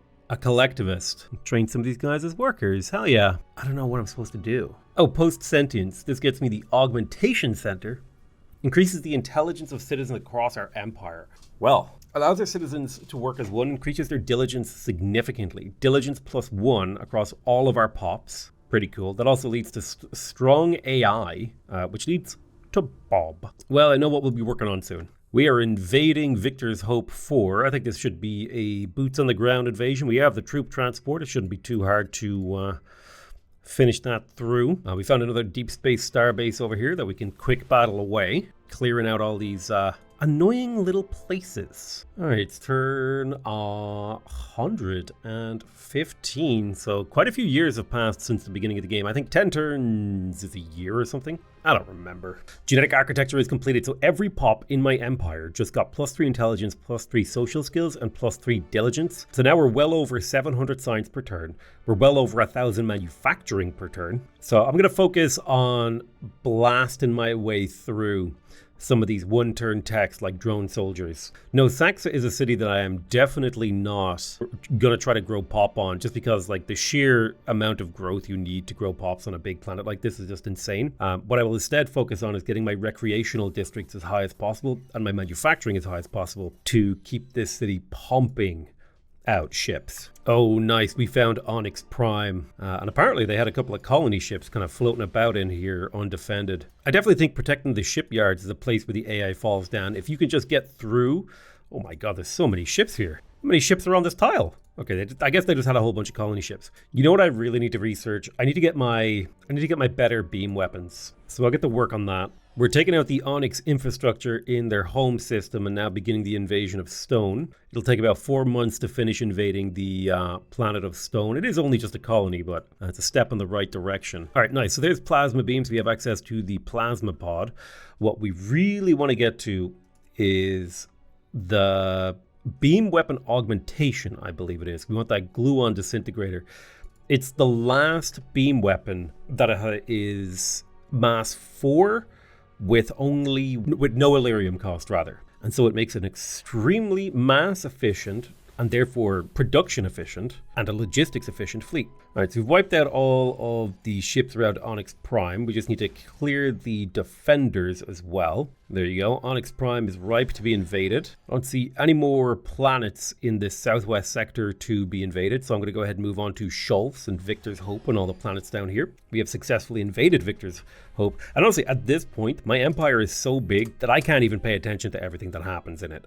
collectivist. Train some of these guys as workers. Hell yeah. I don't know what I'm supposed to do. Oh, post-sentience. This gets me the augmentation center. Increases the intelligence of citizens across our empire. Well, allows our citizens to work as one, increases their diligence significantly. Diligence +1 across all of our pops. Pretty cool. That also leads to strong AI, which leads to Bob. Well, I know what we'll be working on soon. We are invading Victor's Hope 4. I think this should be a boots on the ground invasion. We have the troop transport. It shouldn't be too hard to finish that through. We found another deep space starbase over here that we can quick battle away, clearing out all these annoying little places. All right, it's turn 115. So quite a few years have passed since the beginning of the game. I think 10 turns is a year or something. I don't remember. Genetic architecture is completed, so every pop in my empire just got +3 intelligence, +3 social skills, and +3 diligence. So now we're well over 700 science per turn. We're well over 1,000 manufacturing per turn. So I'm going to focus on blasting my way through some of these one-turn techs like drone soldiers. No, Saxa is a city that I am definitely not gonna try to grow pop on, just because like the sheer amount of growth you need to grow pops on a big planet like this is just insane. What I will instead focus on is getting my recreational districts as high as possible and my manufacturing as high as possible to keep this city pumping out ships. Oh, nice. We found Onyx Prime. And apparently they had a couple of colony ships kind of floating about in here undefended. I definitely think protecting the shipyards is a place where the AI falls down. If you can just get through... Oh my god, there's so many ships here. How many ships are on this tile? Okay, I guess they just had a whole bunch of colony ships. You know what I really need to research? I need to get my better beam weapons. So I'll get to work on that. We're taking out the Onyx infrastructure in their home system and now beginning the invasion of Stone. It'll take about 4 months to finish invading the planet of Stone. It is only just a colony, but it's a step in the right direction. All right, nice. So there's plasma beams. We have access to the plasma pod. What we really want to get to is the beam weapon augmentation, I believe it is. We want that gluon disintegrator. It's the last beam weapon that is mass 4 with no Illyrium cost rather. And so it makes an extremely mass efficient and therefore production efficient and a logistics efficient fleet. All right, so we've wiped out all of the ships around Onyx Prime. We just need to clear the defenders as well. There you go. Onyx Prime is ripe to be invaded. I don't see any more planets in this southwest sector to be invaded, so I'm going to go ahead and move on to Schultz and Victor's Hope and all the planets down here. We have successfully invaded Victor's Hope. And honestly, at this point, my empire is so big that I can't even pay attention to everything that happens in it.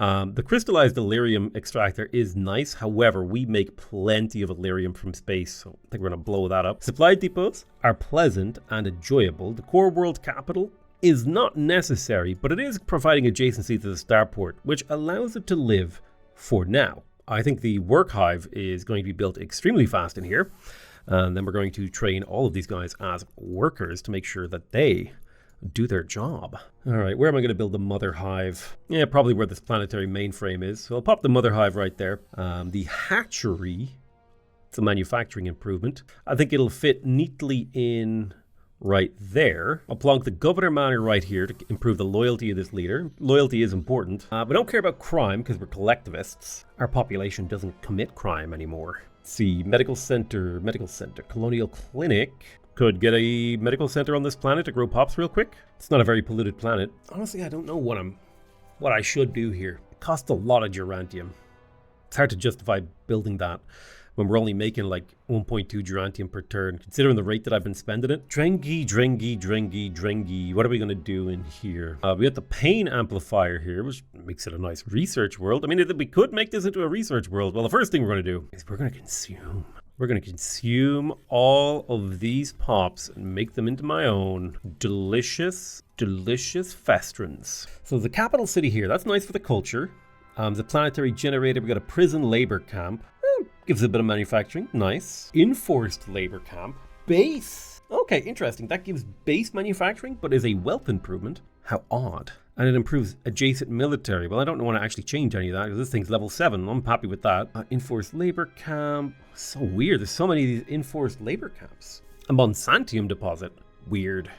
The crystallized Illyrium extractor is nice. However, we make plenty of Illyrium from space, so I think we're going to blow that up. Supply depots are pleasant and enjoyable. The core world capital is not necessary, but it is providing adjacency to the starport, which allows it to live for now. I think the work hive is going to be built extremely fast in here. And then we're going to train all of these guys as workers to make sure that they do their job. All right, where am I going to build the mother hive? Yeah, probably where this planetary mainframe is. So I'll pop the mother hive right there. The hatchery, it's a manufacturing improvement. I think it'll fit neatly in right there. I'll plonk the governor manor right here to improve the loyalty of this leader. Loyalty is important. We don't care about crime because we're collectivists. Our population doesn't commit crime anymore. Let's see, medical center, colonial clinic. Could get a medical center on this planet to grow pops real quick. It's not a very polluted planet. Honestly, I don't know what I should do here. It costs a lot of gerantium. It's hard to justify building that when we're only making like 1.2 gerantium per turn, considering the rate that I've been spending it. Drengi. What are we going to do in here? We got the pain amplifier here, which makes it a nice research world. I mean, we could make this into a research world. Well, the first thing we're going to do is we're going to consume. We're going to consume all of these pops and make them into my own delicious Festrons. So the capital city here, that's nice for the culture. The planetary generator, we got a prison labor camp. Gives a bit of manufacturing, nice. Enforced labor camp. Base. Okay, interesting. That gives base manufacturing, but is a wealth improvement. How odd. And it improves adjacent military. Well, I don't want to actually change any of that because this thing's level 7. I'm happy with that. Enforced labor camp. So weird. There's so many of these enforced labor camps. A Monsantium deposit. Weird.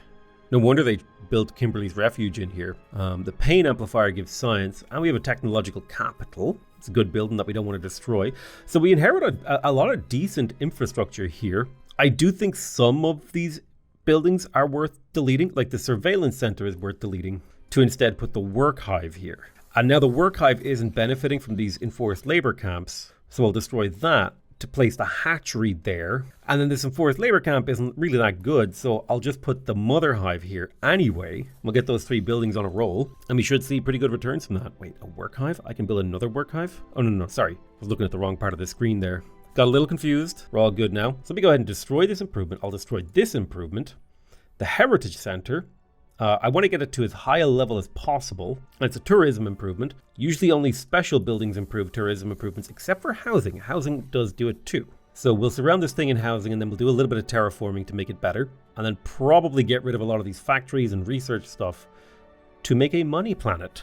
No wonder they built Kimberly's Refuge in here. The pain amplifier gives science. And we have a technological capital. It's a good building that we don't want to destroy. So we inherit a lot of decent infrastructure here. I do think some of these buildings are worth deleting. Like the surveillance center is worth deleting to instead put the work hive here. And now the work hive isn't benefiting from these enforced labor camps. So I'll destroy that to place the hatchery there. And then this enforced labor camp isn't really that good. So I'll just put the mother hive here anyway. We'll get those 3 buildings on a roll. And we should see pretty good returns from that. Wait, a work hive? I can build another work hive? Oh, no, sorry. I was looking at the wrong part of the screen there. Got a little confused. We're all good now. So let me go ahead and destroy this improvement. I'll destroy this improvement. The Heritage Center. I want to get it to as high a level as possible. And it's a tourism improvement. Usually only special buildings improve tourism improvements, except for housing. Housing does do it too. So we'll surround this thing in housing, and then we'll do a little bit of terraforming to make it better. And then probably get rid of a lot of these factories and research stuff to make a money planet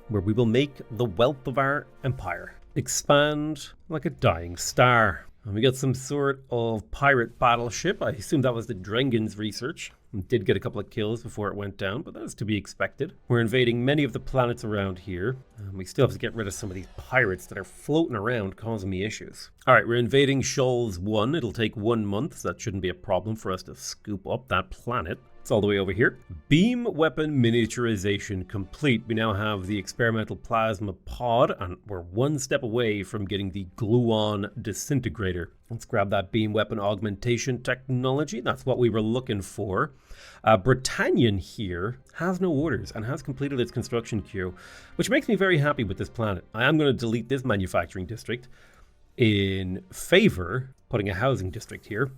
where we will make the wealth of our empire expand like a dying star. And we got some sort of pirate battleship. I assume that was the Drengen's research. We did get a couple of kills before it went down, but that's to be expected. We're invading many of the planets around here. We still have to get rid of some of these pirates that are floating around causing me issues. All right, we're invading Shoals 1. It'll take 1 month, so that shouldn't be a problem for us to scoop up that planet. It's all the way over here. Beam weapon miniaturization complete. We now have the experimental plasma pod, and we're 1 step away from getting the gluon disintegrator. Let's grab that beam weapon augmentation technology. That's what we were looking for. Britannian here has no orders and has completed its construction queue, which makes me very happy with this planet. I am going to delete this manufacturing district in favor putting a housing district here,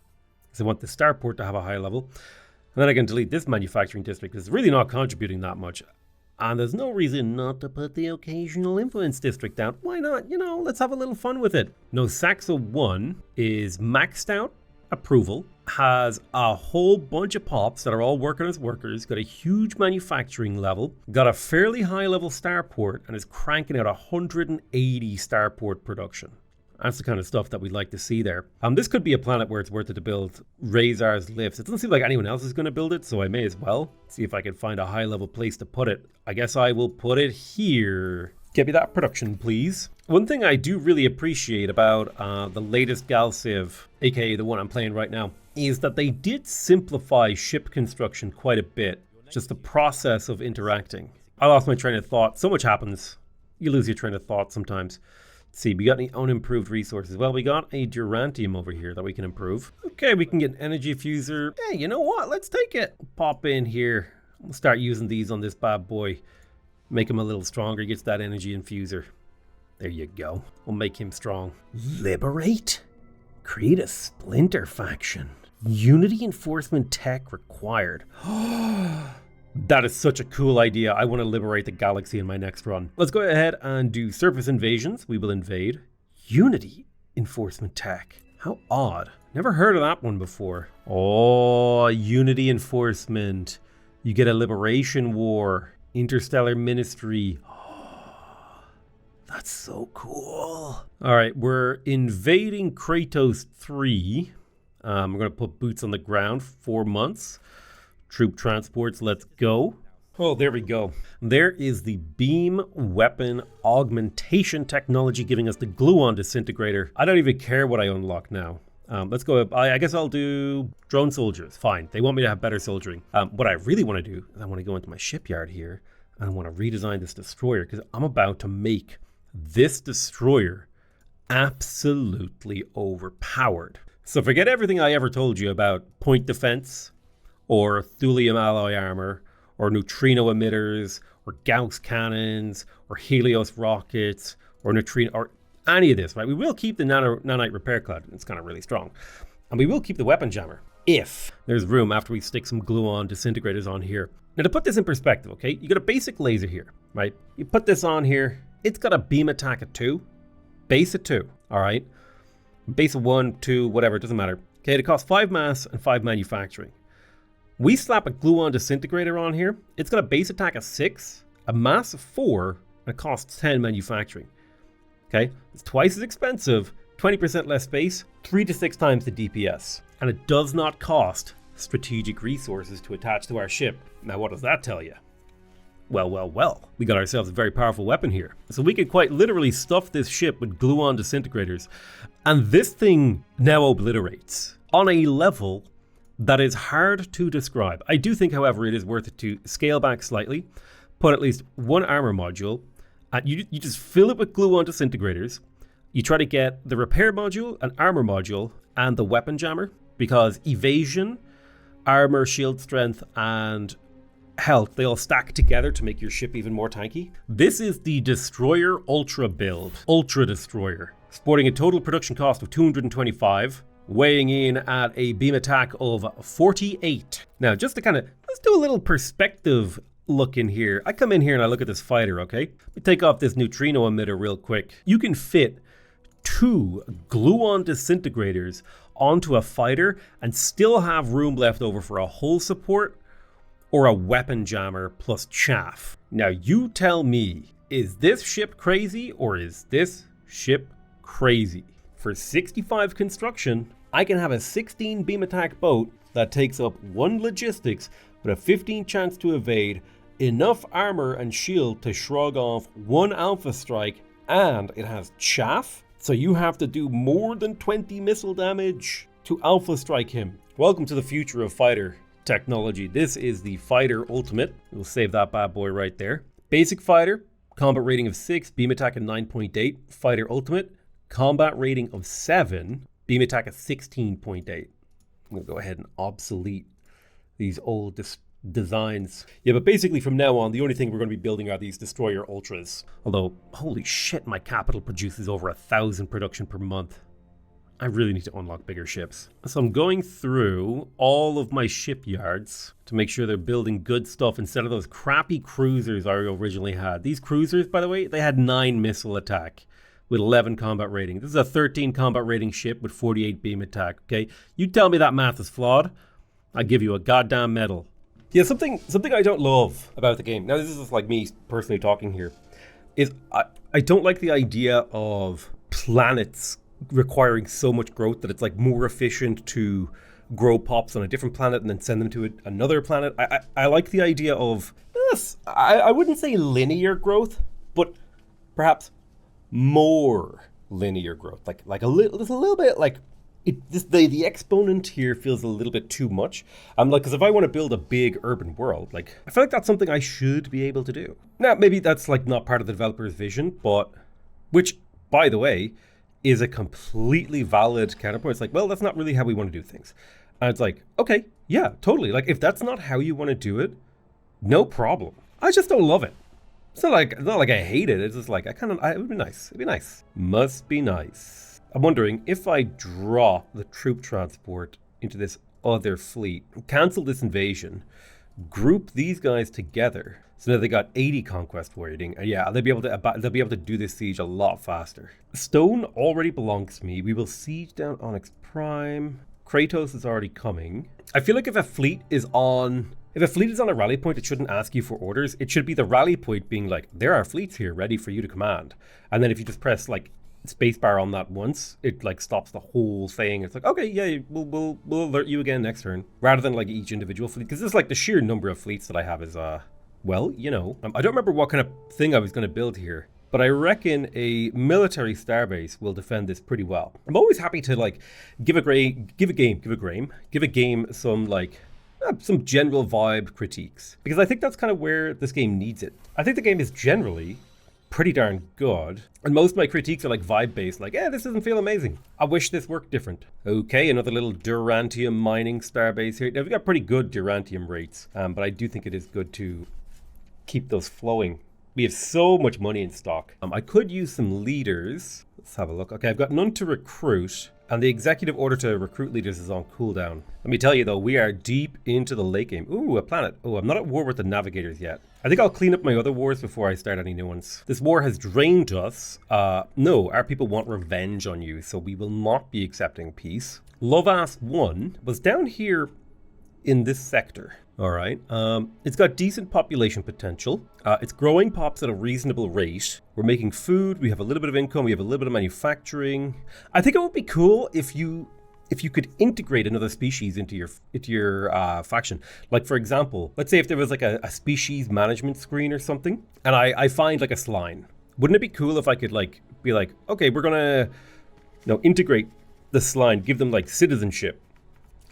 because I want the starport to have a high level. And then I can delete this manufacturing district because it's really not contributing that much. And there's no reason not to put the occasional influence district out. Why not? You know, let's have a little fun with it. No, Saxo 1 is maxed out approval, has a whole bunch of pops that are all working as workers, got a huge manufacturing level, got a fairly high level starport, and is cranking out 180 starport production. That's the kind of stuff that we'd like to see there. This could be a planet where it's worth it to build Razar's lifts. It doesn't seem like anyone else is going to build it, so I may as well see if I can find a high-level place to put it. I guess I will put it here. Give me that production, please. One thing I do really appreciate about the latest Gal Civ, aka the one I'm playing right now, is that they did simplify ship construction quite a bit. Just the process of interacting. I lost my train of thought. So much happens. You lose your train of thought sometimes. Let's see, we got any unimproved resources? Well, we got a Durantium over here that we can improve. Okay, we can get an energy fuser. Hey, you know what? Let's take it. Pop in here. We'll start using these on this bad boy. Make him a little stronger. He gets that energy infuser. There you go. We'll make him strong. Liberate? Create a splinter faction. Unity enforcement tech required. That is such a cool idea. I want to liberate the galaxy in my next run. Let's go ahead and do surface invasions. We will invade. Unity enforcement tech. How odd. Never heard of that one before. Oh, Unity enforcement. You get a liberation war. Interstellar ministry. Oh, that's so cool. All right, we're invading Kratos 3. We're going to put boots on the ground. 4 months. Troop transports, let's go. Oh, there we go. There is the beam weapon augmentation technology giving us the gluon disintegrator. I don't even care what I unlock now. Let's go. I guess I'll do drone soldiers. Fine. They want me to have better soldiering. What I really want to do is I want to go into my shipyard here and I want to redesign this destroyer because I'm about to make this destroyer absolutely overpowered. So forget everything I ever told you about point defense, or thulium alloy armor, or neutrino emitters, or Gauss cannons, or Helios rockets, or neutrino, or any of this, right? We will keep the nanite repair cloud. It's kind of really strong. And we will keep the weapon jammer if there's room after we stick some gluon disintegrators on here. Now to put this in perspective, okay? You got a basic laser here, right? You put this on here. It's got a beam attack at 2, base at 2, all right? Base of 1, 2, whatever, it doesn't matter. Okay, it costs 5 mass and 5 manufacturing. We slap a gluon disintegrator on here. It's got a base attack of 6, a mass of 4, and it costs 10 manufacturing. Okay, it's twice as expensive, 20% less space, 3 to 6 times the DPS. And it does not cost strategic resources to attach to our ship. Now what does that tell you? Well. We got ourselves a very powerful weapon here. So we could quite literally stuff this ship with gluon disintegrators. And this thing now obliterates on a level that is hard to describe. I do think, however, it is worth it to scale back slightly, put at least one armor module, and you just fill it with gluon disintegrators. You try to get the repair module, an armor module, and the weapon jammer, because evasion, armor, shield strength, and health, they all stack together to make your ship even more tanky. This is the Destroyer Ultra build, Ultra Destroyer, sporting a total production cost of 225, weighing in at a beam attack of 48. Now, just to let's do a little perspective look in here. I come in here and I look at this fighter, okay? Let me take off this neutrino emitter real quick. You can fit 2 gluon disintegrators onto a fighter and still have room left over for a hull support or a weapon jammer plus chaff. Now, you tell me, is this ship crazy or is this ship crazy? For 65 construction, I can have a 16 beam attack boat that takes up 1 logistics with a 15 chance to evade, enough armor and shield to shrug off 1 alpha strike, and it has chaff, so you have to do more than 20 missile damage to alpha strike him. Welcome to the future of fighter technology. This is the Fighter Ultimate. We'll save that bad boy right there. Basic fighter, combat rating of 6, beam attack of 9.8. Fighter Ultimate, combat rating of 7, beam attack of 16.8. I'm going to go ahead and obsolete these old designs. Yeah, but basically from now on, the only thing we're going to be building are these Destroyer Ultras. Although, holy shit, my capital produces over 1,000 production per month. I really need to unlock bigger ships. So I'm going through all of my shipyards to make sure they're building good stuff instead of those crappy cruisers I originally had. These cruisers, by the way, they had 9 missile attack with 11 combat rating. This is a 13 combat rating ship with 48 beam attack, okay? You tell me that math is flawed, I give you a goddamn medal. Yeah, something I don't love about the game, now this is just like me personally talking here, is I don't like the idea of planets requiring so much growth that it's like more efficient to grow pops on a different planet and then send them to another planet. I like the idea of this. I wouldn't say linear growth, but perhaps more linear growth. Like a little bit like the exponent here feels a little bit too much. Because if I want to build a big urban world, like I feel like that's something I should be able to do. Now maybe that's like not part of the developer's vision, but which by the way is a completely valid counterpoint. It's like, well, that's not really how we want to do things. And it's like, okay, yeah, totally. Like if that's not how you want to do it, no problem. I just don't love it. It's not like I hate it. It's just like it would be nice. It'd be nice. Must be nice. I'm wondering if I draw the troop transport into this other fleet, cancel this invasion, group these guys together. So now they got 80 conquest waiting. And yeah, they'll be able to do this siege a lot faster. Stone already belongs to me. We will siege down Onyx Prime. Kratos is already coming. I feel like if a fleet is on a rally point, it shouldn't ask you for orders. It should be the rally point being like, there are fleets here ready for you to command. And then if you just press like spacebar on that once, it like stops the whole thing. It's like, okay, yeah, we'll alert you again next turn, rather than like each individual fleet. Because this is like the sheer number of fleets that I have is well, you know, I don't remember what kind of thing I was going to build here, but I reckon a military starbase will defend this pretty well. I'm always happy to like give a game some like some general vibe critiques, because I think that's kind of where this game needs it. I think the game is generally pretty darn good, and most of my critiques are like vibe based, like, this doesn't feel amazing. I wish this worked different. Okay, another little Durantium mining starbase here. Now we've got pretty good Durantium rates, but I do think it is good to keep those flowing. We have so much money in stock. I could use some leaders. Let's have a look. Okay, I've got none to recruit, and the executive order to recruit leaders is on cooldown. Let me tell you though, we are deep into the late game. Ooh, a planet. Oh, I'm not at war with the navigators yet. I think I'll clean up my other wars before I start any new ones. This war has drained us. No, our people want revenge on you, so we will not be accepting peace. Lovaas 1 was down here in this sector. All right. It's got decent population potential. It's growing pops at a reasonable rate. We're making food. We have a little bit of income. We have a little bit of manufacturing. I think it would be cool if you could integrate another species into your faction. Like, for example, let's say if there was like a species management screen or something, and I find like a Sline. Wouldn't it be cool if I could like be like, okay, we're gonna integrate the Sline, give them like citizenship,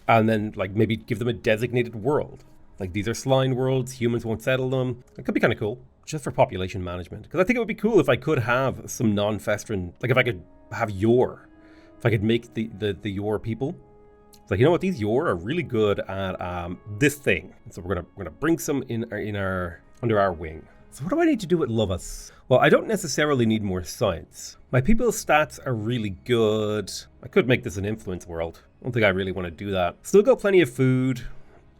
and then like maybe give them a designated world. Like, these are Sline worlds, humans won't settle them. It could be kind of cool, just for population management. Because I think it would be cool if I could have some non-Festron, like if I could have YOR. If I could make the YOR people. It's like, you know what, these YOR are really good at this thing. And so we're gonna bring some under our wing. So what do I need to do with Lovaas? Well, I don't necessarily need more science. My people's stats are really good. I could make this an influence world. I don't think I really want to do that. Still got plenty of food.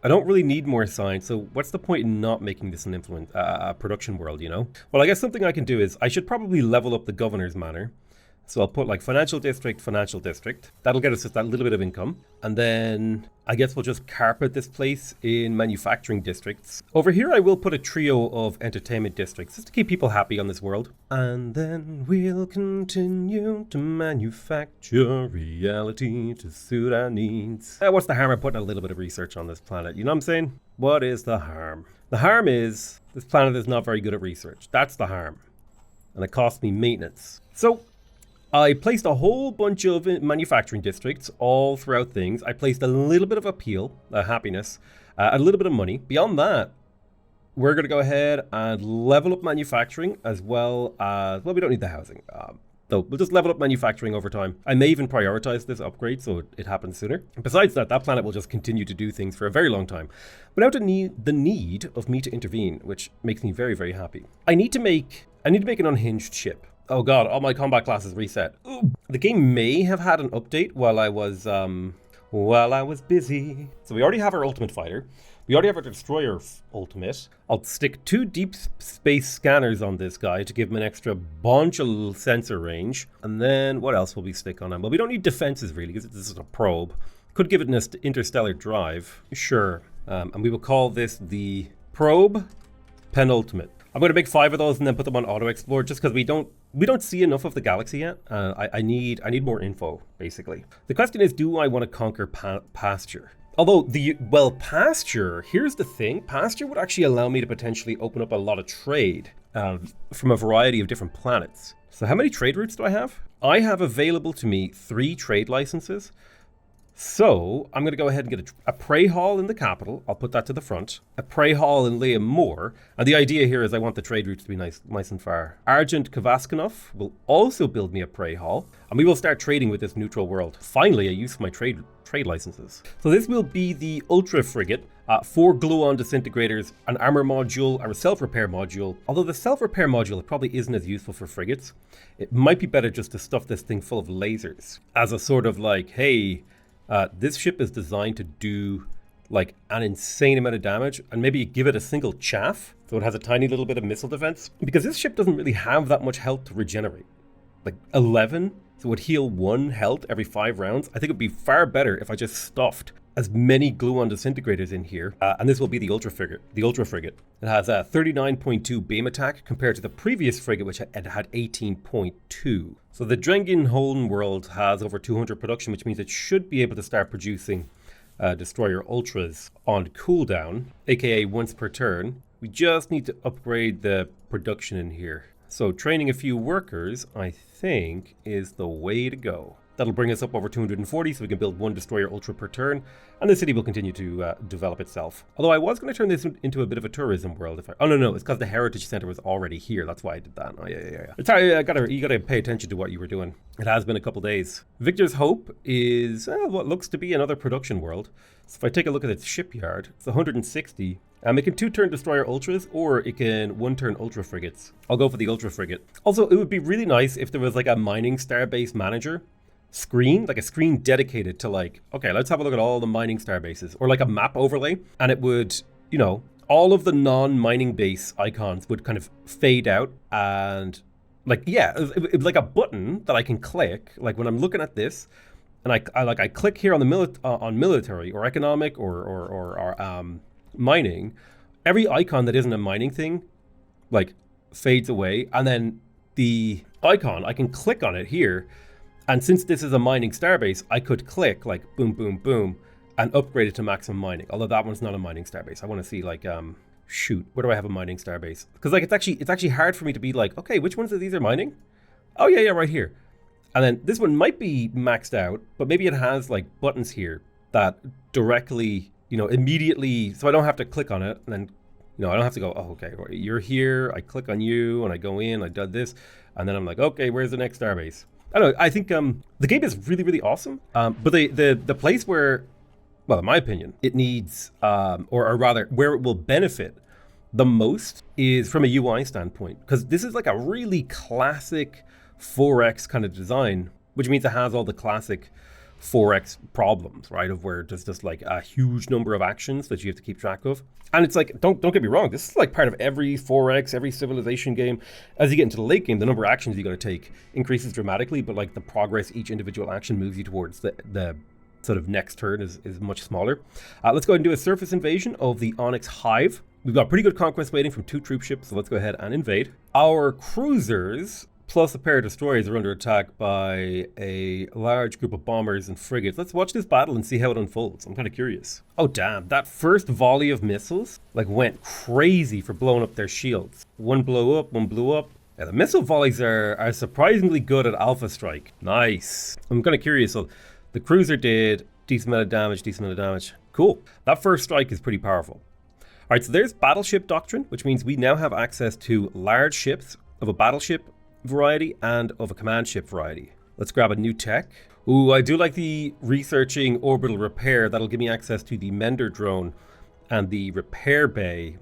I don't really need more science, so what's the point in not making this an influence, a production world, you know? Well, I guess something I can do is I should probably level up the governor's manor. So I'll put like financial district. That'll get us just that little bit of income. And then I guess we'll just carpet this place in manufacturing districts. Over here, I will put a trio of entertainment districts just to keep people happy on this world. And then we'll continue to manufacture reality to suit our needs. What's the harm of putting a little bit of research on this planet? You know what I'm saying? What is the harm? The harm is this planet is not very good at research. That's the harm. And it costs me maintenance. So I placed a whole bunch of manufacturing districts all throughout things. I placed a little bit of appeal, happiness, a little bit of money. Beyond that, we're going to go ahead and level up manufacturing as well as, well, we don't need the housing. Though we'll just level up manufacturing over time. I may even prioritize this upgrade so it happens sooner. Besides that, that planet will just continue to do things for a very long time without the need of me to intervene, which makes me very, very happy. I need to make an unhinged ship. Oh god, all my combat classes reset. Ooh. The game may have had an update while I was busy. So we already have our ultimate fighter. We already have our destroyer ultimate. I'll stick 2 deep space scanners on this guy to give him an extra bunch of sensor range. And then what else will we stick on him? Well, we don't need defenses really because this is a probe. Could give it an interstellar drive. Sure. And we will call this the probe penultimate. I'm going to make 5 of those and then put them on auto explore just because we don't see enough of the galaxy yet. I need more info, basically. The question is, do I want to conquer pasture? Although, pasture, here's the thing. Pasture would actually allow me to potentially open up a lot of trade from a variety of different planets. So how many trade routes do I have? I have available to me 3 trade licenses. So I'm going to go ahead and get a prey hall in the capital. I'll put that to the front. A prey hall in Liam Moor. And the idea here is I want the trade routes to be nice and far. Argent Kvaskanov will also build me a prey hall. And we will start trading with this neutral world. Finally, a use for my trade trade licenses. So this will be the Ultra Frigate, 4 glow-on disintegrators, an armor module, or a self-repair module. Although the self-repair module probably isn't as useful for frigates. It might be better just to stuff this thing full of lasers as a sort of like, hey, this ship is designed to do like an insane amount of damage, and maybe give it a single chaff so it has a tiny little bit of missile defense, because this ship doesn't really have that much health to regenerate. Like 11, so it would heal 1 health every 5 rounds. I think it would be far better if I just stuffed as many glue-on disintegrators in here, and this will be the Ultra Frigate. It has a 39.2 beam attack compared to the previous frigate, which had 18.2. So the Drengen Homeworld has over 200 production, which means it should be able to start producing destroyer ultras on cooldown, aka once per turn. We just need to upgrade the production in here. So training a few workers, I think, is the way to go. That'll bring us up over 240, so we can build 1 destroyer ultra per turn, and the city will continue to develop itself. Although I was going to turn this into a bit of a tourism world. Oh no, it's because the Heritage Center was already here. That's why I did that. Oh yeah. It's hard, you gotta pay attention to what you were doing. It has been a couple days. Victor's Hope is what looks to be another production world. So if I take a look at its shipyard, it's 160. It can 2-turn destroyer ultras, or it can 1-turn ultra frigates. I'll go for the Ultra Frigate. Also, it would be really nice if there was like a mining starbase manager screen, like a screen dedicated to like, okay, let's have a look at all the mining starbases, or like a map overlay, and it would, you know, all of the non-mining base icons would kind of fade out, and like, yeah, it like a button that I can click, like when I'm looking at this, and I click here on the on military or economic or mining, every icon that isn't a mining thing like fades away, and then the icon, I can click on it here. And since this is a mining starbase, I could click like boom, boom, boom, and upgrade it to maximum mining. Although that one's not a mining starbase. I want to see like, shoot, where do I have a mining starbase? Because like it's actually hard for me to be like, okay, which ones of these are mining? Oh yeah, right here. And then this one might be maxed out, but maybe it has like buttons here that directly, you know, immediately, so I don't have to click on it, and then, you know, I don't have to go, oh, okay, you're here. I click on you, and I go in, I do this, and then I'm like, okay, where's the next starbase? I don't know. I think the game is really, really awesome. But the place where, well, in my opinion, it needs, or rather, where it will benefit the most is from a UI standpoint. Because this is like a really classic 4X kind of design, which means it has all the classic 4X problems, right? Of where there's just like a huge number of actions that you have to keep track of. And it's like, don't get me wrong, this is like part of every 4X, every civilization game. As you get into the late game, the number of actions you got to take increases dramatically, but like the progress each individual action moves you towards the sort of next turn is much smaller. Let's go ahead and do a surface invasion of the Onyx Hive. We've got pretty good conquest waiting from 2 troop ships, so let's go ahead and invade. Our cruisers plus a pair of destroyers are under attack by a large group of bombers and frigates. Let's watch this battle and see how it unfolds. I'm kind of curious. Oh damn, that first volley of missiles like went crazy for blowing up their shields. One blew up, one blew up. Yeah, the missile volleys are surprisingly good at alpha strike. Nice. I'm kind of curious. So the cruiser did decent amount of damage. Cool. That first strike is pretty powerful. All right, so there's battleship doctrine, which means we now have access to large ships of a battleship variety and of a command ship variety. Let's grab a new tech. Ooh, I do like the researching orbital repair. That'll give me access to the Mender drone and the repair bay,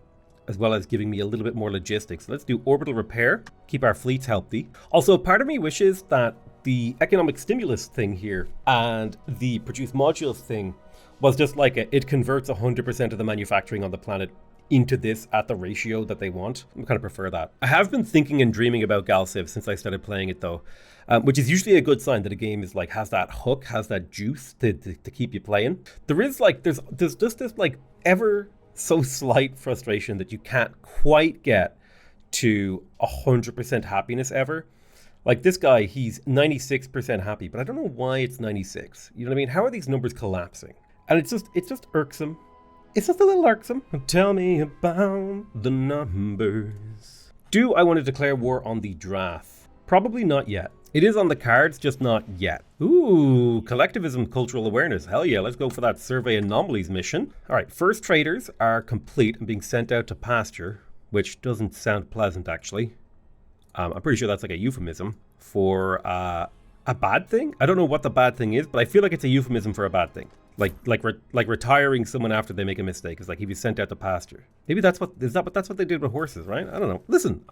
as well as giving me a little bit more logistics. Let's do orbital repair, keep our fleets healthy. Also, part of me wishes that the economic stimulus thing here and the produce modules thing was just like it converts 100% of the manufacturing on the planet into this at the ratio that they want. I kind of prefer that. I have been thinking and dreaming about Galciv since I started playing it though, which is usually a good sign that a game is like has that hook, has that juice to keep you playing. There is like there's just this like ever so slight frustration that you can't quite get to 100% happiness ever. Like this guy, he's 96% happy, but I don't know why it's 96. You know what I mean? How are these numbers collapsing? And it's just irksome. It's just a little irksome. Tell me about the numbers. Do I want to declare war on the Drath? Probably not yet. It is on the cards, just not yet. Ooh, collectivism, cultural awareness. Hell yeah, let's go for that survey anomalies mission. All right, first traders are complete and being sent out to pasture, which doesn't sound pleasant actually. I'm pretty sure that's like a euphemism for a bad thing. I don't know what the bad thing is, but I feel like it's a euphemism for a bad thing. Like retiring someone after they make a mistake is like if you sent out to pasture. Maybe that's what they did with horses, right? I don't know. Listen,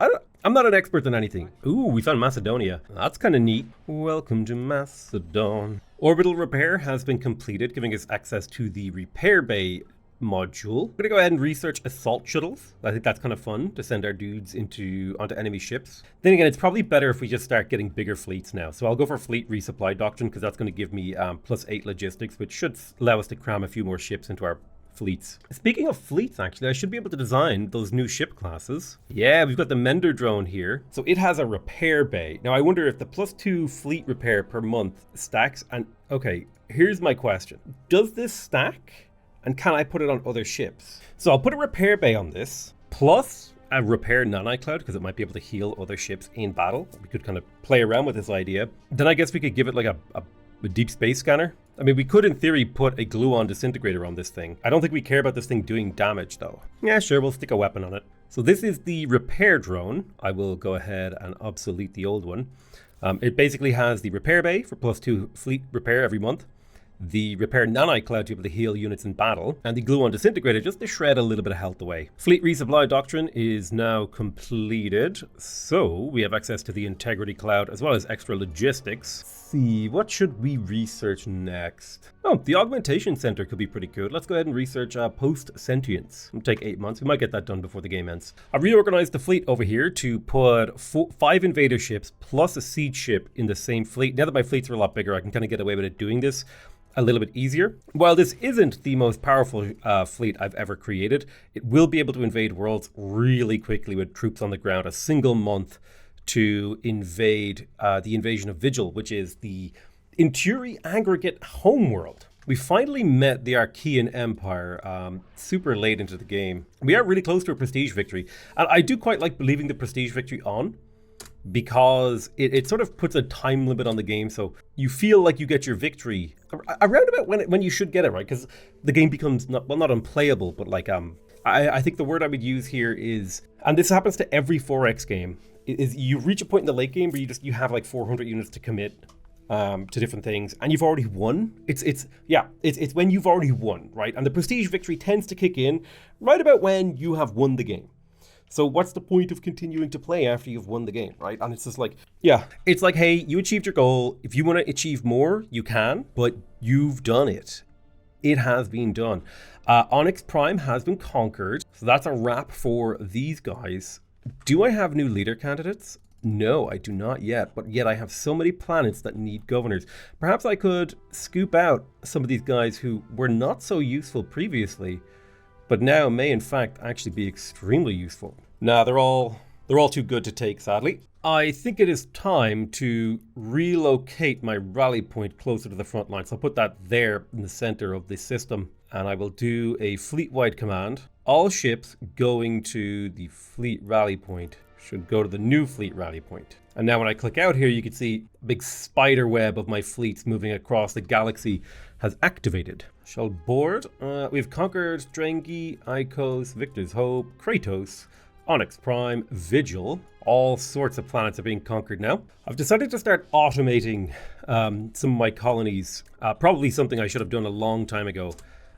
I'm not an expert in anything. Ooh, we found Macedonia. That's kind of neat. Welcome to Macedon. Orbital repair has been completed, giving us access to the repair bay module. We're gonna go ahead and research assault shuttles. I think that's kind of fun to send our dudes onto enemy ships. Then again, it's probably better if we just start getting bigger fleets now. So I'll go for fleet resupply doctrine because that's going to give me +8 logistics, which should allow us to cram a few more ships into our fleets. Speaking of fleets, actually, I should be able to design those new ship classes. Yeah, we've got the Mender drone here. So it has a repair bay. Now I wonder if the +2 fleet repair per month stacks. And okay, here's my question. Does this stack? And can I put it on other ships? So I'll put a repair bay on this, plus a repair nano-cloud, because it might be able to heal other ships in battle. We could kind of play around with this idea. Then I guess we could give it like a deep space scanner. I mean, we could in theory put a gluon disintegrator on this thing. I don't think we care about this thing doing damage though. Yeah, sure, we'll stick a weapon on it. So this is the repair drone. I will go ahead and obsolete the old one. It basically has the repair bay for +2 fleet repair every month, the repair nano-cloud to be able to heal units in battle, and the gluon disintegrator just to shred a little bit of health away. Fleet resupply doctrine is now completed, so we have access to the integrity cloud as well as extra logistics. Let's see, what should we research next? Oh, the augmentation center could be pretty good. Let's go ahead and research post-sentience. It'll take 8 months. We might get that done before the game ends. I reorganized the fleet over here to put 5 invader ships plus a siege ship in the same fleet. Now that my fleets are a lot bigger, I can kind of get away with it doing this a little bit easier. While this isn't the most powerful fleet I've ever created, it will be able to invade worlds really quickly with troops on the ground. A single month to invade the invasion of Vigil, which is the Inturi aggregate homeworld. We finally met the Archean Empire super late into the game. We are really close to a prestige victory. And I do quite like leaving the prestige victory on, because it sort of puts a time limit on the game, so you feel like you get your victory around about when you should get it, right? Because the game becomes not unplayable, but like I think the word I would use here is, and this happens to every 4X game, is you reach a point in the late game where you have like 400 units to commit to different things, and you've already won. It's when you've already won, right? And the prestige victory tends to kick in right about when you have won the game. So what's the point of continuing to play after you've won the game, right? And it's just like, yeah, it's like, hey, you achieved your goal. If you want to achieve more, you can, but you've done it. It has been done. Onyx Prime has been conquered. So that's a wrap for these guys. Do I have new leader candidates? No, I do not yet, but yet I have so many planets that need governors. Perhaps I could scoop out some of these guys who were not so useful previously, but now may in fact actually be extremely useful. Nah, they're all too good to take, sadly. I think it is time to relocate my rally point closer to the front line. So I'll put that there in the center of the system, and I will do a fleet-wide command. All ships going to the fleet rally point should go to the new fleet rally point. And now when I click out here, you can see a big spider web of my fleets moving across the galaxy has activated. Shall board. We've conquered Drengi, Icos, Victor's Hope, Kratos, Onyx Prime, Vigil. All sorts of planets are being conquered now. I've decided to start automating some of my colonies. Probably something I should have done a long time ago.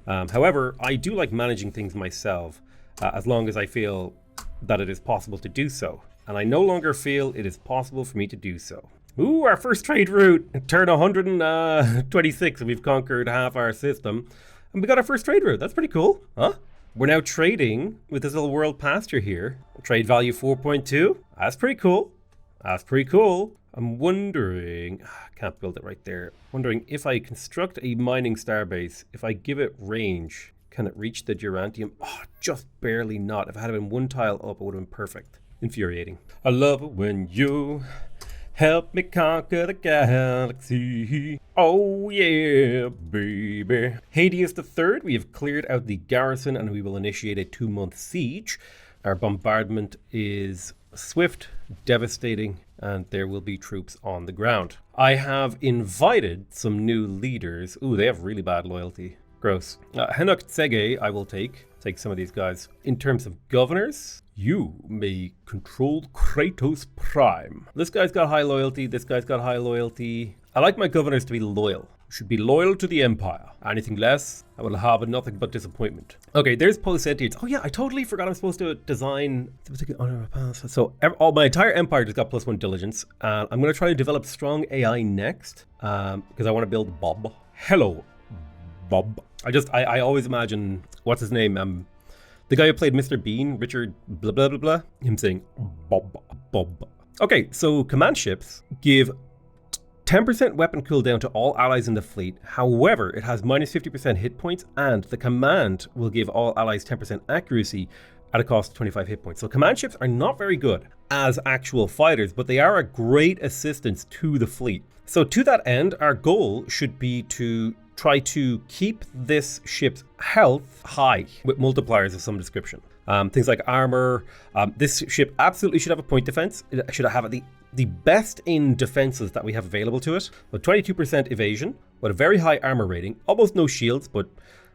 However, I do like managing things myself, as long as I feel that it is possible to do so. And I no longer feel it is possible for me to do so. Ooh, our first trade route. Turn 126 and we've conquered half our system. And we got our first trade route. That's pretty cool, huh? We're now trading with this little world pasture here. Trade value 4.2. That's pretty cool. That's pretty cool. I'm wondering, can't build it right there. Wondering if I construct a mining starbase, if I give it range, can it reach the Durantium? Oh, just barely not. If I had it been one tile up, it would have been perfect. Infuriating. I love it when you help me conquer the galaxy. Oh yeah, baby. Hades III, we have cleared out the garrison and we will initiate a 2-month siege. Our bombardment is swift, devastating, and there will be troops on the ground. I have invited some new leaders. Ooh, they have really bad loyalty. Gross. Henok Tsege, I will take some of these guys. In terms of governors, you may control Kratos Prime. This guy's got high loyalty. This guy's got high loyalty. I like my governors to be loyal. Should be loyal to the empire. Anything less, I will have nothing but disappointment. Okay, there's post-sentience. Oh yeah, I totally forgot I'm supposed to design. So my entire empire just got +1 diligence. I'm going to try to develop strong AI next because I want to build Bob. Hello, Bob. I always imagine, what's his name? The guy who played Mr. Bean, Richard blah blah blah blah. Him saying Bob, Bob. Okay, so command ships give 10% weapon cooldown to all allies in the fleet. However, it has -50% hit points, and the command will give all allies 10% accuracy at a cost of 25 hit points. So command ships are not very good as actual fighters, but they are a great assistance to the fleet. So to that end, our goal should be to try to keep this ship's health high with multipliers of some description. Things like armor. This ship absolutely should have a point defense. It should have the best in defenses that we have available to it, with 22% evasion, with a very high armor rating, almost no shields, but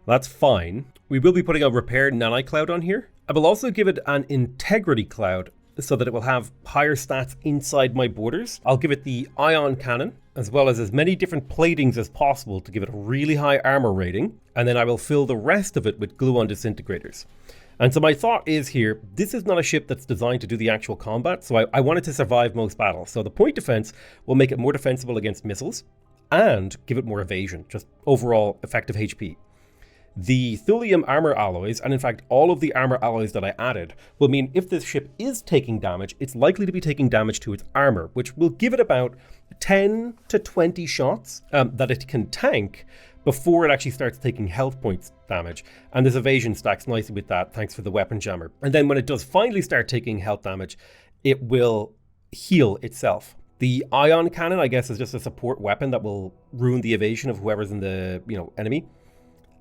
that's fine. We will be putting a repair nani cloud on here. I will also give it an integrity cloud so that it will have higher stats inside my borders. I'll give it the ion cannon, as well as many different platings as possible to give it a really high armor rating, and then I will fill the rest of it with gluon disintegrators. And so my thought is here, this is not a ship that's designed to do the actual combat, so I want it to survive most battles. So the point defense will make it more defensible against missiles and give it more evasion, just overall effective HP. The thulium armor alloys, and in fact all of the armor alloys that I added, will mean if this ship is taking damage, it's likely to be taking damage to its armor, which will give it about 10 to 20 shots that it can tank before it actually starts taking health points damage. And this evasion stacks nicely with that, thanks for the weapon jammer. And then when it does finally start taking health damage, it will heal itself. The ion cannon, I guess, is just a support weapon that will ruin the evasion of whoever's in the enemy.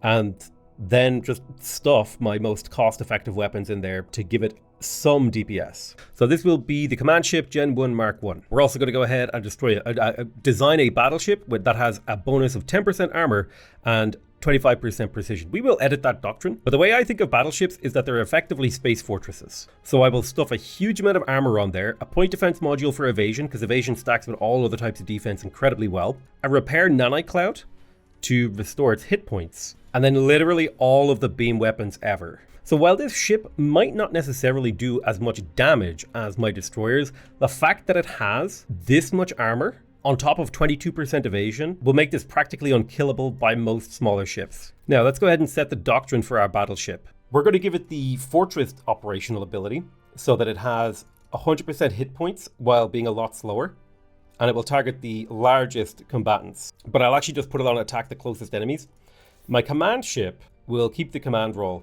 And then just stuff my most cost-effective weapons in there to give it some DPS. So this will be the command ship Gen 1 Mark 1. We're also going to go ahead and design a battleship that has a bonus of 10% armor and 25% precision. We will edit that doctrine, but the way I think of battleships is that they're effectively space fortresses. So I will stuff a huge amount of armor on there, a point defense module for evasion, because evasion stacks with all other types of defense incredibly well, a repair nani cloud to restore its hit points, and then literally all of the beam weapons ever. So while this ship might not necessarily do as much damage as my destroyers, the fact that it has this much armor on top of 22% evasion will make this practically unkillable by most smaller ships. Now let's go ahead and set the doctrine for our battleship. We're going to give it the fortress operational ability so that it has 100% hit points while being a lot slower, and it will target the largest combatants. But I'll actually just put it on attack the closest enemies. My command ship will keep the command role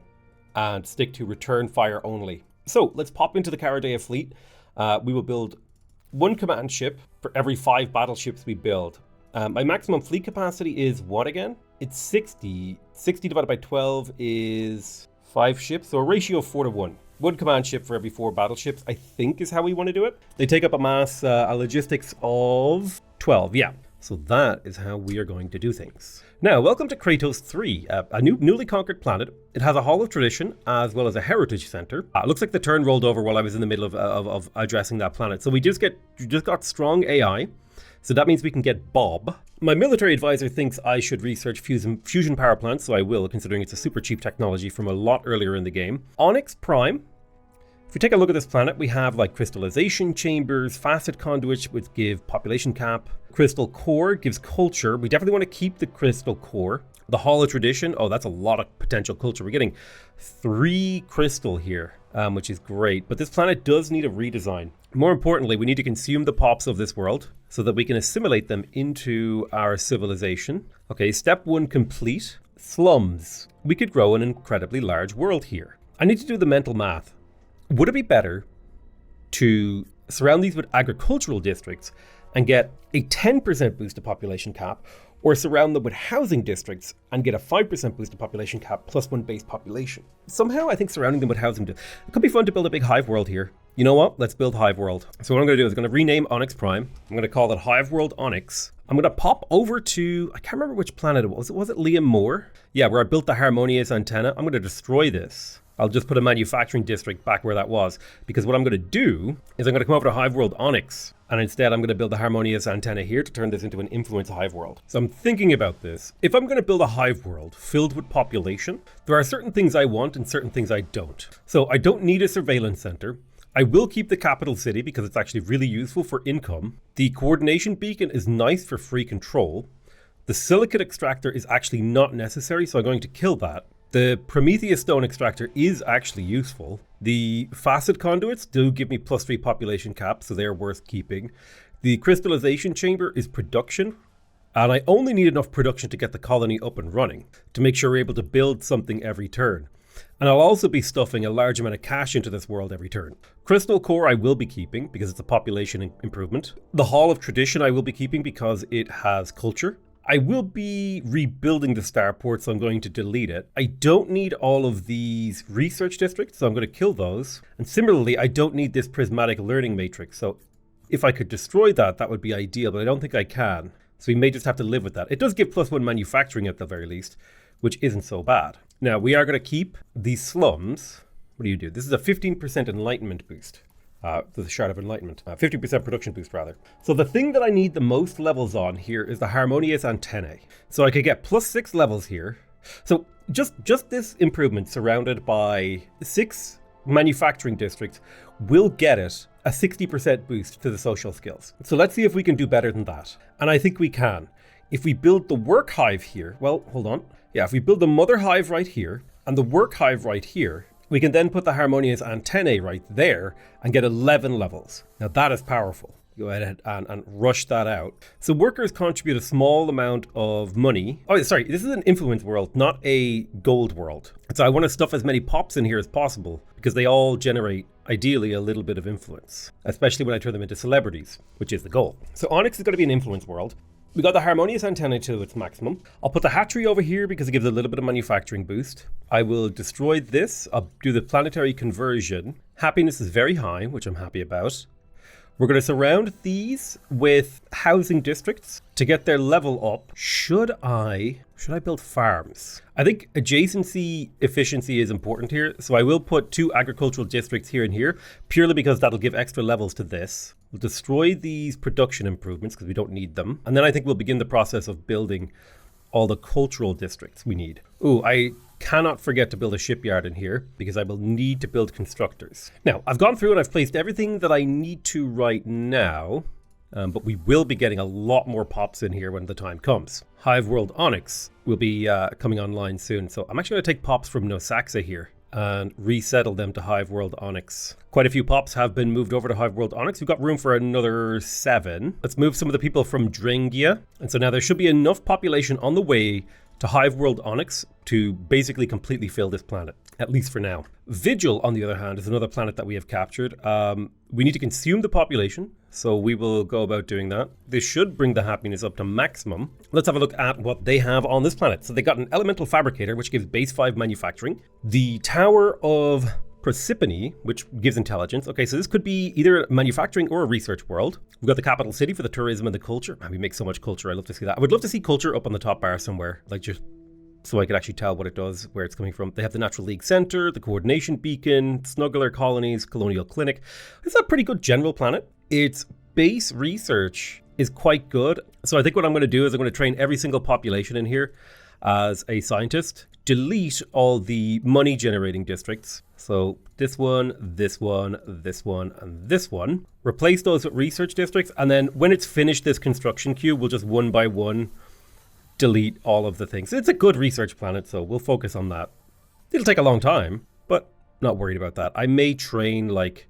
and stick to return fire only. So let's pop into the Caradea fleet. We will build one command ship for every 5 battleships we build. My maximum fleet capacity is what again? It's 60. 60 divided by 12 is 5 ships, so a ratio of 4 to 1. One command ship for every 4 battleships, I think, is how we want to do it. They take up a mass, a logistics of 12, yeah. So that is how we are going to do things. Now, welcome to Kratos 3, a newly conquered planet. It has a Hall of Tradition as well as a Heritage Center. It looks like the turn rolled over while I was in the middle of addressing that planet. So we just got strong AI. So that means we can get Bob. My military advisor thinks I should research fusion power plants, so I will, considering it's a super cheap technology from a lot earlier in the game. Onyx Prime. If we take a look at this planet, we have like crystallization chambers, facet conduits, which give population cap. Crystal core gives culture. We definitely want to keep the crystal core. The Hall of Tradition, oh, that's a lot of potential culture. We're getting 3 crystal here, which is great. But this planet does need a redesign. More importantly, we need to consume the pops of this world so that we can assimilate them into our civilization. Okay, step 1 complete. Slums. We could grow an incredibly large world here. I need to do the mental math. Would it be better to surround these with agricultural districts and get a 10% boost to population cap, or surround them with housing districts and get a 5% boost to population cap plus 1 base population? Somehow I think surrounding them with housing, it could be fun to build a big hive world here. You know what? Let's build hive world. So what I'm going to do is I'm going to rename Onyx Prime. I'm going to call it Hive World Onyx. I'm going to pop over to, I can't remember which planet it was. Was it Liam Moore? Yeah, where I built the harmonious antenna. I'm going to destroy this. I'll just put a manufacturing district back where that was, because what I'm going to do is I'm going to come over to Hive World Onyx, And instead, I'm going to build a harmonious antenna here to turn this into an influence hive world. So I'm thinking about this. If I'm going to build a hive world filled with population, there are certain things I want and certain things I don't. So I don't need a surveillance center. I will keep the capital city because it's actually really useful for income. The coordination beacon is nice for free control. The silicate extractor is actually not necessary, so I'm going to kill that. The Prometheus stone extractor is actually useful. The facet conduits do give me +3 population cap, so they're worth keeping. The crystallization chamber is production, and I only need enough production to get the colony up and running to make sure we're able to build something every turn. And I'll also be stuffing a large amount of cash into this world every turn. Crystal Core I will be keeping because it's a population improvement. The Hall of Tradition I will be keeping because it has culture. I will be rebuilding the starport, so I'm going to delete it. I don't need all of these research districts, so I'm going to kill those. And similarly, I don't need this prismatic learning matrix. So if I could destroy that, that would be ideal, but I don't think I can. So we may just have to live with that. It does give +1 manufacturing at the very least, which isn't so bad. Now, we are going to keep these slums. What do you do? This is a 15% enlightenment boost. The Shard of Enlightenment. 50% production boost, rather. So the thing that I need the most levels on here is the harmonious antennae. So I could get +6 levels here. So just this improvement surrounded by 6 manufacturing districts will get it a 60% boost to the social skills. So let's see if we can do better than that. And I think we can. If we build the work hive here, well, hold on. Yeah, if we build the mother hive right here and the work hive right here, we can then put the harmonious antennae right there and get 11 levels. Now that is powerful. Go ahead and rush that out. So workers contribute a small amount of money. Oh, sorry, this is an influence world, not a gold world. So I want to stuff as many pops in here as possible because they all generate, ideally, a little bit of influence, especially when I turn them into celebrities, which is the goal. So Onyx is going to be an influence world. We got the harmonious antenna to its maximum. I'll put the hatchery over here because it gives a little bit of manufacturing boost. I will destroy this. I'll do the planetary conversion. Happiness is very high, which I'm happy about. We're going to surround these with housing districts to get their level up. Should I build farms? I think adjacency efficiency is important here. So I will put 2 agricultural districts here and here, purely because that'll give extra levels to this. We'll destroy these production improvements because we don't need them. And then I think we'll begin the process of building all the cultural districts we need. Ooh, I cannot forget to build a shipyard in here because I will need to build constructors. Now, I've gone through and I've placed everything that I need to right now, but we will be getting a lot more pops in here when the time comes. Hive World Onyx will be coming online soon, so I'm actually going to take pops from Nosaxa here and resettle them to Hive World Onyx. Quite a few pops have been moved over to Hive World Onyx. We've got room for another 7. Let's move some of the people from Dringia. And so now there should be enough population on the way to Hive World Onyx to basically completely fill this planet, at least for now. Vigil, on the other hand, is another planet that we have captured. We need to consume the population, so we will go about doing that. This should bring the happiness up to maximum. Let's have a look at what they have on this planet. So they got an elemental fabricator, which gives base 5 manufacturing. The Tower of Persephone, which gives intelligence. Okay, so this could be either a manufacturing or a research world. We've got the capital city for the tourism and the culture. Man, we make so much culture. I love to see that. I would love to see culture up on the top bar somewhere, like just so I could actually tell what it does, where it's coming from. They have the Natural League Center, the Coordination Beacon, Snuggler Colonies, Colonial Clinic. It's a pretty good general planet. Its base research is quite good. So I think what I'm going to do is I'm going to train every single population in here as a scientist. Delete all the money generating districts. So this one, this one, this one, and this one. Replace those with research districts. And then when it's finished this construction queue, we'll just one by one delete all of the things. It's a good research planet, so we'll focus on that. It'll take a long time, but not worried about that. I may train like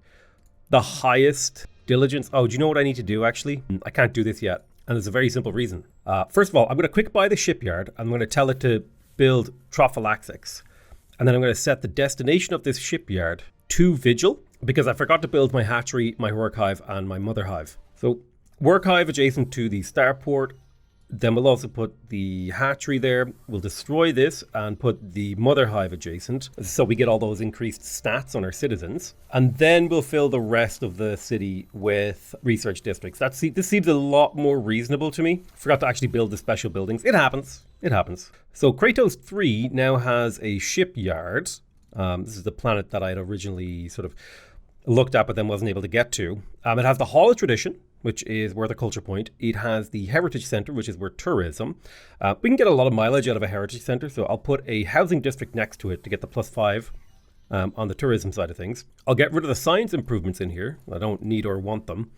the highest diligence. Oh, do you know what I need to do actually? I can't do this yet. And there's a very simple reason. First of all, I'm going to quick buy the shipyard. I'm going to tell it to build trophylaxics. And then I'm going to set the destination of this shipyard to Vigil because I forgot to build my hatchery, my work hive, and my mother hive. So work hive adjacent to the starport. Then we'll also put the hatchery there. We'll destroy this and put the mother hive adjacent so we get all those increased stats on our citizens. And then we'll fill the rest of the city with research districts. This seems a lot more reasonable to me. Forgot to actually build the special buildings. It happens. It happens. So Kratos 3 now has a shipyard. This is the planet that I had originally sort of looked at but then wasn't able to get to. It has the Hall of Tradition, which is worth a culture point. It has the Heritage Center, which is worth tourism. We can get a lot of mileage out of a Heritage Center, so I'll put a housing district next to it to get the +5 on the tourism side of things. I'll get rid of the science improvements in here. I don't need or want them.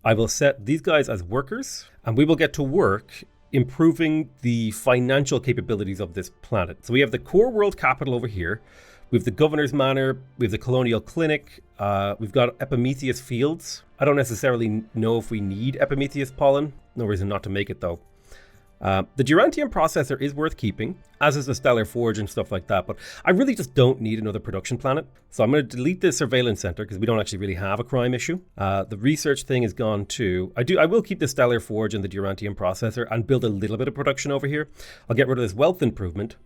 I will set these guys as workers, and we will get to work improving the financial capabilities of this planet. So we have the core world capital over here. We have the governor's manor. We have the colonial clinic. We've got Epimetheus fields. I don't necessarily know if we need Epimetheus pollen. No reason not to make it though. The Durantium processor is worth keeping, as is the Stellar Forge and stuff like that, but I really just don't need another production planet. So I'm going to delete the surveillance center because we don't actually really have a crime issue. The research thing is gone too. I will keep the Stellar Forge and the Durantium processor and build a little bit of production over here. I'll get rid of this wealth improvement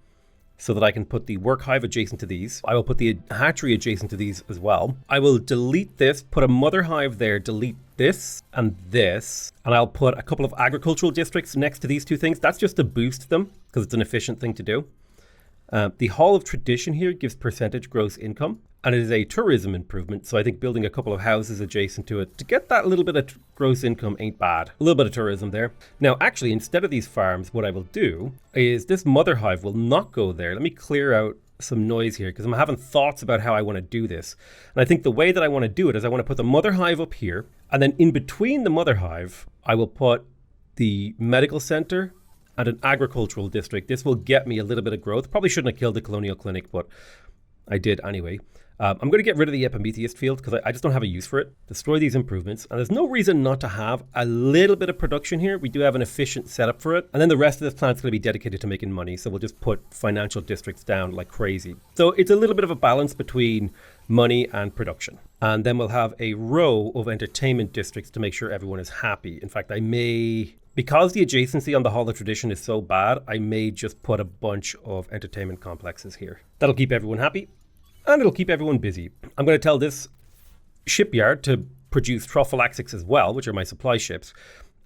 so that I can put the work hive adjacent to these. I will put the hatchery adjacent to these as well. I will delete this, put a mother hive there, delete this, and I'll put a couple of agricultural districts next to these two things. That's just to boost them, because it's an efficient thing to do. The Hall of Tradition here gives percentage gross income, and it is a tourism improvement, so I think building a couple of houses adjacent to it to get that little bit of gross income ain't bad. A little bit of tourism there. Now, actually, instead of these farms, what I will do is this mother hive will not go there. Let me clear out some noise here because I'm having thoughts about how I want to do this. And I think the way that I want to do it is I want to put the mother hive up here, and then in between the mother hive, I will put the medical center and an agricultural district. This will get me a little bit of growth. Probably shouldn't have killed the colonial clinic, but I did anyway. I'm going to get rid of the Epimetheus field because I just don't have a use for it. Destroy these improvements. And there's no reason not to have a little bit of production here. We do have an efficient setup for it. And then the rest of this plant's going to be dedicated to making money. So we'll just put financial districts down like crazy. So it's a little bit of a balance between money and production. And then we'll have a row of entertainment districts to make sure everyone is happy. In fact, I may... Because the adjacency on the Hall of Tradition is so bad, I may just put a bunch of entertainment complexes here. That'll keep everyone happy. And it'll keep everyone busy. I'm going to tell this shipyard to produce Trophallaxics as well, which are my supply ships,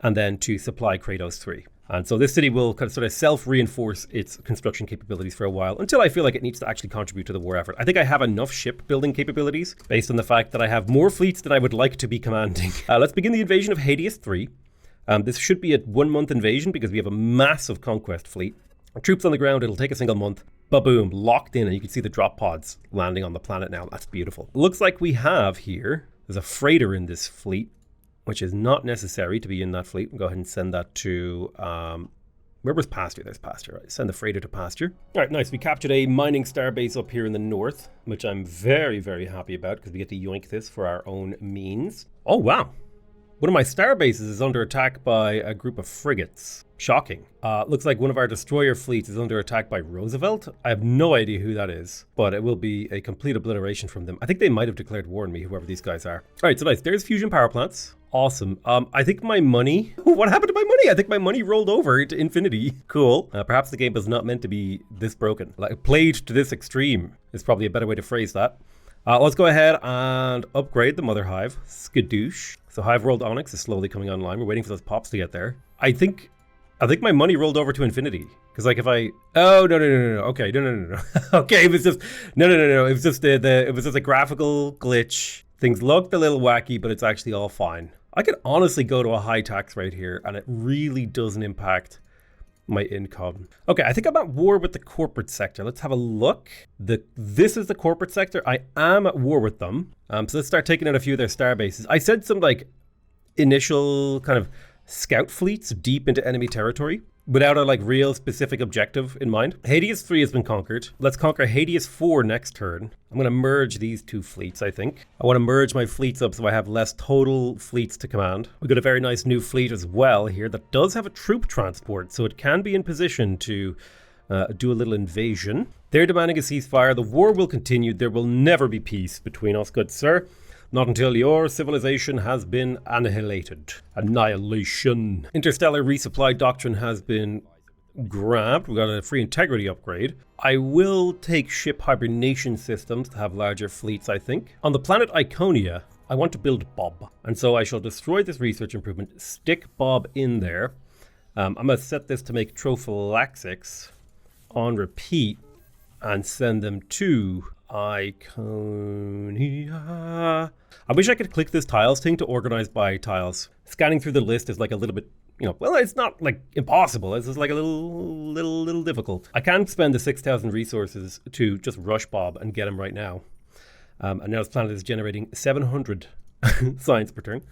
and then to supply Kratos 3. And so this city will kind of sort of self-reinforce its construction capabilities for a while until I feel like it needs to actually contribute to the war effort. I think I have enough shipbuilding capabilities based on the fact that I have more fleets than I would like to be commanding. Let's begin the invasion of Hades 3. This should be a 1-month invasion because we have a massive conquest fleet. Troops on the ground, it'll take a single month. Ba-boom, locked in, and you can see the drop pods landing on the planet now. That's beautiful. Looks like we have here, there's a freighter in this fleet, which is not necessary to be in that fleet. We'll go ahead and send that to, where was Pasture? There's Pasture, right? Send the freighter to Pasture. All right, nice. We captured a mining starbase up here in the north, which I'm very, very happy about because we get to yoink this for our own means. Oh, wow. One of my star bases is under attack by a group of frigates. Shocking. Looks like one of our destroyer fleets is under attack by Roosevelt. I have no idea who that is, but it will be a complete obliteration from them. I think they might have declared war on me, whoever these guys are. All right, so nice. There's fusion power plants. Awesome. I think my money... What happened to my money? I think my money rolled over to infinity. Cool. Perhaps the game was not meant to be this broken. Like, played to this extreme is probably a better way to phrase that. Let's go ahead and upgrade the mother hive. Skadoosh. So Hive World Onyx is slowly coming online. We're waiting for those pops to get there. I think my money rolled over to infinity. Because like if I... Oh, no. Okay, no. Okay, it was just... No. It was just it was just a graphical glitch. Things looked a little wacky, but it's actually all fine. I could honestly go to a high tax rate here, and it really doesn't impact my income. Okay, I think I'm at war with the corporate sector. Let's have a look. This is the corporate sector. I am at war with them. So let's start taking out a few of their star bases. I sent some like initial kind of scout fleets deep into enemy territory without a like real specific objective in mind. Hades 3 has been conquered. Let's conquer Hades 4 next turn. I'm going to merge these two fleets, I think. I want to merge my fleets up so I have less total fleets to command. We've got a very nice new fleet as well here that does have a troop transport, so it can be in position to do a little invasion. They're demanding a ceasefire. The war will continue. There will never be peace between us, good sir. Not until your civilization has been annihilated. Annihilation. Interstellar resupply doctrine has been grabbed. We got a free integrity upgrade. I will take ship hibernation systems to have larger fleets, I think. On the planet Iconia, I want to build Bob. And so I shall destroy this research improvement, stick Bob in there. I'm going to set this to make Trophallaxics on repeat and send them to Iconia. I wish I could click this tiles thing to organize by tiles. Scanning through the list is like a little bit, well, it's not like impossible. It's just like a little difficult. I can spend the 6,000 resources to just rush Bob and get him right now. And now this planet is generating 700 science per turn.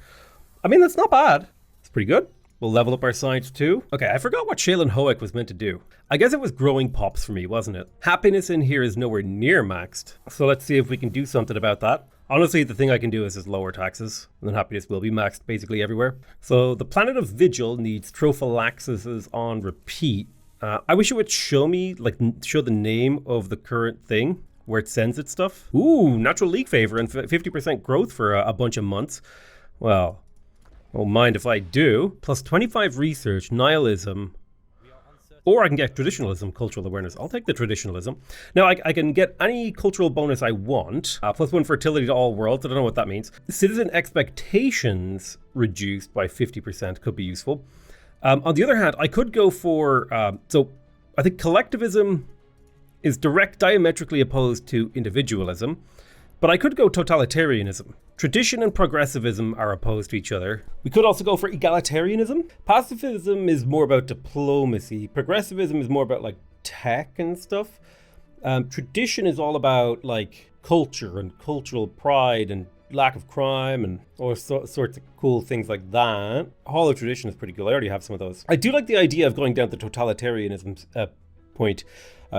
I mean, that's not bad. It's pretty good. We'll level up our science too. Okay, I forgot what Shale and Hoek was meant to do. I guess it was growing pops for me, wasn't it? Happiness in here is nowhere near maxed. So let's see if we can do something about that. Honestly, the thing I can do is just lower taxes, and then happiness will be maxed basically everywhere. So the planet of Vigil needs trophallaxis on repeat. I wish it would show me, show the name of the current thing where it sends its stuff. Ooh, natural leak favor and 50% growth for a bunch of months. Well, won't mind if I do. Plus 25 research, nihilism, or I can get traditionalism, cultural awareness. I'll take the traditionalism. Now, I can get any cultural bonus I want. Plus 1 fertility to all worlds. I don't know what that means. Citizen expectations reduced by 50% could be useful. On the other hand, I could go for... so I think collectivism is diametrically opposed to individualism. But I could go totalitarianism. Tradition and progressivism are opposed to each other. We could also go for egalitarianism. Pacifism is more about diplomacy. Progressivism is more about tech and stuff. Tradition is all about culture and cultural pride and lack of crime and all sorts of cool things like that. Hall of Tradition is pretty cool. I already have some of those. I do like the idea of going down the totalitarianism point.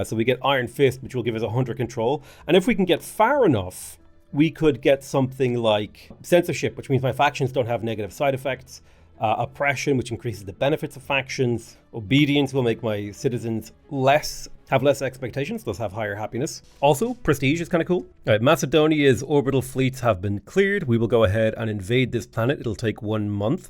So we get Iron Fist, which will give us 100 control. And if we can get far enough, we could get something like censorship, which means my factions don't have negative side effects. Oppression, which increases the benefits of factions. Obedience will make my citizens have less expectations, thus have higher happiness. Also, prestige is kind of cool. All right, Macedonia's orbital fleets have been cleared. We will go ahead and invade this planet. It'll take 1 month.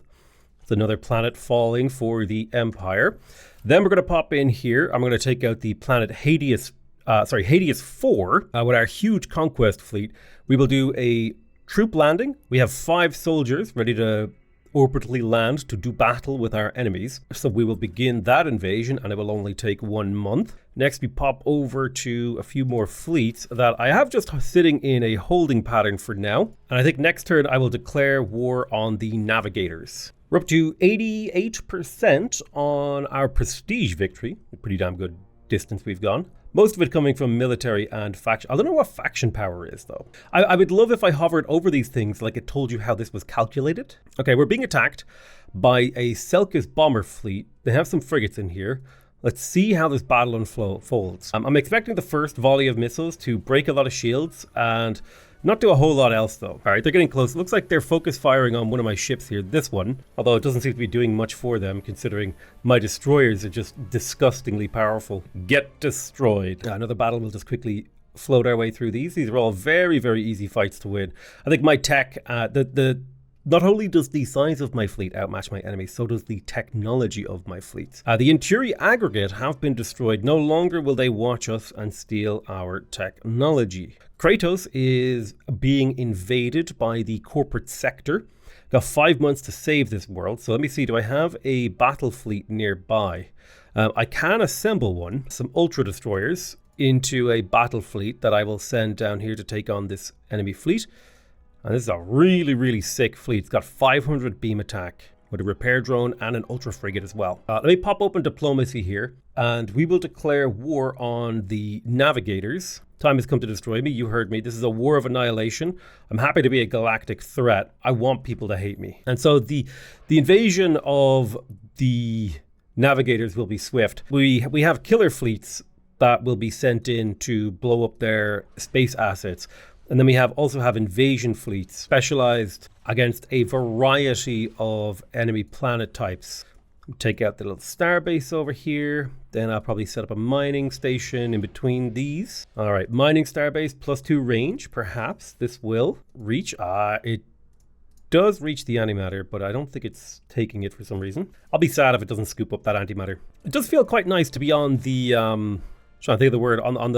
It's another planet falling for the Empire. Then we're going to pop in here. I'm going to take out the planet Hades 4 with our huge conquest fleet. We will do a troop landing. We have 5 soldiers ready to orbitally land to do battle with our enemies. So we will begin that invasion and it will only take 1 month. Next, we pop over to a few more fleets that I have just sitting in a holding pattern for now. And I think next turn I will declare war on the navigators. We're up to 88% on our prestige victory. A pretty damn good distance we've gone. Most of it coming from military and faction. I don't know what faction power is, though. I would love if I hovered over these things like it told you how this was calculated. Okay, we're being attacked by a Selkis bomber fleet. They have some frigates in here. Let's see how this battle unfolds. I'm expecting the first volley of missiles to break a lot of shields and not do a whole lot else, though. All right, they're getting close. It looks like they're focus firing on one of my ships here, this one. Although it doesn't seem to be doing much for them, considering my destroyers are just disgustingly powerful. Get destroyed. Another battle. We'll just quickly float our way through these. These are all very, very easy fights to win. I think my tech, not only does the size of my fleet outmatch my enemies, so does the technology of my fleets. The Inturi aggregate have been destroyed. No longer will they watch us and steal our technology. Kratos is being invaded by the corporate sector. Got 5 months to save this world. So let me see, do I have a battle fleet nearby? I can assemble one, some ultra destroyers, into a battle fleet that I will send down here to take on this enemy fleet. And this is a really, really sick fleet. It's got 500 beam attack with a repair drone and an ultra frigate as well. Let me pop open diplomacy here and we will declare war on the navigators. Time has come to destroy me. You heard me. This is a war of annihilation. I'm happy to be a galactic threat. I want people to hate me. And so the invasion of the navigators will be swift. We have killer fleets that will be sent in to blow up their space assets. And then we also have invasion fleets specialized against a variety of enemy planet types. Take out the little star base over here. Then I'll probably set up a mining station in between these. All right, mining star base +2 range. Perhaps this will reach. It does reach the antimatter, but I don't think it's taking it for some reason. I'll be sad if it doesn't scoop up that antimatter. It does feel quite nice to be on the trying to think of the word, on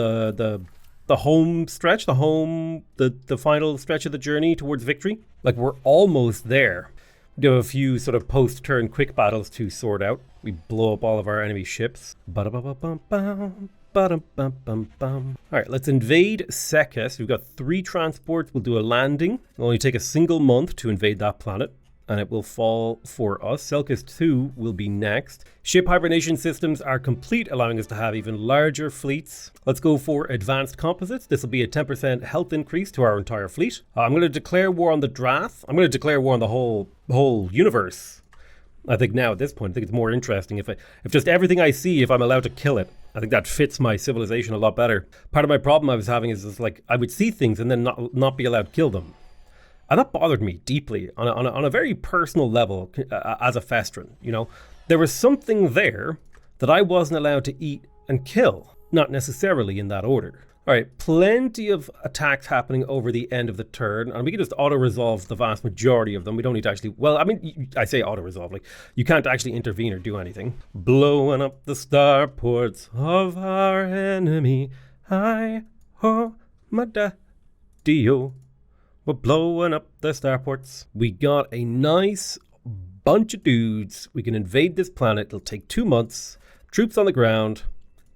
the home stretch, the final stretch of the journey towards victory. Like, we're almost there. We do have a few sort of post-turn quick battles to sort out. We blow up all of our enemy ships. Alright, let's invade Sekis. We've got 3 transports. We'll do a landing. It'll only take a single month to invade that planet, and it will fall for us. Selkis 2 will be next. Ship hibernation systems are complete, allowing us to have even larger fleets. Let's go for advanced composites. This will be a 10% health increase to our entire fleet. I'm going to declare war on the Drath. I'm going to declare war on the whole universe. I think now at this point, I think it's more interesting if just everything I see, if I'm allowed to kill it. I think that fits my civilization a lot better. Part of my problem I was having is just like I would see things and then not be allowed to kill them. And that bothered me deeply on a very personal level as a Festron, you know. There was something there that I wasn't allowed to eat and kill, not necessarily in that order. All right, plenty of attacks happening over the end of the turn, and we can just auto-resolve the vast majority of them. We don't need to actually, well, I mean, I say auto-resolve, like, you can't actually intervene or do anything. Blowing up the starports of our enemy. Hi-ho, my daddy-o. We're blowing up the starports. We got a nice bunch of dudes. We can invade this planet. It'll take 2 months. Troops on the ground.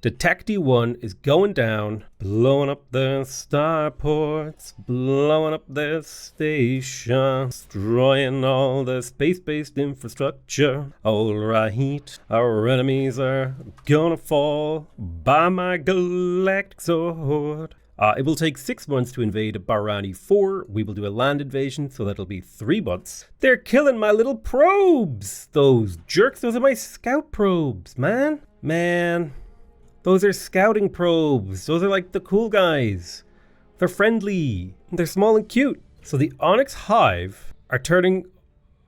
Detecty 1 is going down, blowing up the starports, blowing up their station, destroying all the space-based infrastructure. Alright, our enemies are gonna fall by my galactic sword. It will take 6 months to invade Barani 4. We will do a land invasion, so that'll be 3 months. They're killing my little probes! Those jerks, those are my scout probes, man. Those are scouting probes. Those are like the cool guys. They're friendly. They're small and cute. So the Onyx Hive are turning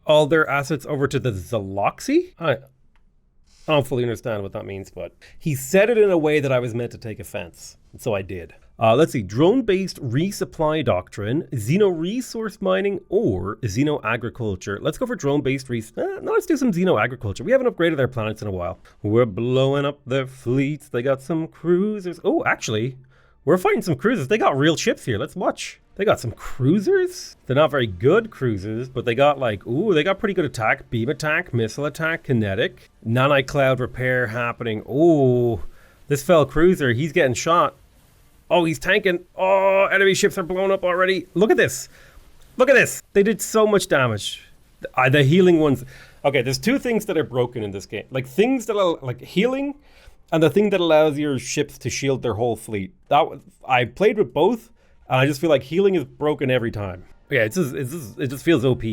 all their assets over to the Zaloxy? I don't fully understand what that means, but he said it in a way that I was meant to take offense. And so I did. Let's see. Drone-based resupply doctrine, xeno-resource mining, or xeno-agriculture. Let's go for drone-based no, let's do some xeno-agriculture. We haven't upgraded their planets in a while. We're blowing up their fleets. They got some cruisers. Oh, actually, we're fighting some cruisers. They got real ships here. Let's watch. They got some cruisers. They're not very good cruisers, but they got like, ooh, they got pretty good attack. Beam attack, missile attack, kinetic. Nanite-cloud repair happening. Ooh, this fell cruiser, he's getting shot. Oh, he's tanking. Oh, enemy ships are blown up already. Look at this. Look at this. They did so much damage. The healing ones. Okay, there's 2 things that are broken in this game. Like things that are like healing and the thing that allows your ships to shield their whole fleet. I played with both and I just feel like healing is broken every time. Yeah, it just feels OP.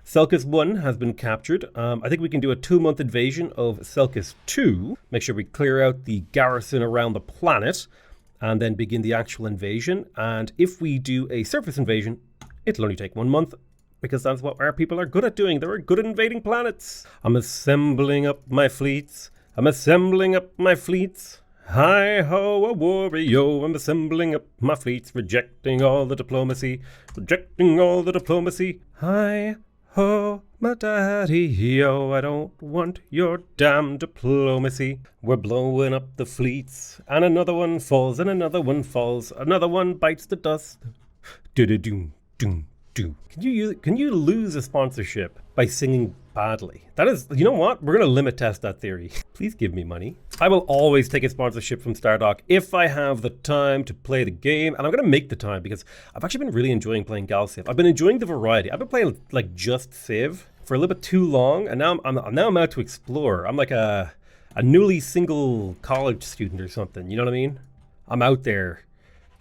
Selkis 1 has been captured. I think we can do a 2-month invasion of Selkis 2. Make sure we clear out the garrison around the planet and then begin the actual invasion. And if we do a surface invasion, it'll only take 1 month because that's what our people are good at doing. They're good at invading planets. I'm assembling up my fleets. Hi-ho, a warrior, I'm assembling up my fleets, rejecting all the diplomacy. Hi-ho, my daddy-o, I don't want your damn diplomacy. We're blowing up the fleets, and another one falls, and another one falls, another one bites the dust. Do-do-doom-doom. Can you lose a sponsorship by singing badly? That is, you know what? We're going to limit test that theory. Please give me money. I will always take a sponsorship from Stardock if I have the time to play the game, and I'm going to make the time because I've actually been really enjoying playing Galciv. I've been enjoying the variety. I've been playing like just Civ for a little bit too long, and now I'm out to explore. I'm like a newly single college student or something. You know what I mean? I'm out there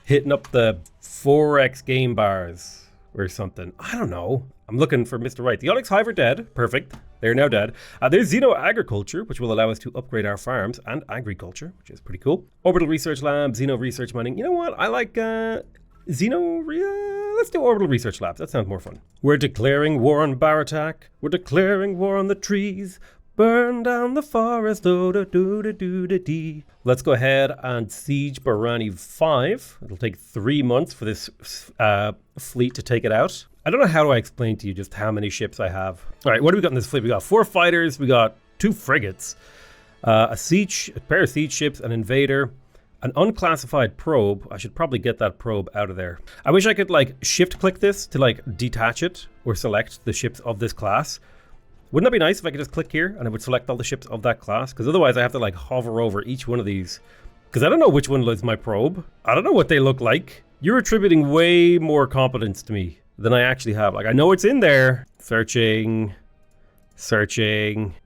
hitting up the 4X game bars or something. I don't know. I'm looking for Mr. Right. The Onyx Hive are dead. Perfect. They're now dead. There's Xeno-agriculture, which will allow us to upgrade our farms, and agriculture, which is pretty cool. Orbital Research Lab, Xeno Research Mining. You know what? I like let's do Orbital Research Labs. That sounds more fun. We're declaring war on Baratak. We're declaring war on the trees. Burn down the forest, do-do-do-do-do-do-dee. Let's go ahead and siege Barani 5. It'll take 3 months for this fleet to take it out. I don't know how do I explain to you just how many ships I have. All right, what do we got in this fleet? We got 4 fighters, we got 2 frigates, a pair of siege ships, an invader, an unclassified probe. I should probably get that probe out of there. I wish I could like shift click this to like detach it or select the ships of this class. Wouldn't that be nice if I could just click here and it would select all the ships of that class? Because otherwise I have to like hover over each one of these. Because I don't know which one is my probe. I don't know what they look like. You're attributing way more competence to me than I actually have. Like, I know it's in there. Searching.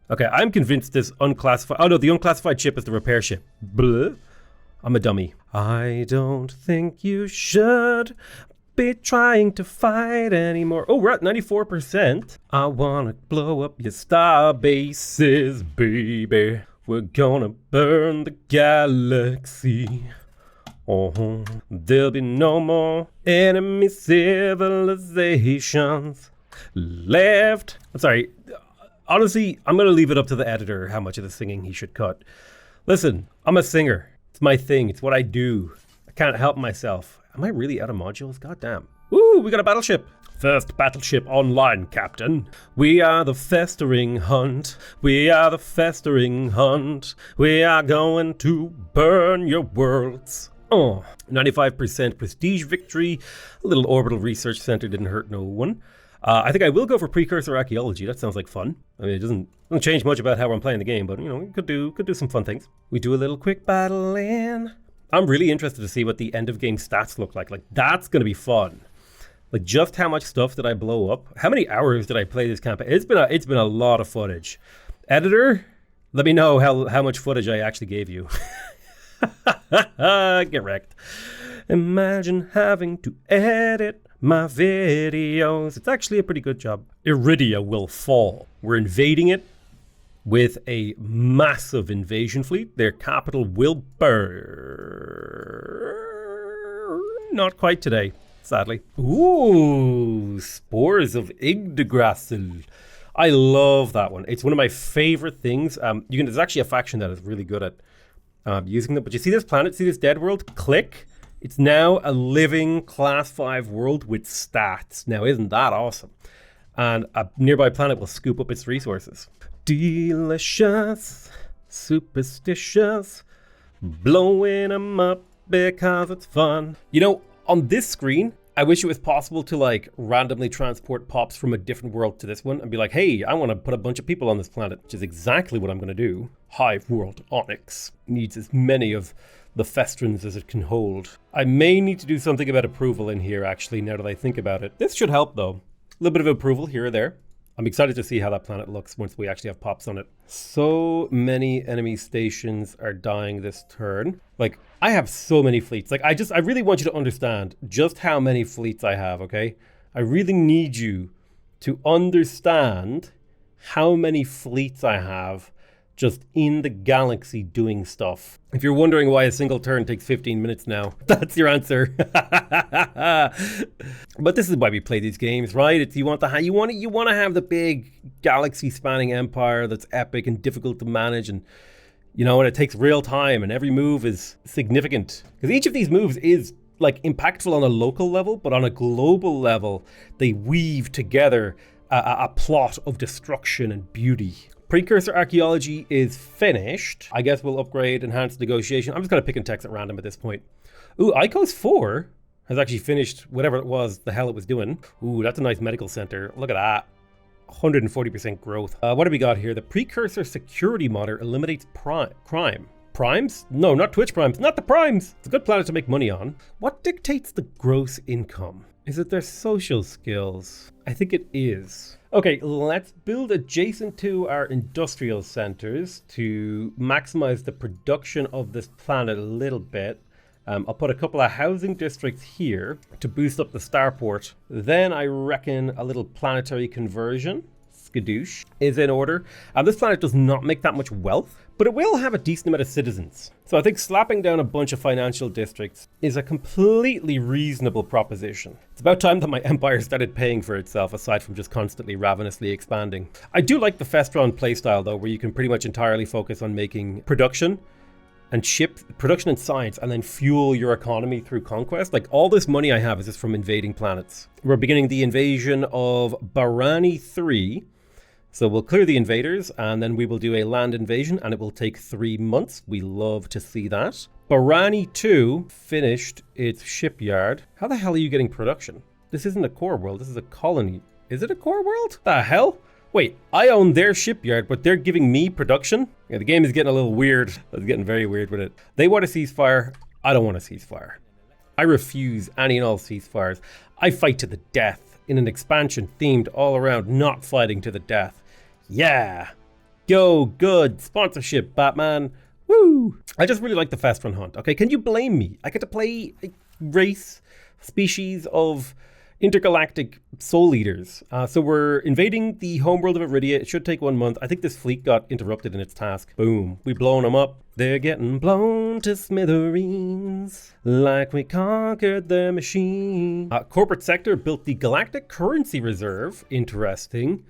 Okay, I'm convinced this unclassified... Oh no, the unclassified ship is the repair ship. Blah. I'm a dummy. I don't think you should be trying to fight anymore. Oh, we're at 94%. I wanna blow up your star bases, baby. We're gonna burn the galaxy. Oh, there'll be no more enemy civilizations left. I'm sorry. Honestly, I'm going to leave it up to the editor how much of the singing he should cut. Listen, I'm a singer. It's my thing. It's what I do. I can't help myself. Am I really out of modules? God damn. Ooh, we got a battleship. First battleship online, Captain. We are the festering hunt. We are the festering hunt. We are going to burn your worlds. Oh, 95% prestige victory. A little orbital research center didn't hurt no one. I think I will go for precursor archaeology. That sounds like fun. I mean, it doesn't change much about how I'm playing the game, but you know, we could do some fun things. We do a little quick battling. I'm really interested to see what the end of game stats look like. Like, that's going to be fun. Like, just how much stuff did I blow up? How many hours did I play this campaign? It's been a lot of footage. Editor, let me know how much footage I actually gave you. Get wrecked. Imagine having to edit my videos. It's actually a pretty good job. Iridia will fall. We're invading it with a massive invasion fleet. Their capital will burn. Not quite today, sadly. Ooh, Spores of Yggdrasil. I love that one. It's one of my favorite things. There's actually a faction that is really good at using them. But you see this planet? See this dead world? Click. It's now a living class 5 world with stats. Now, isn't that awesome? And a nearby planet will scoop up its resources. Delicious, superstitious, blowing them up because it's fun. You know, on this screen, I wish it was possible to like randomly transport pops from a different world to this one and be like, hey, I want to put a bunch of people on this planet, which is exactly what I'm going to do. Hive World Onyx needs as many of the Festrons as it can hold. I may need to do something about approval in here, actually, now that I think about it. This should help, though. A little bit of approval here or there. I'm excited to see how that planet looks once we actually have pops on it. So many enemy stations are dying this turn. Like, I have so many fleets. Like, I really want you to understand just how many fleets I have, okay? I really need you to understand how many fleets I have just in the galaxy doing stuff. If you're wondering why a single turn takes 15 minutes now, that's your answer. But this is why we play these games, right? It's you want to have the big galaxy-spanning empire that's epic and difficult to manage, and you know, and it takes real time, and every move is significant because each of these moves is like impactful on a local level, but on a global level, they weave together a plot of destruction and beauty. Precursor archaeology is finished. I guess we'll upgrade enhanced negotiation. I'm just going to pick and text at random at this point. Ooh, ICOS 4 has actually finished whatever it was, the hell it was doing. Ooh, that's a nice medical center. Look at that. 140% growth. What do we got here? The precursor security modder eliminates crime. Primes? No, not Twitch primes. Not the primes. It's a good planet to make money on. What dictates the gross income? Is it their social skills? I think it is. Okay, let's build adjacent to our industrial centers to maximize the production of this planet a little bit. I'll put a couple of housing districts here to boost up the starport. Then I reckon a little planetary conversion, skadoosh, is in order. This planet does not make that much wealth, but it will have a decent amount of citizens. So I think slapping down a bunch of financial districts is a completely reasonable proposition. It's about time that my empire started paying for itself, aside from just constantly ravenously expanding. I do like the Festron playstyle though, where you can pretty much entirely focus on making production and production and science, and then fuel your economy through conquest. Like, all this money I have is just from invading planets. We're beginning the invasion of Barani 3. So we'll clear the invaders, and then we will do a land invasion, and it will take 3 months. We love to see that. Barani 2 finished its shipyard. How the hell are you getting production? This isn't a core world, this is a colony. Is it a core world? The hell? Wait, I own their shipyard, but they're giving me production? Yeah, the game is getting a little weird. It's getting very weird with it. They want a ceasefire. I don't want a ceasefire. I refuse any and all ceasefires. I fight to the death in an expansion themed all around not fighting to the death. Yeah. Go good. Sponsorship, Batman. Woo. I just really like the Festron hunt. Okay, can you blame me? I get to play a race, species of intergalactic soul eaters. So we're invading the homeworld of Iridia. It should take 1 month. I think this fleet got interrupted in its task. Boom. We blown them up. They're getting blown to smithereens like we conquered their machine. Corporate sector built the Galactic currency reserve. Interesting.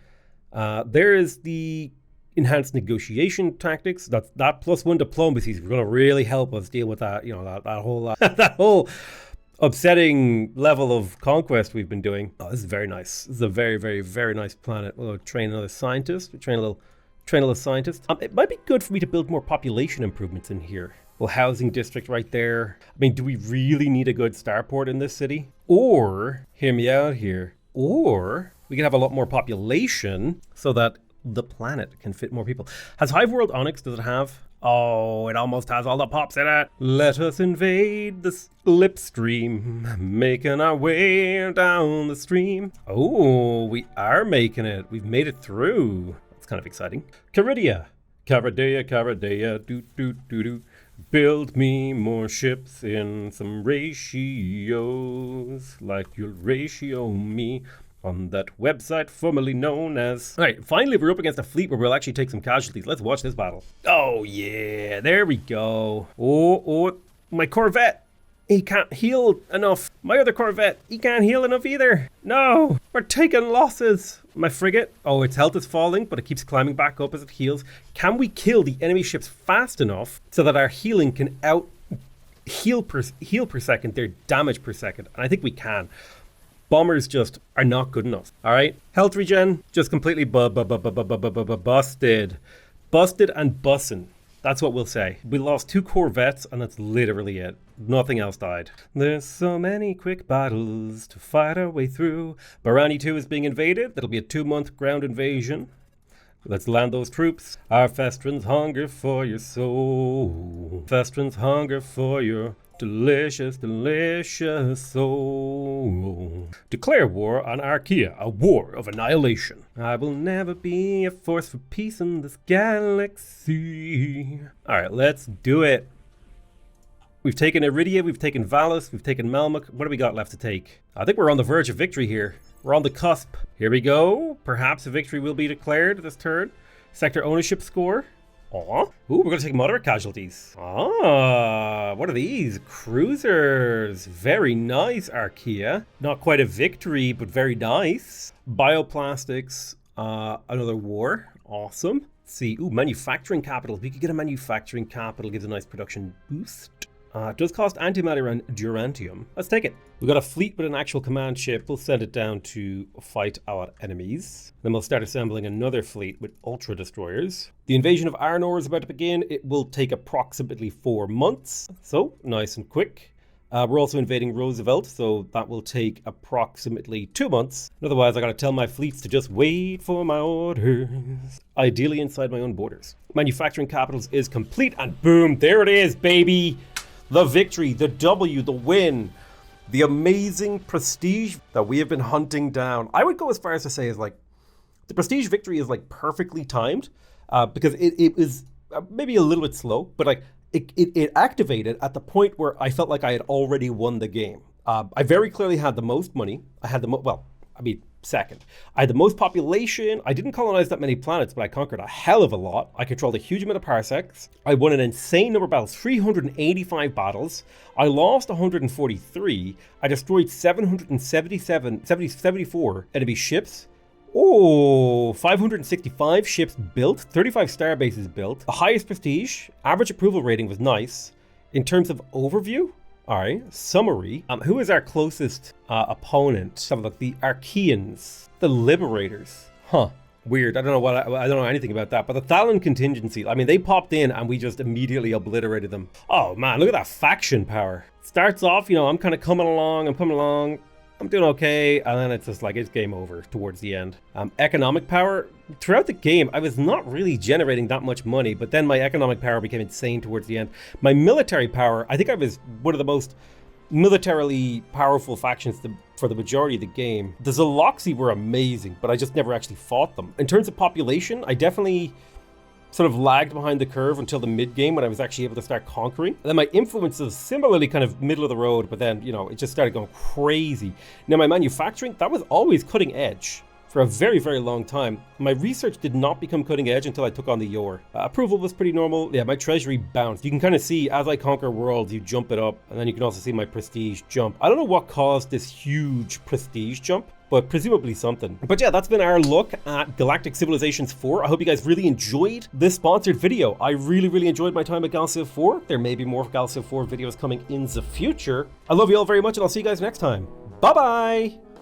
There is the enhanced negotiation tactics. That +1 diplomacies are going to really help us deal with that. You know, that whole that whole upsetting level of conquest we've been doing. Oh, this is very nice. This is a very, very, very nice planet. We'll train another scientist. We train a little scientist. It might be good for me to build more population improvements in here. Well, housing district right there. I mean, do we really need a good starport in this city? Or, hear me out here, or we could have a lot more population so that the planet can fit more people. Has Hive World Onyx, does it have? Oh, it almost has all the pops in it. Let us invade the slipstream, making our way down the stream. Oh, we are making it. We've made it through. That's kind of exciting. Caridia. Caradea, do. Build me more ships in some ratios, like you'll ratio me on that website formerly known as... All right, finally we're up against a fleet where we'll actually take some casualties. Let's watch this battle. Oh yeah, there we go. Oh, my Corvette. He can't heal enough. My other Corvette, he can't heal enough either. No, we're taking losses. My frigate, oh, its health is falling, but it keeps climbing back up as it heals. Can we kill the enemy ships fast enough so that our healing can heal per second their damage per second? And I think we can. Bombers just are not good enough. All right, health regen just completely busted. Busted and bussin'. That's what we'll say. We lost 2 Corvettes and that's literally it. Nothing else died. There's so many quick battles to fight our way through. Barani 2 is being invaded. That'll be a 2-month ground invasion. Let's land those troops. Our Festrons hunger for your soul. Festrons hunger for your delicious, delicious soul. Declare war on Archaea, a war of annihilation. I will never be a force for peace in this galaxy. Alright, let's do it. We've taken Iridia, we've taken Valus, we've taken Melmac. What do we got left to take? I think we're on the verge of victory here. We're on the cusp. Here we go. Perhaps a victory will be declared this turn. Sector ownership score. Aw. Ooh, we're going to take moderate casualties. Ah, what are these? Cruisers. Very nice, Archaea. Not quite a victory, but very nice. Bioplastics. Another war. Awesome. Let's see. Ooh, manufacturing capital. We could get a manufacturing capital. Gives a nice production boost. It does cost antimatter and durantium. Let's take it. We've got a fleet with an actual command ship. We'll send it down to fight our enemies. Then we'll start assembling another fleet with ultra destroyers. The invasion of Arnor is about to begin. It will take approximately 4 months. So, nice and quick. We're also invading Roosevelt, so that will take approximately 2 months. Otherwise, I gotta tell my fleets to just wait for my orders. Ideally inside my own borders. Manufacturing capitals is complete, and boom, there it is, baby! The victory, the W, the win, the amazing prestige that we have been hunting down. I would go as far as to say is like, the prestige victory is like perfectly timed because it was maybe a little bit slow, but like it activated at the point where I felt like I had already won the game. I very clearly had the most money. I had second. I had the most population. I didn't colonize that many planets, but I conquered a hell of a lot. I controlled a huge amount of parsecs. I won an insane number of battles, 385 battles. I lost 143. I destroyed 74 enemy ships. Oh, 565 ships built, 35 star bases built. The highest prestige, average approval rating was nice. In terms of overview, all right, summary. Who is our closest opponent? Let's have a look. The Archaeans, the Liberators. Huh. Weird. I don't know anything about that. But the Thalan contingency. I mean, they popped in and we just immediately obliterated them. Oh man, look at that faction power. Starts off, you know, I'm kind of coming along. I'm doing okay, and then it's just like, it's game over towards the end. Economic power, throughout the game, I was not really generating that much money, but then my economic power became insane towards the end. My military power, I think I was one of the most militarily powerful factions for the majority of the game. The Zaloxi were amazing, but I just never actually fought them. In terms of population, I definitely sort of lagged behind the curve until the mid-game when I was actually able to start conquering. And then my influences similarly kind of middle of the road, but then, you know, it just started going crazy. Now my manufacturing, that was always cutting edge for a very, very long time. My research did not become cutting edge until I took on the YOR. Approval was pretty normal. Yeah, my treasury bounced. You can kind of see as I conquer worlds, you jump it up, and then you can also see my prestige jump. I don't know what caused this huge prestige jump, but presumably something. But yeah, that's been our look at Galactic Civilizations 4. I hope you guys really enjoyed this sponsored video. I really, really enjoyed my time at Galciv 4. There may be more Galciv 4 videos coming in the future. I love you all very much, and I'll see you guys next time. Bye-bye!